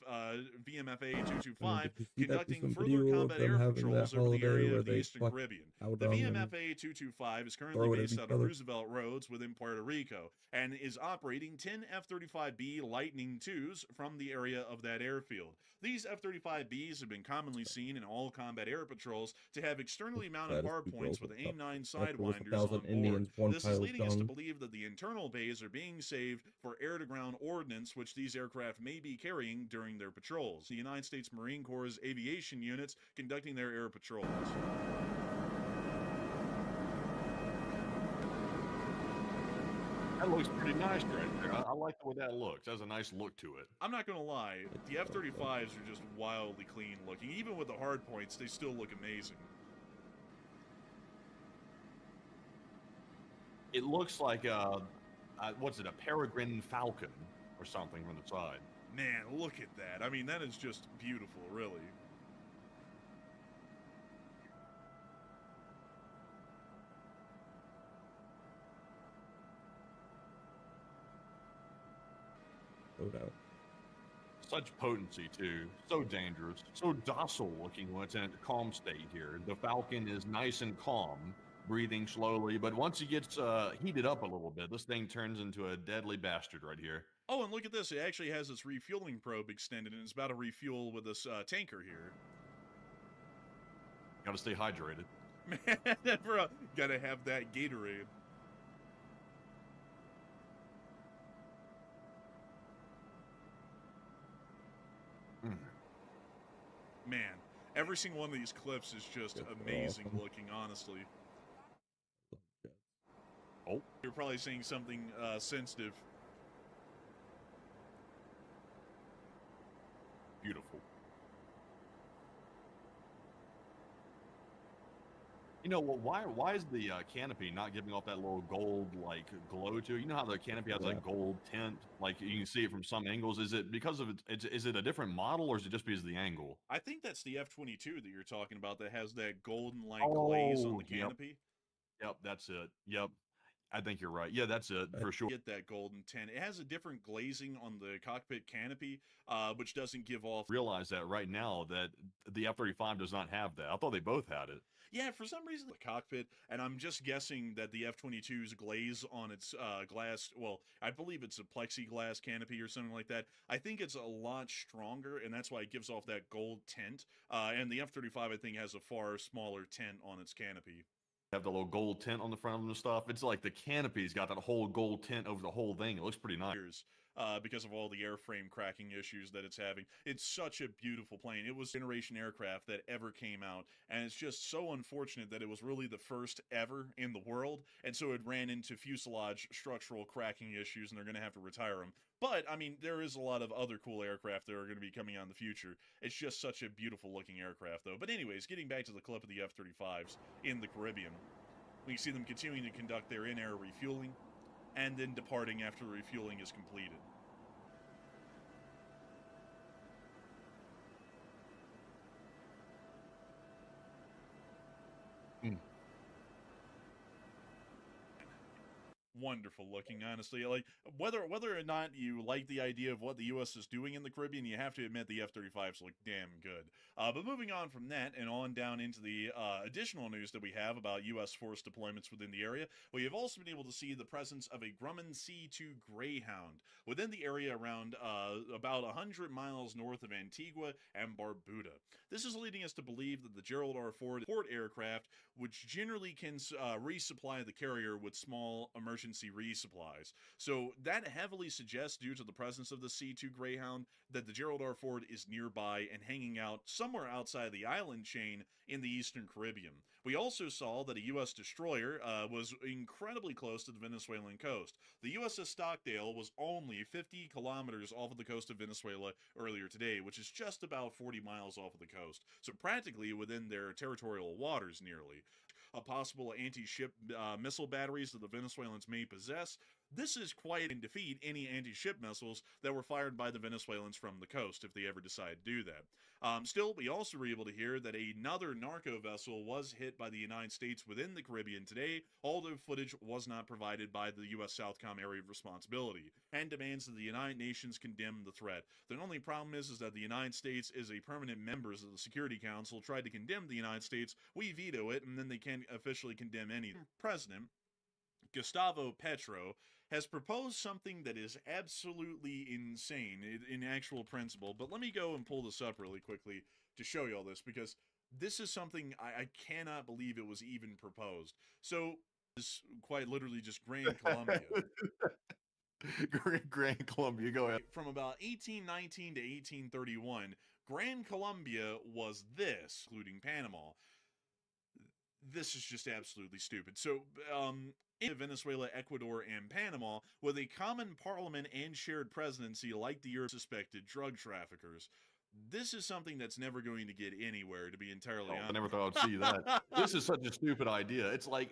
[SPEAKER 10] 225 conducting further combat air patrols over the area of the Eastern Caribbean. The VMFA 225 is currently based out of Roosevelt Roads within Puerto Rico and is operating 10 F-35B Lightning IIs from the area of that airfield. These F-35Bs have been commonly seen in all combat air patrols to have externally mounted hard points with AIM-9 sidewinders on board. This is leading us to believe that the internal bays are being saved for air-to-ground ordnance, which these aircraft may be carrying during their patrols. The United States Marine Corps' aviation units conducting their air patrols.
[SPEAKER 16] That looks pretty nice right there. I like the way that looks. It has a nice look to it.
[SPEAKER 10] I'm not going to lie. The F-35s are just wildly clean looking. Even with the hard points, they still look amazing.
[SPEAKER 16] It looks like what's it, a peregrine falcon or something from the side.
[SPEAKER 10] Man, look at that. I mean, that is just beautiful, really.
[SPEAKER 16] Such potency, too. So dangerous. So docile looking when it's in a calm state here. The Falcon is nice and calm, breathing slowly, but once it gets heated up a little bit, this thing turns into a deadly bastard right here.
[SPEAKER 10] Oh, and look at this. It actually has its refueling probe extended, and it's about to refuel with this tanker here.
[SPEAKER 16] Gotta stay hydrated.
[SPEAKER 10] Man, bro, gotta have that Gatorade. Man, every single one of these clips is just amazing looking, honestly.
[SPEAKER 16] Oh.
[SPEAKER 10] You're probably saying something sensitive.
[SPEAKER 16] Beautiful. You know, well, why is the canopy not giving off that little gold, like, glow to it? You know how the canopy has, like, gold tint? Like, you can see it from some angles. Is it because of it? Is it a different model, or is it just because of the angle?
[SPEAKER 10] I think that's the F-22 that you're talking about that has that golden, like, glaze on the canopy.
[SPEAKER 16] Yep, that's it. Yep. I think you're right. Yeah, that's it for sure.
[SPEAKER 10] Get that golden tint. It has a different glazing on the cockpit canopy, which doesn't give off.
[SPEAKER 16] Realize that right now that the F-35 does not have that. I thought they both had it.
[SPEAKER 10] Yeah, for some reason the cockpit, and I'm just guessing that the F-22's glaze on its glass, well, I believe it's a plexiglass canopy or something like that. I think it's a lot stronger, and that's why it gives off that gold tint. And the F-35, I think, has a far smaller tint on its canopy.
[SPEAKER 16] Have the little gold tint on the front of them and stuff. It's like the canopy's got that whole gold tint over the whole thing. It looks pretty nice.
[SPEAKER 10] Because of all the airframe cracking issues that it's having. It's such a beautiful plane. It was generation aircraft that ever came out, and it's just so unfortunate that it was really the first ever in the world, and so it ran into fuselage structural cracking issues, and they're going to have to retire them. But, I mean, there is a lot of other cool aircraft that are going to be coming out in the future. It's just such a beautiful looking aircraft, though. But anyways, getting back to the clip of the F-35s in the Caribbean, we see them continuing to conduct their in-air refueling, and then departing after the refueling is completed. Wonderful looking, honestly. Like, whether or not you like the idea of what the U.S. is doing in the Caribbean, you have to admit the F-35s look damn good. But moving on from that and on down into the additional news that we have about U.S. force deployments within the area, we have also been able to see the presence of a Grumman C-2 Greyhound within the area around about 100 miles north of Antigua and Barbuda. This is leading us to believe that the Gerald R. Ford support aircraft, which generally can resupply the carrier with small emergency resupplies. So that heavily suggests, due to the presence of the C-2 Greyhound, that the Gerald R. Ford is nearby and hanging out somewhere outside the island chain in the Eastern Caribbean. We also saw that a U.S. destroyer was incredibly close to the Venezuelan coast. The USS Stockdale was only 50 kilometers off of the coast of Venezuela earlier today, which is just about 40 miles off of the coast. So practically within their territorial waters nearly. Possible anti-ship missile batteries that the Venezuelans may possess. This is quite in defeat any anti-ship missiles that were fired by the Venezuelans from the coast if they ever decide to do that. Still, we also were able to hear that another narco vessel was hit by the United States within the Caribbean today, although footage was not provided by the U.S. Southcom Area of Responsibility, and demands that the United Nations condemn the threat. The only problem is that the United States is a permanent member of the Security Council, tried to condemn the United States, we veto it, and then they can't officially condemn any. President Gustavo Petro has proposed something that is absolutely insane in actual principle. But let me go and pull this up really quickly to show you all this, because this is something I cannot believe it was even proposed. So it's quite literally just Grand Columbia.
[SPEAKER 16] Grand Columbia, go ahead.
[SPEAKER 10] From about 1819 to 1831, Grand Columbia was this, including Panama. This is just absolutely stupid. So, in Venezuela, Ecuador, and Panama, with a common parliament and shared presidency like the suspected drug traffickers. This is something that's never going to get anywhere, to be entirely honest.
[SPEAKER 16] I never thought I'd see that. This is such a stupid idea. It's like,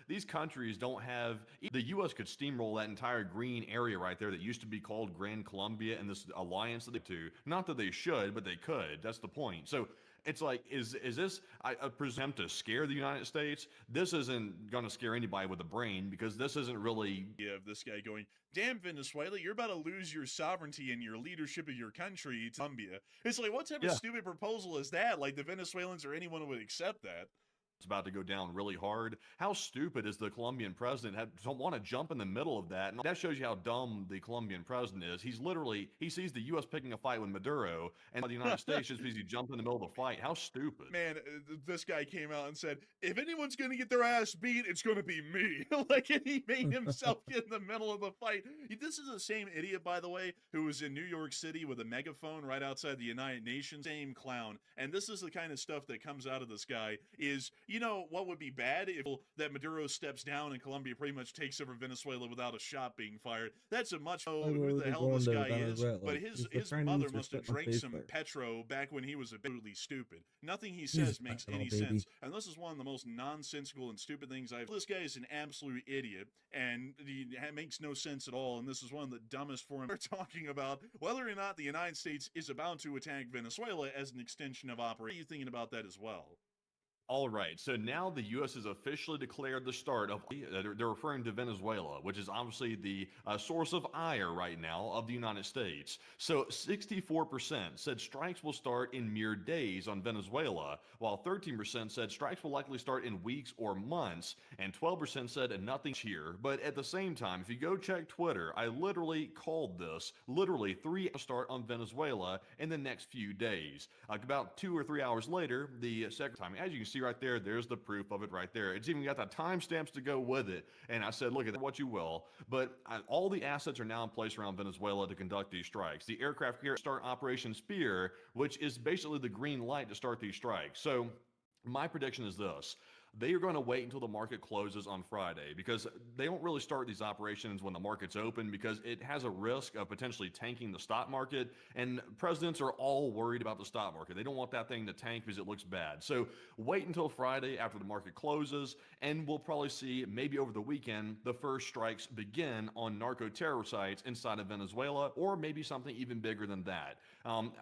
[SPEAKER 16] these countries don't have, the U.S. could steamroll that entire green area right there that used to be called Grand Columbia and this alliance that they do. Not that they should, but they could. That's the point. So it's like, is this, I presume, to scare the United States? This isn't going to scare anybody with a brain, because this isn't really...
[SPEAKER 10] Yeah, this guy going, damn Venezuela, you're about to lose your sovereignty and your leadership of your country to Colombia. It's like, what type of stupid proposal is that? Like, the Venezuelans or anyone would accept that.
[SPEAKER 16] It's about to go down really hard. How stupid is the Colombian president? Don't want to jump in the middle of that. And that shows you how dumb the Colombian president is. He's literally, he sees the U.S. picking a fight with Maduro, and the United States just because he jumped in the middle of the fight. How stupid.
[SPEAKER 10] Man, this guy came out and said, if anyone's going to get their ass beat, it's going to be me. Like, and he made himself get in the middle of the fight. This is the same idiot, by the way, who was in New York City with a megaphone right outside the United Nations. Same clown. And this is the kind of stuff that comes out of this guy is, you know, what would be bad if that Maduro steps down and Colombia pretty much takes over Venezuela without a shot being fired. That's a much who the hell this guy is. But his mother must have drank some Petro back when he was absolutely stupid. Nothing he says makes any sense. And this is one of the most nonsensical and stupid things I've. This guy is an absolute idiot, and he makes no sense at all. And this is one of the dumbest for him. We're talking about whether or not the United States is about to attack Venezuela as an extension of operation. What are you thinking about that as well?
[SPEAKER 16] All right, so now the U.S. has officially declared the start of, they're referring to Venezuela, which is obviously the source of ire right now of the United States. So 64% said strikes will start in mere days on Venezuela, while 13% said strikes will likely start in weeks or months, and 12% said nothing here. But at the same time, if you go check Twitter, I literally called this, literally 3 start on Venezuela in the next few days. About 2 or 3 hours later, the second time, as you can see right there, there's the proof of it right there. It's even got the timestamps to go with it. And I said, look at what you will. But all the assets are now in place around Venezuela to conduct these strikes. The aircraft carrier start Operation Spear, which is basically the green light to start these strikes. So my prediction is this. They are going to wait until the market closes on Friday because they don't really start these operations when the market's open because it has a risk of potentially tanking the stock market, and presidents are all worried about the stock market. They don't want that thing to tank because it looks bad. So wait until Friday after the market closes, and we'll probably see maybe over the weekend the first strikes begin on narco-terror sites inside of Venezuela, or maybe something even bigger than that.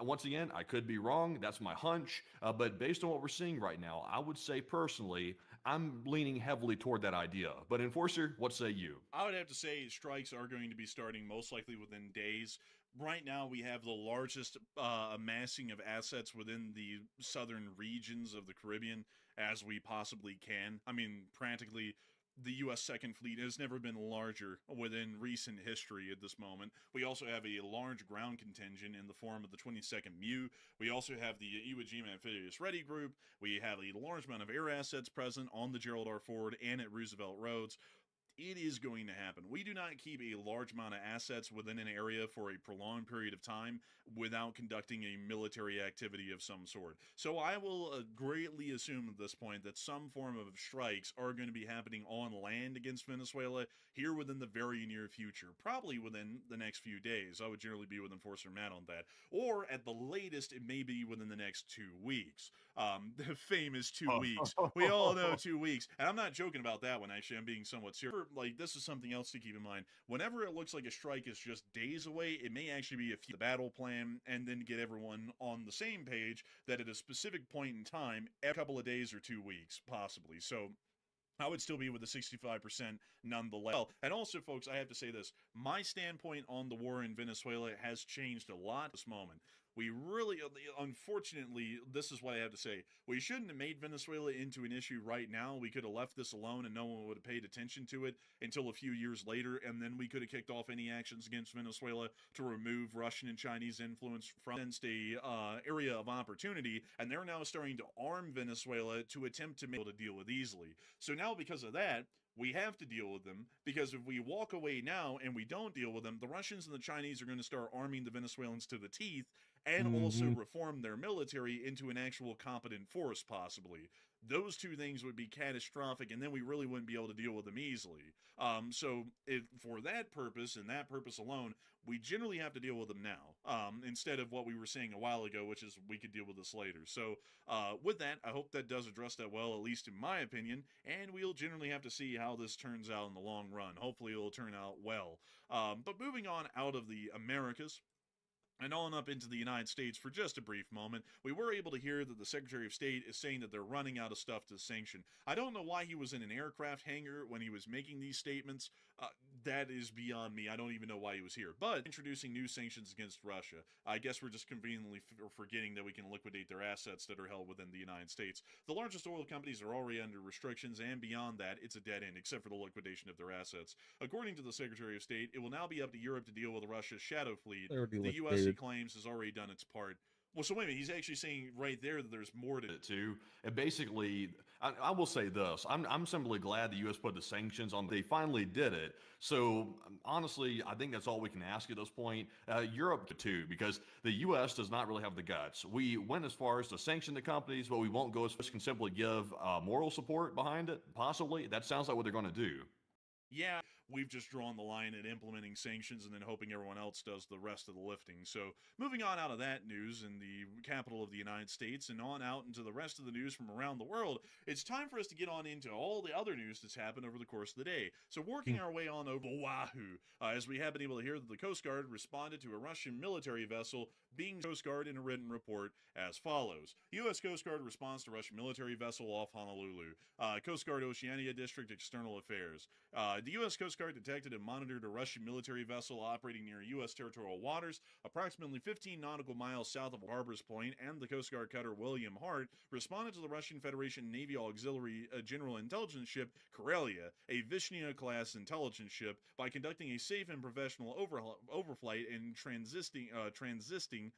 [SPEAKER 16] Once again, I could be wrong. That's my hunch, but based on what we're seeing right now, I would say personally, I'm leaning heavily toward that idea. But Enforcer, what say you?
[SPEAKER 10] I would have to say strikes are going to be starting most likely within days. Right now, we have the largest amassing of assets within the southern regions of the Caribbean as we possibly can. I mean, practically, the U.S. Second Fleet has never been larger within recent history at this moment. We also have a large ground contingent in the form of the 22nd MEU. We also have the Iwo Jima Amphibious Ready Group. We have a large amount of air assets present on the Gerald R. Ford and at Roosevelt Roads. It is going to happen. We do not keep a large amount of assets within an area for a prolonged period of time without conducting a military activity of some sort. So I will greatly assume at this point that some form of strikes are going to be happening on land against Venezuela here within the very near future, probably within the next few days. I would generally be with Enforcer Matt on that. Or at the latest, it may be within the next 2 weeks. The famous 2 weeks. We all know 2 weeks. And I'm not joking about that one, actually. I'm being somewhat serious. Like, this is something else to keep in mind. Whenever it looks like a strike is just days away, it may actually be a few battle plan and then get everyone on the same page that at a specific point in time, a couple of days or 2 weeks, possibly. So I would still be with the 65% nonetheless. Well, and also, folks, I have to say this. My standpoint on the war in Venezuela has changed a lot at this moment. We really, unfortunately, this is what I have to say. We shouldn't have made Venezuela into an issue right now. We could have left this alone and no one would have paid attention to it until a few years later, and then we could have kicked off any actions against Venezuela to remove Russian and Chinese influence from the area of opportunity, and they're now starting to arm Venezuela to attempt to be able to deal with easily. So now, because of that, we have to deal with them, because if we walk away now and we don't deal with them, the Russians and the Chinese are going to start arming the Venezuelans to the teeth and also reform their military into an actual competent force, possibly. Those two things would be catastrophic, and then we really wouldn't be able to deal with them easily. So for that purpose and that purpose alone, we generally have to deal with them now, instead of what we were saying a while ago, which is we could deal with this later. So with that, I hope that does address that well, at least in my opinion, and we'll generally have to see how this turns out in the long run. Hopefully it'll turn out well. But moving on out of the Americas, and on up into the United States for just a brief moment, we were able to hear that the Secretary of State is saying that they're running out of stuff to sanction. I don't know why he was in an aircraft hangar when he was making these statements. That is beyond me. I don't even know why he was here. But introducing new sanctions against Russia. I guess we're just conveniently forgetting that we can liquidate their assets that are held within the United States. The largest oil companies are already under restrictions, and beyond that, it's a dead end, except for the liquidation of their assets. According to the Secretary of State, it will now be up to Europe to deal with Russia's shadow fleet. The U.S., he claims, has already done its part. Well, so wait a minute, he's actually saying right there that there's more to it
[SPEAKER 16] too. And basically, I will say this: I'm simply glad the U.S. put the sanctions on. They finally did it. So honestly, I think that's all we can ask at this point. Europe too, because the U.S. does not really have the guts. We went as far as to sanction the companies, but we won't go as far as can simply give moral support behind it. Possibly, that sounds like what they're going to do.
[SPEAKER 10] Yeah, We've just drawn the line at implementing sanctions and then hoping everyone else does the rest of the lifting. So moving on out of that news in the capital of the United States and on out into the rest of the news from around the world, it's time for us to get on into all the other news that's happened over the course of the day. So working our way on over Oahu, as we have been able to hear that the Coast Guard responded to a Russian military vessel being Coast Guard in a written report as follows. U.S. Coast Guard responds to Russian military vessel off Honolulu. Coast Guard Oceania District External Affairs. The U.S. Coast Guard detected and monitored a Russian military vessel operating near U.S. territorial waters, approximately 15 nautical miles south of Harbor's Point, and the Coast Guard cutter William Hart responded to the Russian Federation Navy Auxiliary General Intelligence Ship Karelia, a Vishnia-class intelligence ship, by conducting a safe and professional overflight and transiting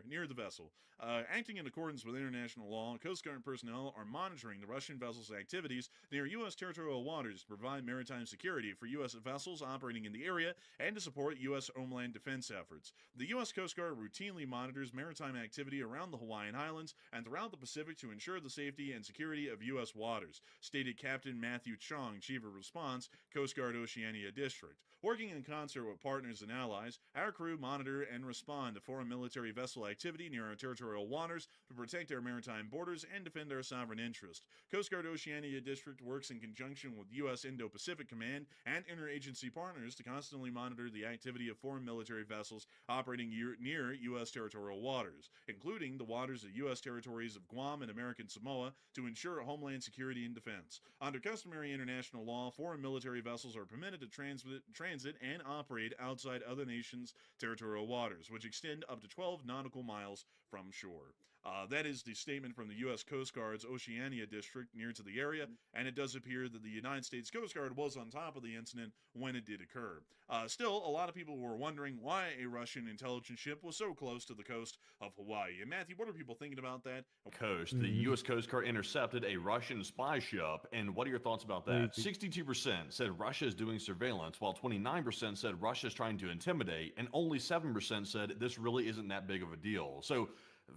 [SPEAKER 10] near the vessel. Acting in accordance with international law, Coast Guard personnel are monitoring the Russian vessel's activities near U.S. territorial waters to provide maritime security for U.S. vessels operating in the area and to support U.S. homeland defense efforts. The U.S. Coast Guard routinely monitors maritime activity around the Hawaiian Islands and throughout the Pacific to ensure the safety and security of U.S. waters, stated Captain Matthew Chong, Chief of Response, Coast Guard Oceania District. Working in concert with partners and allies, our crew monitor and respond to foreign military vessel activity near our territorial waters to protect our maritime borders and defend our sovereign interest. Coast Guard Oceania District works in conjunction with U.S. Indo-Pacific Command and interagency partners to constantly monitor the activity of foreign military vessels operating near U.S. territorial waters, including the waters of U.S. territories of Guam and American Samoa, to ensure homeland security and defense. Under customary international law, foreign military vessels are permitted to transit and operate outside other nations' territorial waters, which extend up to 12 nautical miles from shore. That is the statement from the U.S. Coast Guard's Oceania District near to the area, and it does appear that the United States Coast Guard was on top of the incident when it did occur. Still, a lot of people were wondering why a Russian intelligence ship was so close to the coast of Hawaii. And Matthew, what are people thinking about that?
[SPEAKER 16] The U.S. Coast Guard intercepted a Russian spy ship, and what are your thoughts about that? 62% said Russia is doing surveillance, while 29% said Russia is trying to intimidate, and only 7% said this really isn't that big of a deal. So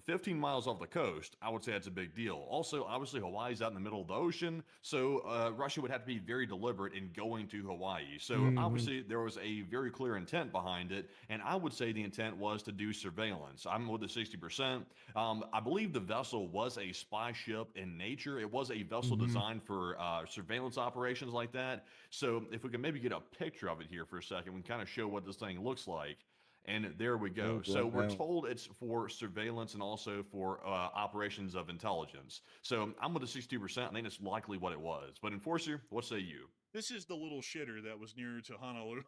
[SPEAKER 16] 15 miles off the coast, I would say that's a big deal. Also, obviously, Hawaii's out in the middle of the ocean, so Russia would have to be very deliberate in going to Hawaii. So obviously, there was a very clear intent behind it, and I would say the intent was to do surveillance. I'm with the 60%. I believe the vessel was a spy ship in nature. It was a vessel designed for surveillance operations like that. So if we can maybe get a picture of it here for a second, we can kind of show what this thing looks like. And there we go. So we're told it's for surveillance and also for operations of intelligence. So I'm with the 62%. I think it's likely what it was. But Enforcer, what say you?
[SPEAKER 10] This is the little shitter that was near to Honolulu.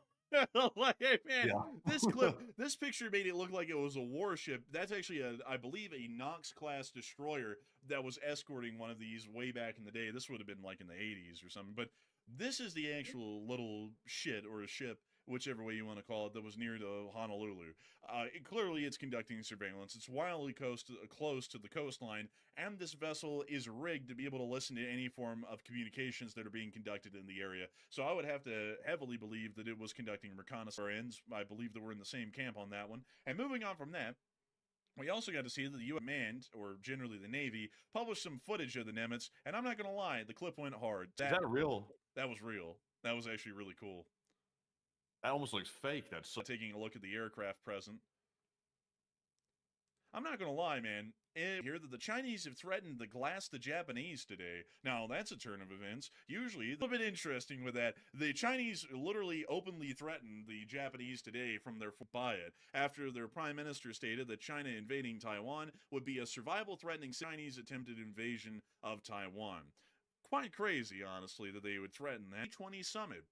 [SPEAKER 10] This picture made it look like it was a warship. That's actually, I believe, a Knox-class destroyer that was escorting one of these way back in the day. This would have been like in the 80s or something. But this is the actual little shit or a ship, whichever way you want to call it, that was near to Honolulu. Clearly, it's conducting surveillance. It's wildly close to the coastline, and this vessel is rigged to be able to listen to any form of communications that are being conducted in the area. So I would have to heavily believe that it was conducting reconnaissance. I believe that we're in the same camp on that one. And moving on from that, we also got to see that the U.S. Command, or generally the Navy, published some footage of the Nimitz, and I'm not going to lie, the clip went hard.
[SPEAKER 16] Is that real?
[SPEAKER 10] That was real. That was actually really cool.
[SPEAKER 16] That almost looks fake. That's
[SPEAKER 10] taking a look at the aircraft present. I'm not going to lie, man. Here that the Chinese have threatened to glass the Japanese today. Now, that's a turn of events. Usually, a little bit interesting with that. The Chinese literally openly threatened the Japanese today from their by it after their prime minister stated that China invading Taiwan would be a survival-threatening Chinese attempted invasion of Taiwan. Quite crazy, honestly, that they would threaten that. G20 summit.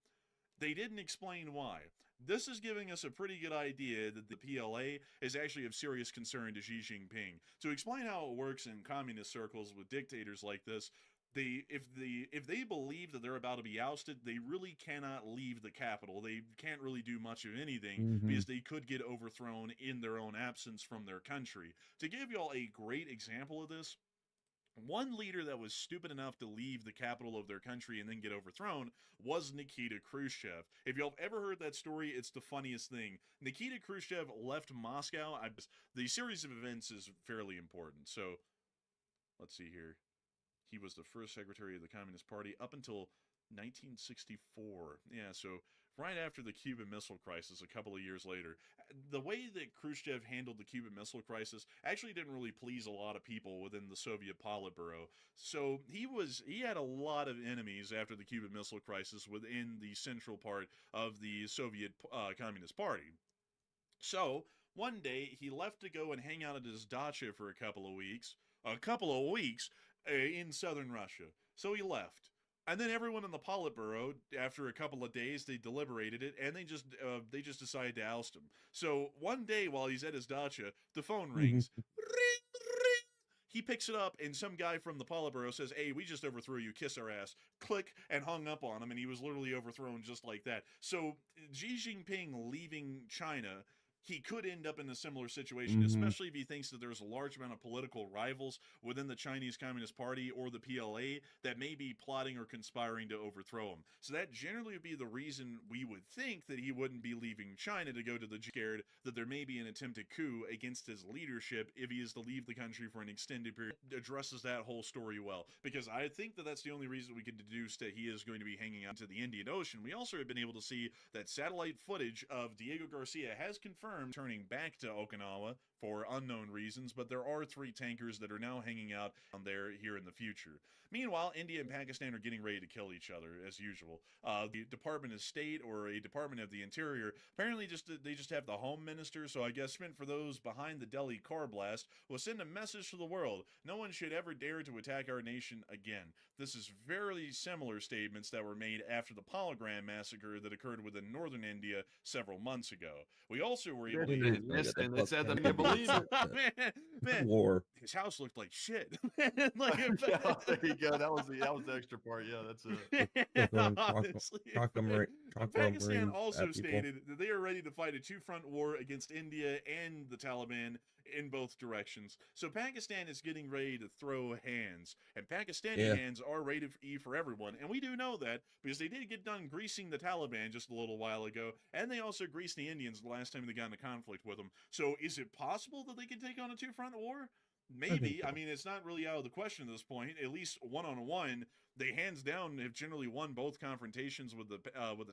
[SPEAKER 10] They didn't explain why. This is giving us a pretty good idea that the PLA is actually of serious concern to Xi Jinping. To explain how it works in communist circles with dictators like this, if they believe that they're about to be ousted, they really cannot leave the capital. They can't really do much of anything because they could get overthrown in their own absence from their country. To give y'all a great example of this, one leader that was stupid enough to leave the capital of their country and then get overthrown was Nikita Khrushchev. If y'all have ever heard that story, it's the funniest thing. Nikita Khrushchev left Moscow. The series of events is fairly important. So, let's see here. He was the first secretary of the Communist Party up until 1964. Yeah, so right after the Cuban Missile Crisis, a couple of years later. The way that Khrushchev handled the Cuban Missile Crisis actually didn't really please a lot of people within the Soviet Politburo. So he had a lot of enemies after the Cuban Missile Crisis within the central part of the Soviet Communist Party. So one day he left to go and hang out at his dacha for a couple of weeks. In southern Russia. So he left. And then everyone in the Politburo, after a couple of days, they deliberated it, and they just decided to oust him. So one day while he's at his dacha, the phone rings. Ring, ring. He picks it up, and some guy from the Politburo says, "Hey, we just overthrew you. Kiss our ass." Click, and hung up on him, and he was literally overthrown just like that. So Xi Jinping leaving China, he could end up in a similar situation, especially if he thinks that there's a large amount of political rivals within the Chinese Communist Party or the PLA that may be plotting or conspiring to overthrow him. So that generally would be the reason we would think that he wouldn't be leaving China to go to the scared that there may be an attempted coup against his leadership if he is to leave the country for an extended period. It addresses that whole story well, because I think that that's the only reason we could deduce that he is going to be hanging out to the Indian Ocean. We also have been able to see that satellite footage of Diego Garcia has confirmed turning back to Okinawa for unknown reasons, but there are 3 tankers that are now hanging out on there here in the future. Meanwhile, India and Pakistan are getting ready to kill each other as usual. The Department of State or a Department of the Interior apparently they just have the Home Minister, so I guess meant for those behind the Delhi car blast will send a message to the world: no one should ever dare to attack our nation again. This is very similar statements that were made after the Polygram massacre that occurred within northern India several months ago. We also were able to
[SPEAKER 16] listen. They said that they believe it.
[SPEAKER 10] man,
[SPEAKER 2] War.
[SPEAKER 10] his house looked like shit.
[SPEAKER 16] Like, yeah, there you go. That was the extra part. Yeah, that's it.
[SPEAKER 10] Honestly, Pakistan also stated that they are ready to fight a two-front war against India and the Taliban in both directions. So Pakistan is getting ready to throw hands, and Pakistani hands are ready for everyone. And we do know that because they did get done greasing the Taliban just a little while ago, and they also greased the Indians the last time they got into conflict with them. So is it possible that they can take on a two-front war? Maybe. I mean, it's not really out of the question at this point. At least one-on-one, they hands down have generally won both confrontations with the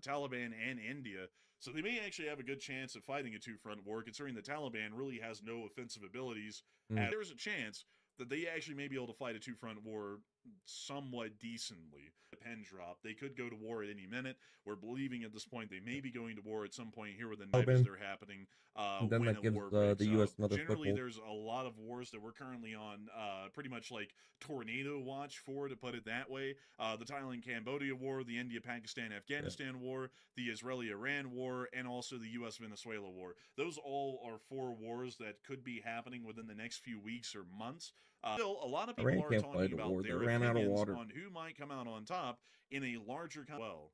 [SPEAKER 10] Taliban and India. So they may actually have a good chance of fighting a two-front war, considering the Taliban really has no offensive abilities. And there's a chance that they actually may be able to fight a two-front war somewhat decently. The pen drop. They could go to war at any minute. We're believing at this point they may be going to war at some point here within the as they're happening.
[SPEAKER 2] Then
[SPEAKER 10] when
[SPEAKER 2] that gives
[SPEAKER 10] war
[SPEAKER 2] the U.S. another
[SPEAKER 10] Generally,
[SPEAKER 2] foothold.
[SPEAKER 10] there's a lot of wars that we're currently on pretty much like tornado watch for, to put it that way. The Thailand-Cambodia war, the India-Pakistan-Afghanistan war, the Israeli-Iran war, and also the U.S.-Venezuela war. Those all are 4 wars that could be happening within the next few weeks or months. Still, a lot of people
[SPEAKER 2] Iran
[SPEAKER 10] are
[SPEAKER 2] can't
[SPEAKER 10] talking
[SPEAKER 2] fight a
[SPEAKER 10] about
[SPEAKER 2] war.
[SPEAKER 10] their
[SPEAKER 2] They ran out of
[SPEAKER 10] opinions
[SPEAKER 2] water.
[SPEAKER 10] on who might come out on top in a larger well.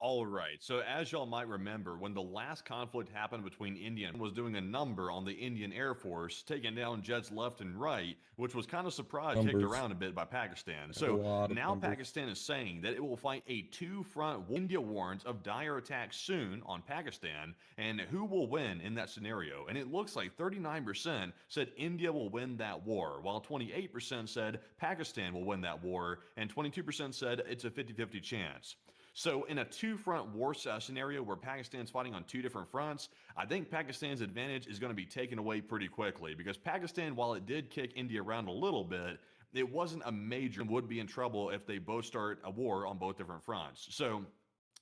[SPEAKER 16] All right. So as y'all might remember, when the last conflict happened between India and was doing a number on the Indian Air Force, taking down jets left and right, which was kind of surprised, kicked around a bit by Pakistan. So now Pakistan is saying that it will fight a two-front war. India warns of dire attacks soon on Pakistan, and who will win in that scenario? And it looks like 39% said India will win that war, while 28% said Pakistan will win that war, and 22% said it's a 50-50 chance. So in a two-front war scenario where Pakistan's fighting on 2 different fronts, I think Pakistan's advantage is going to be taken away pretty quickly, because Pakistan, while it did kick India around a little bit, it wasn't a major and would be in trouble if they both start a war on both different fronts. So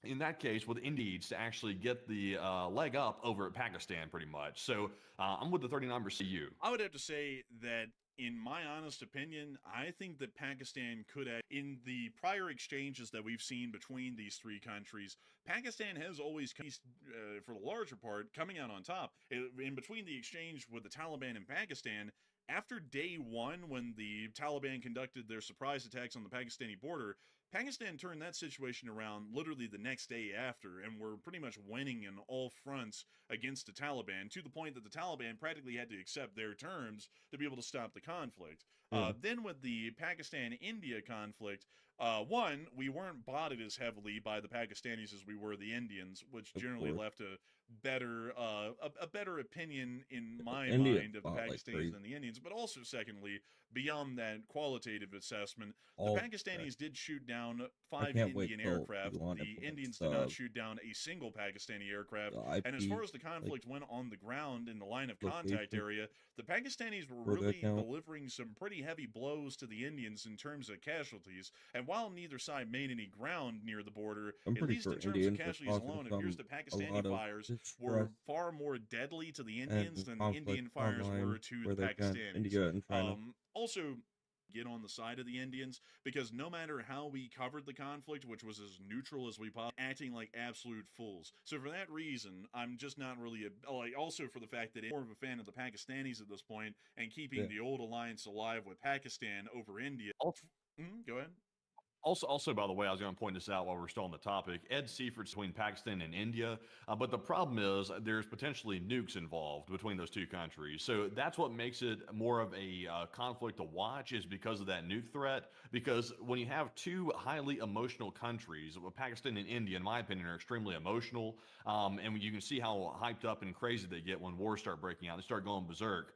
[SPEAKER 16] in that case, with India to actually get the leg up over at Pakistan pretty much. So I'm with the 39% you.
[SPEAKER 10] I would have to say that in my honest opinion, I think that Pakistan could have, in the prior exchanges that we've seen between these 3 countries, Pakistan has always, for the larger part, coming out on top. In between the exchange with the Taliban and Pakistan, after day 1, when the Taliban conducted their surprise attacks on the Pakistani border, Pakistan turned that situation around literally the next day after, and were pretty much winning in all fronts against the Taliban, to the point that the Taliban practically had to accept their terms to be able to stop the conflict. Then with the Pakistan-India conflict, one, we weren't botted as heavily by the Pakistanis as we were the Indians, which generally left a better opinion in my mind of the Pakistanis than the Indians. But also, secondly, beyond that qualitative assessment, the Pakistanis did shoot down 5 Indian aircraft. The Indians did not shoot down a single Pakistani aircraft. And as far as the conflict went on the ground in the line of contact area, the Pakistanis were really delivering some pretty heavy blows to the Indians in terms of casualties. And while neither side made any ground near the border, at least in terms of casualties alone, it appears the Pakistani fires were far more deadly to the Indians than the Indian fires were to the Pakistanis. Also, get on the side of the Indians, because no matter how we covered the conflict, which was as neutral as we possibly, acting like absolute fools. So for that reason, I'm just not really also for the fact that I'm more of a fan of the Pakistanis at this point and keeping the old alliance alive with Pakistan over India. Go ahead.
[SPEAKER 16] Also, by the way, I was going to point this out while we're still on the topic. Ed Seifert's between Pakistan and India, but the problem is there's potentially nukes involved between those two countries. So that's what makes it more of a conflict to watch, is because of that nuke threat. Because when you have two highly emotional countries, Pakistan and India, in my opinion, are extremely emotional, and you can see how hyped up and crazy they get when wars start breaking out. They start going berserk.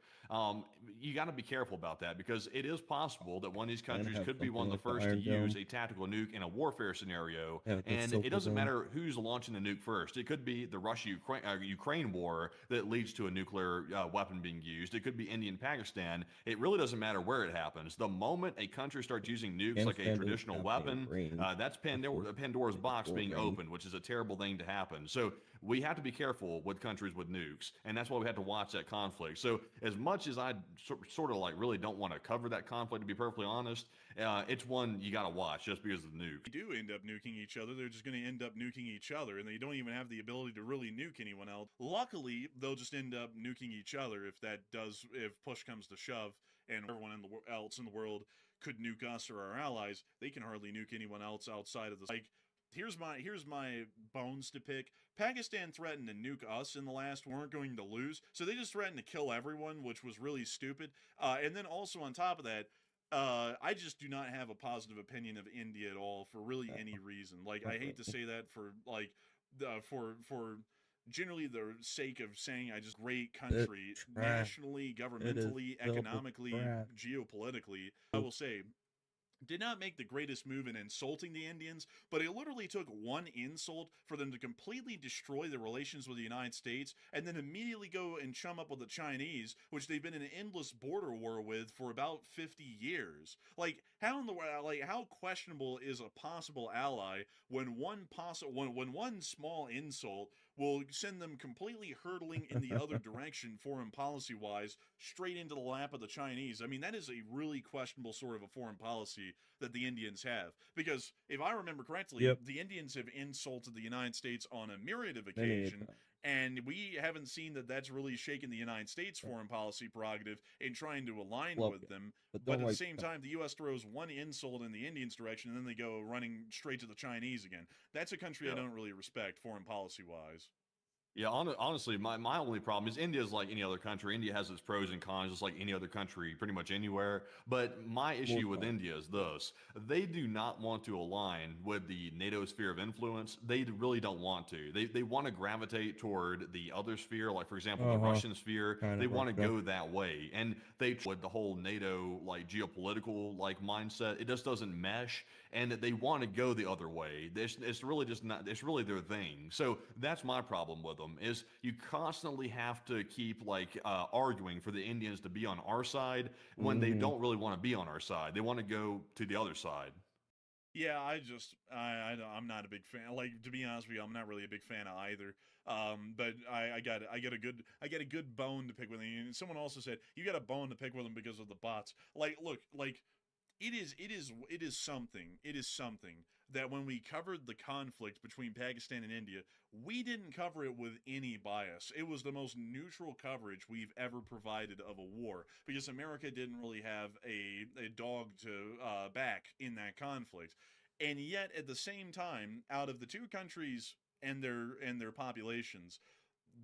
[SPEAKER 16] You got to be careful about that, because it is possible that one of these countries could be one of the first to use a tactical nuke in a warfare scenario, and it doesn't matter who's launching the nuke first. It could be the Russia-Ukraine war that leads to a nuclear weapon being used. It could be India and Pakistan. It really doesn't matter where it happens. The moment a country starts using nukes like a traditional weapon, that's Pandora's box being opened, which is a terrible thing to happen. So we have to be careful with countries with nukes, and that's why we have to watch that conflict. So as much as I sort of like really don't want to cover that conflict, to be perfectly honest, it's one you got to watch just because of the nuke.
[SPEAKER 10] They do end up nuking each other. They're just going to end up nuking each other, and they don't even have the ability to really nuke anyone else. Luckily, they'll just end up nuking each other if push comes to shove, and everyone else in the world could nuke us or our allies. They can hardly nuke anyone else outside of the Here's my bones to pick. Pakistan threatened to nuke us in the last war. Weren't going to lose, so they just threatened to kill everyone, which was really stupid. And then also on top of that, I just do not have a positive opinion of India at all for really any reason. Like, I hate to say that for for generally the sake of saying great country, nationally, governmentally, economically, geopolitically. I will say, did not make the greatest move in insulting the Indians, but it literally took one insult for them to completely destroy the relations with the United States, and then immediately go and chum up with the Chinese, which they've been in an endless border war with for about 50 years. Like, how questionable is a possible ally when one small insult will send them completely hurtling in the other direction, foreign policy-wise, straight into the lap of the Chinese? I mean, that is a really questionable sort of a foreign policy that the Indians have. Because if I remember correctly, the Indians have insulted the United States on a myriad of occasions, and we haven't seen that that's really shaken the United States foreign policy prerogative in trying to align with them. But at the same time, the U.S. throws one insult in the Indians' direction, and then they go running straight to the Chinese again. That's a country I don't really respect foreign policy-wise.
[SPEAKER 16] Yeah, honestly, my only problem is India is like any other country. India has its pros and cons, just like any other country, pretty much anywhere. But my issue with India is this. They do not want to align with the NATO sphere of influence. They really don't want to. They want to gravitate toward the other sphere, like, for example, the Russian sphere. They want to go that way. And with the whole NATO, like, geopolitical, like, mindset, it just doesn't mesh. And they want to go the other way. It's really just not, it's really their thing. So that's my problem with them, is you constantly have to keep arguing for the Indians to be on our side when they don't really want to be on our side. They want to go to the other side.
[SPEAKER 10] Yeah, I'm not a big fan. Like, to be honest with you, I'm not really a big fan of either. But I got a good bone to pick with them. And someone also said you got a bone to pick with them because of the bots. Like, look, like, it is something that when we covered the conflict between Pakistan and India, we didn't cover it with any bias. It was the most neutral coverage we've ever provided of a war, because America didn't really have a dog to back in that conflict. And yet, at the same time, out of the two countries and their populations,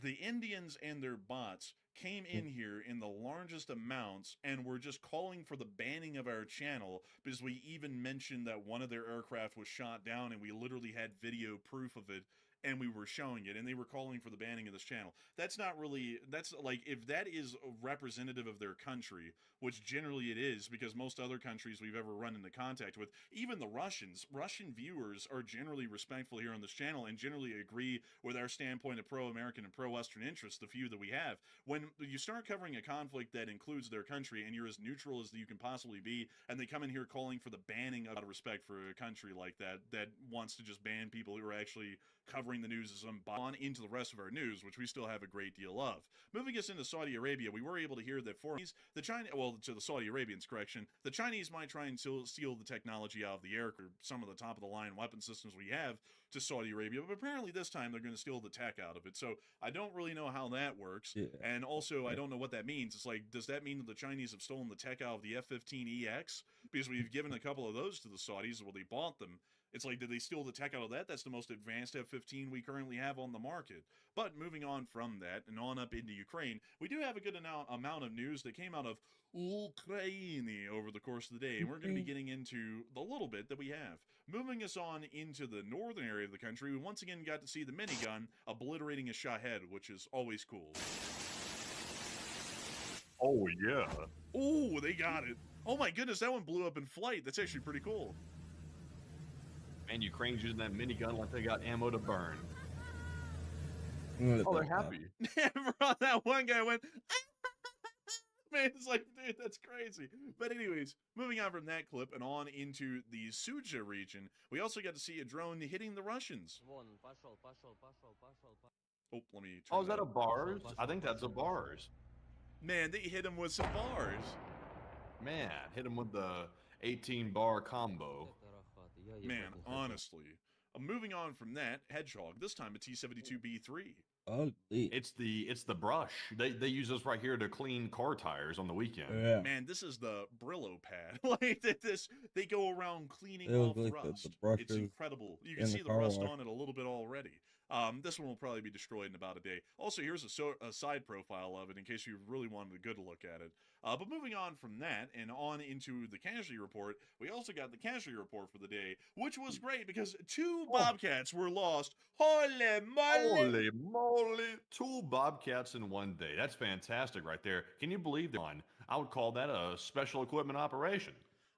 [SPEAKER 10] the Indians and their bots came in here in the largest amounts and were just calling for the banning of our channel because we even mentioned that one of their aircraft was shot down and we literally had video proof of it and we were showing it and they were calling for the banning of this channel. That's not really, that's like, if that is representative of their country, which generally it is because most other countries we've ever run into contact with, even the Russian viewers are generally respectful here on this channel and generally agree with our standpoint of pro-American and pro-Western interests, the few that we have. When you start covering a conflict that includes their country and you're as neutral as you can possibly be, and they come in here calling for the banning out of respect for a country like that, that wants to just ban people who are actually covering the news as on into the rest of our news, which we still have a great deal of. Moving us into Saudi Arabia, we were able to hear that for the China, well, to the Saudi Arabians, correction, the Chinese might try and steal the technology out of the air, or some of the top of the line weapon systems we have to Saudi Arabia, but apparently this time they're going to steal the tech out of it. So I don't really know how that works. Yeah. And also, I don't know what that means. It's like, does that mean that the Chinese have stolen the tech out of the F-15EX? Because we've given a couple of those to the Saudis, well, they bought them. It's like, did they steal the tech out of that? That's the most advanced F-15 we currently have on the market. But moving on from that and on up into Ukraine, we do have a good amount of news that came out of Ukraine over the course of the day. And we're going to be getting into the little bit that we have. Moving us on into the northern area of the country, we once again got to see the minigun obliterating a Shahed, which is always cool.
[SPEAKER 16] Oh, yeah.
[SPEAKER 10] Oh, they got it. Oh my goodness, that one blew up in flight. That's actually pretty cool.
[SPEAKER 16] And Ukraine's using that minigun like they got ammo to burn. Oh, they're happy.
[SPEAKER 10] That one guy went, man, it's like, dude, that's crazy. But anyways, moving on from that clip and on into the Suja region, we also got to see a drone hitting the Russians. Oh, let me turn
[SPEAKER 16] Oh, is that a bars? I think that's a bars.
[SPEAKER 10] Man, they hit him with some bars.
[SPEAKER 16] Man, hit him with the 18-bar combo.
[SPEAKER 10] Man, honestly. Moving on from that, Hedgehog, this time a T-72B3.
[SPEAKER 2] Ugly.
[SPEAKER 16] It's the brush. They use this right here to clean car tires on the weekend.
[SPEAKER 2] Yeah.
[SPEAKER 10] Man, this is the Brillo pad. Like this, they go around cleaning off
[SPEAKER 2] like
[SPEAKER 10] rust.
[SPEAKER 2] the
[SPEAKER 10] It's incredible. You can see the rust on it a little bit already. This one will probably be destroyed in about a day. Also, here's a side profile of it in case you really wanted a good look at it. But moving on from that and on into the casualty report, we also got the casualty report for the day, which was great because 2 Bobcats were lost. Holy moly!
[SPEAKER 16] Holy moly! 2 Bobcats in one day. That's fantastic right there. Can you believe that one? I would call that a special equipment operation.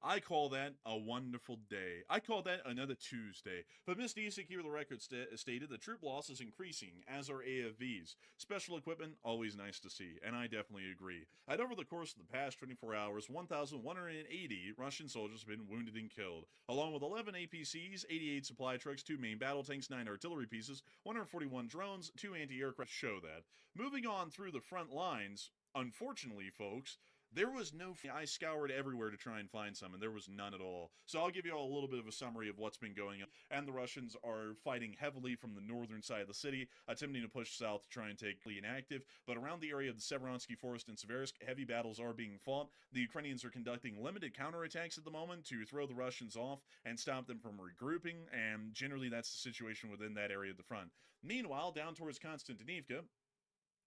[SPEAKER 10] I call that a wonderful day. I call that another Tuesday. But Miss Disick here, the record stated the troop loss is increasing, as are AFVs. Special equipment, always nice to see, and I definitely agree. And over the course of the past 24 hours, 1,180 Russian soldiers have been wounded and killed, along with 11 APCs, 88 supply trucks, 2 main battle tanks, 9 artillery pieces, 141 drones, 2 anti-aircraft show that. Moving on through the front lines, unfortunately, folks, there was no... I scoured everywhere to try and find some, and there was none at all. So I'll give you all a little bit of a summary of what's been going on. And the Russians are fighting heavily from the northern side of the city, attempting to push south to try and take inactive. But around the area of the Severonsky Forest and Seversk, heavy battles are being fought. The Ukrainians are conducting limited counterattacks at the moment to throw the Russians off and stop them from regrouping, and generally that's the situation within that area of the front. Meanwhile, down towards Konstantinivka,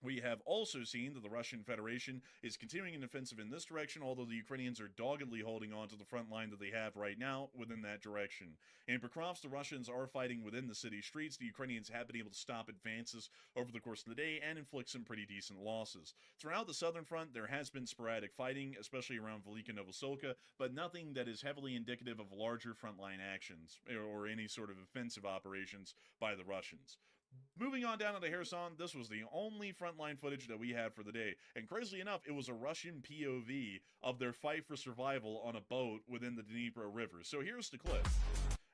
[SPEAKER 10] we have also seen that the Russian Federation is continuing an offensive in this direction, although the Ukrainians are doggedly holding on to the front line that they have right now within that direction. In Pokrovsk, the Russians are fighting within the city streets. The Ukrainians have been able to stop advances over the course of the day and inflict some pretty decent losses. Throughout the southern front, there has been sporadic fighting, especially around Velika Novoselka, but nothing that is heavily indicative of larger frontline actions or any sort of offensive operations by the Russians. Moving on down into Kherson, this was the only frontline footage that we had for the day, and crazily enough, it was a Russian POV of their fight for survival on a boat within the Dnipro River. So here's the clip,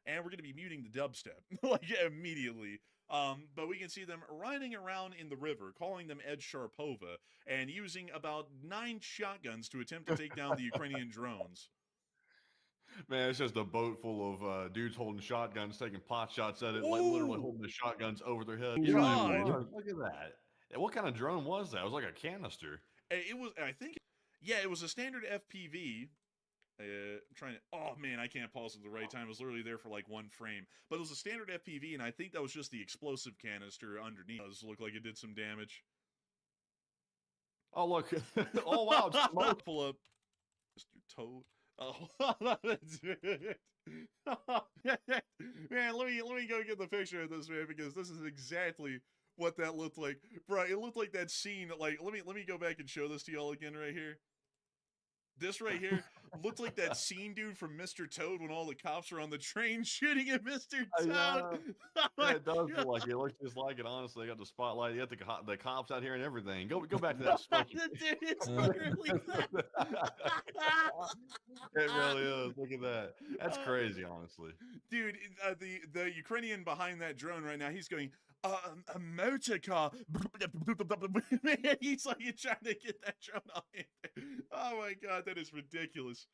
[SPEAKER 10] and we're going to be muting the dubstep, like, immediately. But we can see them riding around in the river, calling them Ed Sharpova, and using about 9 shotguns to attempt to take down the Ukrainian drones.
[SPEAKER 16] Man, it's just a boat full of dudes holding shotguns, taking pot shots at it, like literally holding the shotguns over their head.
[SPEAKER 10] God.
[SPEAKER 16] Look at that. What kind of drone was that? It was like a canister.
[SPEAKER 10] It was, I think, yeah, it was a standard FPV, I'm trying to. Oh man, I can't pause at the right time. It was literally there for like one frame, but it was a standard FPV, and I think that was just the explosive canister underneath. It does look like it did some damage.
[SPEAKER 16] Oh look! Oh wow! Smoke.
[SPEAKER 10] Pull up, Mr. Toad. Oh, man, let me go get the picture of this, man, because this is exactly what that looked like, bro. It looked like that scene. Like, let me go back and show this to y'all again right here. This right here looked like that scene, dude, from Mr. Toad when all the cops are on the train shooting at Mr. Toad.
[SPEAKER 16] Yeah, it does look like it. It looks just like it, honestly. They got the spotlight. You got the cops out here and everything. Go back to that smoky.
[SPEAKER 10] Dude, it's literally that.
[SPEAKER 16] It really is. Look at that. That's crazy, honestly.
[SPEAKER 10] Dude, the Ukrainian behind that drone right now, he's going, a motor car. He's like trying to get that drone on it. Oh my god, that is ridiculous.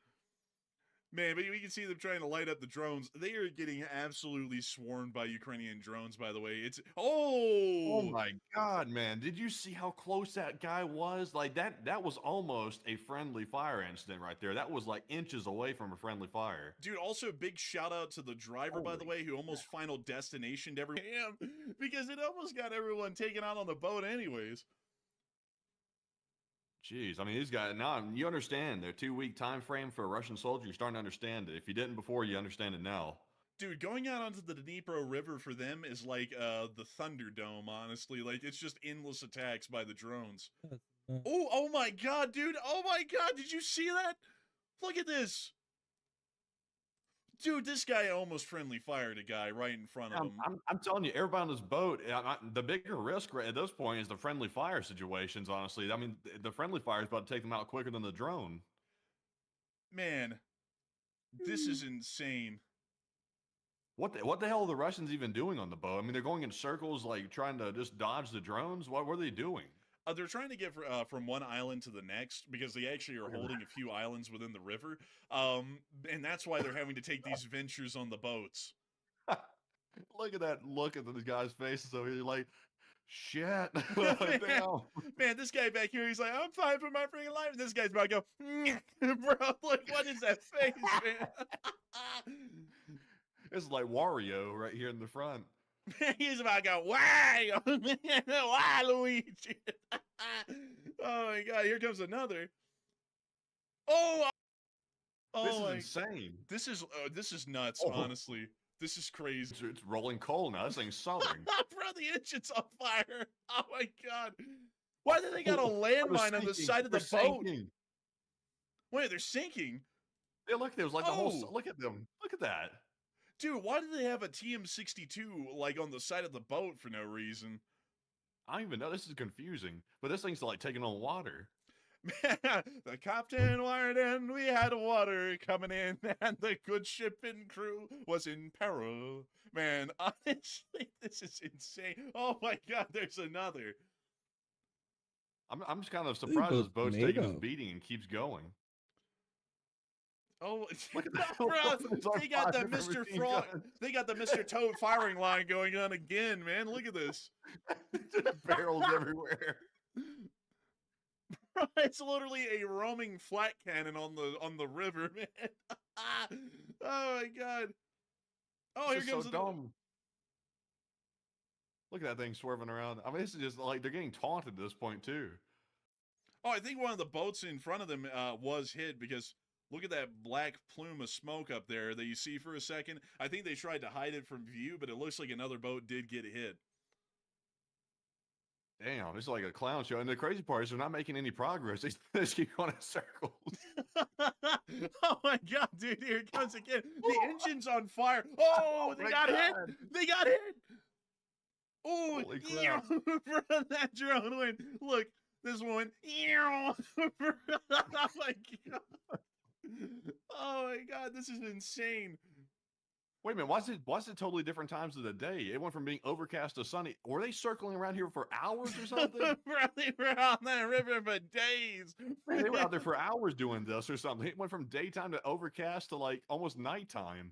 [SPEAKER 10] Man, but we can see them trying to light up the drones. They are getting absolutely swarmed by Ukrainian drones, by the way. It's
[SPEAKER 16] oh my god, man. Did you see how close that guy was? Like that was almost a friendly fire incident right there. That was like inches away from a friendly fire.
[SPEAKER 10] Dude, also big shout out to the driver, by the way, who almost final destinationed everyone, because it almost got everyone taken out on the boat anyways.
[SPEAKER 16] Jeez, I mean, these guys, now you understand their 2-week time frame for a Russian soldier. You're starting to understand it. If you didn't before, you understand it now.
[SPEAKER 10] Dude, going out onto the Dnipro River for them is like the Thunderdome, honestly. Like, it's just endless attacks by the drones. Oh my god, dude. Oh my god, did you see that? Look at this. Dude, this guy almost friendly fired a guy right in front of him.
[SPEAKER 16] I'm telling you, everybody on this boat, the bigger risk at this point is the friendly fire situations, honestly. I mean, the friendly fire is about to take them out quicker than the drone.
[SPEAKER 10] Man, this is insane.
[SPEAKER 16] What the hell are the Russians even doing on the boat? I mean, they're going in circles, like, trying to just dodge the drones? What were they doing?
[SPEAKER 10] They're trying to get from one island to the next, because they actually are holding a few islands within the river. And that's why they're having to take these ventures on the boats.
[SPEAKER 16] Look at that look at these guys' faces over here, like, shit.
[SPEAKER 10] Man, this guy back here, he's like, I'm fine for my freaking life. And this guy's about to go, bro, look, what is that face, man?
[SPEAKER 16] It's like Wario right here in the front.
[SPEAKER 10] He's about to go, why? Why, Luigi? Oh my god, here comes another. Oh,
[SPEAKER 16] this is insane.
[SPEAKER 10] This is nuts, honestly. This is crazy.
[SPEAKER 16] It's rolling coal now. This thing's southern.
[SPEAKER 10] Bro, the engine's on fire. Oh my god. Why do they got a landmine on the side of the boat? Wait, they're sinking?
[SPEAKER 16] Yeah, look, there was like the whole, look at them. Look at that.
[SPEAKER 10] Dude, why do they have a TM-62 like on the side of the boat for no reason?
[SPEAKER 16] I don't even know. This is confusing. But this thing's like taking on water.
[SPEAKER 10] The captain wired in, we had water coming in, and the good ship and crew was in peril. Man, honestly, this is insane. Oh my god, there's another.
[SPEAKER 16] I'm just kind of surprised this boat's taking this beating and keeps going.
[SPEAKER 10] Oh, bro, they got the Mr. Frog. They got the Mr. Toad firing line going on again, man. Look at this.
[SPEAKER 16] Barrels everywhere.
[SPEAKER 10] Bro, it's literally a roaming flat cannon on the river, man. Oh my god. Oh,
[SPEAKER 16] this
[SPEAKER 10] here comes
[SPEAKER 16] so dumb. Look at that thing swerving around. I mean, this is just like they're getting taunted at this point too.
[SPEAKER 10] Oh, I think one of the boats in front of them was hit because. Look at that black plume of smoke up there that you see for a second. I think they tried to hide it from view, but it looks like another boat did get hit.
[SPEAKER 16] Damn, it's like a clown show. And the crazy part is they're not making any progress. They just keep going in circles.
[SPEAKER 10] Oh my god, dude, here it comes again. The engine's on fire. Oh, they got hit. They got hit. Oh, bro, that drone went. Look, this one. Oh my god. Oh my god, this is insane.
[SPEAKER 16] Wait a minute, why is it totally different times of the day? It went from being overcast to sunny. Were they circling around here for hours or something?
[SPEAKER 10] Bro, they were on that river for days.
[SPEAKER 16] They were out there for hours doing this or something. It went from daytime to overcast to like almost nighttime.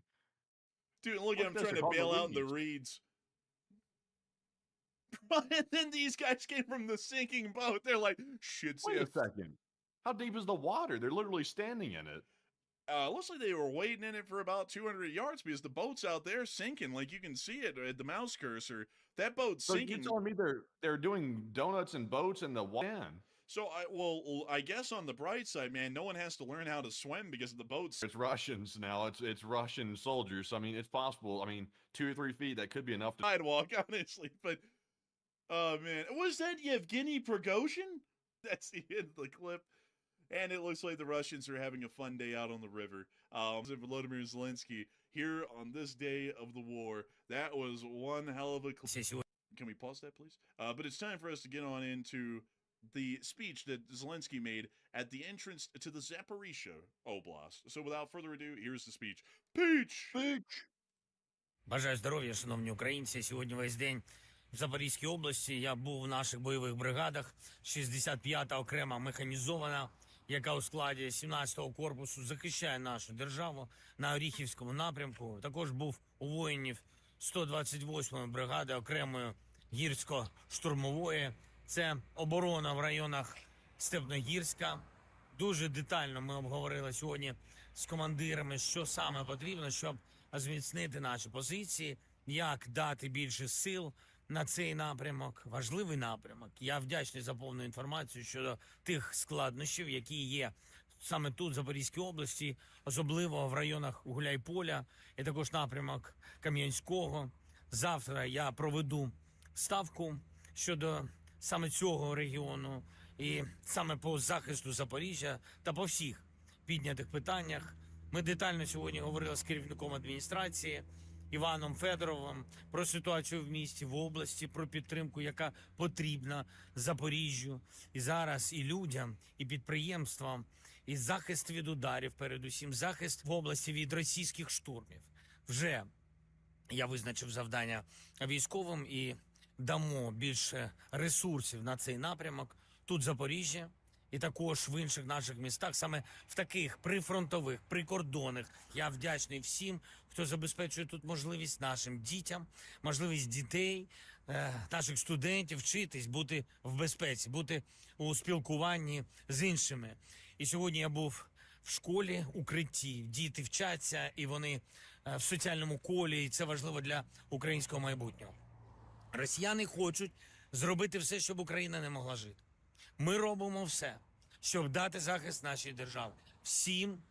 [SPEAKER 10] Dude, look at him trying to bail out in the reeds. And then these guys came from the sinking boat. They're like, shit's
[SPEAKER 16] Wait a second. How deep is the water? They're literally standing in it.
[SPEAKER 10] Looks like they were waiting in it for about 200 yards because the boat's out there sinking. Like you can see it at the mouse cursor. That boat's
[SPEAKER 16] So
[SPEAKER 10] sinking.
[SPEAKER 16] you're telling me they're doing donuts and boats in the water?
[SPEAKER 10] So I guess on the bright side, man, no one has to learn how to swim because of the boats.
[SPEAKER 16] It's Russians now. It's Russian soldiers. I mean, it's possible. I mean, 2 or 3 feet, that could be enough to
[SPEAKER 10] sidewalk, honestly. But oh man, was that Yevgeny Prigozhin? That's the end of the clip. And it looks like the Russians are having a fun day out on the river. Volodymyr Zelensky here on this day of the war. That was one hell of a clip. Can we pause that, please? But it's time for us to get on into the speech that Zelensky made at the entrance to the Zaporizhzhia Oblast. So without further ado, here's the speech. Peach!
[SPEAKER 17] Бажаю здоров'я, шановні українці. Сьогодні весь день в Запорізькій області я був в наших бойових бригадах. 65-та окрема механізована, яка у складі 17-го корпусу захищає нашу державу на Оріхівському напрямку. Також був у воїнів 128-ї бригади окремої гірсько-штурмової. Це оборона в районах Степногірська. Дуже детально ми обговорили сьогодні з командирами, що саме потрібно, щоб зміцнити наші позиції, як дати більше сил на цей напрямок. Важливий напрямок. Я вдячний за повну інформацію щодо тих складнощів, які є саме тут, в Запорізькій області, особливо в районах Гуляйполя і також напрямок Кам'янського. Завтра я проведу ставку щодо саме цього регіону і саме по захисту Запоріжжя та по всіх піднятих питаннях. Ми детально сьогодні говорили з керівником адміністрації Іваном Федоровим про ситуацію в місті, в області, про підтримку, яка потрібна Запоріжжю. І зараз і людям, і підприємствам, і захист від ударів, передусім захист в області від російських штурмів. Вже я визначив завдання військовим і дамо більше ресурсів на цей напрямок. Тут Запоріжжя і також в інших наших містах, саме в таких прифронтових, прикордонних. Я вдячний всім, хто забезпечує тут можливість нашим дітям, можливість дітей, наших студентів вчитись, бути в безпеці, бути у спілкуванні з іншими. І сьогодні я був в школі, укритті. Діти вчаться і вони в соціальному колі, і це важливо для українського майбутнього. Росіяни хочуть зробити все, щоб Україна не могла жити. Ми робимо все, щоб дати захист нашій державі. Всім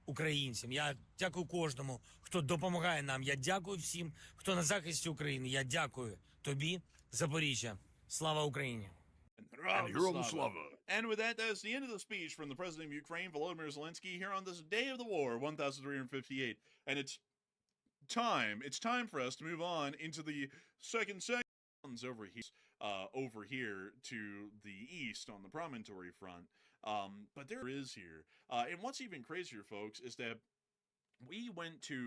[SPEAKER 17] українцям. Я дякую кожному, хто допомагає нам. Я дякую всім, хто на захисті України. Я дякую тобі, Запоріжжя. Слава Україні!
[SPEAKER 10] And with that, that's the end of the speech from the President of Ukraine, Volodymyr Zelensky, here on this day of the war, 1358. And it's time for us to move on into the second section over here to the east on the promontory front. But there is here. And what's even crazier, folks, is that we went to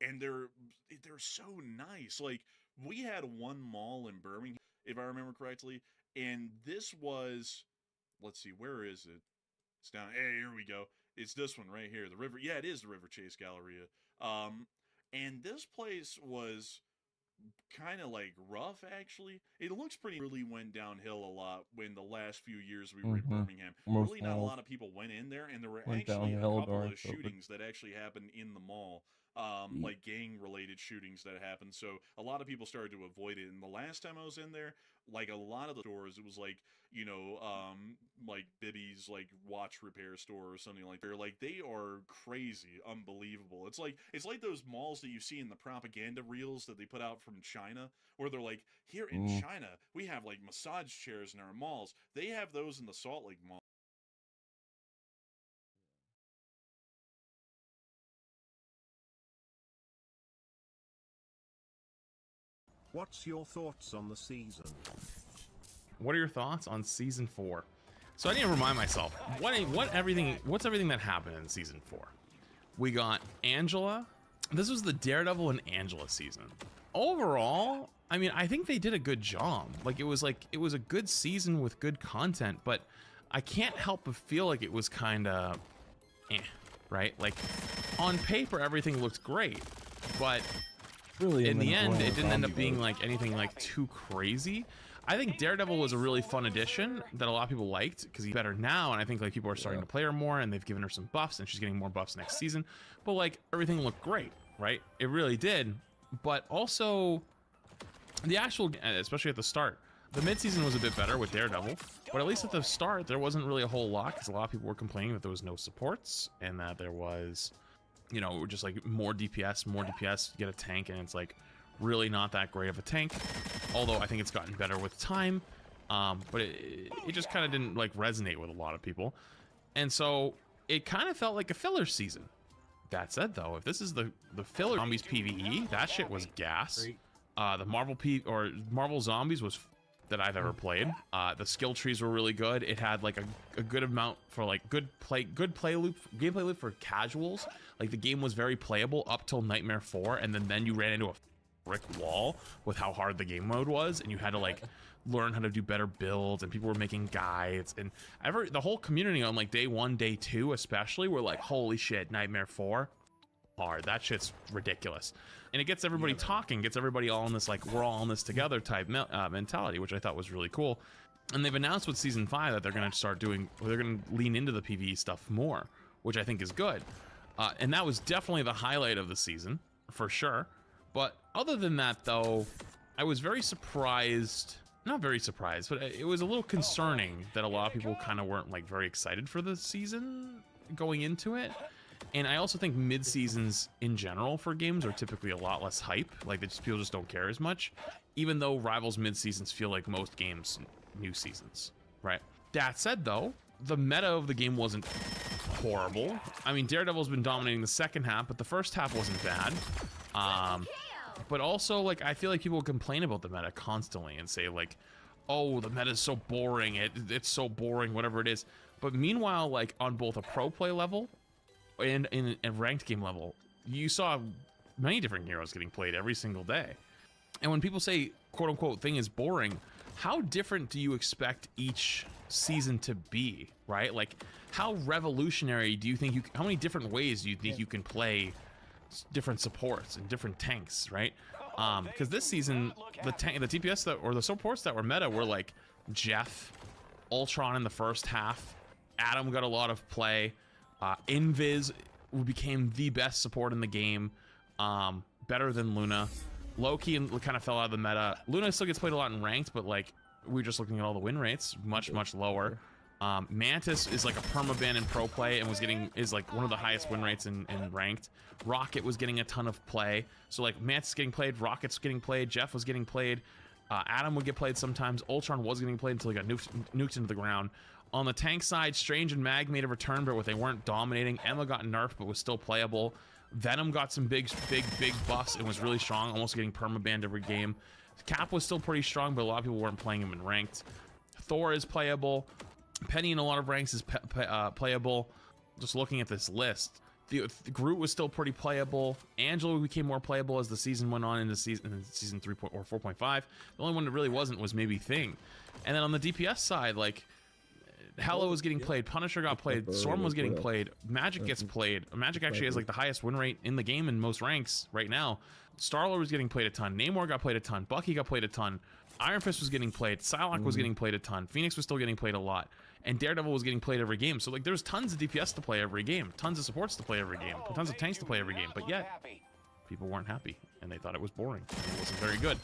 [SPEAKER 10] and they're so nice. Like, we had one mall in Birmingham, if I remember correctly, and this was, let's see, where is it? It's down, hey, here we go. It's this one right here, the River, yeah, it is the River Chase Galleria. And this place was kind of like rough, actually. It looks pretty, really went downhill a lot when the last few years we were in Birmingham. Really not a lot of people went in there, and there were actually a couple of shootings that actually happened in the mall. Like gang-related shootings that happened, so a lot of people started to avoid it. And the last time I was in there, like a lot of the stores, it was like, you know, like Bibby's like watch repair store or something like that. Like, they are crazy, unbelievable. It's like those malls that you see in the propaganda reels that they put out from China, where they're like, here in China we have like massage chairs in our malls. They have those in the Salt Lake Mall.
[SPEAKER 19] What's your thoughts on the season?
[SPEAKER 20] What are your thoughts on season 4? So I need to remind myself, what's everything that happened in season 4? We got Angela. This was the Daredevil and Angela season. Overall, I mean, I think they did a good job. Like, it was a good season with good content, but I can't help but feel like it was kind of right? Like, on paper everything looked great, but really in the end it didn't end up being like anything like too crazy. I think Daredevil was a really fun addition that a lot of people liked because he's better now, and I think like people are starting to play her more, and they've given her some buffs, and she's getting more buffs next season. But like everything looked great, right? It really did. But also the actual, especially at the start, the mid-season was a bit better with Daredevil, but at least at the start there wasn't really a whole lot because a lot of people were complaining that there was no supports and that there was, you know, just like more DPS, get a tank, and it's like really not that great of a tank, although I think it's gotten better with time. But it just kind of didn't like resonate with a lot of people, and so it kind of felt like a filler season. That said, though, if this is the filler zombies PvE, that shit was gas. The Marvel Zombies was that I've ever played. The skill trees were really good. It had like a good amount for like gameplay loop for casuals. Like the game was very playable up till Nightmare 4, and then you ran into a brick wall with how hard the game mode was, and you had to like learn how to do better builds, and people were making guides, and the whole community on like day 1, day 2 especially were like, holy shit, Nightmare 4 hard, that shit's ridiculous. And it gets everybody talking, gets everybody all in this like we're all in this together type mentality, which I thought was really cool. And they've announced with season 5 that they're going to start doing, they're going to lean into the PvE stuff more, which I think is good. And that was definitely the highlight of the season for sure. But other than that, though, I was very surprised, not very surprised, but it was a little concerning that a lot of people kind of weren't like very excited for the season going into it. And I also think mid-seasons in general for games are typically a lot less hype. Like people just don't care as much, even though Rivals mid-seasons feel like most games new seasons, right? That said, though, the meta of the game wasn't horrible. I mean, Daredevil's been dominating the second half, but the first half wasn't bad. But also, like, I feel like people complain about the meta constantly and say, like, oh, the meta is so boring, it's so boring, whatever it is. But meanwhile, like, on both a pro play level and in a ranked game level, you saw many different heroes getting played every single day. And when people say, quote-unquote, thing is boring, how different do you expect each season to be, right? Like, how revolutionary do you think how many different ways do you think you can play different supports and different tanks, right? Because this season, the DPS or the supports that were meta were like Jeff, Ultron in the first half, Adam got a lot of play, Invis became the best support in the game, better than Luna. Loki kind of fell out of the meta. Luna still gets played a lot in ranked, but like we're just looking at all the win rates, much lower. Mantis is like a permaban in pro play and is like one of the highest win rates in ranked. Rocket was getting a ton of play, so like Mantis is getting played, Rocket's getting played, Jeff was getting played, Adam would get played sometimes, Ultron was getting played until he got nuked into the ground. On the tank side, Strange and Mag made a return, but they weren't dominating. Emma got nerfed, but was still playable. Venom got some big buffs and was really strong, almost getting permabanned every game. Cap was still pretty strong, but a lot of people weren't playing him in ranked. Thor is playable. Penny in a lot of ranks is playable. Just looking at this list, the Groot was still pretty playable. Angela became more playable as the season went on into season 3 or 4.5. The only one that really wasn't was maybe Thing. And then on the DPS side, like Hello was getting played, Punisher got played, Storm was getting played, Magic gets played. Magic actually has like the highest win rate in the game in most ranks right now. Star-Lord was getting played a ton, Namor got played a ton, Bucky got played a ton, Iron Fist was getting played, Psylocke was getting played a ton, Phoenix was still getting played a lot, and Daredevil was getting played every game. So like there's tons of DPS to play every game, tons of supports to play every game, tons of tanks to play every game, but yet people weren't happy and they thought it was boring and it wasn't very good.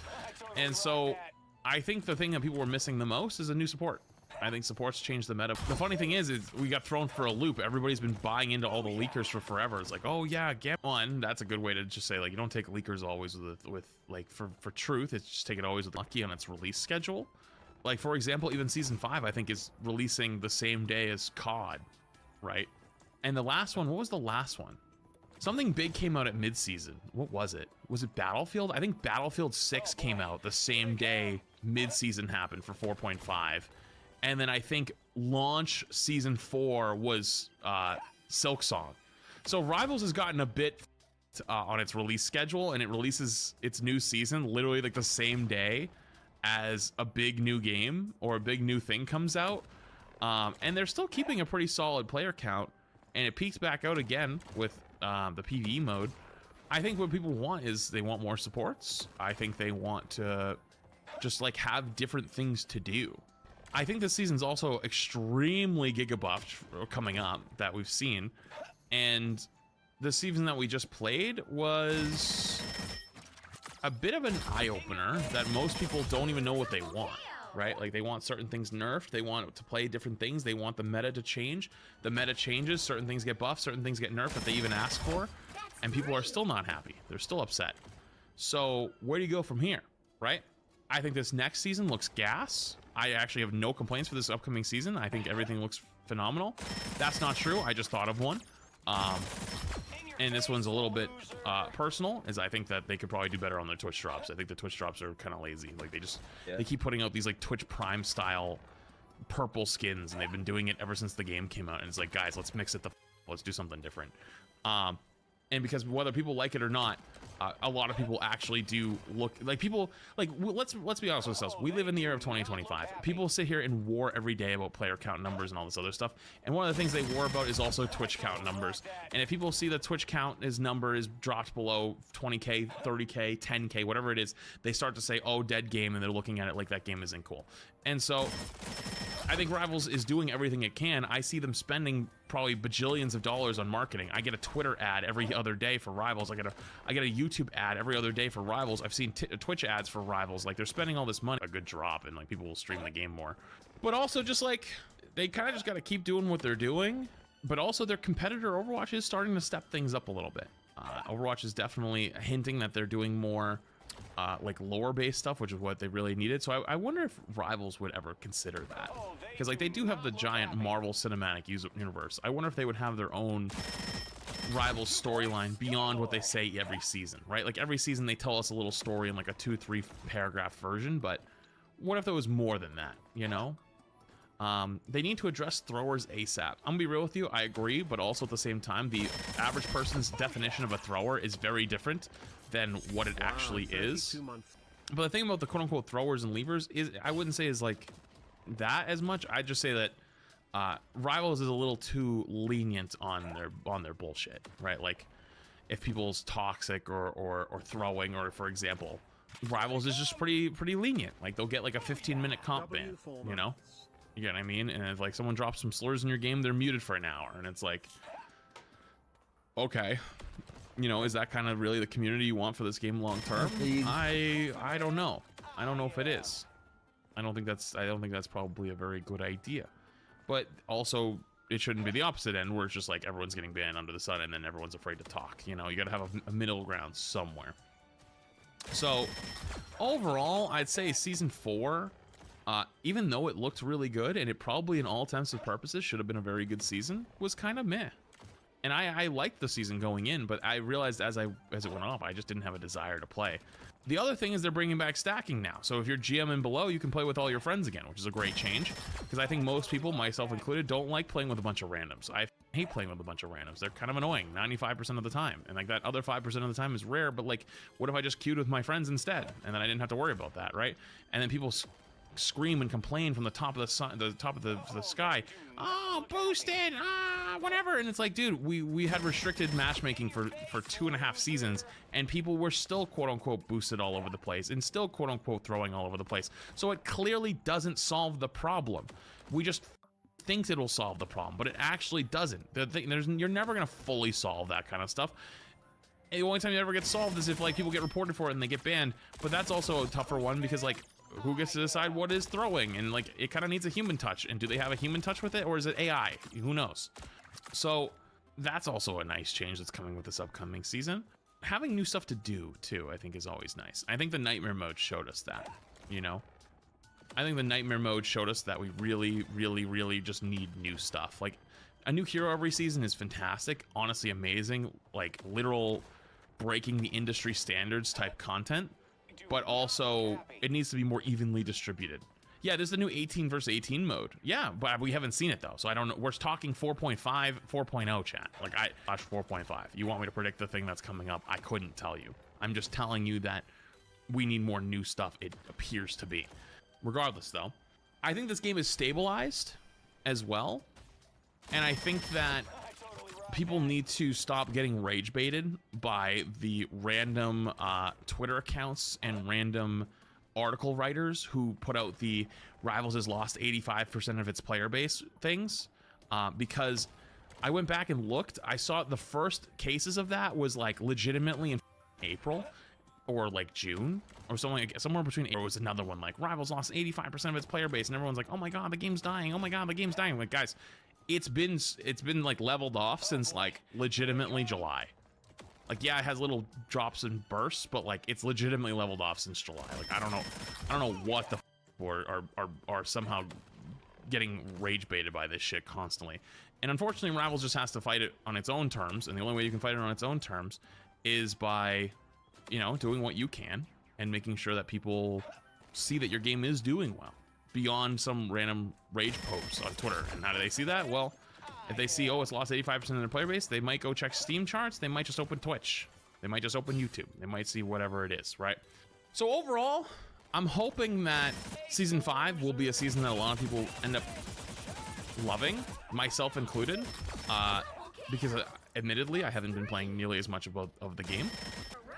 [SPEAKER 20] And so I think the thing that people were missing the most is a new support. I think supports changed the meta. The funny thing is we got thrown for a loop. Everybody's been buying into all the leakers for forever. It's like, oh yeah, get one. That's a good way to just say, like, you don't take leakers always with like for truth. It's just take it always with lucky on its release schedule. Like, for example, even season 5 I think is releasing the same day as COD, right? And the last one, what was the last one? Something big came out at mid-season. What was it? Was it Battlefield? I think Battlefield 6 came out the same day mid-season happened for 4.5. And then I think launch season 4 was Silksong. So Rivals has gotten a bit on its release schedule, and it releases its new season literally like the same day as a big new game or a big new thing comes out. And they're still keeping a pretty solid player count, and it peaks back out again with the PvE mode. I think what people want is they want more supports. I think they want to just like have different things to do. I think this season's also extremely giga-buffed coming up that we've seen, and the season that we just played was a bit of an eye-opener that most people don't even know what they want, right? Like, they want certain things nerfed, they want to play different things, they want the meta to change. The meta changes, certain things get buffed, certain things get nerfed that they even ask for, and people are still not happy. They're still upset. So where do you go from here, right? I think this next season looks gas. I actually have no complaints for this upcoming season. I think everything looks phenomenal. That's not true. I just thought of one. And this one's a little bit personal, is I think that they could probably do better on their Twitch drops. I think the Twitch drops are kind of lazy. Like, they keep putting out these like Twitch Prime style purple skins, and they've been doing it ever since the game came out. And it's like, guys, let's mix it let's do something different. And because whether people like it or not, a lot of people actually do look like people like, let's be honest with ourselves. We live in the year of 2025. People sit here and war every day about player count numbers and all this other stuff. And one of the things they war about is also Twitch count numbers. And if people see the Twitch count, his number is dropped below 20K, 30K, 10K, whatever it is, they start to say, oh, dead game. And they're looking at it like that game isn't cool. And so I think Rivals is doing everything it can. I see them spending probably bajillions of dollars on marketing. I get a Twitter ad every other day for Rivals. I get a YouTube ad every other day for Rivals. I've seen Twitch ads for Rivals. Like, they're spending all this money. A good drop, and like people will stream the game more. But also, just like, they kind of just got to keep doing what they're doing. But also, their competitor Overwatch is starting to step things up a little bit. Overwatch is definitely hinting that they're doing more like lore-based stuff, which is what they really needed. So I wonder if Rivals would ever consider that, because like, they do have the giant Marvel Cinematic Universe. I wonder if they would have their own Rivals storyline beyond what they say every season, right? Like, every season they tell us a little story in like a 2-3 paragraph version, but what if there was more than that, you know? They need to address throwers ASAP. I'm gonna be real with you, I agree, but also at the same time, the average person's definition of a thrower is very different than what it actually is. But the thing about the quote-unquote throwers and leavers is, I wouldn't say is like that as much. I'd just say that Rivals is a little too lenient on their bullshit, right? Like, if people's toxic or throwing, or for example, Rivals is just pretty lenient. Like, they'll get like a 15-minute comp ban, you know? You get what I mean? And if like someone drops some slurs in your game, they're muted for an hour, and it's like, okay, you know, is that kind of really the community you want for this game long term? I don't know. I don't know if it is. I don't think that's probably a very good idea. But also, it shouldn't be the opposite end, where it's just like everyone's getting banned under the sun and then everyone's afraid to talk. You know, you got to have a middle ground somewhere. So overall, I'd say season 4, even though it looked really good, and it probably in all intents and purposes should have been a very good season, was kind of meh. And I liked the season going in, but I realized as it went off, I just didn't have a desire to play. The other thing is they're bringing back stacking now. So if you're GM and below, you can play with all your friends again, which is a great change. Because I think most people, myself included, don't like playing with a bunch of randoms. I hate playing with a bunch of randoms. They're kind of annoying 95% of the time. And like, that other 5% of the time is rare, but like, what if I just queued with my friends instead? And then I didn't have to worry about that, right? And then people scream and complain from the top of the sun, the top of the sky, oh, boosted, whatever. And it's like, dude, we had restricted matchmaking for 2.5 seasons, and people were still quote unquote boosted all over the place and still quote unquote throwing all over the place. So it clearly doesn't solve the problem. We just think it'll solve the problem, but it actually doesn't. You're never gonna fully solve that kind of stuff. And the only time it ever gets solved is if like people get reported for it and they get banned. But that's also a tougher one, because like, who gets to decide what is throwing? And like, it kind of needs a human touch. And do they have a human touch with it, or is it AI? Who knows? So that's also a nice change that's coming with this upcoming season. Having new stuff to do too, I think, is always nice. I think the nightmare mode showed us that, you know? I think the nightmare mode showed us that we really just need new stuff. Like, a new hero every season is fantastic, honestly amazing, like literal breaking the industry standards type content. But also, it needs to be more evenly distributed. Yeah, there's the new 18 versus 18 mode. Yeah, but we haven't seen it though, so I don't know. We're talking 4.5, 4.0 chat. Like, I watched 4.5. You want me to predict the thing that's coming up? I couldn't tell you. I'm just telling you that we need more new stuff, it appears to be. Regardless though, I think this game is stabilized as well. And I think that people need to stop getting rage baited by the random Twitter accounts and random article writers who put out the Rivals has lost 85% of its player base things, because I went back and looked. I saw the first cases of that was like legitimately in April or like June or something, like somewhere between. Or was another one like Rivals lost 85% of its player base, and everyone's like, oh my god, the game's dying, oh my god, the game's dying. I'm like, guys, it's been like leveled off since like legitimately July. Like, yeah, it has little drops and bursts, but like it's legitimately leveled off since July. Like, I don't know what the are somehow getting rage baited by this shit constantly. And unfortunately, Rivals just has to fight it on its own terms, and the only way you can fight it on its own terms is by, you know, doing what you can and making sure that people see that your game is doing well beyond some random rage posts on Twitter. And how do they see that? Well, if they see, oh, it's lost 85% of their player base, they might go check Steam charts. They might just open Twitch. They might just open YouTube. They might see whatever it is, right? So overall, I'm hoping that Season 5 will be a season that a lot of people end up loving, myself included, because admittedly, I haven't been playing nearly as much of the game.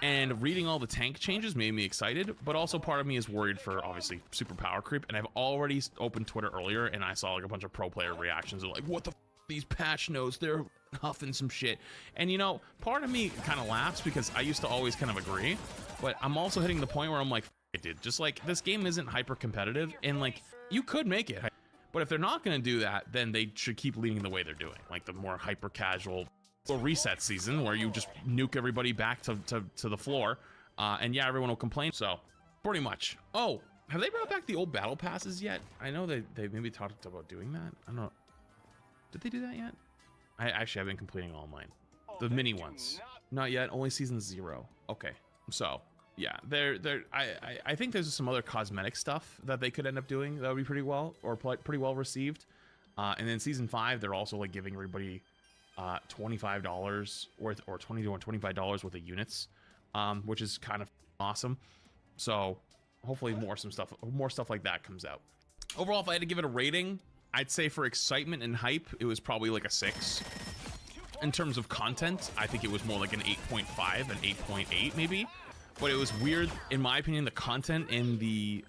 [SPEAKER 20] And reading all the tank changes made me excited, but also part of me is worried for, obviously, super power creep. And I've already opened Twitter earlier, and I saw like a bunch of pro player reactions. They're like, what the f, these patch notes, they're huffing some shit. And you know, part of me kind of laughs because I used to always kind of agree, but I'm also hitting the point where I'm like, dude, just like, this game isn't hyper competitive, and like, you could make it. But if they're not going to do that, then they should keep leading the way they're doing, like the more hyper casual reset season where you just nuke everybody back to the floor, and yeah, everyone will complain. So pretty much. Oh, have they brought back the old battle passes yet? I know they maybe talked about doing that. I don't know. Did they do that yet? I actually have been completing all mine, the mini ones. Not yet. Only season 0. Okay, so yeah, I think there's some other cosmetic stuff that they could end up doing that would be pretty well, or pretty well received. And then season 5, they're also like giving everybody $25 worth, or $20 to $25 worth of units, which is kind of awesome. So hopefully more stuff like that comes out. Overall, if I had to give it a rating, I'd say for excitement and hype, it was probably like a 6. In terms of content, I think it was more like an 8.5, an 8.8 maybe. But it was weird, in my opinion, the content and the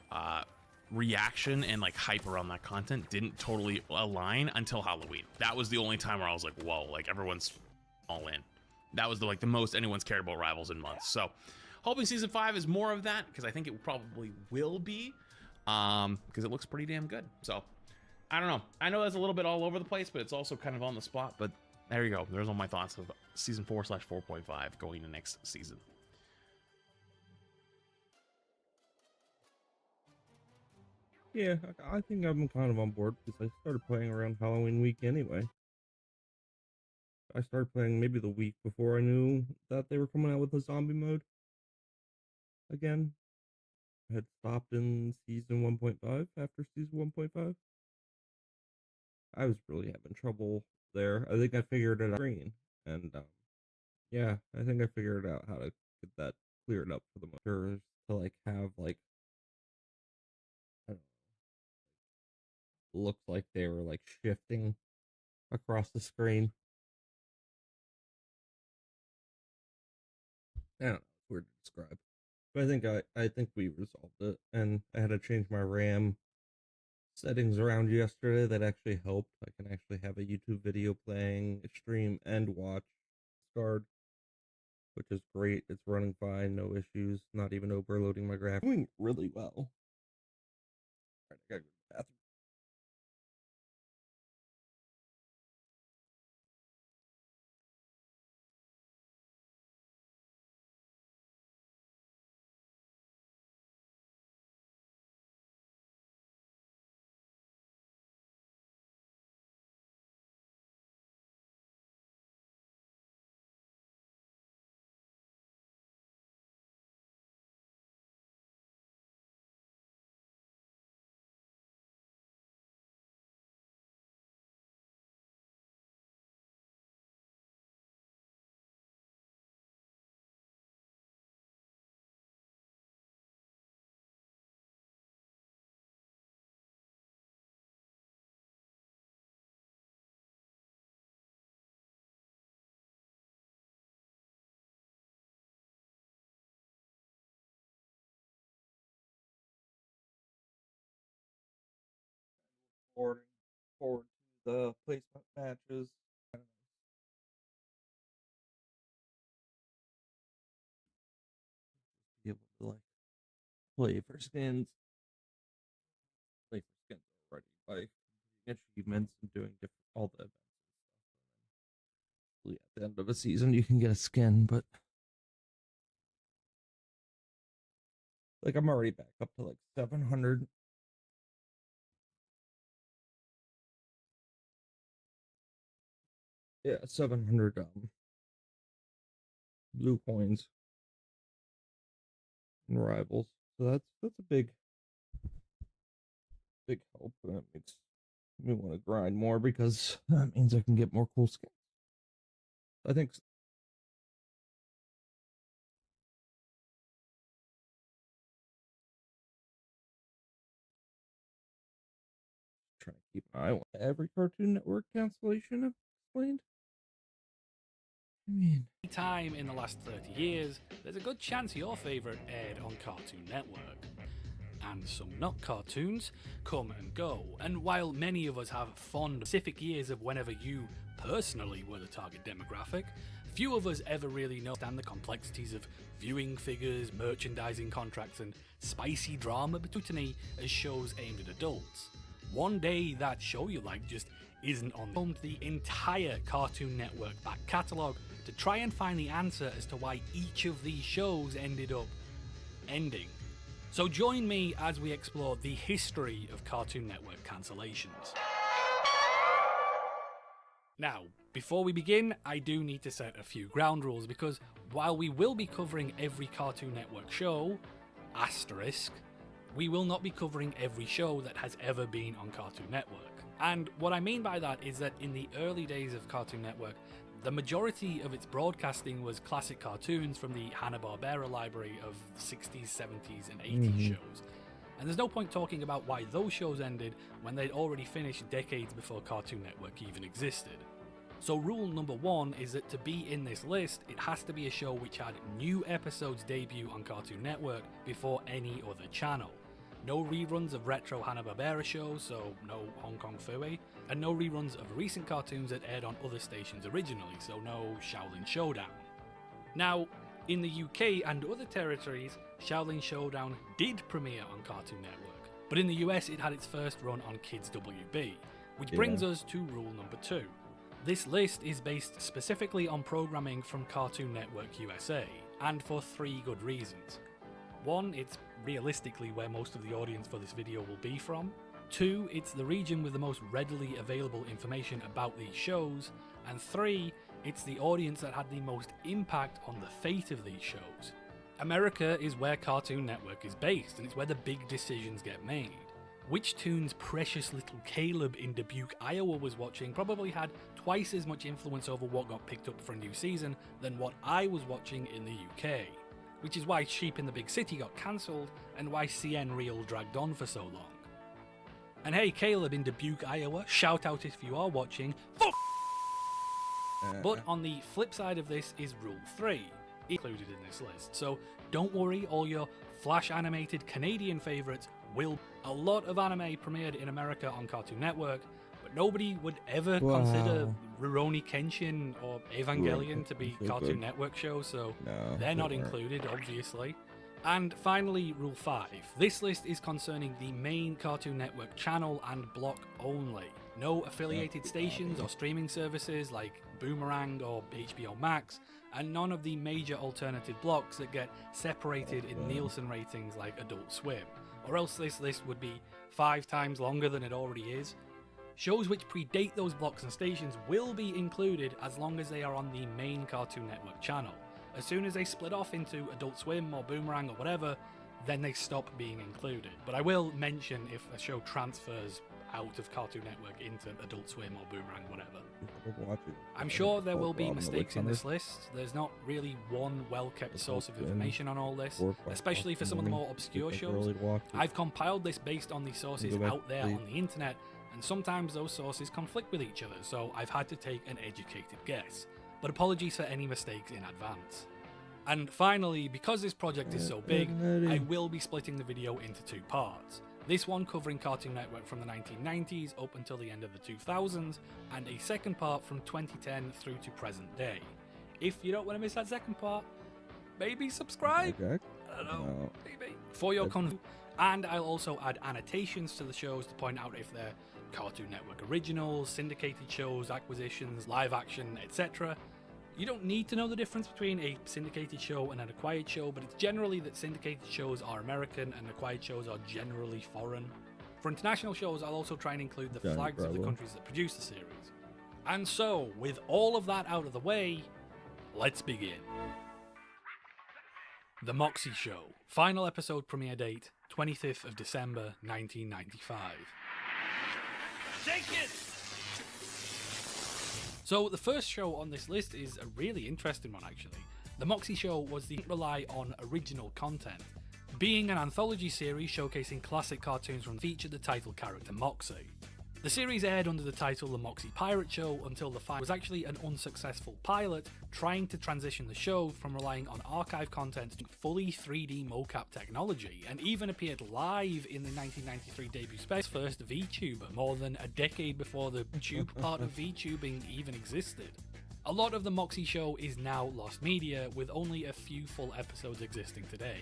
[SPEAKER 20] reaction and like hype around that content didn't totally align until Halloween. That was the only time where I was like, whoa, like everyone's all in. That was the most anyone's cared about Rivals in months. So hoping season 5 is more of that, because I think it probably will be, because it looks pretty damn good. So I don't know. I know that's a little bit all over the place, but it's also kind of on the spot. But there you go. There's all my thoughts of season 4/4.5 going to next season.
[SPEAKER 2] Yeah, I think I'm kind of on board because I started playing around Halloween week anyway. I started playing maybe the week before I knew that they were coming out with a zombie mode again. I had stopped in season 1.5 after season 1.5. I was really having trouble there. I think I figured it out and yeah, I think I figured out how to get that cleared up for the motors to like have like, I don't know, looks like they were like shifting across the screen. I don't know, it's weird to describe. But I think we resolved it, and I had to change my RAM settings around yesterday that actually helped. I can actually have a YouTube video playing, stream, and watch Scarred, which is great. It's running fine, no issues, not even overloading my graphics. Doing really well. All right, I gotta go to the bathroom. forward to the placement matches. Be able to like play for skins, already by achievements and doing all the events and stuff. At the end of a season, you can get a skin, but like I'm already back up to like 700. Yeah, 700 blue coins in rivals. So that's a big help, and it makes me want to grind more because that means I can get more cool skins. I think trying to keep an eye on every Cartoon Network cancellation I've explained. I mean,
[SPEAKER 1] time in the last 30 years, there's a good chance your favourite aired on Cartoon Network. And some not cartoons come and go, and while many of us have fond specific years of whenever you personally were the target demographic, few of us ever really understand the complexities of viewing figures, merchandising contracts, and spicy drama between as shows aimed at adults. One day that show you like just isn't on. Combed the entire Cartoon Network back catalogue to try and find the answer as to why each of these shows ended up ending. So join me as we explore the history of Cartoon Network cancellations. Now, before we begin, I do need to set a few ground rules because while we will be covering every Cartoon Network show, asterisk, we will not be covering every show that has ever been on Cartoon Network. And what I mean by that is that in the early days of Cartoon Network, the majority of its broadcasting was classic cartoons from the Hanna-Barbera library of 60s, 70s, and 80s shows. And there's no point talking about why those shows ended when they'd already finished decades before Cartoon Network even existed. So rule number one is that to be in this list, it has to be a show which had new episodes debut on Cartoon Network before any other channel. No reruns of retro Hanna-Barbera shows, so no Hong Kong Phooey, and no reruns of recent cartoons that aired on other stations originally, so no Shaolin Showdown. Now, in the UK and other territories, Shaolin Showdown did premiere on Cartoon Network, but in the US it had its first run on Kids WB, which brings us to rule number 2. This list is based specifically on programming from Cartoon Network USA, and for 3 good reasons. 1, it's realistically where most of the audience for this video will be from. 2, it's the region with the most readily available information about these shows. And 3, it's the audience that had the most impact on the fate of these shows. America is where Cartoon Network is based, and it's where the big decisions get made. Which tunes precious little Caleb in Dubuque, Iowa was watching probably had twice as much influence over what got picked up for a new season than what I was watching in the UK. Which is why Sheep in the Big City got cancelled, and why CN Real dragged on for so long. And hey Caleb in Dubuque, Iowa, shout out if you are watching, fuck! But on the flip side of this is Rule 3, included in this list, so don't worry, all your flash animated Canadian favourites will. A lot of anime premiered in America on Cartoon Network, but nobody would ever consider Rurouni Kenshin or Evangelion to be Cartoon Network shows, so they're not included, obviously. And finally, Rule 5. This list is concerning the main Cartoon Network channel and block only. No affiliated stations or streaming services like Boomerang or HBO Max, and none of the major alternative blocks that get separated in Nielsen ratings like Adult Swim. Or else this list would be 5 times longer than it already is. Shows which predate those blocks and stations will be included as long as they are on the main Cartoon Network channel. As soon as they split off into Adult Swim or Boomerang or whatever, then they stop being included. But I will mention if a show transfers out of Cartoon Network into Adult Swim or Boomerang, whatever. I'm sure there will be mistakes in this list. There's not really one well-kept source of information on all this, especially for some of the more obscure shows. I've compiled this based on the sources out there on the internet, and sometimes those sources conflict with each other, so I've had to take an educated guess. But apologies for any mistakes in advance. And finally, because this project is so big, I will be splitting the video into 2 parts. This one covering Cartoon Network from the 1990s up until the end of the 2000s, and a second part from 2010 through to present day. If you don't want to miss that second part, maybe subscribe?
[SPEAKER 2] Okay.
[SPEAKER 1] I don't know, maybe. For your and I'll also add annotations to the shows to point out if they're Cartoon Network originals, syndicated shows, acquisitions, live action, etc. You don't need to know the difference between a syndicated show and an acquired show, but it's generally that syndicated shows are American and acquired shows are generally foreign. For international shows, I'll also try and include the flags of the countries that produce the series. And so, with all of that out of the way, let's begin. The Moxie Show. Final episode premiere date, 25th of December, 1995.
[SPEAKER 17] Take it!
[SPEAKER 1] So the first show on this list is a really interesting one actually. The Moxie Show was the rely on original content. Being an anthology series showcasing classic cartoons from featured the title character Moxie. The series aired under the title The Moxie Pirate Show until the final was actually an unsuccessful pilot trying to transition the show from relying on archive content to fully 3D mocap technology, and even appeared live in the 1993 debut Space first VTuber more than a decade before the tube part of VTubing even existed. A lot of The Moxie Show is now lost media, with only a few full episodes existing today.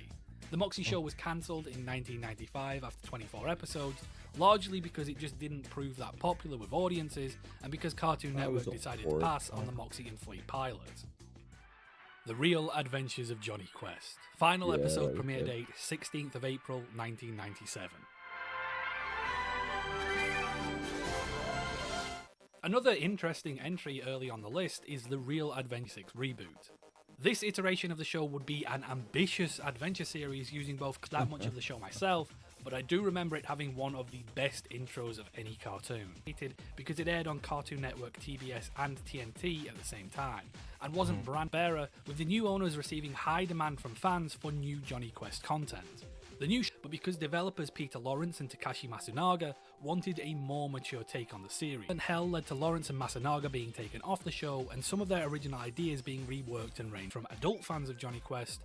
[SPEAKER 1] The Moxie Show was cancelled in 1995 after 24 episodes, largely because it just didn't prove that popular with audiences, and because Cartoon Network decided to pass on the Moxie and Flea pilot. The Real Adventures of Johnny Quest. Final episode premiere date, 16th of April, 1997. Another interesting entry early on the list is the Real Adventure 6 reboot. This iteration of the show would be an ambitious adventure series using both that much of the show myself, but I do remember it having one of the best intros of any cartoon. Because it aired on Cartoon Network, TBS and TNT at the same time, and wasn't brand bearer, with the new owners receiving high demand from fans for new Johnny Quest content. But because developers Peter Lawrence and Takashi Masunaga wanted a more mature take on the series. And hell led to Lawrence and Masunaga being taken off the show, and some of their original ideas being reworked and ranged from adult fans of Johnny Quest.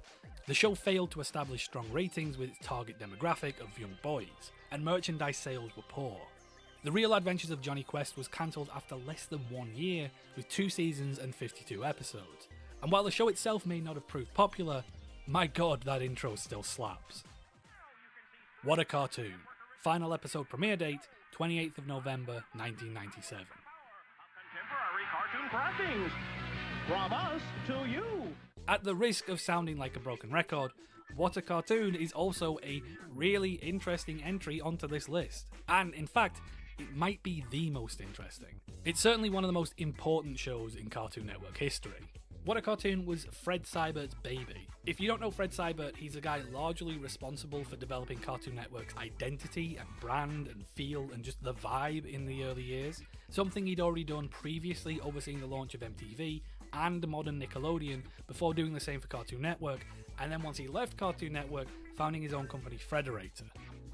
[SPEAKER 1] The show failed to establish strong ratings with its target demographic of young boys, and merchandise sales were poor. The Real Adventures of Johnny Quest was cancelled after less than 1 year, with 2 seasons and 52 episodes. And while the show itself may not have proved popular, my god, that intro still slaps. What a Cartoon. Final episode premiere date, 28th of November, 1997.
[SPEAKER 3] Contemporary cartoon crossings. From us to you.
[SPEAKER 1] At the risk of sounding like a broken record, What a Cartoon is also a really interesting entry onto this list. And in fact, it might be the most interesting. It's certainly one of the most important shows in Cartoon Network history. What a Cartoon was Fred Seibert's baby. If you don't know Fred Seibert, he's a guy largely responsible for developing Cartoon Network's identity and brand and feel and just the vibe in the early years. Something he'd already done previously, overseeing the launch of MTV and modern Nickelodeon before doing the same for Cartoon Network, and then once he left Cartoon Network, founding his own company Frederator.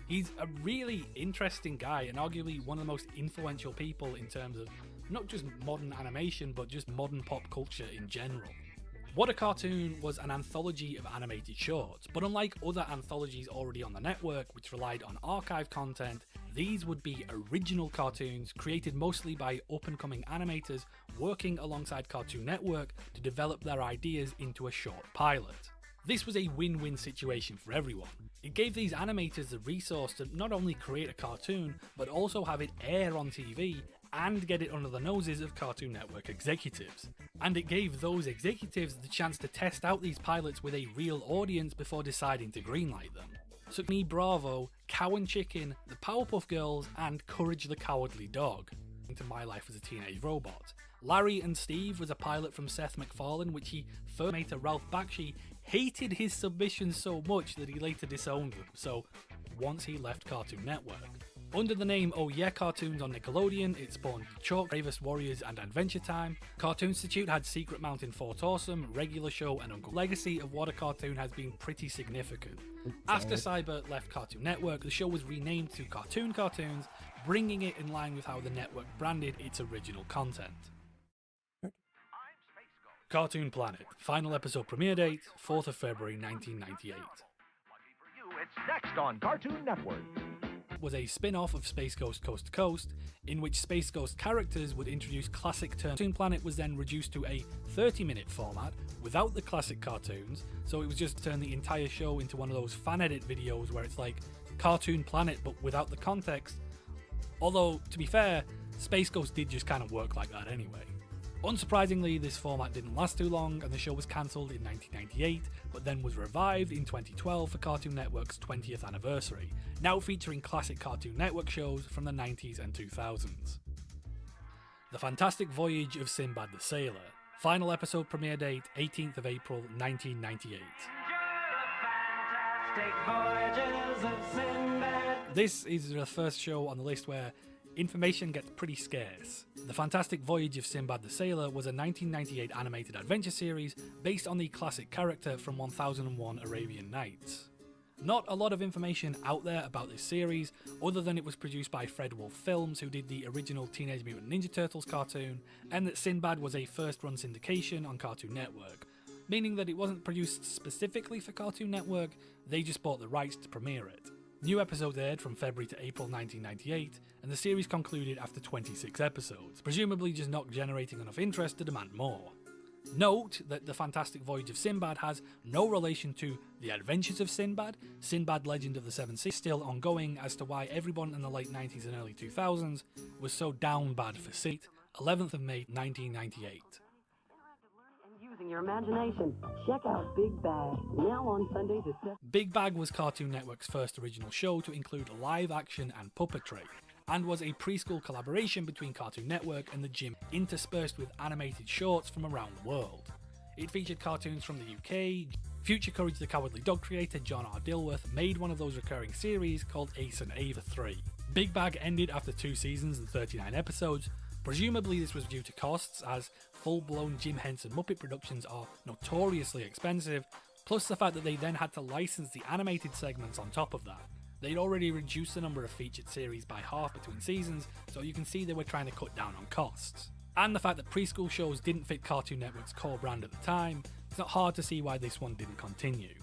[SPEAKER 1] He's a really interesting guy and arguably one of the most influential people in terms of not just modern animation, but just modern pop culture in general. What a Cartoon was an anthology of animated shorts, but unlike other anthologies already on the network, which relied on archive content, these would be original cartoons created mostly by up-and-coming animators working alongside Cartoon Network to develop their ideas into a short pilot. This was a win-win situation for everyone. It gave these animators the resource to not only create a cartoon, but also have it air on TV and get it under the noses of Cartoon Network executives. And it gave those executives the chance to test out these pilots with a real audience before deciding to greenlight them. So me Bravo, Cow and Chicken, The Powerpuff Girls, and Courage the Cowardly Dog into My Life as a Teenage Robot. Larry and Steve was a pilot from Seth MacFarlane, which he first made to Ralph Bakshi, hated his submissions so much that he later disowned them, so once he left Cartoon Network. Under the name Oh Yeah Cartoons on Nickelodeon, it spawned Chalk, Bravest Warriors, and Adventure Time. Cartoon Institute had Secret Mountain Fort Awesome, Regular Show, and Uncle. Legacy of What a Cartoon has been pretty significant. After Seibert left Cartoon Network, the show was renamed to Cartoon Cartoons, bringing it in line with how the network branded its original content. Cartoon Planet. Final episode premiere date, 4th of February 1998.
[SPEAKER 3] It's next on Cartoon Network.
[SPEAKER 1] was a spin-off of Space Ghost Coast to Coast, in which Space Ghost characters would introduce classic turns. Cartoon Planet was then reduced to a 30-minute format without the classic cartoons, so it was just turn the entire show into one of those fan edit videos where it's like Cartoon Planet but without the context. Although, to be fair, Space Ghost did just kind of work like that anyway. Unsurprisingly, this format didn't last too long and the show was cancelled in 1998, but then was revived in 2012 for Cartoon Network's 20th anniversary, now featuring classic Cartoon Network shows from the 90s and 2000s. The Fantastic Voyage of Sinbad the Sailor. Final episode premiere date 18th of April 1998. This is the first show on the list where information gets pretty scarce. The Fantastic Voyage of Sinbad the Sailor was a 1998 animated adventure series based on the classic character from 1001 Arabian Nights. Not a lot of information out there about this series, other than it was produced by Fred Wolf Films, who did the original Teenage Mutant Ninja Turtles cartoon, and that Sinbad was a first-run syndication on Cartoon Network, meaning that it wasn't produced specifically for Cartoon Network, they just bought the rights to premiere it. New episodes aired from February to April 1998, and the series concluded after 26 episodes, presumably just not generating enough interest to demand more. Note that The Fantastic Voyage of Sinbad has no relation to The Adventures of Sinbad, Sinbad Legend of the Seven Seas, still ongoing as to why everyone in the late 90s and early 2000s was so down bad for Sinbad. 11th of May 1998.
[SPEAKER 11] Using your imagination, check out Big Bag, now on Sundays at 7.
[SPEAKER 1] Big Bag was Cartoon Network's first original show to include live action and puppetry, and was a preschool collaboration between Cartoon Network and the Gym, interspersed with animated shorts from around the world. It featured cartoons from the UK. Future Courage the Cowardly Dog creator John R. Dilworth made one of those recurring series called Ace and Ava 3. Big Bag ended after 2 seasons and 39 episodes. Presumably this was due to costs, as full-blown Jim Henson Muppet productions are notoriously expensive, plus the fact that they then had to license the animated segments on top of that. They'd already reduced the number of featured series by half between seasons, so you can see they were trying to cut down on costs. And the fact that preschool shows didn't fit Cartoon Network's core brand at the time, it's not hard to see why this one didn't continue.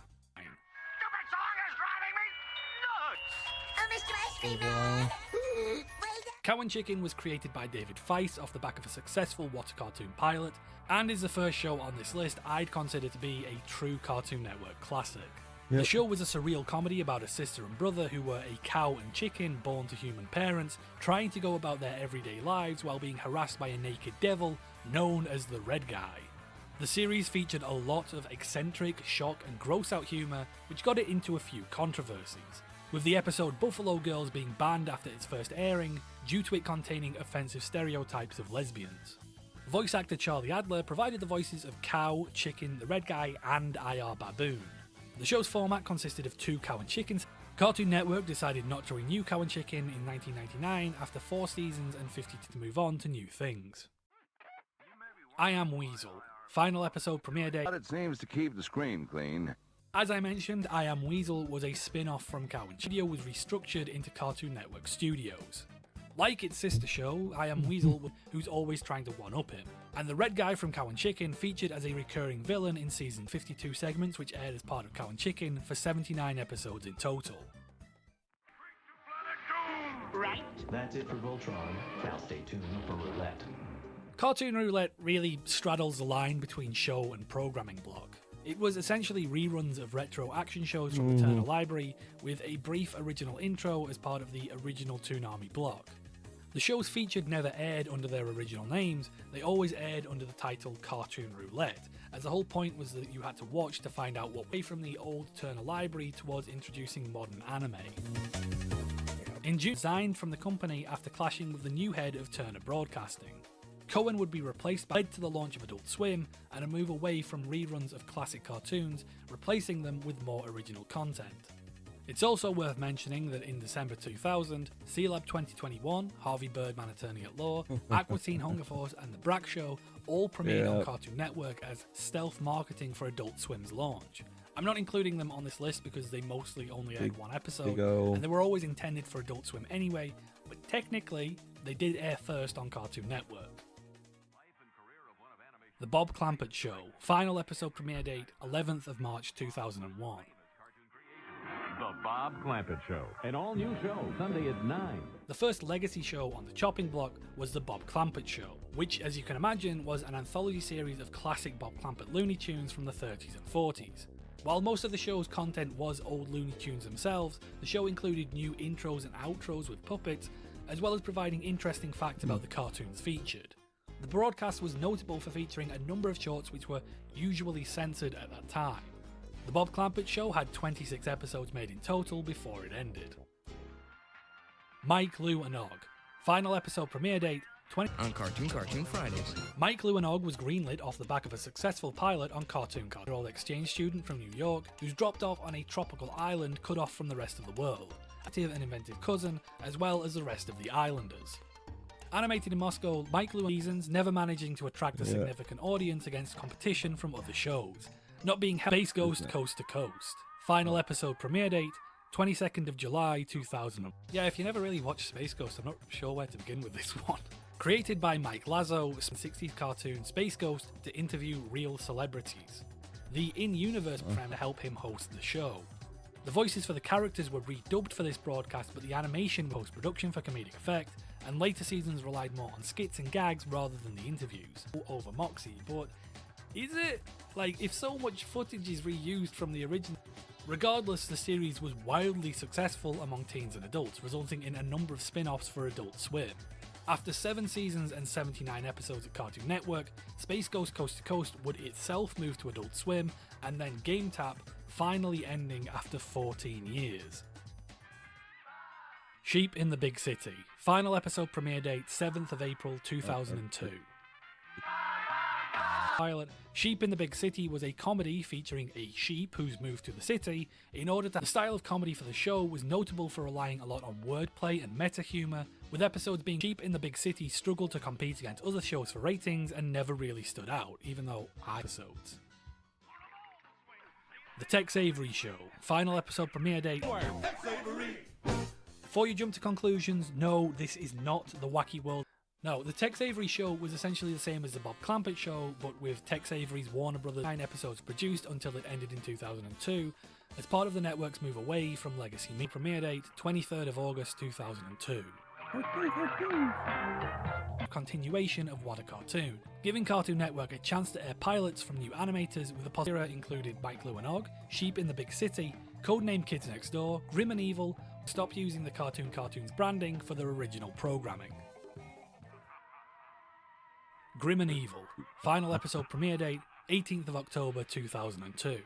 [SPEAKER 1] Cow and Chicken was created by David Feiss off the back of a successful What a Cartoon pilot, and is the first show on this list I'd consider to be a true Cartoon Network classic. Yep. The show was a surreal comedy about a sister and brother who were a cow and chicken born to human parents, trying to go about their everyday lives while being harassed by a naked devil known as the Red Guy. The series featured a lot of eccentric, shock and gross out humour, which got it into a few controversies, with the episode Buffalo Girls being banned after its first airing due to it containing offensive stereotypes of lesbians. Voice actor Charlie Adler provided the voices of Cow, Chicken, the Red Guy and IR Baboon. The show's format consisted of 2 Cow and Chickens. Cartoon Network decided not to renew Cow and Chicken in 1999 after 4 seasons and 50 to move on to new things. I Am Weasel. Final episode premiere day.
[SPEAKER 21] But it seems to keep the screen clean.
[SPEAKER 1] As I mentioned, I Am Weasel was a spin-off from Cow and Chicken. Was restructured into Cartoon Network Studios. Like its sister show, I Am Weasel, who's always trying to one-up him. And the Red Guy from Cow and Chicken featured as a recurring villain in season 52 segments, which aired as part of Cow and Chicken for 79 episodes in total.
[SPEAKER 11] Right.
[SPEAKER 22] That's it for Voltron. Now stay tuned for Roulette.
[SPEAKER 1] Cartoon Roulette really straddles the line between show and programming block. It was essentially reruns of retro action shows from the Turner Library, with a brief original intro as part of the original Toonami block. The shows featured never aired under their original names, they always aired under the title Cartoon Roulette, as the whole point was that you had to watch to find out what way from the old Turner Library towards introducing modern anime. In June, resigned from the company after clashing with the new head of Turner Broadcasting. Cohen would be replaced by to the launch of Adult Swim and a move away from reruns of classic cartoons, replacing them with more original content. It's also worth mentioning that in December 2000, C-Lab 2021, Harvey Birdman Attorney at Law, Aqua Teen Hunger Force and The Brack Show all premiered on Cartoon Network as stealth marketing for Adult Swim's launch. I'm not including them on this list because they mostly only aired 1 episode, and they were always intended for Adult Swim anyway, but technically, they did air first on Cartoon Network. The Bob Clampett Show. Final episode premiere date 11th of March 2001.
[SPEAKER 22] The
[SPEAKER 6] The Bob Clampett Show, an all-new show, Sunday at 9.
[SPEAKER 1] The first legacy show on the chopping block was The Bob Clampett Show, which, as you can imagine, was an anthology series of classic Bob Clampett Looney Tunes from the 30s and 40s. While most of the show's content was old Looney Tunes themselves, the show included new intros and outros with puppets, as well as providing interesting facts about the cartoons featured. The broadcast was notable for featuring a number of shorts which were usually censored at that time. The Bob Clampett Show had 26 episodes made in total before it ended. Mike, Lou and Og. Final episode premiere date
[SPEAKER 8] on Cartoon Fridays.
[SPEAKER 1] Mike, Lou and Og was greenlit off the back of a successful pilot on Cartoon. An old exchange student from New York who's dropped off on a tropical island cut off from the rest of the world. Active and inventive cousin, as well as the rest of the islanders. Animated in Moscow, Mike, Lou seasons, never managing to attract a significant audience against competition from other shows. Not being Space Ghost Coast to Coast. Final episode premiere date 22nd of July 2000. Yeah, if you never really watched Space Ghost, I'm not sure where to begin with this one. Created by Mike Lazo, 60s cartoon Space Ghost to interview real celebrities. The in-universe premise to help him host the show. The voices for the characters were redubbed for this broadcast, but the animation post-production for comedic effect, and later seasons relied more on skits and gags rather than the interviews. Over Moxie, but is it? Like, if so much footage is reused from the original... Regardless, the series was wildly successful among teens and adults, resulting in a number of spin-offs for Adult Swim. After 7 seasons and 79 episodes at Cartoon Network, Space Ghost Coast to Coast would itself move to Adult Swim, and then Game Tap, finally ending after 14 years. Sheep in the Big City. Final episode premiere date 7th of April 2002. Pilot Sheep in the Big City was a comedy featuring a sheep who's moved to the city. In order to the style of comedy for the show was notable for relying a lot on wordplay and meta humor, with episodes being Sheep in the Big City struggled to compete against other shows for ratings and never really stood out, even though episodes. The Tex Avery Show. Final episode premiere date. Before you jump to conclusions, no, this is not the Wacky World. No, the Tex Avery Show was essentially the same as the Bob Clampett Show, but with Tex Avery's Warner Brothers 9 episodes produced until it ended in 2002, as part of the network's move away from legacy media. Premiere date 23rd of August 2002. Continuation of What a Cartoon, giving Cartoon Network a chance to air pilots from new animators, with the possibility included Mike, Lou and Og, Sheep in the Big City, codenamed Kids Next Door, Grim and Evil, stopped using the Cartoons branding for their original programming. Grim and Evil. Final episode premiere date 18th of October 2002.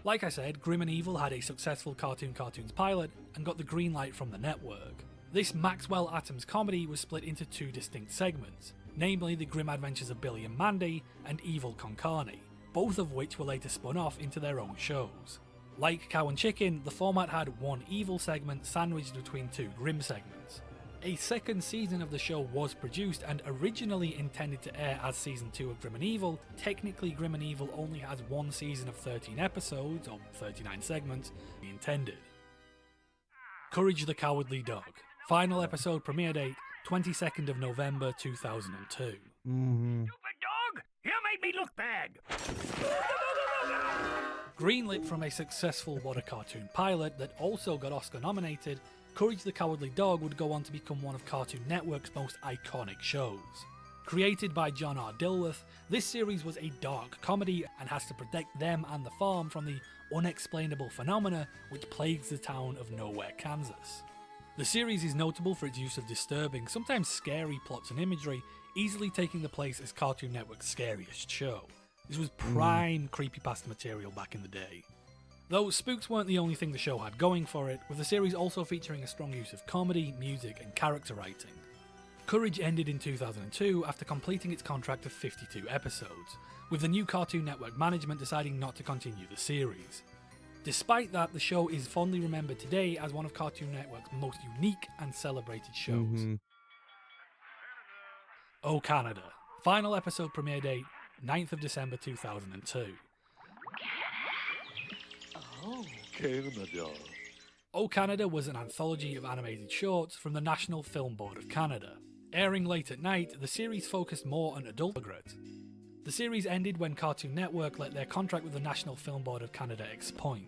[SPEAKER 1] Like I said, Grim and Evil had a successful Cartoons pilot and got the green light from the network. This Maxwell Atoms comedy was split into 2 distinct segments, namely the Grim Adventures of Billy and Mandy and Evil Con Carne, both of which were later spun off into their own shows. Like Cow and Chicken, the format had 1 Evil segment sandwiched between 2 Grim segments. A second season of the show was produced and originally intended to air as season 2 of Grim and Evil. Technically, Grim and Evil only has 1 season of 13 episodes, or 39 segments, intended. Courage the Cowardly Dog. Final episode premiere date 22nd of November 2002.
[SPEAKER 8] Stupid dog! You made me look bad!
[SPEAKER 1] Greenlit from a successful What a Cartoon pilot that also got Oscar nominated, Courage the Cowardly Dog would go on to become one of Cartoon Network's most iconic shows. Created by John R. Dilworth, this series was a dark comedy and has to protect them and the farm from the unexplainable phenomena which plagues the town of Nowhere, Kansas. The series is notable for its use of disturbing, sometimes scary plots and imagery, easily taking the place as Cartoon Network's scariest show. This was prime creepypasta material back in the day. Though spooks weren't the only thing the show had going for it, with the series also featuring a strong use of comedy, music and character writing. Courage ended in 2002 after completing its contract of 52 episodes, with the new Cartoon Network management deciding not to continue the series. Despite that, the show is fondly remembered today as one of Cartoon Network's most unique and celebrated shows. Oh Canada. Final episode premiere date 9th of December 2002.
[SPEAKER 8] Oh, Canada.
[SPEAKER 1] Oh Canada was an anthology of animated shorts from the National Film Board of Canada. Airing late at night, the series focused more on adult. The series ended when Cartoon Network let their contract with the National Film Board of Canada expire.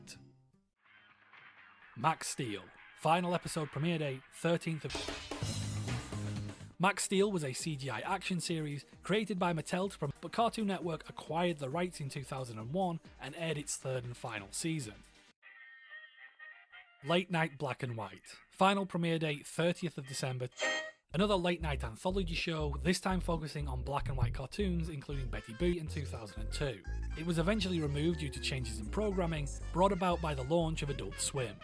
[SPEAKER 1] Max Steel. Final episode premiere date 13th of... Max Steel was a CGI action series created by Mattel to promote, but Cartoon Network acquired the rights in 2001 and aired its third and final season. Late Night Black and White. Final premiere date 30th of December. Another late night anthology show, this time focusing on black and white cartoons including Betty Boop in 2002. It was eventually removed due to changes in programming brought about by the launch of Adult Swim.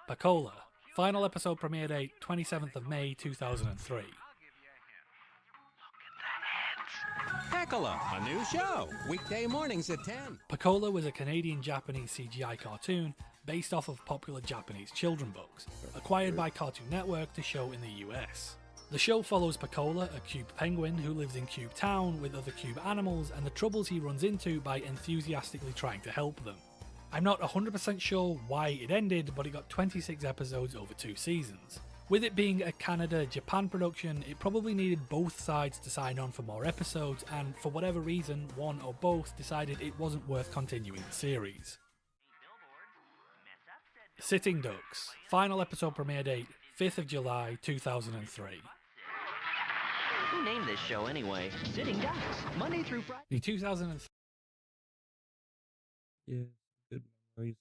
[SPEAKER 1] Pacola. Final episode premiere date 27th of May 2003.
[SPEAKER 4] Pacola, a new show, weekday mornings at 10.
[SPEAKER 1] Pacola was a Canadian-Japanese CGI cartoon based off of popular Japanese children books, acquired by Cartoon Network to show in the US. The show follows Pacola, a cube penguin who lives in Cube Town with other cube animals and the troubles he runs into by enthusiastically trying to help them. I'm not 100% sure why it ended, but it got 26 episodes over 2 seasons. With it being a Canada-Japan production, it probably needed both sides to sign on for more episodes, and for whatever reason, one or both decided it wasn't worth continuing the series. Sitting Ducks. Final episode premiere date 5th of July 2003.
[SPEAKER 7] Who named this show anyway? Sitting Ducks, Monday through Friday.
[SPEAKER 1] The 2003.
[SPEAKER 2] Yeah, good memories.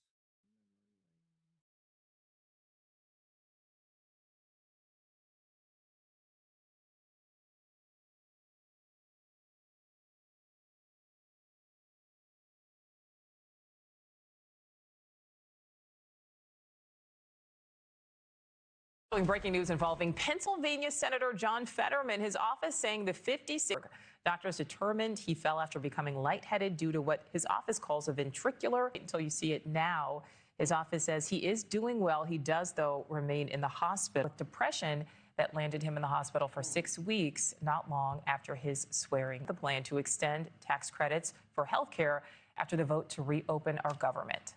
[SPEAKER 23] Breaking news involving Pennsylvania Senator John Fetterman. His office saying the 56 doctors determined he fell after becoming lightheaded due to what his office calls a ventricular. Until you see it now, his office says he is doing well. He does, though, remain in the hospital with depression that landed him in the hospital for 6 weeks, not long after his swearing. The plan to extend tax credits for health care after the vote to reopen our government.